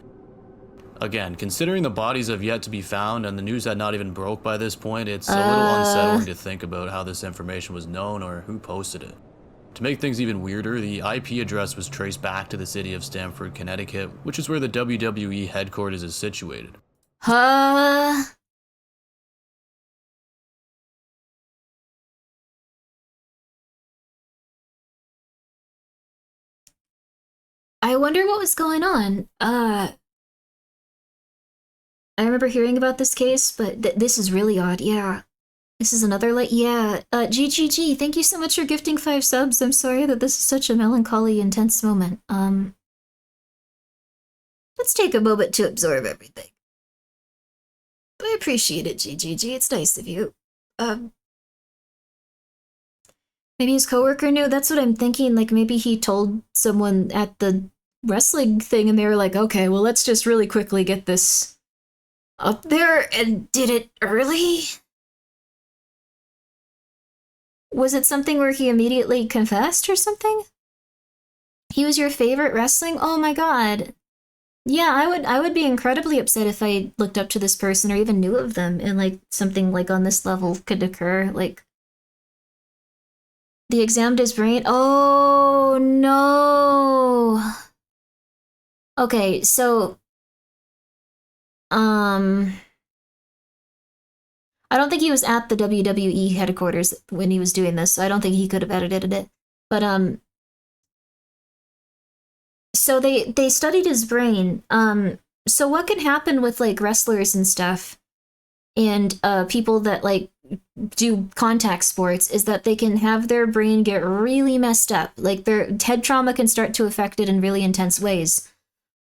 Again, considering the bodies have yet to be found and the news had not even broke by this point, it's a little unsettling to think about how this information was known or who posted it. To make things even weirder, the IP address was traced back to the city of Stamford, Connecticut, which is where the WWE headquarters is situated. I wonder what was going on. I remember hearing about this case, but this is really odd, yeah. This is another GGG, thank you so much for gifting 5 subs. I'm sorry that this is such a melancholy, intense moment. Let's take a moment to absorb everything. I appreciate it, GGG, it's nice of you. Maybe his coworker knew, that's what I'm thinking, like maybe he told someone at the wrestling thing and they were like, okay, well let's just really quickly get this up there and did it early? Was it something where he immediately confessed or something? He was your favorite wrestling? Oh my god. Yeah, I would be incredibly upset if I looked up to this person or even knew of them and like something like on this level could occur. Like the examined his brain. Oh no. Okay, so I don't think he was at the WWE headquarters when he was doing this, so I don't think he could have edited it. But so they studied his brain. So what can happen with like wrestlers and stuff and people that like do contact sports is that they can have their brain get really messed up. Like their head trauma can start to affect it in really intense ways.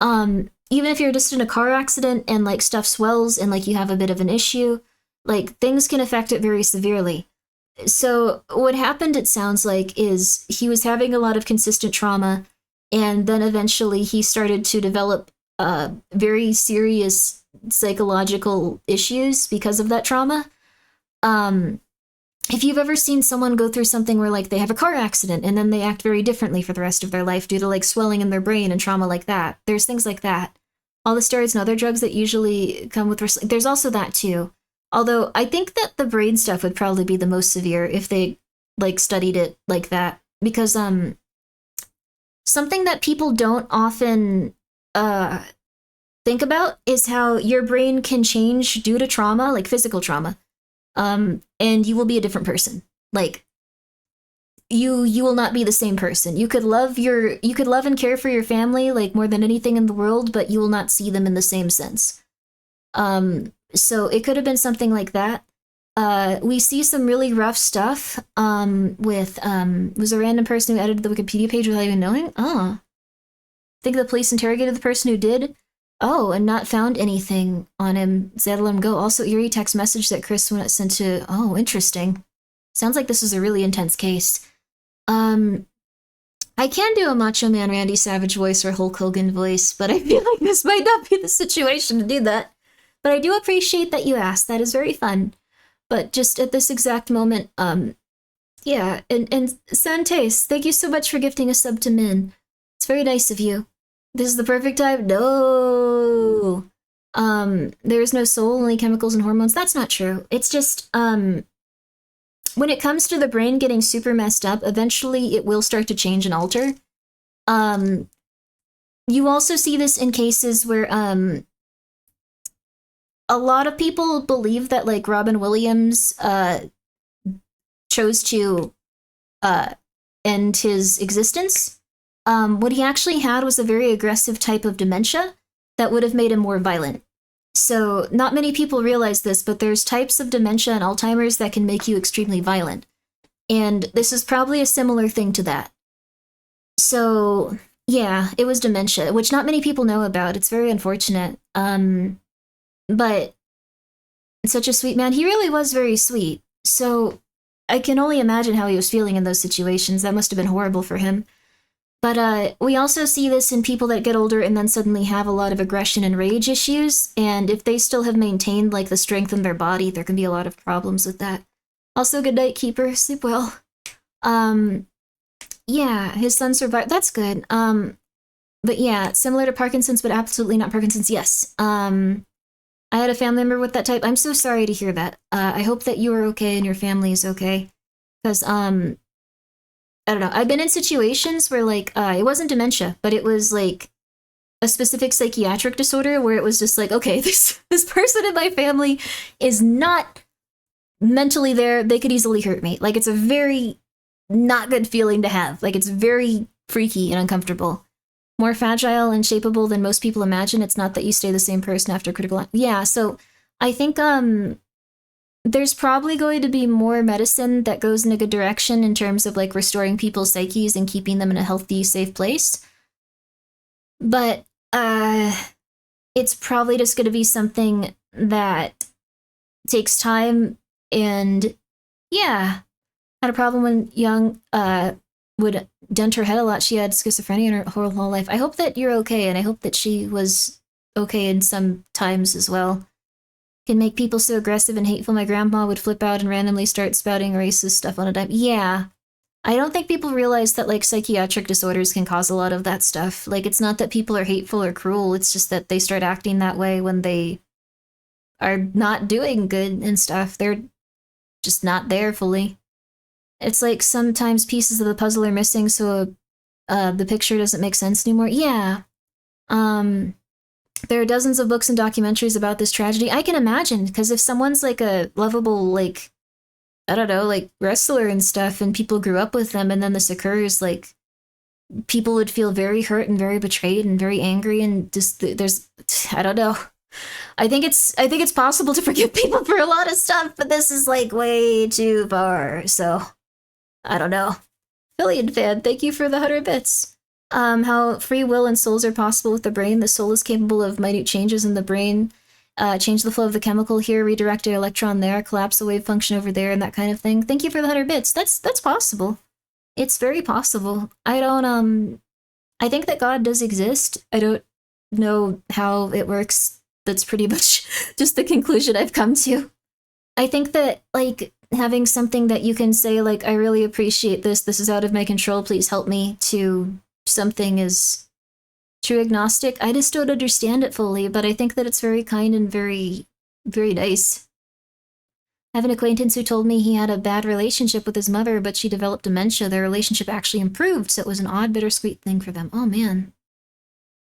Even if you're just in a car accident and like stuff swells and like you have a bit of an issue, like things can affect it very severely. So what happened, it sounds like, is he was having a lot of consistent trauma, and then eventually he started to develop very serious psychological issues because of that trauma. If you've ever seen someone go through something where like they have a car accident and then they act very differently for the rest of their life due to like swelling in their brain and trauma like that, there's things like that. All the steroids and other drugs that usually come with wrestling, there's also that too. Although I think that the brain stuff would probably be the most severe if they like studied it like that, because something that people don't often think about is how your brain can change due to trauma, like physical trauma. And you will be a different person. Like you will not be the same person. You could love and care for your family like more than anything in the world, but you will not see them in the same sense. So it could have been something like that. We see some really rough stuff with was a random person who edited the Wikipedia page without even knowing. Oh, I think the police interrogated the person who did. Oh, and not found anything on him. They had to let him go. Also, eerie text message that Chris sent to. Oh, interesting. Sounds like this is a really intense case. I can do a Macho Man Randy Savage voice or Hulk Hogan voice, but I feel like this might not be the situation to do that. But I do appreciate that you asked. That is very fun. But just at this exact moment, yeah. And Santes, thank you so much for gifting a sub to Min. It's very nice of you. This is the perfect time? No. There is no soul, only chemicals and hormones. That's not true. It's just, when it comes to the brain getting super messed up, eventually it will start to change and alter. You also see this in cases where, a lot of people believe that, like, Robin Williams, chose to, end his existence. What he actually had was a very aggressive type of dementia that would have made him more violent. So not many people realize this, but there's types of dementia and Alzheimer's that can make you extremely violent. And this is probably a similar thing to that. So yeah, it was dementia, which not many people know about. It's very unfortunate. But such a sweet man. He really was very sweet. So I can only imagine how he was feeling in those situations. That must have been horrible for him. But we also see this in people that get older and then suddenly have a lot of aggression and rage issues, and if they still have maintained like the strength in their body, there can be a lot of problems with that. Also, good night, Keeper. Sleep well. Yeah, his son survived. That's good. But yeah, similar to Parkinson's, but absolutely not Parkinson's. Yes. I had a family member with that type. I'm so sorry to hear that. I hope that you are okay and your family is okay, because I don't know. I've been in situations where like it wasn't dementia, but it was like a specific psychiatric disorder where it was just like, okay, this person in my family is not mentally there. They could easily hurt me. Like it's a very not good feeling to have. Like it's very freaky and uncomfortable. More fragile and shapeable than most people imagine. It's not that you stay the same person after critical. Yeah, so I think there's probably going to be more medicine that goes in a good direction in terms of like restoring people's psyches and keeping them in a healthy, safe place. But it's probably just going to be something that takes time. And yeah, had a problem when young would dent her head a lot. She had schizophrenia in her whole life. I hope that you're okay, and I hope that she was okay in some times as well. Can make people so aggressive and hateful. My grandma would flip out and randomly start spouting racist stuff on a dime. Yeah. I don't think people realize that like psychiatric disorders can cause a lot of that stuff. Like it's not that people are hateful or cruel, it's just that they start acting that way when they are not doing good and stuff. They're just not there fully. It's like sometimes pieces of the puzzle are missing, so the picture doesn't make sense anymore. Yeah. There are dozens of books and documentaries about this tragedy. I can imagine, because if someone's like a lovable, like, I don't know, like wrestler and stuff, and people grew up with them, and then this occurs, like, people would feel very hurt and very betrayed and very angry, and just there's, I don't know. I think it's possible to forgive people for a lot of stuff, but this is like way too far. So I don't know. Phillian fan, thank you for the 100 bits. How free will and souls are possible with the brain. The soul is capable of minute changes in the brain. Change the flow of the chemical here, redirect an electron there, collapse a wave function over there, and that kind of thing. Thank you for the 100 bits. That's possible. It's very possible. I think that God does exist. I don't know how it works. That's pretty much just the conclusion I've come to. I think that, like, having something that you can say, like, I really appreciate this, this is out of my control, please help me, to something is true agnostic. I just don't understand it fully, but I think that it's very kind and very, very nice. I have an acquaintance who told me he had a bad relationship with his mother, but she developed dementia. Their relationship actually improved, so it was an odd, bittersweet thing for them. Oh, man.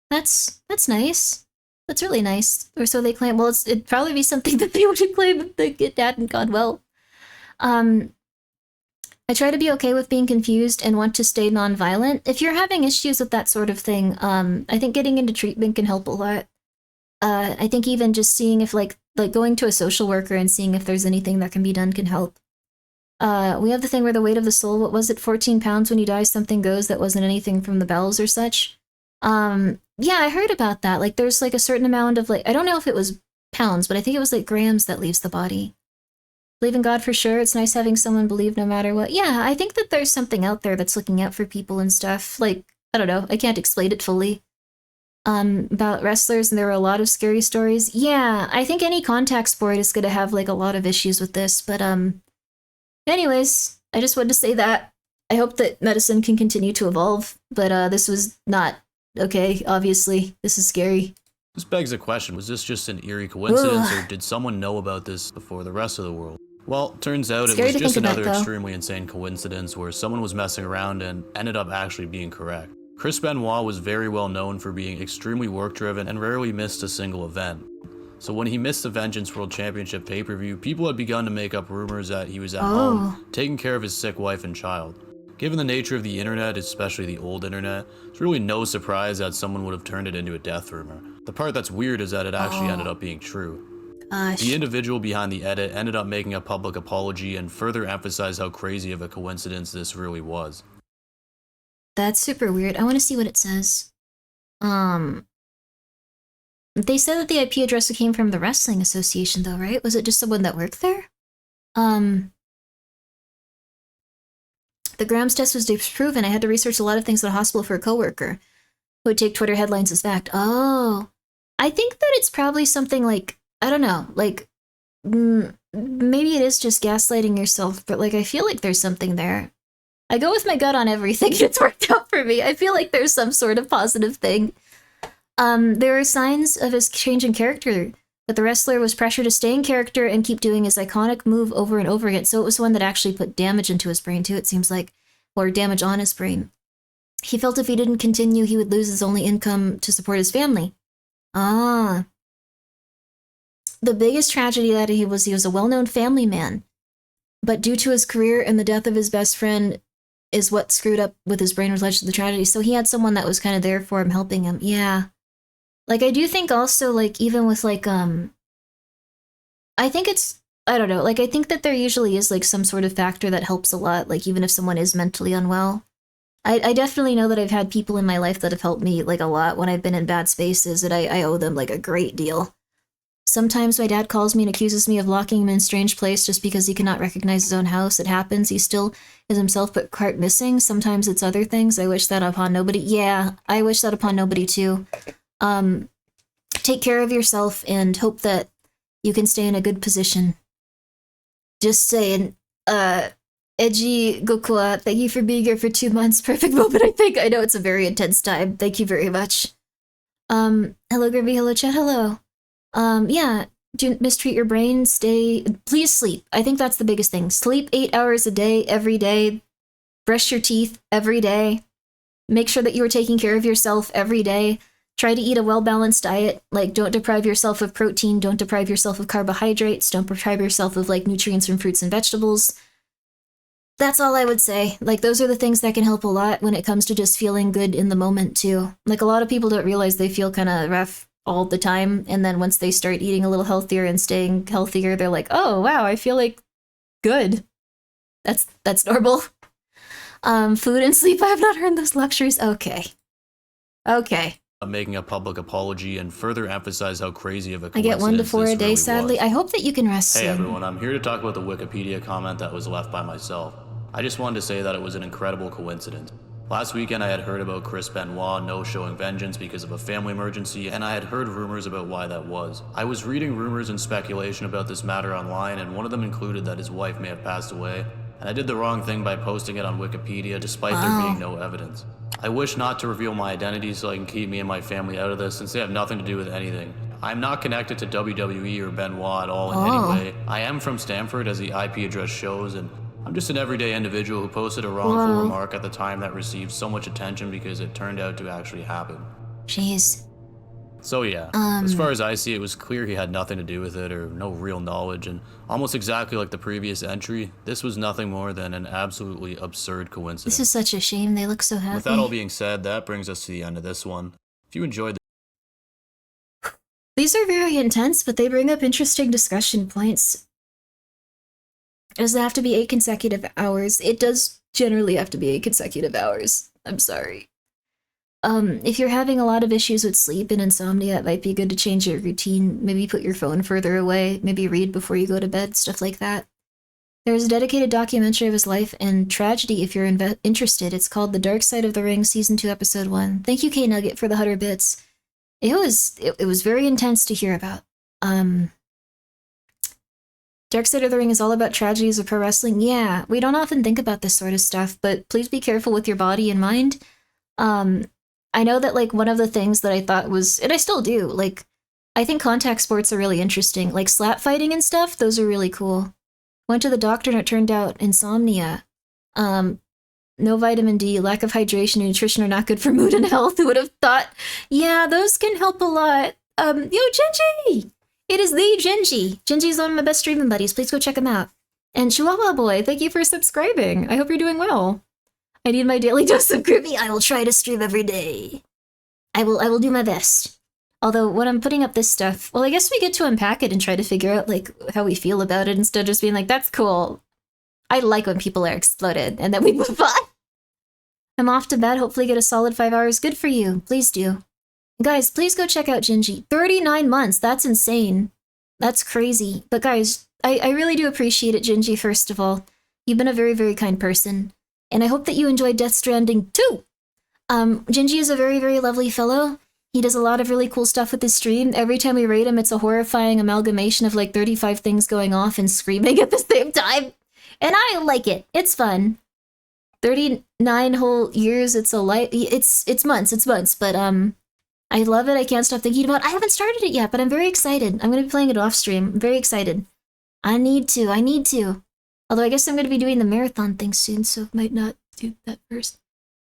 That's nice. That's really nice. Or so they claim. Well, it'd probably be something that they would claim if the kid hadn't gone well. I try to be okay with being confused and want to stay nonviolent. If you're having issues with that sort of thing, I think getting into treatment can help a lot. I think even just seeing if like going to a social worker and seeing if there's anything that can be done can help. We have the thing where the weight of the soul, what was it, 14 pounds when you die, something goes that wasn't anything from the bells or such. Yeah, I heard about that. Like there's like a certain amount of like, I don't know if it was pounds, but I think it was like grams that leaves the body. Believe in God for sure. It's nice having someone believe no matter what. Yeah, I think that there's something out there that's looking out for people and stuff. Like, I don't know, I can't explain it fully. About wrestlers, and there were a lot of scary stories. Yeah, I think any contact sport is gonna have like a lot of issues with this, but anyways, I just wanted to say that. I hope that medicine can continue to evolve, but this was not okay, obviously. This is scary. This begs a question. Was this just an eerie coincidence, or did someone know about this before the rest of the world? Well, turns out it was just another extremely insane coincidence where someone was messing around and ended up actually being correct. Chris Benoit was very well known for being extremely work-driven and rarely missed a single event. So when he missed the Vengeance World Championship pay-per-view, people had begun to make up rumors that he was at home, taking care of his sick wife and child. Given the nature of the internet, especially the old internet, it's really no surprise that someone would have turned it into a death rumor. The part that's weird is that it actually ended up being true. The individual behind the edit ended up making a public apology and further emphasized how crazy of a coincidence this really was. That's super weird. I want to see what it says. They said that the IP address came from the Wrestling Association, though, right? Was it just someone that worked there? The Grams test was disproven. I had to research a lot of things at a hospital for a coworker who would take Twitter headlines as fact. Oh, I think that it's probably something like, I don't know, like, maybe it is just gaslighting yourself, but like, I feel like there's something there. I go with my gut on everything, and it's worked out for me. I feel like there's some sort of positive thing. There are signs of his change in character, but the wrestler was pressured to stay in character and keep doing his iconic move over and over again. So it was one that actually put damage into his brain, too, it seems like, or damage on his brain. He felt if he didn't continue, he would lose his only income to support his family. The biggest tragedy that he was a well-known family man, but due to his career and the death of his best friend is what screwed up with his brain, which led to the tragedy. So he had someone that was kind of there for him, helping him. Yeah. Like, I do think also, like, even with, like, I think it's, I don't know, like, I think that there usually is, like, some sort of factor that helps a lot, like, even if someone is mentally unwell. I definitely know that I've had people in my life that have helped me, like, a lot when I've been in bad spaces, and I owe them, like, a great deal. Sometimes my dad calls me and accuses me of locking him in a strange place just because he cannot recognize his own house. It happens. He still is himself but quite missing. Sometimes it's other things. I wish that upon nobody. Yeah, I wish that upon nobody too. Take care of yourself and hope that you can stay in a good position. Just saying, Edgy Gokua, thank you for being here for 2 months. Perfect moment, I think. I know it's a very intense time. Thank you very much. Hello Grimmi, hello chat, hello. Yeah, do mistreat your brain, please sleep. I think that's the biggest thing. Sleep 8 hours a day, every day. Brush your teeth every day. Make sure that you are taking care of yourself every day. Try to eat a well-balanced diet. Like, don't deprive yourself of protein, don't deprive yourself of carbohydrates, don't deprive yourself of, like, nutrients from fruits and vegetables. That's all I would say. Like, those are the things that can help a lot when it comes to just feeling good in the moment, too. Like, a lot of people don't realize they feel kind of rough all the time, and then once they start eating a little healthier and staying healthier, they're like, oh, wow, I feel, like, good. That's normal. Food and sleep, I have not earned those luxuries. Okay. Making a public apology and further emphasize how crazy of a I coincidence get 1 to 4 a day, really sadly. was. I hope that you can rest soon. Hey everyone, I'm here to talk about the Wikipedia comment that was left by myself. I just wanted to say that it was an incredible coincidence. Last weekend I had heard about Chris Benoit no-showing Vengeance because of a family emergency, and I had heard rumors about why that was. I was reading rumors and speculation about this matter online, and one of them included that his wife may have passed away, and I did the wrong thing by posting it on Wikipedia despite there being no evidence. I wish not to reveal my identity so I can keep me and my family out of this since they have nothing to do with anything. I'm not connected to WWE or Benoit at all in any way. I am from Stanford as the IP address shows, and I'm just an everyday individual who posted a wrongful remark at the time that received so much attention because it turned out to actually happen. Jeez. So yeah, as far as I see, it was clear he had nothing to do with it or no real knowledge, and almost exactly like the previous entry, this was nothing more than an absolutely absurd coincidence. This is such a shame. They look so happy. With that all being said, that brings us to the end of this one. If you enjoyed These are very intense, but they bring up interesting discussion points. Does it have to be 8 consecutive hours? It does generally have to be 8 consecutive hours. I'm sorry. If you're having a lot of issues with sleep and insomnia, it might be good to change your routine. Maybe put your phone further away. Maybe read before you go to bed, stuff like that. There's a dedicated documentary of his life and tragedy if you're interested. It's called The Dark Side of the Ring, Season 2, Episode 1. Thank you, K-Nugget, for the 100 bits. It was very intense to hear about. Dark Side of the Ring is all about tragedies of pro wrestling. Yeah, we don't often think about this sort of stuff, but please be careful with your body and mind. I know that, like, one of the things that I thought was, and I still do, like, I think contact sports are really interesting. Like, slap fighting and stuff, those are really cool. Went to the doctor and it turned out insomnia. No vitamin D, lack of hydration and nutrition are not good for mood and health. Who would have thought? Yeah, those can help a lot. Yo, Genji! It is the Genji. Genji's one of my best streaming buddies. Please go check him out. And Chihuahua Boy, thank you for subscribing. I hope you're doing well. I need my daily dose of Grimmi. I will try to stream every day. I will do my best. Although, when I'm putting up this stuff, well, I guess we get to unpack it and try to figure out, like, how we feel about it instead of just being like, that's cool. I like when people are exploded, and then we move on. I'm off to bed, hopefully get a solid 5 hours. Good for you. Please do. Guys, please go check out Genji. 39 months, that's insane. That's crazy. But guys, I really do appreciate it, Genji, first of all. You've been a very, very kind person. And I hope that you enjoyed Death Stranding too! Genji is a very, very lovely fellow. He does a lot of really cool stuff with his stream. Every time we raid him, it's a horrifying amalgamation of like 35 things going off and screaming at the same time. And I like it. It's fun. 39 whole years, it's months, but I love it. I can't stop thinking about it. I haven't started it yet, but I'm very excited. I'm going to be playing it off stream. I'm very excited. I need to. Although I guess I'm going to be doing the marathon thing soon, so might not do that first.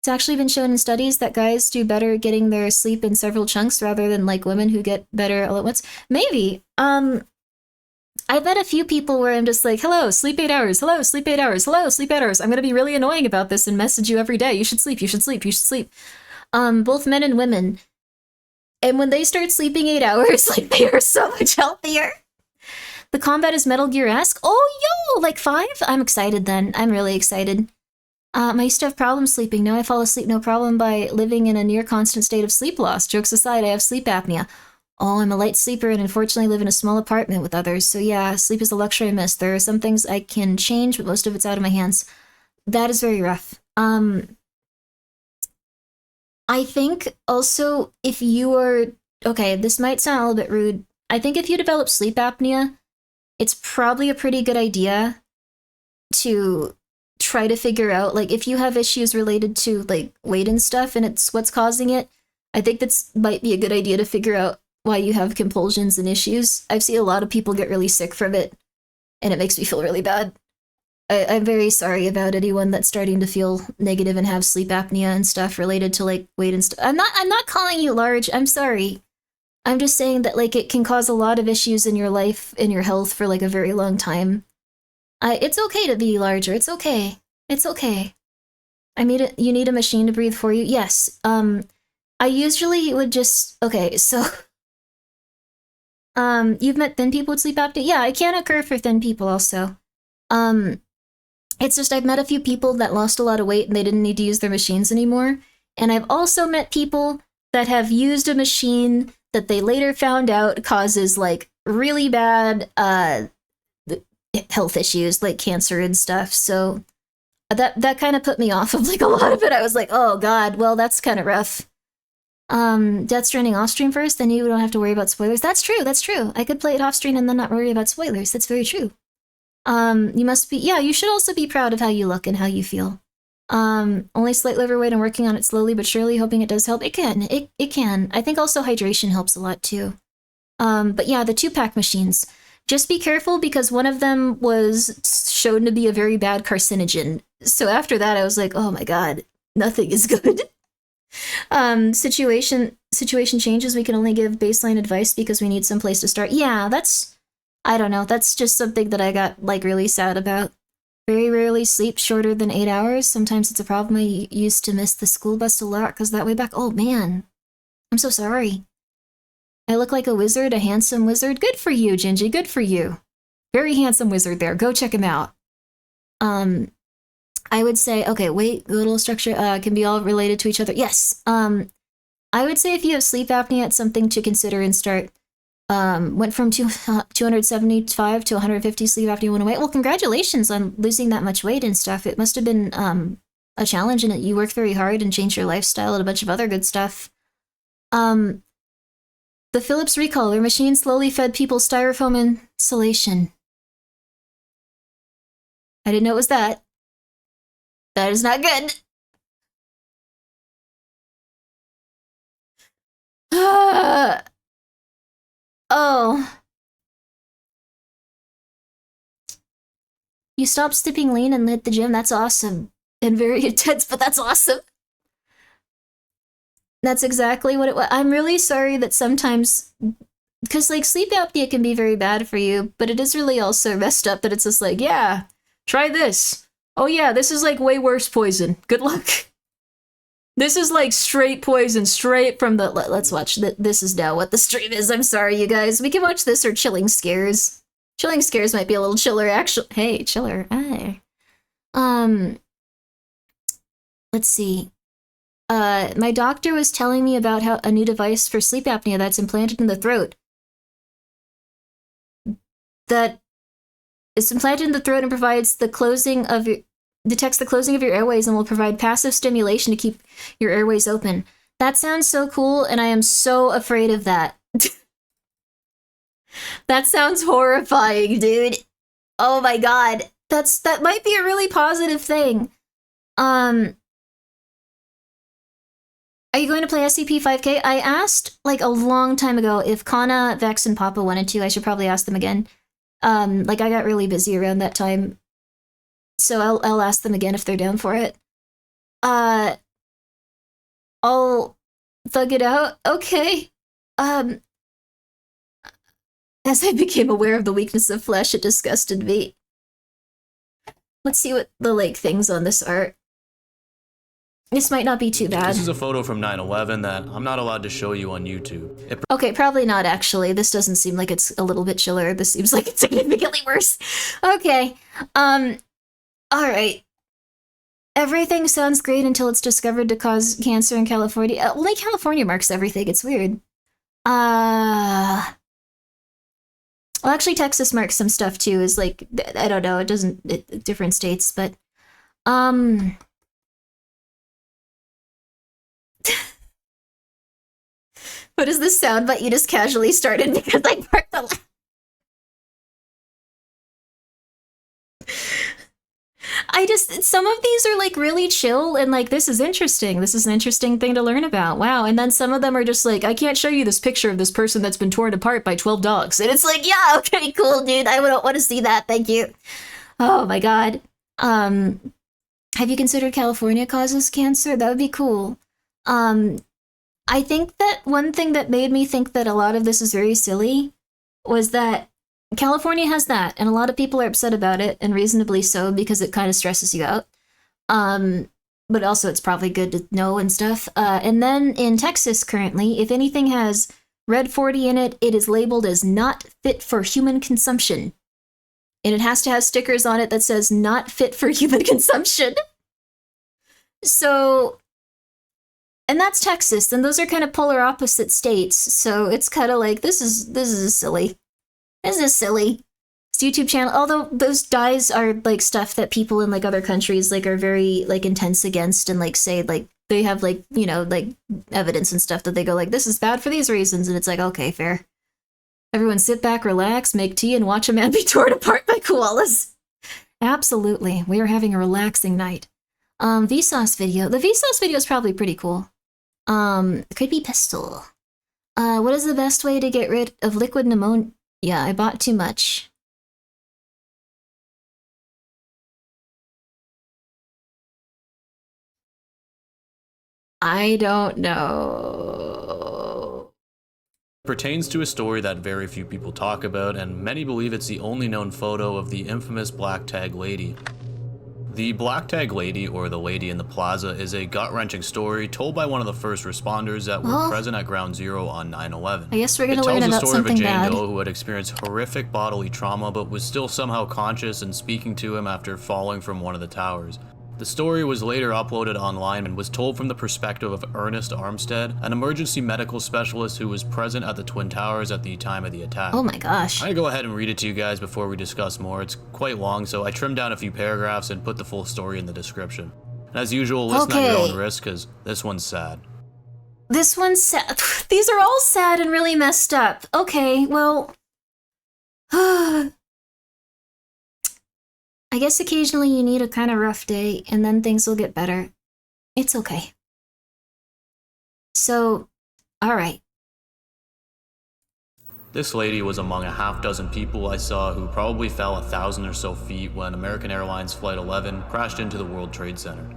It's actually been shown in studies that guys do better getting their sleep in several chunks rather than like women who get better all at once. Maybe. I bet a few people where I'm just like, hello, sleep 8 hours. Hello, sleep 8 hours. Hello, sleep 8 hours. I'm going to be really annoying about this and message you every day. You should sleep. You should sleep. You should sleep. Both men and women. And when they start sleeping 8 hours, like they are so much healthier. The combat is Metal Gear-esque. Oh, yo, like 5? I'm excited then. I'm really excited. I used to have problems sleeping. Now I fall asleep no problem by living in a near constant state of sleep loss. Jokes aside, I have sleep apnea. Oh, I'm a light sleeper and unfortunately live in a small apartment with others. So yeah, sleep is a luxury I miss. There are some things I can change, but most of it's out of my hands. That is very rough. I think also if you are... Okay, this might sound a little bit rude. I think if you develop sleep apnea, it's probably a pretty good idea to try to figure out, like, if you have issues related to, like, weight and stuff and it's what's causing it, I think that's might be a good idea to figure out why you have compulsions and issues. I've seen a lot of people get really sick from it, and it makes me feel really bad. I'm very sorry about anyone that's starting to feel negative and have sleep apnea and stuff related to, like, weight and stuff. I'm not calling you large. I'm sorry. I'm just saying that, like, it can cause a lot of issues in your life, in your health for, like, a very long time. It's okay to be larger. It's okay. It's okay. You need a machine to breathe for you? Yes. I usually would just... Okay, so... You've met thin people with sleep apnea? Yeah, it can occur for thin people also. It's just I've met a few people that lost a lot of weight and they didn't need to use their machines anymore. And I've also met people that have used a machine that they later found out causes, like, really bad health issues, like cancer and stuff. So that kind of put me off of, like, a lot of it. I was like, oh god, well, that's kind of rough. Death Stranding off stream first, then you don't have to worry about spoilers. That's true. I could play it off stream and then not worry about spoilers. That's very true. You must be, yeah, you should also be proud of how you look and how you feel. Only slightly overweight and working on it slowly but surely, hoping it does help. It can. I think also hydration helps a lot too. But yeah, the 2-pack machines. Just be careful because one of them was shown to be a very bad carcinogen. So after that, I was like, oh my god, nothing is good. Situation changes. We can only give baseline advice because we need some place to start. Yeah, I don't know. That's just something that I got, like, really sad about. Very rarely sleep shorter than 8 hours. Sometimes it's a problem. I used to miss the school bus a lot because that way back. Oh man, I'm so sorry. I look like a wizard, a handsome wizard. Good for you, Gingy. Good for you. Very handsome wizard there. Go check him out. I would say, okay, weight, little structure, can be all related to each other. Yes. I would say if you have sleep apnea, it's something to consider and start. Went from 275 to 150 sleep apnea went away. Well, congratulations on losing that much weight and stuff. It must have been a challenge, and you worked very hard and changed your lifestyle and a bunch of other good stuff. The Philips recall, their machine slowly fed people styrofoam insulation. I didn't know it was that. That is not good. Oh. You stopped stepping lean and hit the gym? That's awesome. And very intense, but that's awesome. That's exactly what it was. I'm really sorry that sometimes... Because, like, sleep apnea can be very bad for you, but it is really also messed up that it's just like, yeah, try this. Oh yeah, this is, like, way worse poison. Good luck. This is, like, straight poison, straight from the... Let's watch. This is now what the stream is. I'm sorry, you guys. We can watch this or Chilling Scares. Chilling Scares might be a little chiller, actually. Hey, chiller. Hi. Let's see. My doctor was telling me about how a new device for sleep apnea that's implanted in the throat. That is implanted in the throat and provides the closing of your... detects the closing of your airways and will provide passive stimulation to keep your airways open. That sounds so cool, and I am so afraid of that. That sounds horrifying, dude. Oh my god. That might be a really positive thing. Are you going to play SCP-5K? I asked, like, a long time ago if Kana, Vex, and Papa wanted to. I should probably ask them again. Like, I got really busy around that time. So I'll ask them again if they're down for it. I'll thug it out. Okay. As I became aware of the weakness of flesh, it disgusted me. Let's see what the, like, things on this are. This might not be too bad. This is a photo from 9/11 that I'm not allowed to show you on YouTube. Okay, probably not, actually. This doesn't seem like it's a little bit chiller. This seems like it's significantly worse. Okay. Alright. Everything sounds great until it's discovered to cause cancer in California. Only California marks everything. It's weird. Well, actually, Texas marks some stuff, too. Is like, I don't know. It doesn't... different states, but... What is this sound bite you just casually started because I marked the some of these are like really chill and like, this is interesting. This is an interesting thing to learn about. Wow. And then some of them are just like, I can't show you this picture of this person that's been torn apart by 12 dogs. And it's like, yeah, okay, cool, dude. I don't want to see that. Thank you. Oh my God. Have you considered California causes cancer? That would be cool. I think that one thing that made me think that a lot of this is very silly was that California has that, and a lot of people are upset about it, and reasonably so, because it kind of stresses you out. But also it's probably good to know and stuff. And then in Texas currently, if anything has red 40 in it, it is labeled as not fit for human consumption. And it has to have stickers on it that says not fit for human consumption. So, and that's Texas, and those are kind of polar opposite states. So it's kind of like, this is silly. This is silly. This YouTube channel, although those dyes are like stuff that people in like other countries like are very like intense against, and like say like they have like, you know, like evidence and stuff that they go like, this is bad for these reasons, and it's like, okay, fair. Everyone sit back, relax, make tea, and watch a man be torn apart by koalas. Absolutely. We are having a relaxing night. Vsauce video. The Vsauce video is probably pretty cool. Creepy pistol. What is the best way to get rid of liquid pneumonia? Yeah, I bought too much. I don't know. Pertains to a story that very few people talk about, and many believe it's the only known photo of the infamous Black Tag Lady. The Black Tag Lady, or the Lady in the Plaza, is a gut-wrenching story told by one of the first responders that were present at Ground Zero on 9/11. I guess we're gonna learn about something bad. It tells the story of a Jane Doe who had experienced horrific bodily trauma but was still somehow conscious and speaking to him after falling from one of the towers. The story was later uploaded online and was told from the perspective of Ernest Armstead, an emergency medical specialist who was present at the Twin Towers at the time of the attack. Oh my gosh. I'm gonna go ahead and read it to you guys before we discuss more. It's quite long, so I trimmed down a few paragraphs and put the full story in the description. And as usual, listen at your own risk, because this one's sad. This one's sad. These are all sad and really messed up. Okay, well... I guess occasionally you need a kind of rough day, and then things will get better. It's okay. So, alright. This lady was among a half-dozen people I saw who probably fell 1,000 or so feet when American Airlines Flight 11 crashed into the World Trade Center.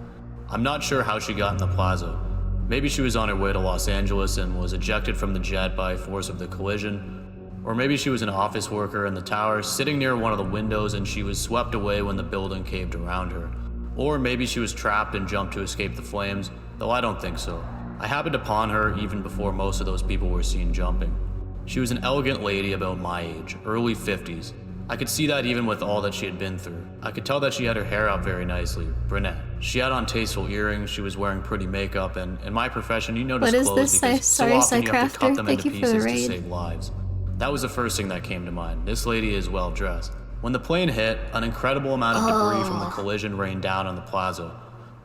I'm not sure how she got in the plaza. Maybe she was on her way to Los Angeles and was ejected from the jet by force of the collision. Or maybe she was an office worker in the tower, sitting near one of the windows, and she was swept away when the building caved around her. Or maybe she was trapped and jumped to escape the flames, though I don't think so. I happened upon her even before most of those people were seen jumping. She was an elegant lady about my age, early 50s. I could see that even with all that she had been through. I could tell that she had her hair up very nicely, brunette. She had on tasteful earrings, she was wearing pretty makeup, and in my profession you notice clothes because so often you have to cut them into pieces to save lives. That was the first thing that came to mind. This lady is well dressed. When the plane hit, an incredible amount of debris from the collision rained down on the plaza.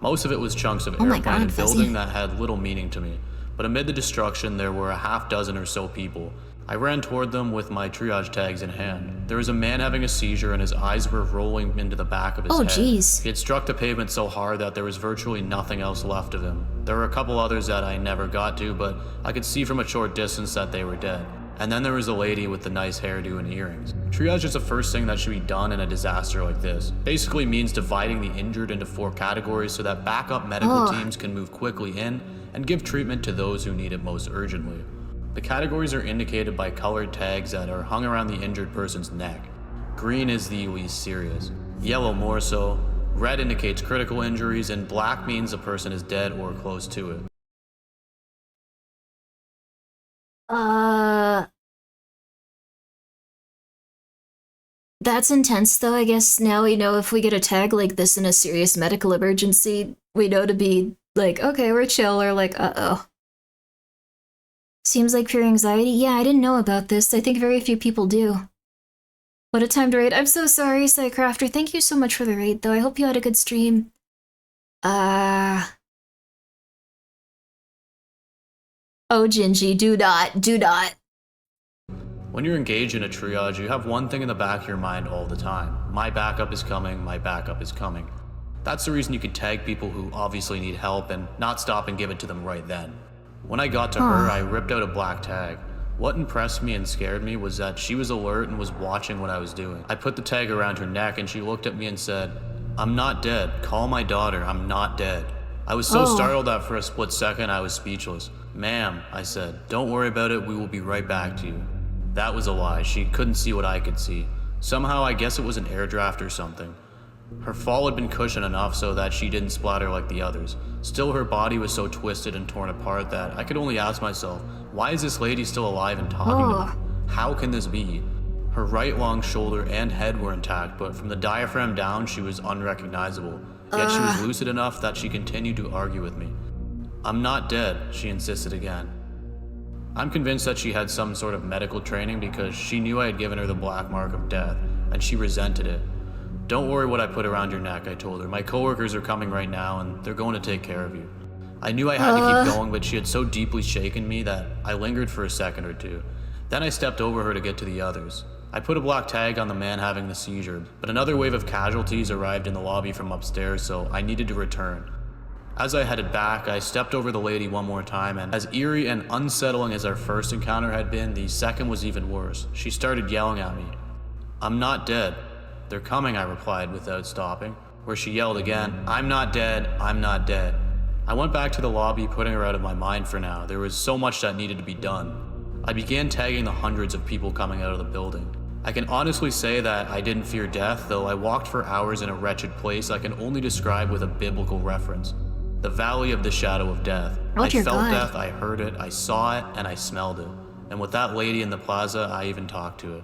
Most of it was chunks of airplane and building that had little meaning to me. But amid the destruction, there were a half-dozen or so people. I ran toward them with my triage tags in hand. There was a man having a seizure and his eyes were rolling into the back of his head. Jeez. He had struck the pavement so hard that there was virtually nothing else left of him. There were a couple others that I never got to, but I could see from a short distance that they were dead. And then there was a lady with the nice hairdo and earrings. Triage is the first thing that should be done in a disaster like this. Basically means dividing the injured into 4 categories so that backup medical teams can move quickly in and give treatment to those who need it most urgently. The categories are indicated by colored tags that are hung around the injured person's neck. Green is the least serious, yellow more so, red indicates critical injuries, and black means the person is dead or close to it. That's intense though. I guess now we know if we get a tag like this in a serious medical emergency, we know to be like, okay, we're chill, or like, uh-oh. Seems like pure anxiety. Yeah, I didn't know about this. I think very few people do. What a time to raid. I'm so sorry, Psycrafter. Thank you so much for the raid though. I hope you had a good stream. Oh, Gingy, do not. When you're engaged in a triage, you have one thing in the back of your mind all the time. My backup is coming, my backup is coming. That's the reason you can tag people who obviously need help and not stop and give it to them right then. When I got to her, I ripped out a black tag. What impressed me and scared me was that she was alert and was watching what I was doing. I put the tag around her neck and she looked at me and said, "I'm not dead. Call my daughter. I'm not dead." I was so startled that for a split second I was speechless. "Ma'am," I said, "don't worry about it. We will be right back to you." That was a lie. She couldn't see what I could see. Somehow I guess it was an air draft or something. Her fall had been cushioned enough so that she didn't splatter like the others. Still, her body was so twisted and torn apart that I could only ask myself, why is this lady still alive and talking to me? How can this be? Her right long shoulder and head were intact, but from the diaphragm down, she was unrecognizable. Yet she was lucid enough that she continued to argue with me. "I'm not dead," she insisted again. I'm convinced that she had some sort of medical training because she knew I had given her the black mark of death, and she resented it. "Don't worry what I put around your neck," I told her. "My coworkers are coming right now, and they're going to take care of you." I knew I had to keep going, but she had so deeply shaken me that I lingered for a second or two. Then I stepped over her to get to the others. I put a black tag on the man having the seizure, but another wave of casualties arrived in the lobby from upstairs, so I needed to return. As I headed back, I stepped over the lady one more time, and as eerie and unsettling as our first encounter had been, the second was even worse. She started yelling at me. "I'm not dead." "They're coming," I replied without stopping, where she yelled again, "I'm not dead, I'm not dead." I went back to the lobby, putting her out of my mind for now. There was so much that needed to be done. I began tagging the hundreds of people coming out of the building. I can honestly say that I didn't fear death, though I walked for hours in a wretched place I can only describe with a biblical reference. The valley of the shadow of death. I felt death, I heard it, I saw it, and I smelled it. And with that lady in the plaza, I even talked to it.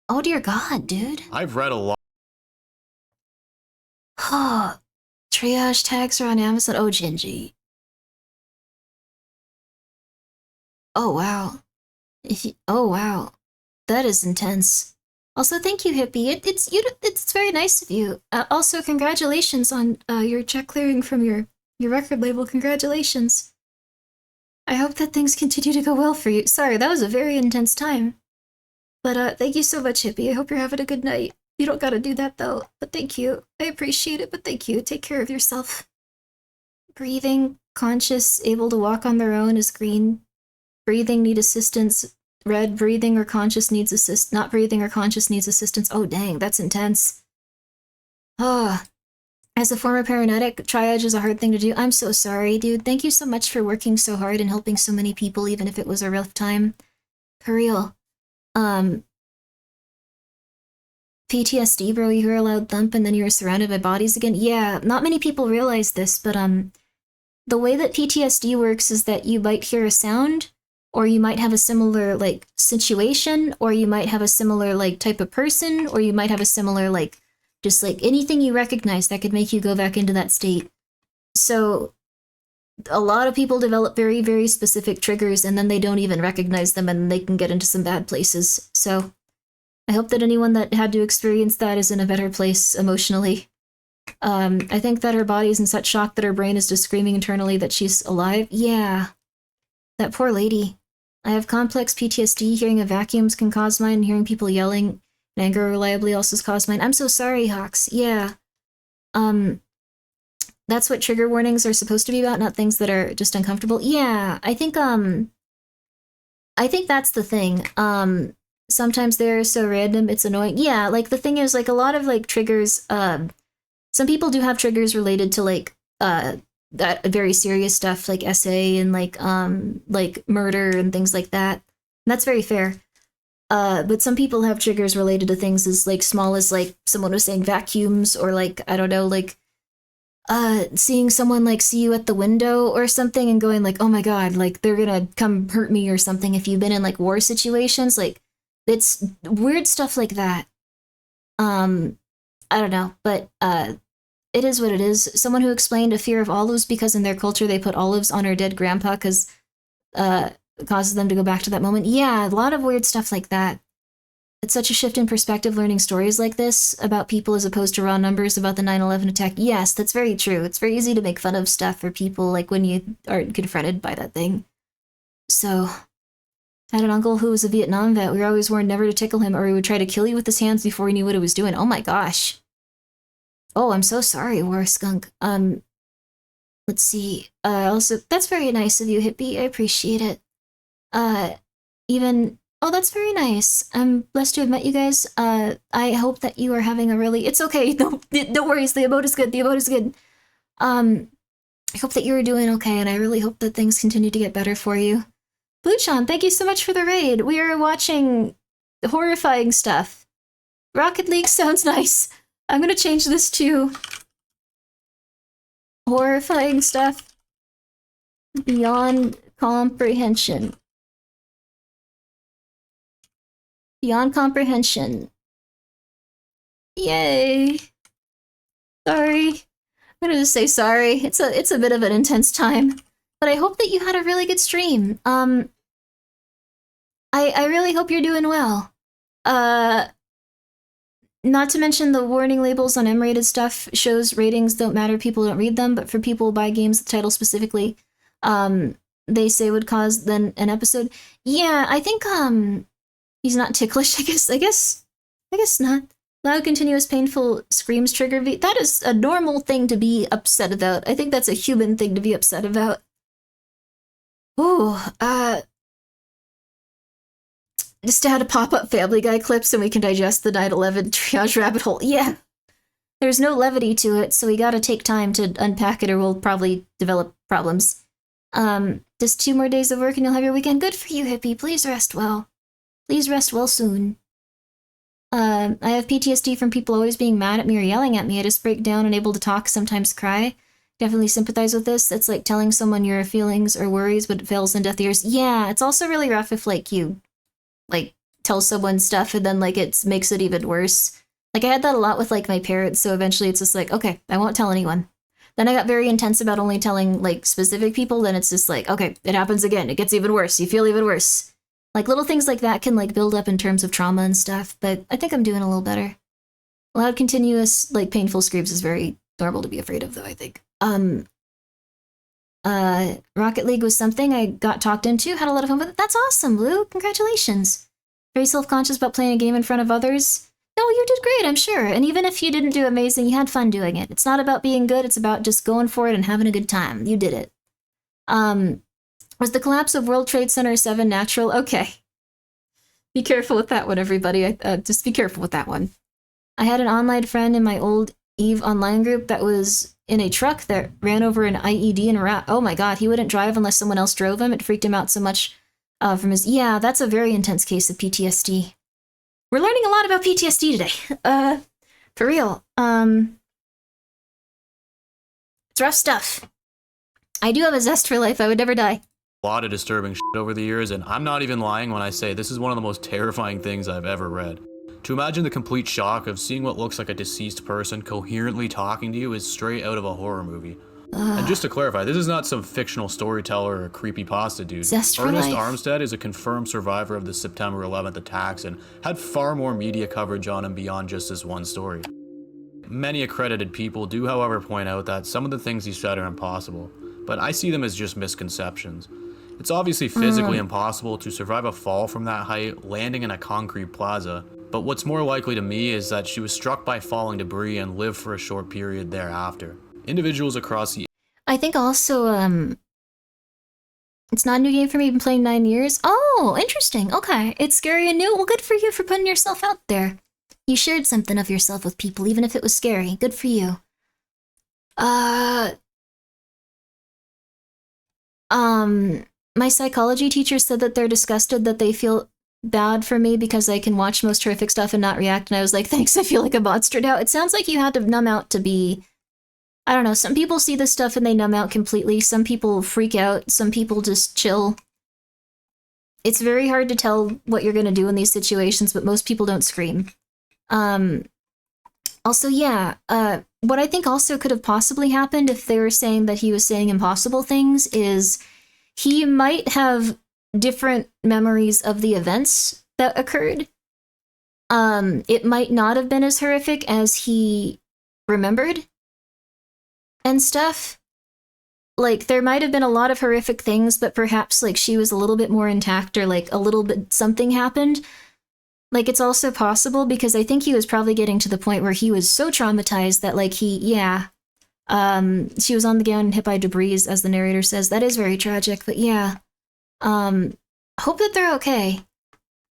Oh dear God, dude. I've read a lot. Triage tags are on Amazon. Oh, Gingy. Oh, wow. Oh, wow. That is intense. Also, thank you, Hippie. It's very nice of you. Also, congratulations on your check clearing from your record label. Congratulations. I hope that things continue to go well for you. Sorry, that was a very intense time. But thank you so much, Hippie. I hope you're having a good night. You don't gotta do that, though. But thank you. I appreciate it, but thank you. Take care of yourself. Breathing, conscious, able to walk on their own is green. Breathing, need assistance. Red, breathing or conscious needs assist. Not breathing or conscious needs assistance. Oh, dang, that's intense. As a former paramedic, triage is a hard thing to do. I'm so sorry, dude. Thank you so much for working so hard and helping so many people, even if it was a rough time. For real. PTSD, bro, you hear a loud thump and then you were surrounded by bodies again? Yeah, not many people realize this, but the way that PTSD works is that you might hear a sound, or you might have a similar, like, situation, or you might have a similar, like, type of person, or you might have a similar, like, just, like, anything you recognize that could make you go back into that state. So, a lot of people develop very, very specific triggers, and then they don't even recognize them, and they can get into some bad places. So, I hope that anyone that had to experience that is in a better place emotionally. I think that her body is in such shock that her brain is just screaming internally that she's alive. Yeah. That poor lady. I have complex PTSD. Hearing of vacuums can cause mine, and hearing people yelling and anger reliably also cause mine. I'm so sorry, Hawks. Yeah. That's what trigger warnings are supposed to be about, not things that are just uncomfortable. Yeah, I think that's the thing. Sometimes they're so random, it's annoying. Yeah, like, the thing is, like, a lot of, like, triggers, some people do have triggers related to, like, that very serious stuff, like SA and, like murder and things like that. And that's very fair. But some people have triggers related to things as, like, small as, like, someone was saying vacuums, or, like, I don't know, like, seeing someone, like, see you at the window or something and going, like, oh my God, like, they're gonna come hurt me or something. If you've been in, like, war situations, like, it's weird stuff like that. I don't know, but it is what it is. Someone who explained a fear of olives because in their culture they put olives on her dead grandpa because it causes them to go back to that moment. Yeah, a lot of weird stuff like that. It's such a shift in perspective learning stories like this about people as opposed to raw numbers about the 9/11 attack. Yes, that's very true. It's very easy to make fun of stuff for people, like, when you are confronted by that thing. So, I had an uncle who was a Vietnam vet. We were always warned never to tickle him or he would try to kill you with his hands before he knew what he was doing. Oh my gosh. Oh, I'm so sorry, War Skunk. Let's see. Also, that's very nice of you, Hippie. I appreciate it. Uh, even oh, that's very nice. I'm blessed to have met you guys. I hope that you are having a really. It's okay. No worries. The emote is good. The emote is good. I hope that you're doing okay, and I really hope that things continue to get better for you. Bluechan, thank you so much for the raid. We are watching horrifying stuff. Rocket League sounds nice. I'm gonna change this to horrifying stuff beyond comprehension. Beyond comprehension. Yay. Sorry. I'm gonna just say sorry. It's a bit of an intense time. But I hope that you had a really good stream. I really hope you're doing well. Not to mention the warning labels on M-rated stuff shows ratings don't matter, people don't read them, but for people who buy games with the title specifically, they say would cause then an episode. Yeah, I think he's not ticklish, I guess not. Loud, continuous, painful screams trigger that is a normal thing to be upset about. I think that's a human thing to be upset about. Ooh, just to add a pop-up Family Guy clip so we can digest the 9/11 triage rabbit hole. Yeah. There's no levity to it, so we gotta take time to unpack it or we'll probably develop problems. Just 2 more days of work and you'll have your weekend. Good for you, Hippie. Please rest well. Please rest well soon. I have PTSD from people always being mad at me or yelling at me. I just break down, unable to talk, sometimes cry. Definitely sympathize with this. It's like telling someone your feelings or worries, but it fails in deaf ears. Yeah, it's also really rough if, like, you like tell someone stuff and then like it makes it even worse. Like I had that a lot with like my parents, so eventually it's just like, okay, I won't tell anyone. Then I got very intense about only telling like specific people, then it's just like, okay, it happens again, it gets even worse, you feel even worse. Like little things like that can like build up in terms of trauma and stuff, but I think I'm doing a little better. Loud, continuous, like painful screams is very normal to be afraid of though, I think. Rocket League was something I got talked into, had a lot of fun with it. That's awesome, Blue. Congratulations. Very self-conscious about playing a game in front of others. No, you did great, I'm sure. And even if you didn't do amazing, you had fun doing it. It's not about being good, it's about just going for it and having a good time. You did it. Was the collapse of World Trade Center 7 natural? Okay. Be careful with that one, everybody. Just be careful with that one. I had an online friend in my old EVE online group that was in a truck that ran over an IED in Iraq. Oh my god, he wouldn't drive unless someone else drove him. It freaked him out so much from his... Yeah, that's a very intense case of PTSD. We're learning a lot about PTSD today. For real. It's rough stuff. I do have a zest for life. I would never die. A lot of disturbing shit over the years, and I'm not even lying when I say this is one of the most terrifying things I've ever read. To imagine the complete shock of seeing what looks like a deceased person coherently talking to you is straight out of a horror movie. And just to clarify, this is not some fictional storyteller or creepypasta dude. Zest for Ernest life. Armstead is a confirmed survivor of the September 11th attacks and had far more media coverage on him beyond just this one story. Many accredited people do, however, point out that some of the things he said are impossible, but I see them as just misconceptions. It's obviously physically impossible to survive a fall from that height, landing in a concrete plaza, but what's more likely to me is that she was struck by falling debris and lived for a short period thereafter. Individuals across the... I think also, it's not a new game for me. I've been playing 9 years. Oh, interesting. Okay. It's scary and new. Well, good for you for putting yourself out there. You shared something of yourself with people, even if it was scary. Good for you. My psychology teacher said that they're disgusted that they feel bad for me because I can watch most horrific stuff and not react, and I was like, thanks, I feel like a monster now. It sounds like you had to numb out to be... I don't know, some people see this stuff and they numb out completely, some people freak out, some people just chill. It's very hard to tell what you're gonna do in these situations, but most people don't scream. Also, yeah, what I think also could have possibly happened if they were saying that he was saying impossible things is he might have different memories of the events that occurred. It might not have been as horrific as he remembered and stuff. Like, there might have been a lot of horrific things, but perhaps, like, she was a little bit more intact or, like, a little bit something happened. like, it's also possible because I think he was probably getting to the point where he was so traumatized that, like, she was on the ground and hit by debris, as the narrator says. That is very tragic, but yeah. Hope that they're okay.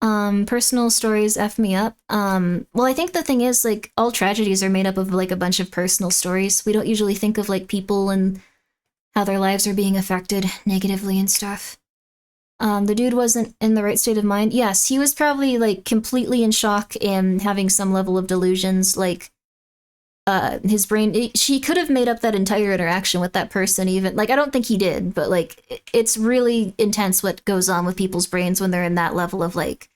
Personal stories F me up. Well, I think the thing is, like, all tragedies are made up of, like, a bunch of personal stories. We don't usually think of, like, people and how their lives are being affected negatively and stuff. The dude wasn't in the right state of mind. Yes, he was probably, like, completely in shock and having some level of delusions, like, his brain, she could have made up that entire interaction with that person even, like, I don't think he did, but, like, it's really intense what goes on with people's brains when they're in that level of, like,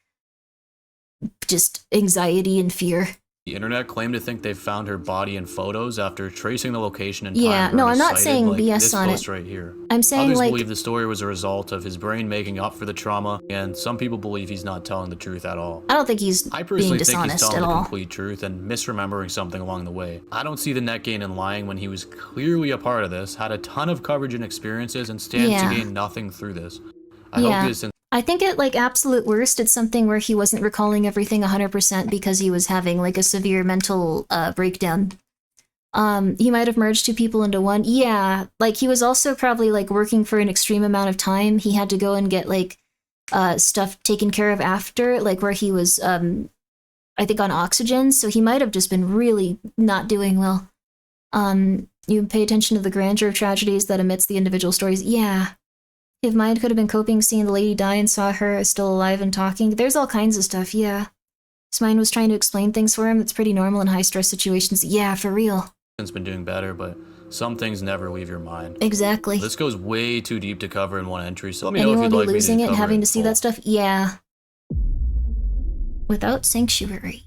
just anxiety and fear. The internet claimed to think they found her body and photos after tracing the location and time. Yeah, no, I'm not saying like BS this on post it. right here. I'm saying, Others like, believe the story was a result of his brain making up for the trauma, and some people believe he's not telling the truth at all. I don't think he's I being personally think he's dishonest telling at the all. complete truth and misremembering something along the way. I don't see the net gain in lying when he was clearly a part of this, had a ton of coverage and experiences, and stands to gain nothing through this. I hope this. I think at, like, absolute worst, it's something where he wasn't recalling everything 100% because he was having, like, a severe mental breakdown. He might have merged two people into one. Yeah, like, he was also probably, like, working for an extreme amount of time. He had to go and get, like, stuff taken care of after, like, where he was, I think, on oxygen, so he might have just been really not doing well. You pay attention to the grandeur of tragedies that amidst the individual stories. Yeah. His mind could have been coping seeing the lady die and saw her still alive and talking. There's all kinds of stuff, yeah. His mind was trying to explain things for him that's pretty normal in high-stress situations. Yeah, for real. It's been doing better, but some things never leave your mind. Exactly. This goes way too deep to cover in one entry, so let me and know if you you'd will like be me losing to it and cover having in to see full. that stuff? Yeah. Without sanctuary.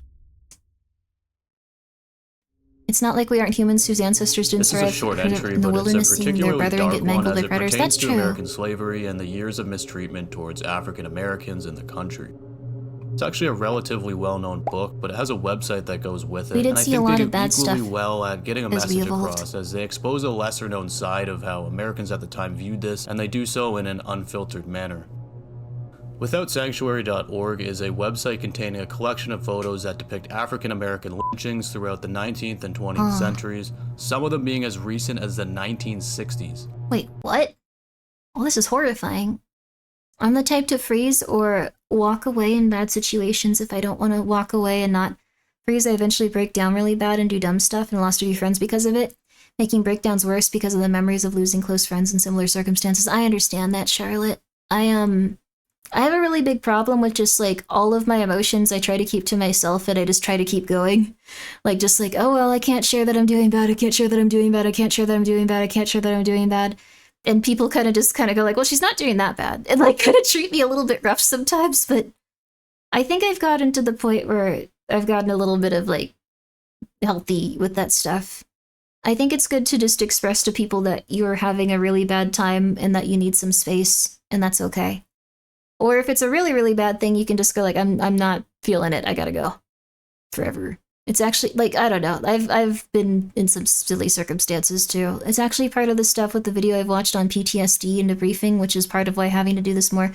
It's not like we aren't humans whose ancestors didn't This is a survive short entry, in the but wilderness, it's a seeing their particularly brethren dark get one mangled as by it predators. pertains That's to true. American slavery and the years of mistreatment towards African Americans in the country. It's actually a relatively well-known book, but it has a website that goes with it, We did and I see a think lot they of do bad equally stuff well at getting a as we message evolved. across, as they expose a lesser-known side of how Americans at the time viewed this, and they do so in an unfiltered manner. WithoutSanctuary.org is a website containing a collection of photos that depict African American lynchings throughout the 19th and 20th centuries, some of them being as recent as the 1960s. Wait, what? Well, this is horrifying. I'm the type to freeze or walk away in bad situations if I don't want to walk away and not freeze. I eventually break down really bad and do dumb stuff and lost a few friends because of it, making breakdowns worse because of the memories of losing close friends in similar circumstances. I understand that, Charlotte. I have a really big problem with just, like, all of my emotions I try to keep to myself and I just try to keep going. Like, just like, oh, well, I can't share that I'm doing bad. I can't share that I'm doing bad. I can't share that I'm doing bad. I can't share that I'm doing bad. And people kind of go like, well, she's not doing that bad. And, like, kind of treat me a little bit rough sometimes. But I think I've gotten to the point where I've gotten a little bit of, like, healthy with that stuff. I think it's good to just express to people that you're having a really bad time and that you need some space, and that's okay. Or if it's a really, really bad thing, you can just go like, I'm not feeling it. I gotta go forever. It's actually, like, I don't know. I've been in some silly circumstances too. It's actually part of the stuff with the video I've watched on PTSD and debriefing, which is part of why having to do this more.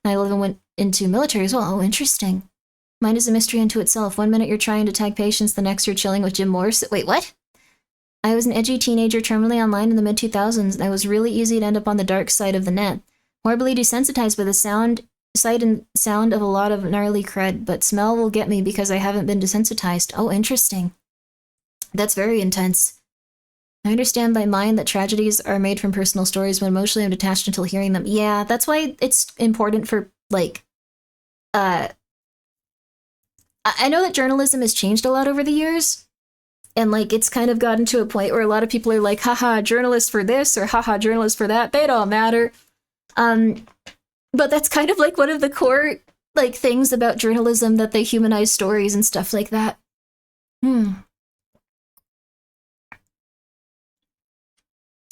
9/11 went into military as well. Oh, interesting. Mine is a mystery unto itself. 1 minute you're trying to tag patients, the next you're chilling with Jim Morris. Wait, what? I was an edgy teenager terminally online in the mid-2000s, and I was really easy to end up on the dark side of the net. Horribly desensitized by the sight and sound of a lot of gnarly crud, but smell will get me because I haven't been desensitized. Oh, interesting. That's very intense. I understand by mind that tragedies are made from personal stories, but emotionally I'm detached until hearing them. Yeah, that's why it's important for, like, I know that journalism has changed a lot over the years, and, like, it's kind of gotten to a point where a lot of people are like, haha, journalists for this, or haha, journalists for that. They don't matter. But that's kind of, like, one of the core, like, things about journalism, that they humanize stories and stuff like that.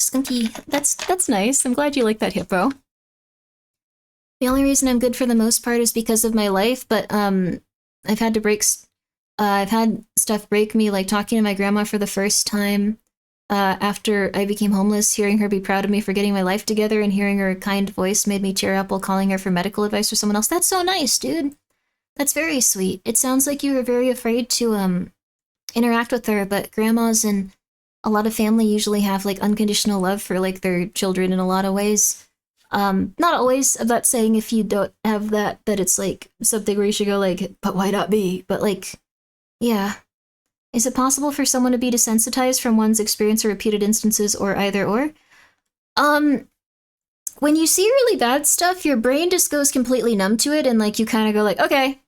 Skunky, that's nice. I'm glad you like that, hippo. The only reason I'm good for the most part is because of my life, but I've had stuff break me, like talking to my grandma for the first time after I became homeless. Hearing her be proud of me for getting my life together and hearing her kind voice made me tear up while calling her for medical advice for someone else. That's so nice, dude. That's very sweet. It sounds like you were very afraid to interact with her, but grandmas and a lot of family usually have like unconditional love for like their children in a lot of ways. Not always. I'm not saying if you don't have that it's like something where you should go like, but why not me? But like, yeah. Is it possible for someone to be desensitized from one's experience or repeated instances or either or? Um, when you see really bad stuff, your brain just goes completely numb to it and like you kind of go like, okay.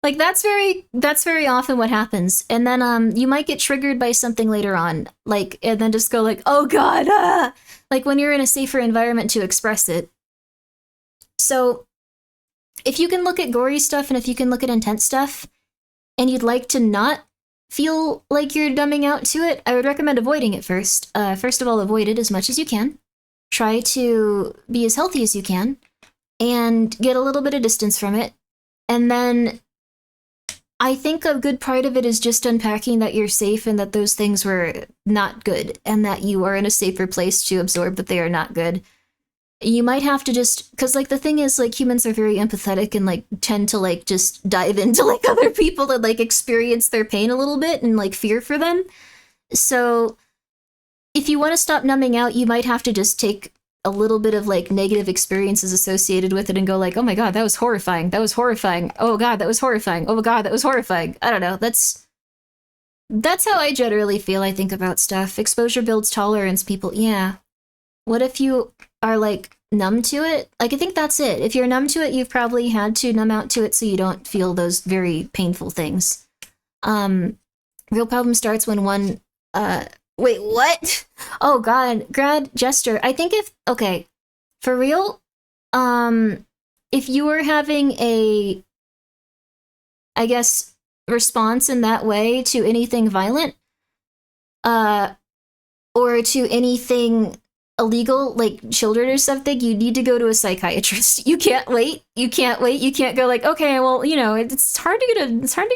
Like that's very often what happens. And then you might get triggered by something later on. Like and then just go like, "Oh god." Ah! Like when you're in a safer environment to express it. So, if you can look at gory stuff and if you can look at intense stuff and you'd like to not feel like you're dumbing out to it, I would recommend avoiding it first. First of all, avoid it as much as you can. Try to be as healthy as you can and get a little bit of distance from it. And then I think a good part of it is just unpacking that you're safe and that those things were not good and that you are in a safer place to absorb that they are not good. You might have to just, because like the thing is like humans are very empathetic and like tend to like just dive into like other people and like experience their pain a little bit and like fear for them. So if you want to stop numbing out, you might have to just take a little bit of like negative experiences associated with it and go like, oh my god, that was horrifying, that was horrifying, oh god, that was horrifying, oh my god, that was horrifying. I don't know, that's how I generally feel. I think about stuff. Exposure builds tolerance. People, yeah. What if you are like numb to it? Like I think that's it. If you're numb to it, you've probably had to numb out to it so you don't feel those very painful things. Real problem starts when one wait, what? Oh god, grad gesture. I think if okay, for real, if you were having a I guess response in that way to anything violent, or to anything illegal, like children or something, you need to go to a psychiatrist. You can't wait. You can't wait. You can't go like, okay, well, you know, it's hard to get it's hard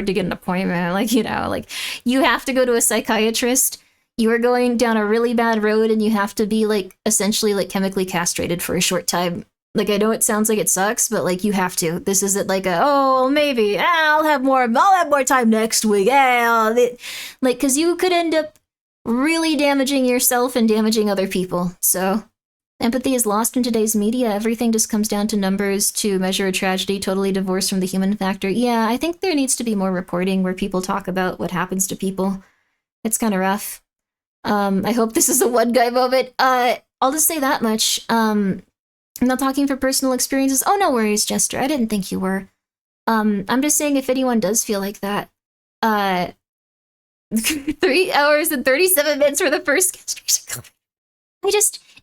to get an appointment. Like, you know, like you have to go to a psychiatrist. You are going down a really bad road and you have to be like essentially like chemically castrated for a short time. Like, I know it sounds like it sucks, but like you have to. This isn't like a, oh, maybe I'll have more time next week. Like, cause you could end up really damaging yourself and damaging other people. So empathy is lost in today's media. Everything just comes down to numbers to measure a tragedy, totally divorced from the human factor. Yeah, I think there needs to be more reporting where people talk about what happens to people. It's kind of rough. I hope this is a one guy moment. I'll just say that much. I'm not talking for personal experiences. Oh, no worries, Jester. I didn't think you were. I'm just saying if anyone does feel like that, 3 hours and 37 minutes for the first castration.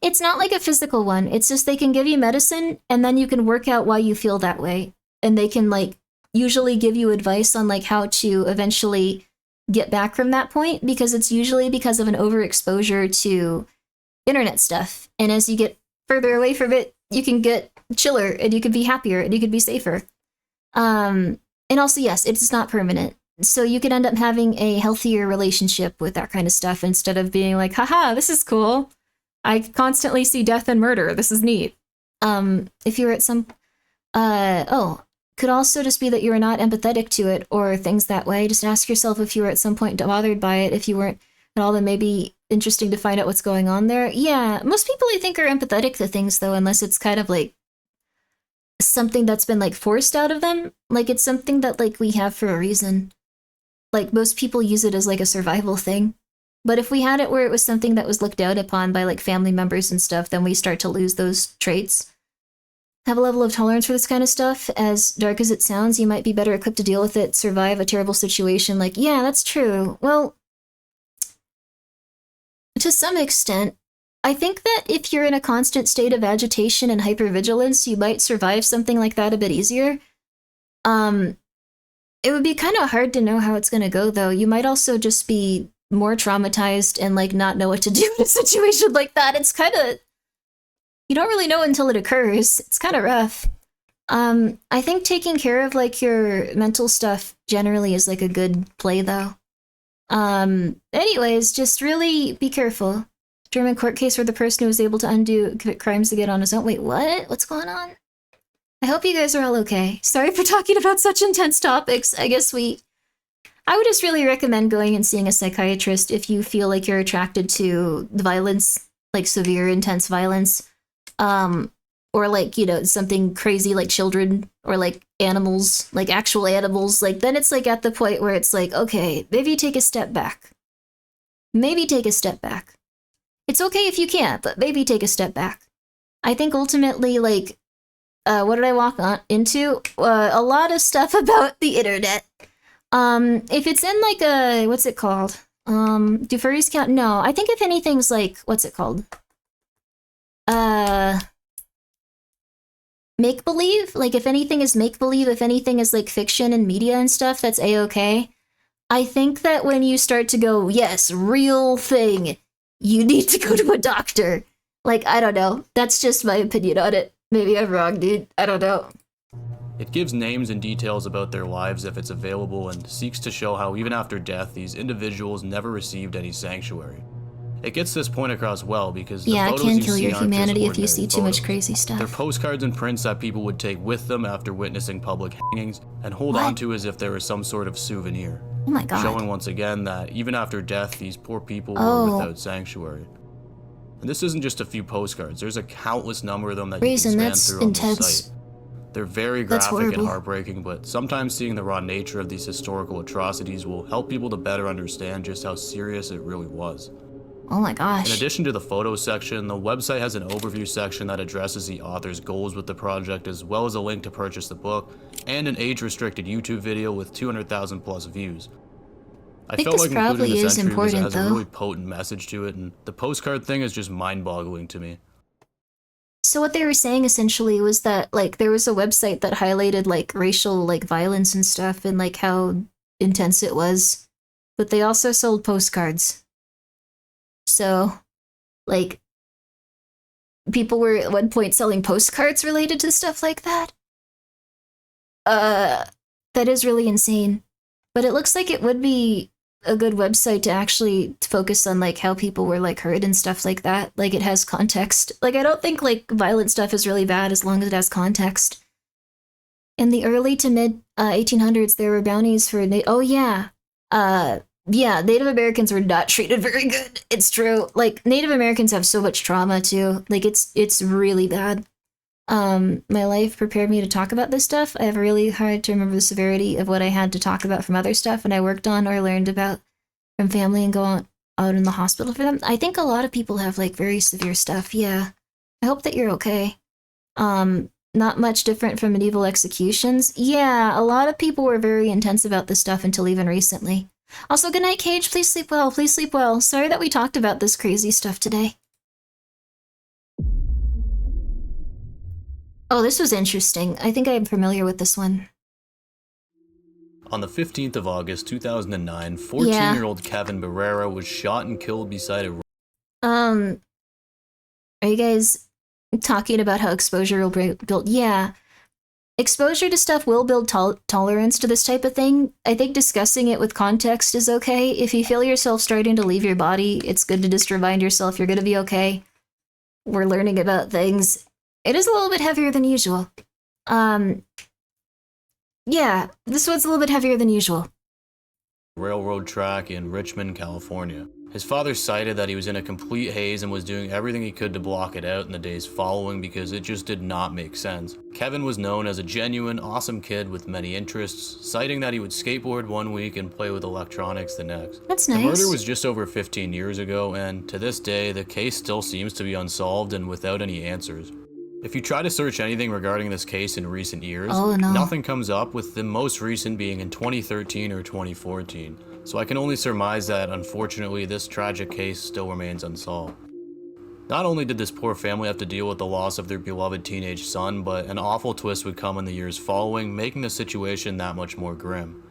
It's not like a physical one. It's just they can give you medicine and then you can work out why you feel that way. And they can like usually give you advice on like how to eventually get back from that point, because it's usually because of an overexposure to internet stuff. And as you get further away from it, you can get chiller and you can be happier and you can be safer. And also, yes, it's not permanent. So you could end up having a healthier relationship with that kind of stuff instead of being like, haha, this is cool. I constantly see death and murder. This is neat. If you're at some, could also just be that you're not empathetic to it or things that way. Just ask yourself if you were at some point bothered by it. If you weren't at all, then maybe interesting to find out what's going on there. Yeah, most people I think are empathetic to things though, unless it's kind of like something that's been like forced out of them. Like it's something that like we have for a reason. Like most people use it as like a survival thing. But if we had it where it was something that was looked down upon by like family members and stuff, then we start to lose those traits. Have a level of tolerance for this kind of stuff. As dark as it sounds, you might be better equipped to deal with it, survive a terrible situation. Like, yeah, that's true. Well, to some extent, I think that if you're in a constant state of agitation and hypervigilance, you might survive something like that a bit easier. It would be kind of hard to know how it's going to go, though. You might also just be more traumatized and, like, not know what to do in a situation like that. It's kind of... You don't really know until it occurs. It's kind of rough. I think taking care of, like, your mental stuff generally is, like, a good play, though. Anyways, just really be careful. German court case where the person who was able to commit crimes again on his own. Wait, what? What's going on? I hope you guys are all okay. Sorry for talking about such intense topics. I would just really recommend going and seeing a psychiatrist if you feel like you're attracted to the violence, like severe, intense violence. Or like, you know, something crazy like children or like animals, like actual animals. Like, then it's like at the point where it's like, okay, maybe take a step back. Maybe take a step back. It's okay if you can't, but maybe take a step back. I think ultimately, like, what did I walk on into? A lot of stuff about the internet. If it's in like a, what's it called? Do furries count? No, I think if anything's like, what's it called? Make-believe? Like, if anything is make-believe, if anything is like fiction and media and stuff, that's a-okay. I think that when you start to go, yes, real thing, you need to go to a doctor. Like, I don't know. That's just my opinion on it. Maybe I'm wrong, dude. I don't know. It gives names and details about their lives if it's available and seeks to show how even after death, these individuals never received any sanctuary. It gets this point across well because the photos it can you kill see your aren't just humanity if you see ordinary too much photos. crazy stuff. They're postcards and prints that people would take with them after witnessing public hangings and hold on to as if they were some sort of souvenir. Oh my god. Showing once again that even after death, these poor people were without sanctuary. And this isn't just a few postcards. There's a countless number of them that you can span through on the site. They're very graphic and heartbreaking, but sometimes seeing the raw nature of these historical atrocities will help people to better understand just how serious it really was. Oh my gosh. In addition to the photo section, the website has an overview section that addresses the author's goals with the project, as well as a link to purchase the book, and an age-restricted YouTube video with 200,000 plus views. I felt like including this entry because it has a really potent message to it, and the postcard thing is just mind-boggling to me. So what they were saying essentially was that, like, there was a website that highlighted, like, racial, like, violence and stuff and, like, how intense it was. But they also sold postcards. So, like, people were at one point selling postcards related to stuff like that. That is really insane. But it looks like it would be a good website to actually focus on, like, how people were, like, hurt and stuff like that. Like, it has context. Like, I don't think, like, violent stuff is really bad as long as it has context. In the early to mid 1800s, there were bounties for... Native Americans were not treated very good. It's true. Like, Native Americans have so much trauma, too. Like, it's really bad. My life prepared me to talk about this stuff. I have really hard to remember the severity of what I had to talk about from other stuff and I worked on or learned about from family and go out in the hospital for them. I think a lot of people have, like, very severe stuff, yeah. I hope that you're okay. Not much different from medieval executions. Yeah, a lot of people were very intense about this stuff until even recently. Also, good night, Cage. Please sleep well. Please sleep well. Sorry that we talked about this crazy stuff today. Oh, this was interesting. I think I am familiar with this one. On the 15th of August, 2009, 14-year-old Kevin Barrera was shot and killed beside a... Are you guys talking about how exposure will build... Yeah. Exposure to stuff will build tolerance to this type of thing. I think discussing it with context is okay. If you feel yourself starting to leave your body, it's good to just remind yourself you're going to be okay. We're learning about things. It is a little bit heavier than usual. Yeah, this one's a little bit heavier than usual. Railroad track in Richmond, California. His father cited that he was in a complete haze and was doing everything he could to block it out in the days following because it just did not make sense. Kevin was known as a genuine, awesome kid with many interests, citing that he would skateboard one week and play with electronics the next. That's nice. The murder was just over 15 years ago, and to this day, the case still seems to be unsolved and without any answers. If you try to search anything regarding this case in recent years, nothing comes up, with the most recent being in 2013 or 2014. So I can only surmise that, unfortunately, this tragic case still remains unsolved. Not only did this poor family have to deal with the loss of their beloved teenage son, but an awful twist would come in the years following, making the situation that much more grim.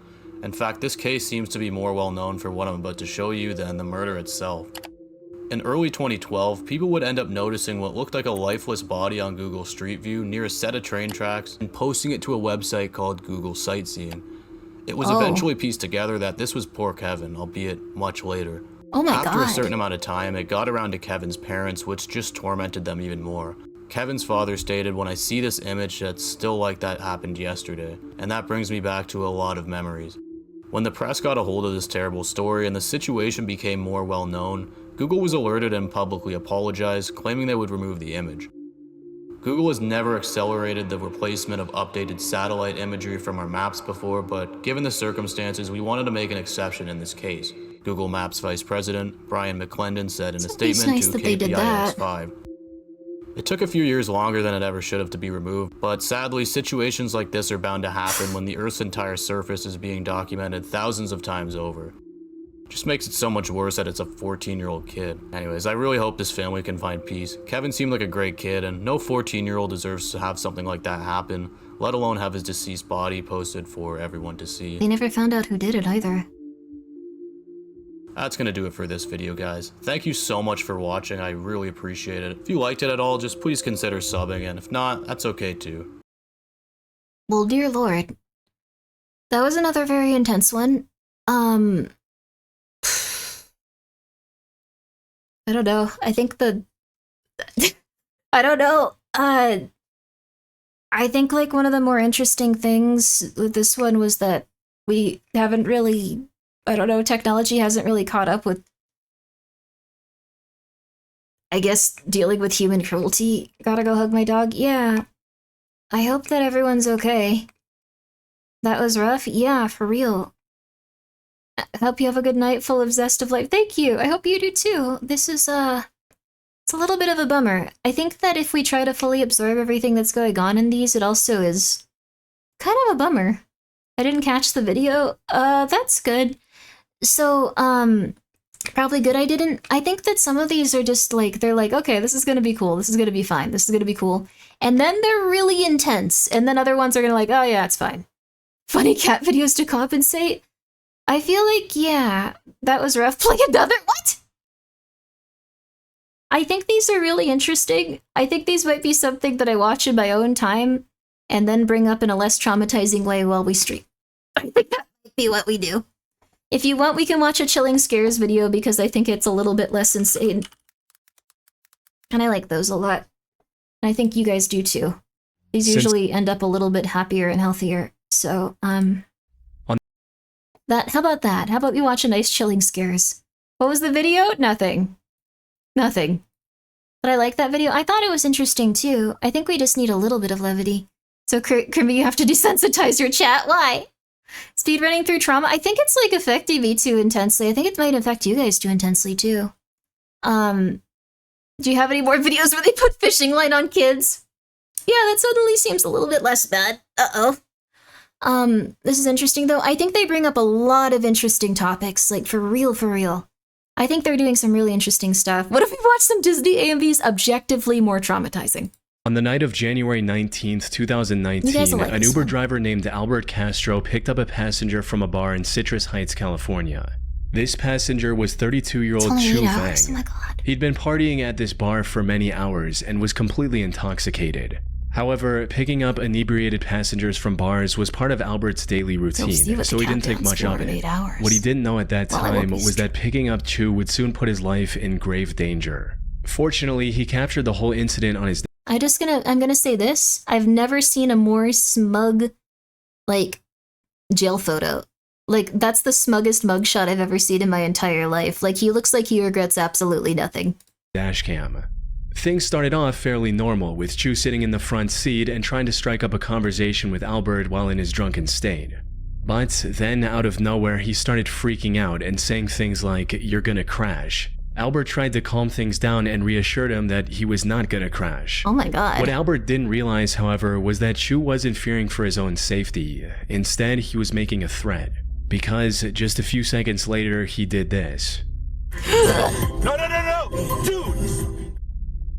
In fact, this case seems to be more well known for what I'm about to show you than the murder itself. In early 2012, people would end up noticing what looked like a lifeless body on Google Street View near a set of train tracks and posting it to a website called Google Sightseeing. It was eventually pieced together that this was poor Kevin, albeit much later. Oh my God. After a certain amount of time, it got around to Kevin's parents, which just tormented them even more. Kevin's father stated, "When I see this image, that's still like that happened yesterday, and that brings me back to a lot of memories." When the press got a hold of this terrible story and the situation became more well known, Google was alerted and publicly apologized, claiming they would remove the image. Google has never accelerated the replacement of updated satellite imagery from our maps before, but given the circumstances, we wanted to make an exception in this case, Google Maps Vice President Brian McClendon said in a statement to KPIX5. It took a few years longer than it ever should have to be removed, but sadly, situations like this are bound to happen when the Earth's entire surface is being documented thousands of times over. Just makes it so much worse that it's a 14-year-old kid. Anyways, I really hope this family can find peace. Kevin seemed like a great kid, and no 14-year-old deserves to have something like that happen, let alone have his deceased body posted for everyone to see. They never found out who did it either. That's gonna do it for this video, guys. Thank you so much for watching, I really appreciate it. If you liked it at all, just please consider subbing, and if not, that's okay too. Well, dear lord. That was another very intense one. I don't know. I think I don't know. I think like one of the more interesting things with this one was that we haven't really, I don't know, technology hasn't really caught up with, I guess, dealing with human cruelty. Gotta go hug my dog. Yeah. I hope that everyone's okay. That was rough. Yeah, for real. I hope you have a good night full of zest of life. Thank you. I hope you do too. This is, it's a little bit of a bummer. I think that if we try to fully absorb everything that's going on in these, it also is kind of a bummer. I didn't catch the video. That's good. So, probably good I didn't. I think that some of these are just like, they're like, okay, this is gonna be cool. This is gonna be fine. This is gonna be cool. And then they're really intense. And then other ones are gonna like, oh yeah, it's fine. Funny cat videos to compensate. I feel like, yeah, that was rough. Play another, what? I think these are really interesting. I think these might be something that I watch in my own time and then bring up in a less traumatizing way while we stream. I think that might be what we do. If you want, we can watch a Chilling Scares video because I think it's a little bit less insane. And I like those a lot. And I think you guys do too. These usually end up a little bit happier and healthier. So, how about that? How about we watch a nice Chilling Scares? What was the video? Nothing. Nothing. But I like that video. I thought it was interesting too. I think we just need a little bit of levity. So, Grimmi, you have to desensitize your chat. Why? Speedrunning through trauma? I think it's like affecting me too intensely. I think it might affect you guys too intensely too. Do you have any more videos where they put fishing line on kids? Yeah, that suddenly seems a little bit less bad. Uh-oh. This is interesting though. I think they bring up a lot of interesting topics, like for real, for real. I think they're doing some really interesting stuff. What if we watch some Disney AMVs objectively more traumatizing? On the night of January 19th, 2019, an Uber driver named Albert Castro picked up a passenger from a bar in Citrus Heights, California. This passenger was 32-year-old Chu Fang. Oh my God. He'd been partying at this bar for many hours and was completely intoxicated. However, picking up inebriated passengers from bars was part of Albert's daily routine, so he didn't think much of it. What he didn't know at that time was that picking up Chu would soon put his life in grave danger. Fortunately, he captured the whole incident on his... I'm gonna say this. I've never seen a more smug, like, jail photo. Like, that's the smuggest mugshot I've ever seen in my entire life. Like, he looks like he regrets absolutely nothing. Dashcam. Things started off fairly normal, with Chu sitting in the front seat and trying to strike up a conversation with Albert while in his drunken state. But then, out of nowhere, he started freaking out and saying things like, "You're gonna crash." Albert tried to calm things down and reassured him that he was not gonna crash. Oh my God. What Albert didn't realize, however, was that Chu wasn't fearing for his own safety. Instead, he was making a threat. Because just a few seconds later, he did this. No, dude!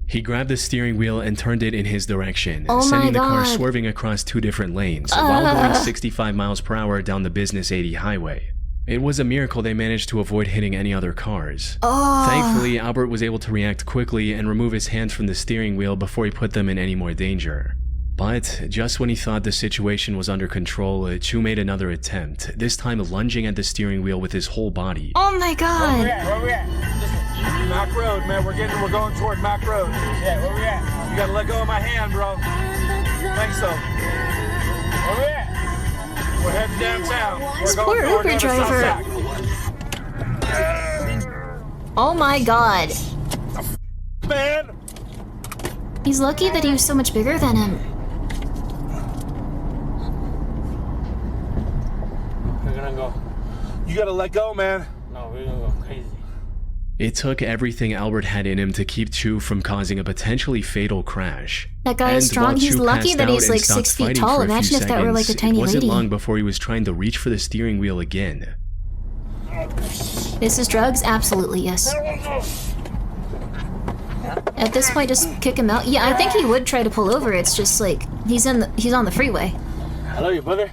He grabbed the steering wheel and turned it in his direction, sending the car swerving across two different lanes, while going 65 miles per hour down the Business 80 highway. It was a miracle they managed to avoid hitting any other cars. Thankfully, Albert was able to react quickly and remove his hands from the steering wheel before he put them in any more danger. But just when he thought the situation was under control, Chu made another attempt, this time lunging at the steering wheel with his whole body. Oh my God. Where we at? Mac Road, man. We're going toward Mac Road. Yeah, where we at? You gotta let go of my hand, bro. Thanks, so. Where we at? We're heading downtown. This poor Uber driver. Oh my god. Man! He's lucky that he was so much bigger than him. We're gonna go. You gotta let go, man. No, we're gonna go crazy. It took everything Albert had in him to keep Chu from causing a potentially fatal crash. That guy is strong. He's lucky that he's like 6 feet tall. Imagine if that were like a tiny lady. It wasn't long before he was trying to reach for the steering wheel again. This is drugs? Absolutely, yes. At this point, just kick him out. Yeah, I think he would try to pull over. It's just like he's on the freeway. I love you, brother.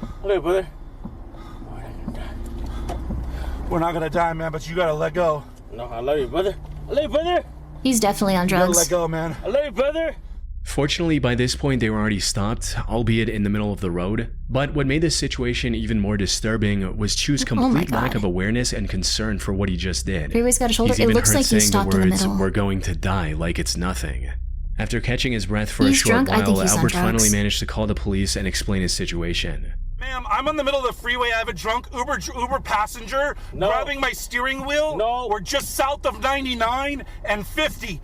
I love you, brother. We're not gonna die, man, but you gotta let go. No, I love you, brother. I love you, brother. He's definitely on drugs. You gotta let go, man. I love you, brother. Fortunately, by this point, they were already stopped, albeit in the middle of the road. But what made this situation even more disturbing was Chu's complete lack of awareness and concern for what he just did. Freeway's got a shoulder. It looks like he's stopped in the middle. "We're going to die," like it's nothing. After catching his breath for a short while, Albert finally managed to call the police and explain his situation. Ma'am, I'm in the middle of the freeway. I have a drunk Uber passenger grabbing my steering wheel. No. We're just south of 99 and 50.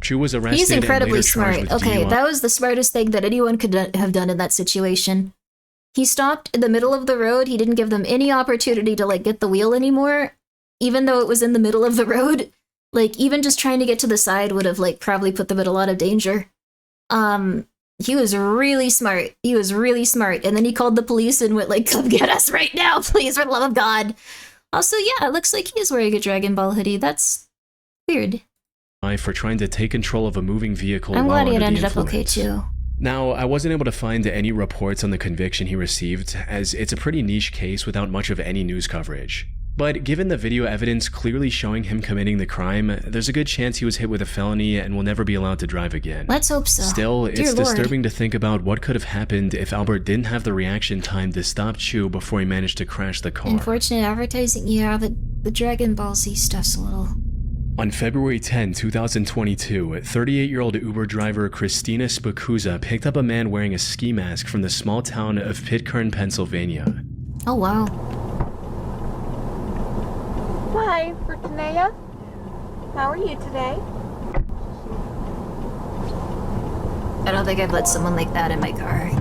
Chu was arrested. He's incredibly and smart. with Okay, DUI. that was the smartest thing that anyone could have done in that situation. He stopped in the middle of the road. He didn't give them any opportunity to like get the wheel anymore, even though it was in the middle of the road. Like even just trying to get to the side would have like probably put them at a lot of danger. He was really smart. He was really smart. And then he called the police and went like, "Come get us right now, please, for the love of God." Also, yeah, it looks like he's wearing a Dragon Ball hoodie. That's weird. For trying to take control of a moving vehicle. I'm glad he under ended the up okay too. Now, I wasn't able to find any reports on the conviction he received, as it's a pretty niche case without much of any news coverage. But given the video evidence clearly showing him committing the crime, there's a good chance he was hit with a felony and will never be allowed to drive again. Let's hope so. Still, it's disturbing to think about what could have happened if Albert didn't have the reaction time to stop Chu before he managed to crash the car. Unfortunate advertising, yeah, the Dragon Ball Z stuff's a little... On February 10, 2022, 38-year-old Uber driver Christina Spacuzza picked up a man wearing a ski mask from the small town of Pitcairn, Pennsylvania. Oh, wow. Hi, Fortunea. How are you today? I don't think I've let someone like that in my car.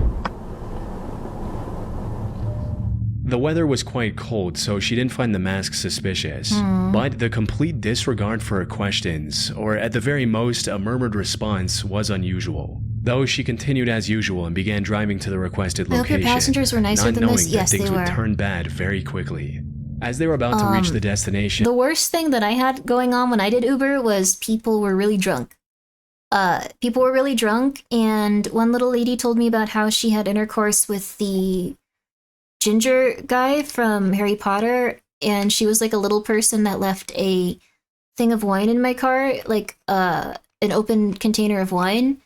The weather was quite cold, so she didn't find the mask suspicious. But the complete disregard for her questions, or at the very most, a murmured response, was unusual. Though she continued as usual and began driving to the requested location, I hope your passengers were nicer than this. Yes, they were. Not knowing that things would turn bad very quickly. As they were about to reach the destination... The worst thing that I had going on when I did Uber was people were really drunk. People were really drunk, and one little lady told me about how she had intercourse with the ginger guy from Harry Potter, and she was like a little person that left a thing of wine in my car, like an open container of wine.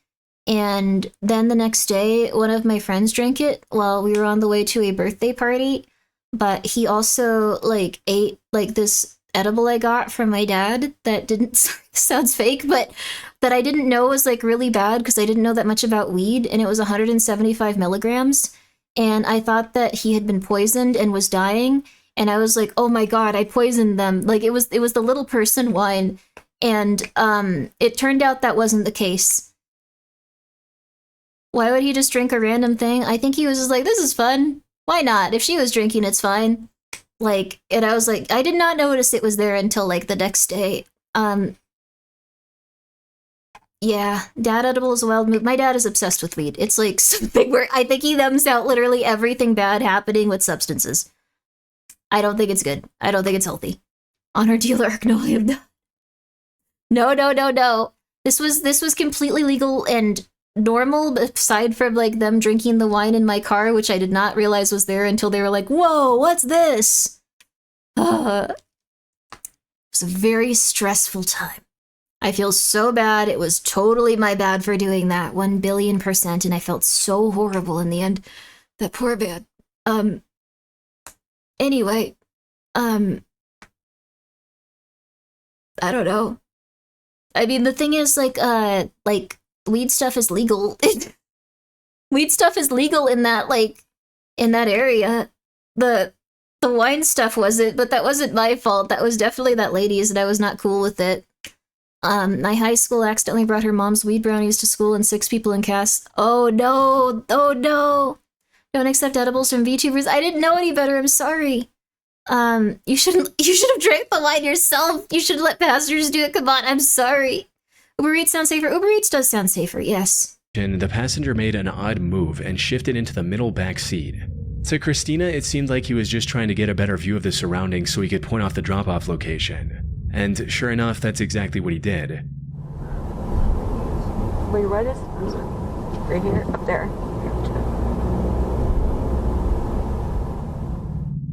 And then the next day, one of my friends drank it while we were on the way to a birthday party. But he also like ate like this edible I got from my dad that didn't sounds fake, but that I didn't know was like really bad because I didn't know that much about weed, and it was 175 milligrams. And I thought that he had been poisoned and was dying. And I was like, oh my God, I poisoned them. Like it was the little person wine. And it turned out that wasn't the case. Why would he just drink a random thing? I think he was just like, this is fun. Why not? If she was drinking, it's fine. Like, and I was like, I did not notice it was there until like the next day. Yeah, dad edible is a wild move. My dad is obsessed with weed. It's like something where I think he thumbs out literally everything bad happening with substances. I don't think it's good. I don't think it's healthy. On our dealer, no, I am not. No. This was completely legal and normal, aside from like them drinking the wine in my car, which I did not realize was there until they were like, whoa, what's this? It was a very stressful time. I feel so bad. It was totally my bad for doing that, 1,000,000,000%, and I felt so horrible in the end. That poor man. Anyway, I don't know. I mean, the thing is, like, weed stuff is legal. Weed stuff is legal in that, like, in that area. The wine stuff wasn't, but that wasn't my fault. That was definitely that lady's, and I was not cool with it. My high school accidentally brought her mom's weed brownies to school and 6 people in cast. Oh no! Oh no! Don't accept edibles from VTubers. I didn't know any better, I'm sorry. You should have drank the wine yourself. You should let passengers do it. Come on, I'm sorry. Uber Eats sounds safer. Uber Eats does sound safer, yes. The passenger made an odd move and shifted into the middle back seat. To Christina, it seemed like he was just trying to get a better view of the surroundings so he could point off the drop-off location. And sure enough, that's exactly what he did. Where your ride is? Right here, up there.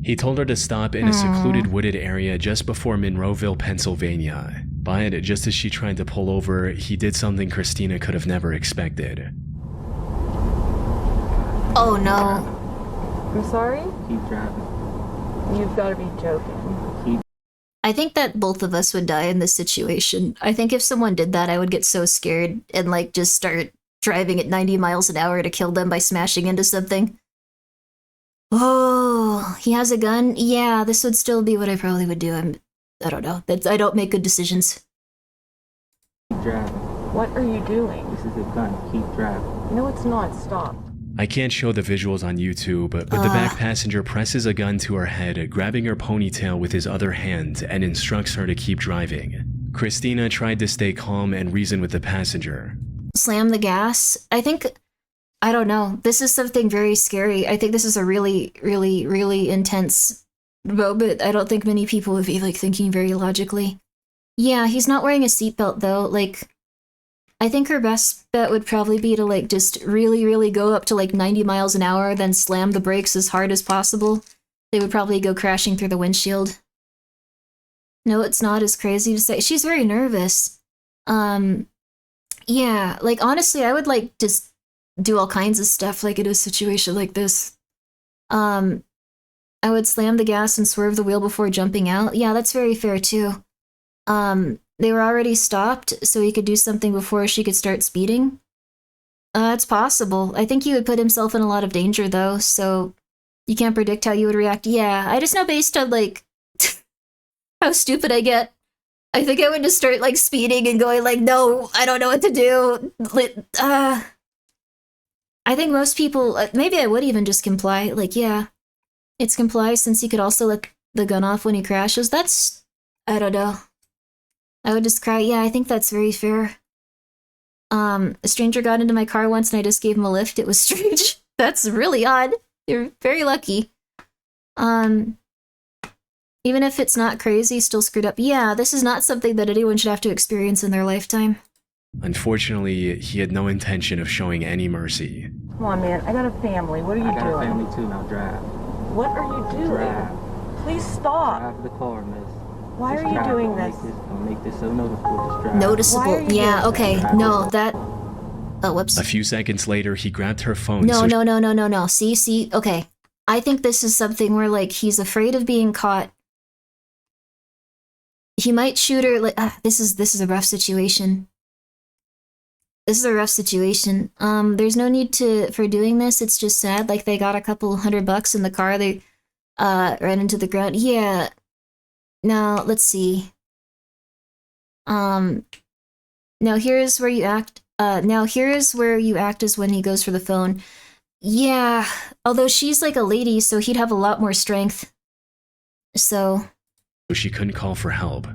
He told her to stop in a secluded wooded area just before Monroeville, Pennsylvania. But just as she tried to pull over, he did something Christina could have never expected. Oh no. I'm sorry? Keep driving. You've got to be joking. I think that both of us would die in this situation. I think if someone did that, I would get so scared and like just start driving at 90 miles an hour to kill them by smashing into something. Oh, he has a gun? Yeah, this would still be what I probably would do. I don't know. I don't make good decisions. Keep driving. What are you doing? This is a gun. Keep driving. No, it's not. Stop. I can't show the visuals on YouTube, but the back passenger presses a gun to her head, grabbing her ponytail with his other hand, and instructs her to keep driving. Christina tried to stay calm and reason with the passenger. Slam the gas? I don't know. This is something very scary. I think this is a really, really, really intense moment. I don't think many people would be like thinking very logically. Yeah, he's not wearing a seatbelt though. Like, I think her best bet would probably be to like just really, really go up to like 90 miles an hour, then slam the brakes as hard as possible. They would probably go crashing through the windshield. No, it's not as crazy to say. She's very nervous. Yeah, like honestly, I would like just do all kinds of stuff like in a situation like this. I would slam the gas and swerve the wheel before jumping out. Yeah, that's very fair too. They were already stopped, so he could do something before she could start speeding. It's possible. I think he would put himself in a lot of danger, though, so you can't predict how you would react. Yeah, I just know based on, like, how stupid I get. I think I would just start, like, speeding and going, like, no, I don't know what to do. I think most people, maybe I would even just comply. Like, yeah, it's comply since he could also let the gun off when he crashes. That's, I don't know. I would just cry. Yeah, I think that's very fair. A stranger got into my car once and I just gave him a lift. It was strange. That's really odd. You're very lucky. Even if it's not crazy, still screwed up. Yeah, this is not something that anyone should have to experience in their lifetime. Unfortunately, he had no intention of showing any mercy. Come on, man. I got a family. What are you doing? I got a family too. Now drive. What are you doing? Drive. Please stop. Drive the car, miss. Why Just are you drive. doing Don't this? Don't make this so noticeable. Just drive. Why Noticeable. are you Yeah, doing okay. that? No, that... Oh, whoops. A few seconds later, he grabbed her phone. No. See, okay. I think this is something where, like, he's afraid of being caught. He might shoot her, like, this is a rough situation. This is a rough situation. There's no need for doing this. It's just sad. Like, they got a couple $100 in the car. They, ran into the ground. Yeah. Now, let's see. Now here's where you act. As when he goes for the phone. Yeah. Although she's like a lady, so he'd have a lot more strength. So she couldn't call for help.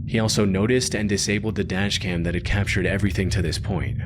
He also noticed and disabled the dashcam that had captured everything to this point.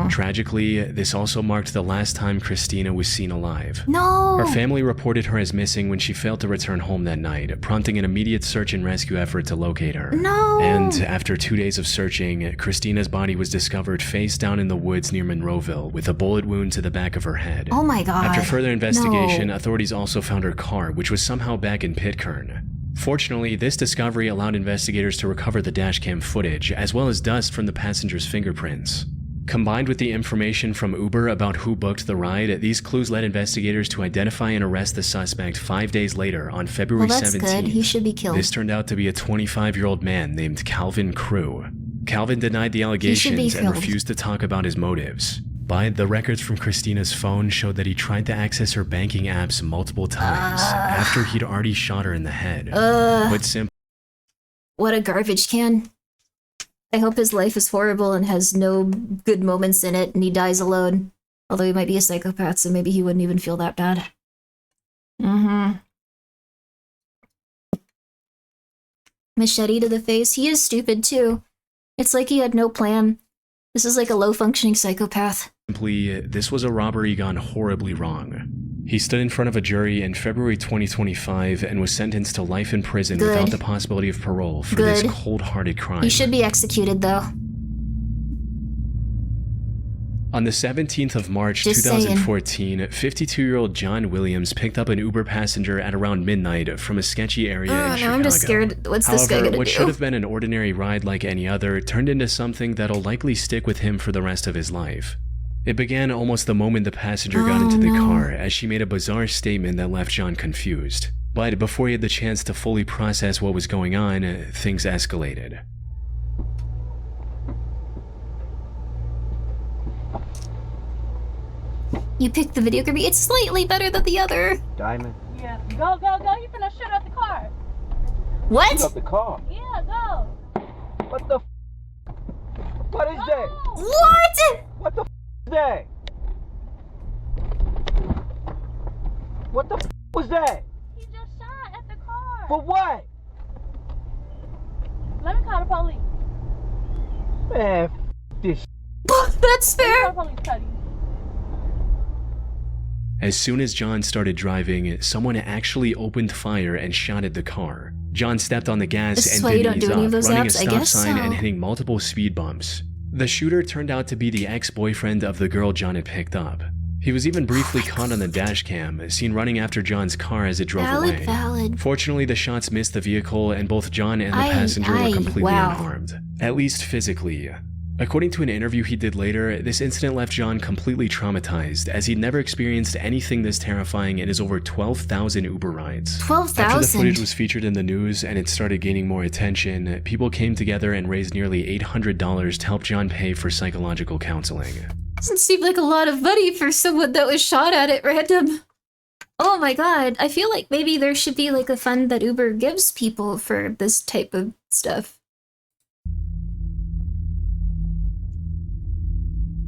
Tragically, this also marked the last time Christina was seen alive. No! Her family reported her as missing when she failed to return home that night, prompting an immediate search and rescue effort to locate her. No! And after 2 days of searching, Christina's body was discovered face down in the woods near Monroeville with a bullet wound to the back of her head. Oh my god. After further investigation, No. authorities also found her car, which was somehow back in Pitcairn. Fortunately, this discovery allowed investigators to recover the dashcam footage, as well as dust from the passenger's fingerprints. Combined with the information from Uber about who booked the ride, these clues led investigators to identify and arrest the suspect 5 days later on February 17th. Well, that's good. He should be killed. This turned out to be a 25-year-old man named Calvin Crew. Calvin denied the allegations and refused to talk about his motives. But the records from Christina's phone showed that he tried to access her banking apps multiple times after he'd already shot her in the head. Put simply, what a garbage can. I hope his life is horrible and has no good moments in it and he dies alone. Although he might be a psychopath, so maybe he wouldn't even feel that bad. Machete to the face. He is stupid too. It's like he had no plan. This is like a low-functioning psychopath. This was a robbery gone horribly wrong. He stood in front of a jury in February 2025 and was sentenced to life in prison without the possibility of parole for this cold-hearted crime. He should be executed, though. On the 17th of March 2014, 52-year-old John Williams picked up an Uber passenger at around midnight from a sketchy area in Chicago. I'm just scared. What's this guy gonna do? What should have been an ordinary ride like any other turned into something that'll likely stick with him for the rest of his life. It began almost the moment the passenger got into the car, as she made a bizarre statement that left John confused. But before he had the chance to fully process what was going on, things escalated. You picked the video, Grimmi. It's slightly better than the other. Diamond. Yeah. Go, go, go. You finna shoot up the car. What? Shoot up the car. Yeah, go. What the What is that? What? What the is that? What the was that? He just shot at the car. For what? Let me call the police. Man, this. That's fair. Call the police, Cuddy. As soon as John started driving, someone actually opened fire and shot at the car. John stepped on the gas and didn't ease off, running a stop sign and hitting multiple speed bumps. The shooter turned out to be the ex-boyfriend of the girl John had picked up. He was even briefly caught on the dash cam, seen running after John's car as it drove away. Fortunately, the shots missed the vehicle and both John and the passenger were completely unharmed. At least physically. According to an interview he did later, this incident left John completely traumatized, as he'd never experienced anything this terrifying in his over 12,000 Uber rides. 12,000? After the footage was featured in the news and it started gaining more attention, people came together and raised nearly $800 to help John pay for psychological counseling. Doesn't seem like a lot of money for someone that was shot at random. Oh my god, I feel like maybe there should be like a fund that Uber gives people for this type of stuff.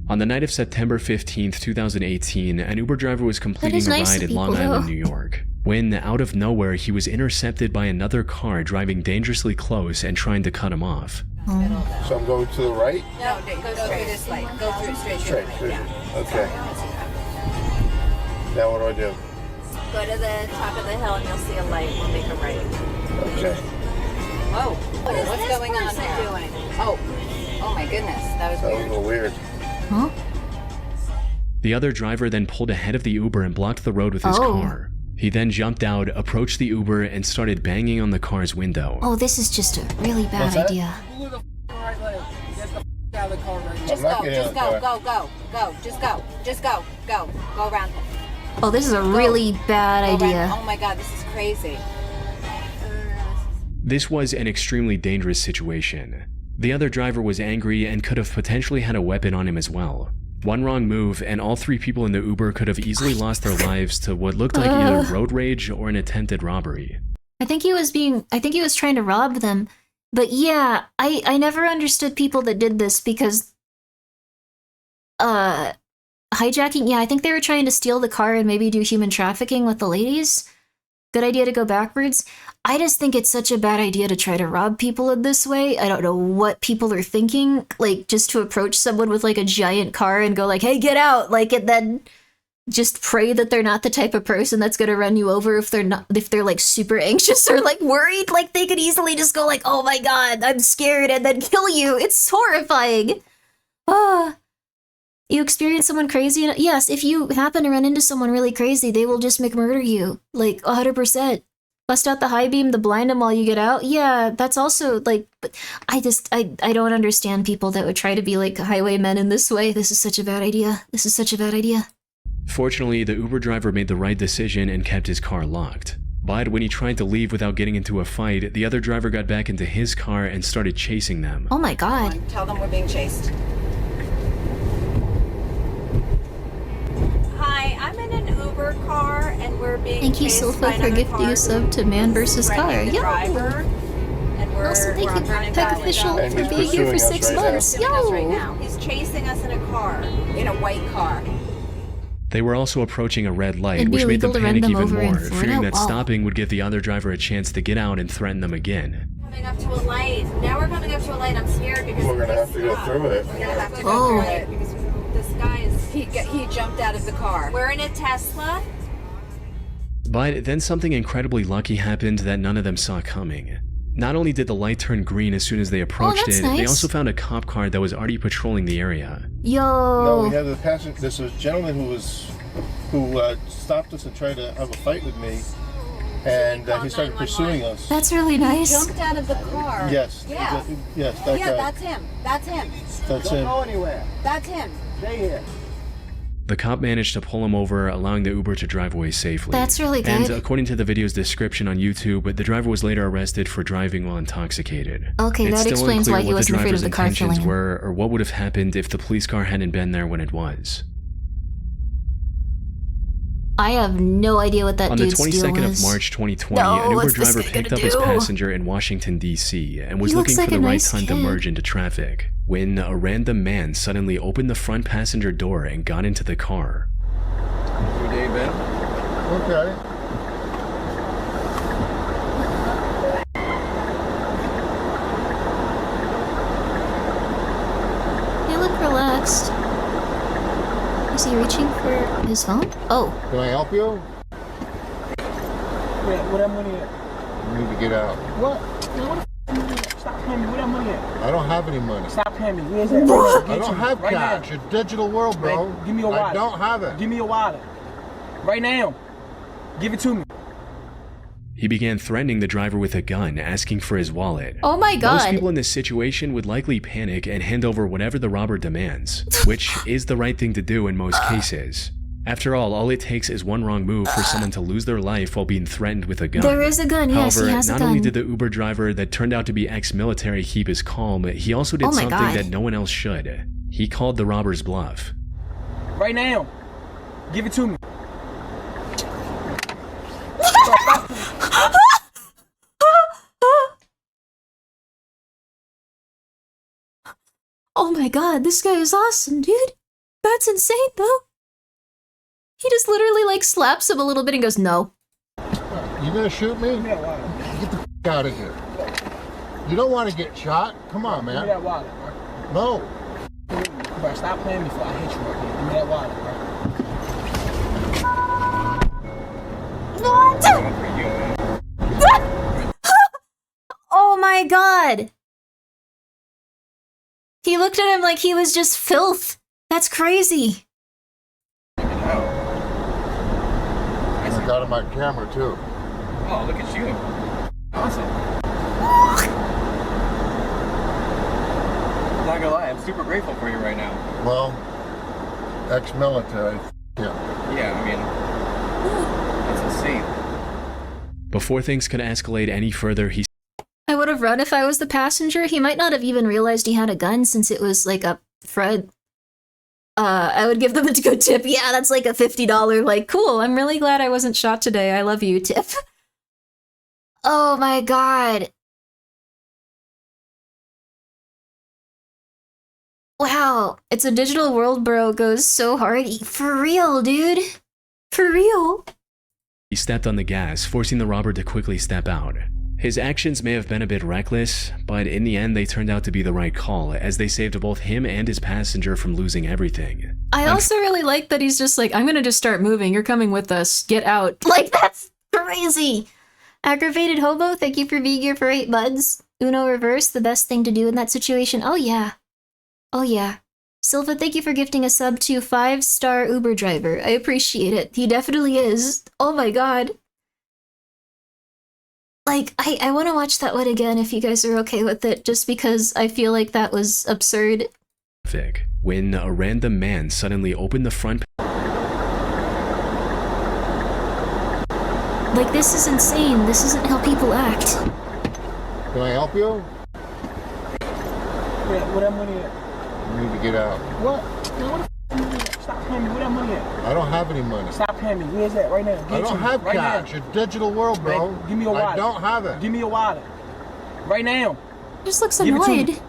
On the night of September 15th, 2018, an Uber driver was completing a ride in Long Island, New York, when, out of nowhere, he was intercepted by another car driving dangerously close and trying to cut him off. So I'm going to the right? No, go through this light. Go through it straight. Yeah. Okay. Now what do? Go to the top of the hill and you'll see a light. We'll make a right. Okay. Whoa. What's going on here? Oh my goodness. That was That was a weird. little weird. Huh? The other driver then pulled ahead of the Uber and blocked the road with his car. He then jumped out, approached the Uber, and started banging on the car's window. Oh, this is just a really bad idea. Just go. Go around him. Oh, this is a really bad idea. Oh my god, this is crazy. This was an extremely dangerous situation. The other driver was angry and could have potentially had a weapon on him as well. One wrong move, and all three people in the Uber could have easily lost their lives to what looked like either road rage or an attempted robbery. I think he was trying to rob them. But yeah, I never understood people that did this because hijacking, yeah, I think they were trying to steal the car and maybe do human trafficking with the ladies. Good idea to go backwards. I just think it's such a bad idea to try to rob people in this way. I don't know what people are thinking, like just to approach someone with like a giant car and go like, hey, get out, like, and then just pray that they're not the type of person that's gonna run you over if they're like super anxious or like worried. Like they could easily just go like, oh my god, I'm scared, and then kill you. It's horrifying. You experience someone crazy, and yes, if you happen to run into someone really crazy, they will just McMurder you, like 100%. Bust out the high beam to blind him while you get out. Yeah, that's also like, but I don't understand people that would try to be like highwaymen in this way. This is such a bad idea. This is such a bad idea. Fortunately, the Uber driver made the right decision and kept his car locked. But when he tried to leave without getting into a fight, the other driver got back into his car and started chasing them. Oh my god. Tell them we're being chased. Hi, I'm in an Uber car and we're being Thank you, chased Silpha, by for another gifting car a sub to Man vs. Car. threatening the Yo! driver, and Also, thank you, running Peck back. Official, And for he's being here for pursuing us 6 right months. Pursuing us right Yo! now. He's chasing us in a car, in a white car. They were also approaching a red light, It'd be which made them illegal to run panic them even over in more, Florida? fearing that Wow. stopping would give the other driver a chance to get out and threaten them again. Coming up to a light. Now we're coming up to a light. I'm scared because We're gonna have to go through it. We're gonna have to go Oh. through it because this guy is. He jumped out of the car. We're in a Tesla. But then something incredibly lucky happened that none of them saw coming. Not only did the light turn green as soon as they approached that's it, they nice. also found a cop car that was already patrolling the area. Yo! No, we had a passenger. There's a gentleman who stopped us and tried to have a fight with me, and he started pursuing us. That's really nice. Jumped out of the car. Yes. Yeah. Yes, that Yeah, guy. that's him. That's him. That's him. anywhere. That's him. Stay here. The cop managed to pull him over, allowing the Uber to drive away safely. That's really And good. according to the video's description on YouTube, the driver was later arrested for driving while intoxicated. Okay, It's that still explains unclear why he what wasn't the afraid of driver's the car intentions killing him. were, or what would have happened if the police car hadn't been there when it was. I have no idea what that On the dude's deal 22nd was. of March 2020, No, an Uber what's this driver guy picked gonna up his do? passenger in Washington, D.C. and was He looks looking like for a the right nice time to kid. merge into traffic when a random man suddenly opened the front passenger door and got into the car. Good day, Ben. Okay. They look relaxed. Is he reaching for his phone? Oh. Can I help you? Where that money at? You need to get out. What? Man, what the money at? Stop paying me. Where that money at? I don't have any money. Stop paying me. Where's that? I Get don't to me. have Right cash. now. It's digital world, bro. Man, give me your wallet. I don't have it. Give me your wallet. Right now. Give it to me. He began threatening the driver with a gun, asking for his wallet. Oh my Most god. people in this situation would likely panic and hand over whatever the robber demands, which is the right thing to do in most cases. After all it takes is one wrong move for someone to lose their life while being threatened with a gun. There is a gun, yes, However, he has a not gun. only did the Uber driver that turned out to be ex-military keep his calm, he also did Oh my something God. that no one else should. He called the robber's bluff. Right now. Give it to me. Oh my god, this guy is awesome, dude. That's insane, though. He just literally like slaps him a little bit and goes, no. You gonna shoot me? Give me that wallet. Get the out of here. You don't want to get shot? Come on, Give me man. that wallet, bro. No. Bro, stop playing me before I hit you right here. Give me that wallet, bro. What? Oh my god. He looked at him like he was just filth. That's crazy. I got him on camera too. Oh, look at you. Awesome. I'm not gonna lie, I'm super grateful for you right now. Well, ex-military. Yeah. Yeah, I mean, that's insane. Before things could escalate any further, he I would have run if I was the passenger. He might not have even realized he had a gun since it was like a Fred. I would give them a good tip. Yeah, that's like a $50, like, cool, I'm really glad I wasn't shot today. I love you, tip. Oh my god. Wow, it's a digital world, bro. Goes so hard. For real, dude. For real. stepped on the gas, forcing the robber to quickly step out. His actions may have been a bit reckless, but in the end they turned out to be the right call, as they saved both him and his passenger from losing everything. I also really like that he's just like, I'm gonna just start moving, you're coming with us, get out. Like, that's crazy! Aggravated hobo, thank you for being here for 8 months. Uno reverse, the best thing to do in that situation. Oh yeah. Oh yeah. Silva, thank you for gifting a sub to 5-star Uber driver. I appreciate it. He definitely is. Oh my god. Like, I want to watch that one again if you guys are okay with it, just because I feel like that was absurd. When a random man suddenly opened the front. Like, this is insane. This isn't how people act. Can I help you? Where that money at? You need to get out. What? Man, what the f*** money at? Stop paying me. Where that money at? I don't have any money. Stop paying me. Where's that? Right now. Give I it to don't me. have right cash. Now. It's digital world, bro. Man, give me your wallet. I don't have it. Give me your wallet. Right now. Just looks Give it to me. annoyed.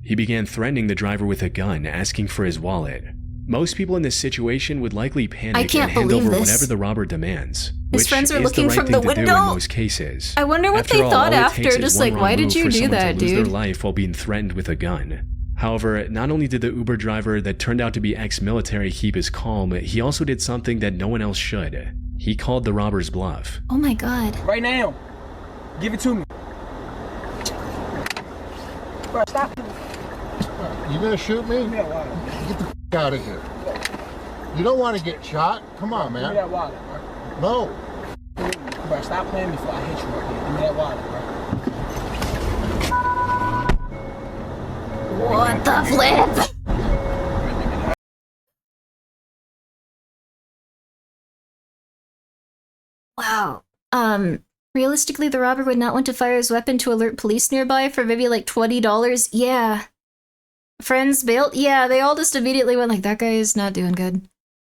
He began threatening the driver with a gun, asking for his wallet. Most people in this situation would likely panic and hand over whatever the robber demands. His friends are looking from the window. In most cases. I wonder what they thought after. Just like, why did you do that, dude? Lose their life while being threatened with a gun. However, not only did the Uber driver that turned out to be ex-military keep his calm, he also did something that no one else should. He called the robber's bluff. Oh my god. Right now. Give it to me. Bro, stop. You gonna shoot me? Give me that wallet. Get the f out of here. You don't want to get shot? Come on, man. Give me that wallet, bro. No. Bro, stop playing me before I hit you right here. Give me that wallet, bro. What the flip? Wow. Realistically, the robber would not want to fire his weapon to alert police nearby for maybe like $20. Yeah. Friends bailed? Yeah, they all just immediately went like, that guy is not doing good.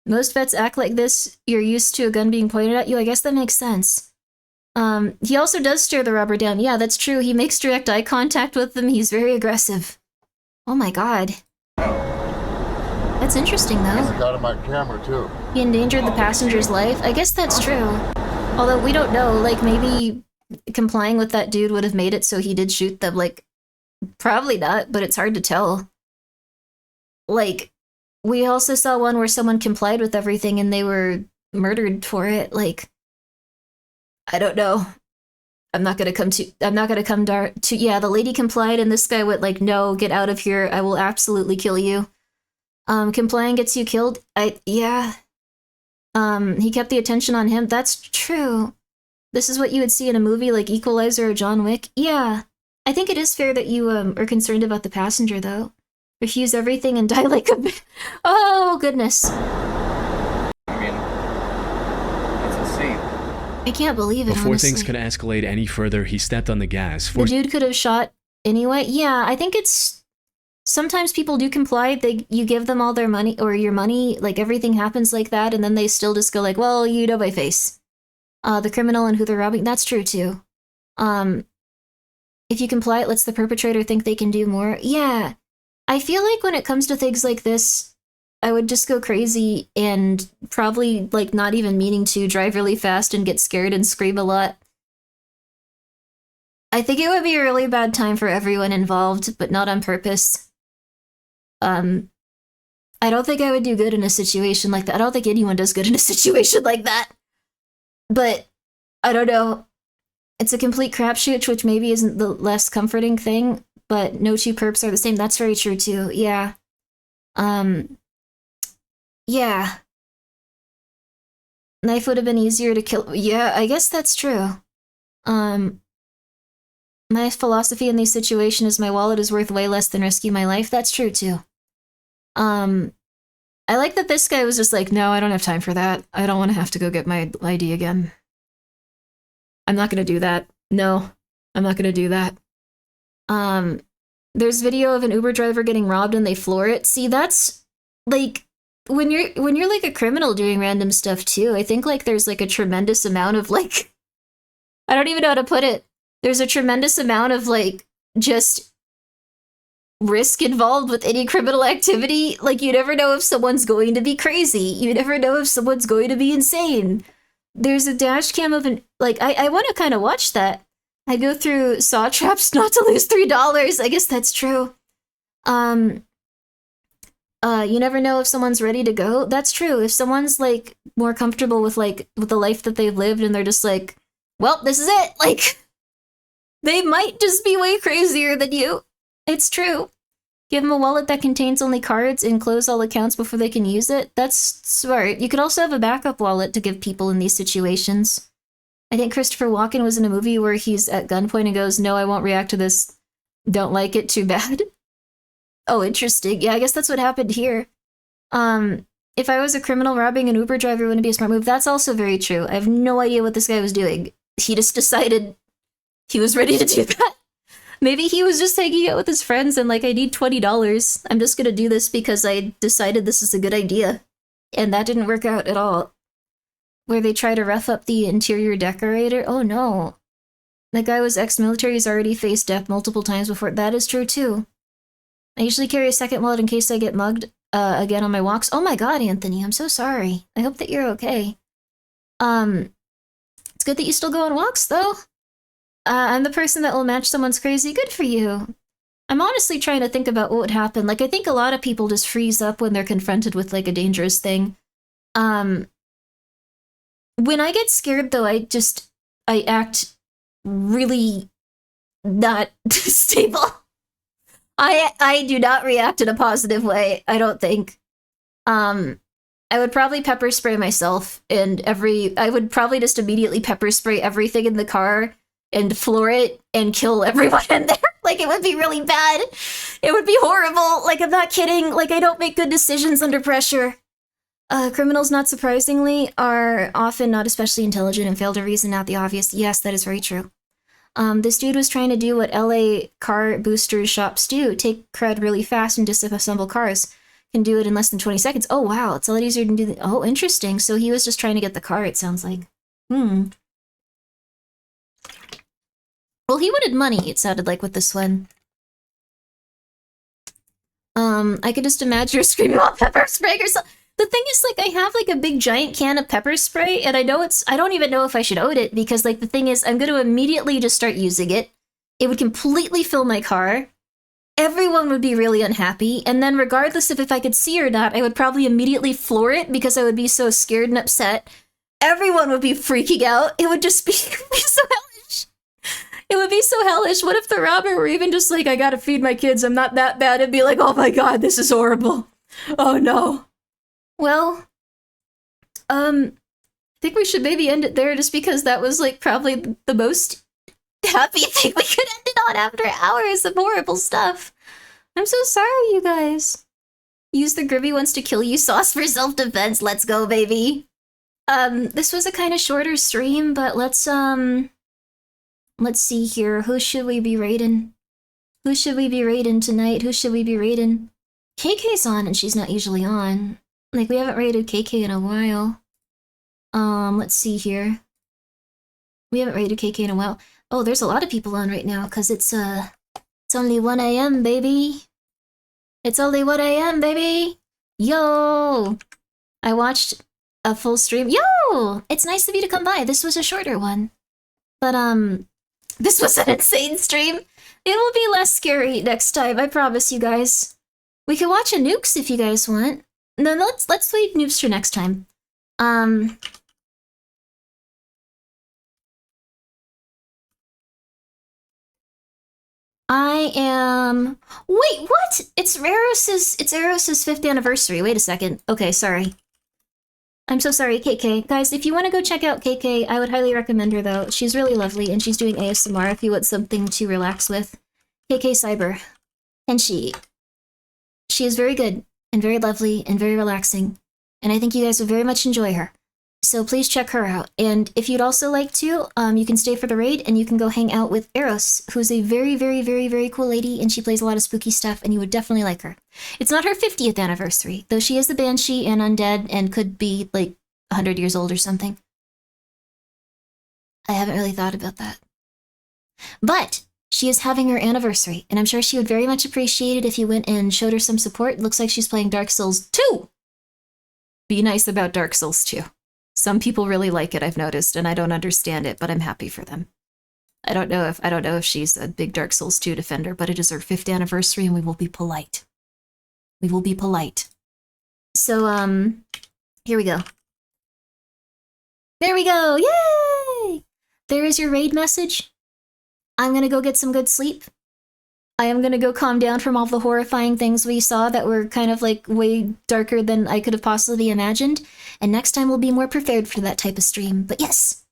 Most vets act like this. You're used to a gun being pointed at you. I guess that makes sense. He also does stare the robber down. Yeah, that's true. He makes direct eye contact with them. He's very aggressive. Oh my god. That's interesting, though. I got on my camera, too. He endangered the passenger's life? I guess that's true. Although, we don't know. Like, maybe complying with that dude would have made it so he did shoot them. Like, probably not, but it's hard to tell. Like, we also saw one where someone complied with everything and they were murdered for it. Like, I don't know. I'm not gonna come to, yeah, the lady complied and this guy went like, no, get out of here. I will absolutely kill you. Complying gets you killed. Yeah. He kept the attention on him. That's true. This is what you would see in a movie like Equalizer or John Wick. Yeah. I think it is fair that you, are concerned about the passenger, though. Refuse everything and die like a oh, goodness. I mean, it's insane. I can't believe it, Before honestly. things could escalate any further, he stepped on the gas. The dude could have shot anyway. Yeah, I think it's... Sometimes people do comply. You give them all their money, or your money, like everything happens like that, and then they still just go like, well, you know my face. The criminal and who they're robbing, that's true too. If you comply, it lets the perpetrator think they can do more. Yeah. I feel like when it comes to things like this, I would just go crazy and probably, like, not even meaning to drive really fast and get scared and scream a lot. I think it would be a really bad time for everyone involved, but not on purpose. I don't think I would do good in a situation like that. I don't think anyone does good in a situation like that. But, I don't know. It's a complete crapshoot, which maybe isn't the less comforting thing, but no two perps are the same. That's very true, too. Yeah. Yeah. Knife would have been easier to kill. Yeah, I guess that's true. My philosophy in these situations is my wallet is worth way less than risking my life. That's true, too. I like that this guy was just like, no, I don't have time for that. I don't want to have to go get my ID again. I'm not going to do that. No, I'm not going to do that. There's video of an Uber driver getting robbed and they floor it. See, that's like when you're like a criminal doing random stuff too. I think like there's like a tremendous amount of like, I don't even know how to put it. There's a tremendous amount of like just risk involved with any criminal activity. Like you never know if someone's going to be crazy. You never know if someone's going to be insane. There's a dash cam of an, like, I want to kind of watch that. I go through saw traps not to lose $3. I guess that's true. You never know if someone's ready to go. That's true. If someone's like more comfortable with the life that they've lived and they're just like, well, this is it. Like, they might just be way crazier than you. It's true. Give them a wallet that contains only cards and close all accounts before they can use it. That's smart. You could also have a backup wallet to give people in these situations. I think Christopher Walken was in a movie where he's at gunpoint and goes, "No, I won't react to this. Don't like it, too bad." Oh, interesting. Yeah, I guess that's what happened here. If I was a criminal robbing an Uber driver, it wouldn't be a smart move. That's also very true. I have no idea what this guy was doing. He just decided he was ready to do that. Maybe he was just hanging out with his friends and like, I need $20. I'm just gonna do this because I decided this is a good idea. And that didn't work out at all. Where they try to rough up the interior decorator. Oh no. The guy was ex-military, he's already faced death multiple times before. That is true too. I usually carry a second wallet in case I get mugged again on my walks. Oh my god, Anthony, I'm so sorry. I hope that you're okay. It's good that you still go on walks though. I'm the person that will match someone's crazy. Good for you. I'm honestly trying to think about what would happen. Like, I think a lot of people just freeze up when they're confronted with, like, a dangerous thing. When I get scared, though, I act really not stable. I do not react in a positive way, I don't think. I would probably pepper spray myself, and I would probably just immediately pepper spray everything in the car and floor it and kill everyone in there. Like, it would be really bad. It would be horrible. Like, I'm not kidding. Like, I don't make good decisions under pressure. Criminals, not surprisingly, are often not especially intelligent and fail to reason out the obvious. Yes, that is very true. This dude was trying to do what LA car booster shops do. Take cred really fast and disassemble cars. Can do it in less than 20 seconds. Oh, wow. It's a lot easier to do. Oh, interesting. So he was just trying to get the car, it sounds like. Well, he wanted money, it sounded like, with this one. I could just imagine her screaming about pepper spray or something. The thing is, like, I have, like, a big giant can of pepper spray, and I don't even know if I should own it, because, like, the thing is, I'm going to immediately just start using it. It would completely fill my car. Everyone would be really unhappy, and then regardless of if I could see or not, I would probably immediately floor it because I would be so scared and upset. Everyone would be freaking out. It would just be so hellish. It would be so hellish. What if the robber were even just like, I gotta feed my kids, I'm not that bad, and be like, oh my god, this is horrible. Oh no. Well, I think we should maybe end it there just because that was like probably the most happy thing we could end it on after hours of horrible stuff. I'm so sorry, you guys. Use the Grimmi wants to kill you sauce for self-defense. Let's go, baby. This was a kind of shorter stream, but let's see here. Who should we be raiding? Who should we be raiding tonight? Who should we be raiding? KK's on and she's not usually on. Like, we haven't raided KK in a while. Let's see here. We haven't raided KK in a while. Oh, there's a lot of people on right now, because it's only 1 a.m., baby. It's only 1 a.m., baby. Yo! I watched a full stream. Yo! It's nice of you to come by. This was a shorter one. But, this was an insane stream. It will be less scary next time, I promise you guys. We can watch a nukes if you guys want. No, let's leave nukes for next time. I am... Wait, what? It's Eros's 5th anniversary. Wait a second. Okay, sorry. I'm so sorry, KK. Guys, if you want to go check out KK, I would highly recommend her, though. She's really lovely, and she's doing ASMR if you want something to relax with. KK Cyber. And she is very good, and very lovely, and very relaxing. And I think you guys would very much enjoy her. So please check her out. And if you'd also like to, you can stay for the raid, and you can go hang out with Eros, who's a very, very, very, very cool lady, and she plays a lot of spooky stuff, and you would definitely like her. It's not her 50th anniversary, though she is the Banshee and undead, and could be, like, 100 years old or something. I haven't really thought about that. But she is having her anniversary, and I'm sure she would very much appreciate it if you went and showed her some support. It looks like she's playing Dark Souls 2! Be nice about Dark Souls 2. Some people really like it, I've noticed, and I don't understand it, but I'm happy for them. I don't know if she's a big Dark Souls 2 defender, but it is her 5th anniversary, and we will be polite. We will be polite. So, here we go. There we go! Yay! There is your raid message. I'm gonna go get some good sleep. I am gonna go calm down from all the horrifying things we saw that were kind of like way darker than I could have possibly imagined. And next time we'll be more prepared for that type of stream. But yes,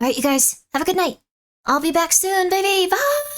All right, you guys, have a good night. I'll be back soon, baby. Bye.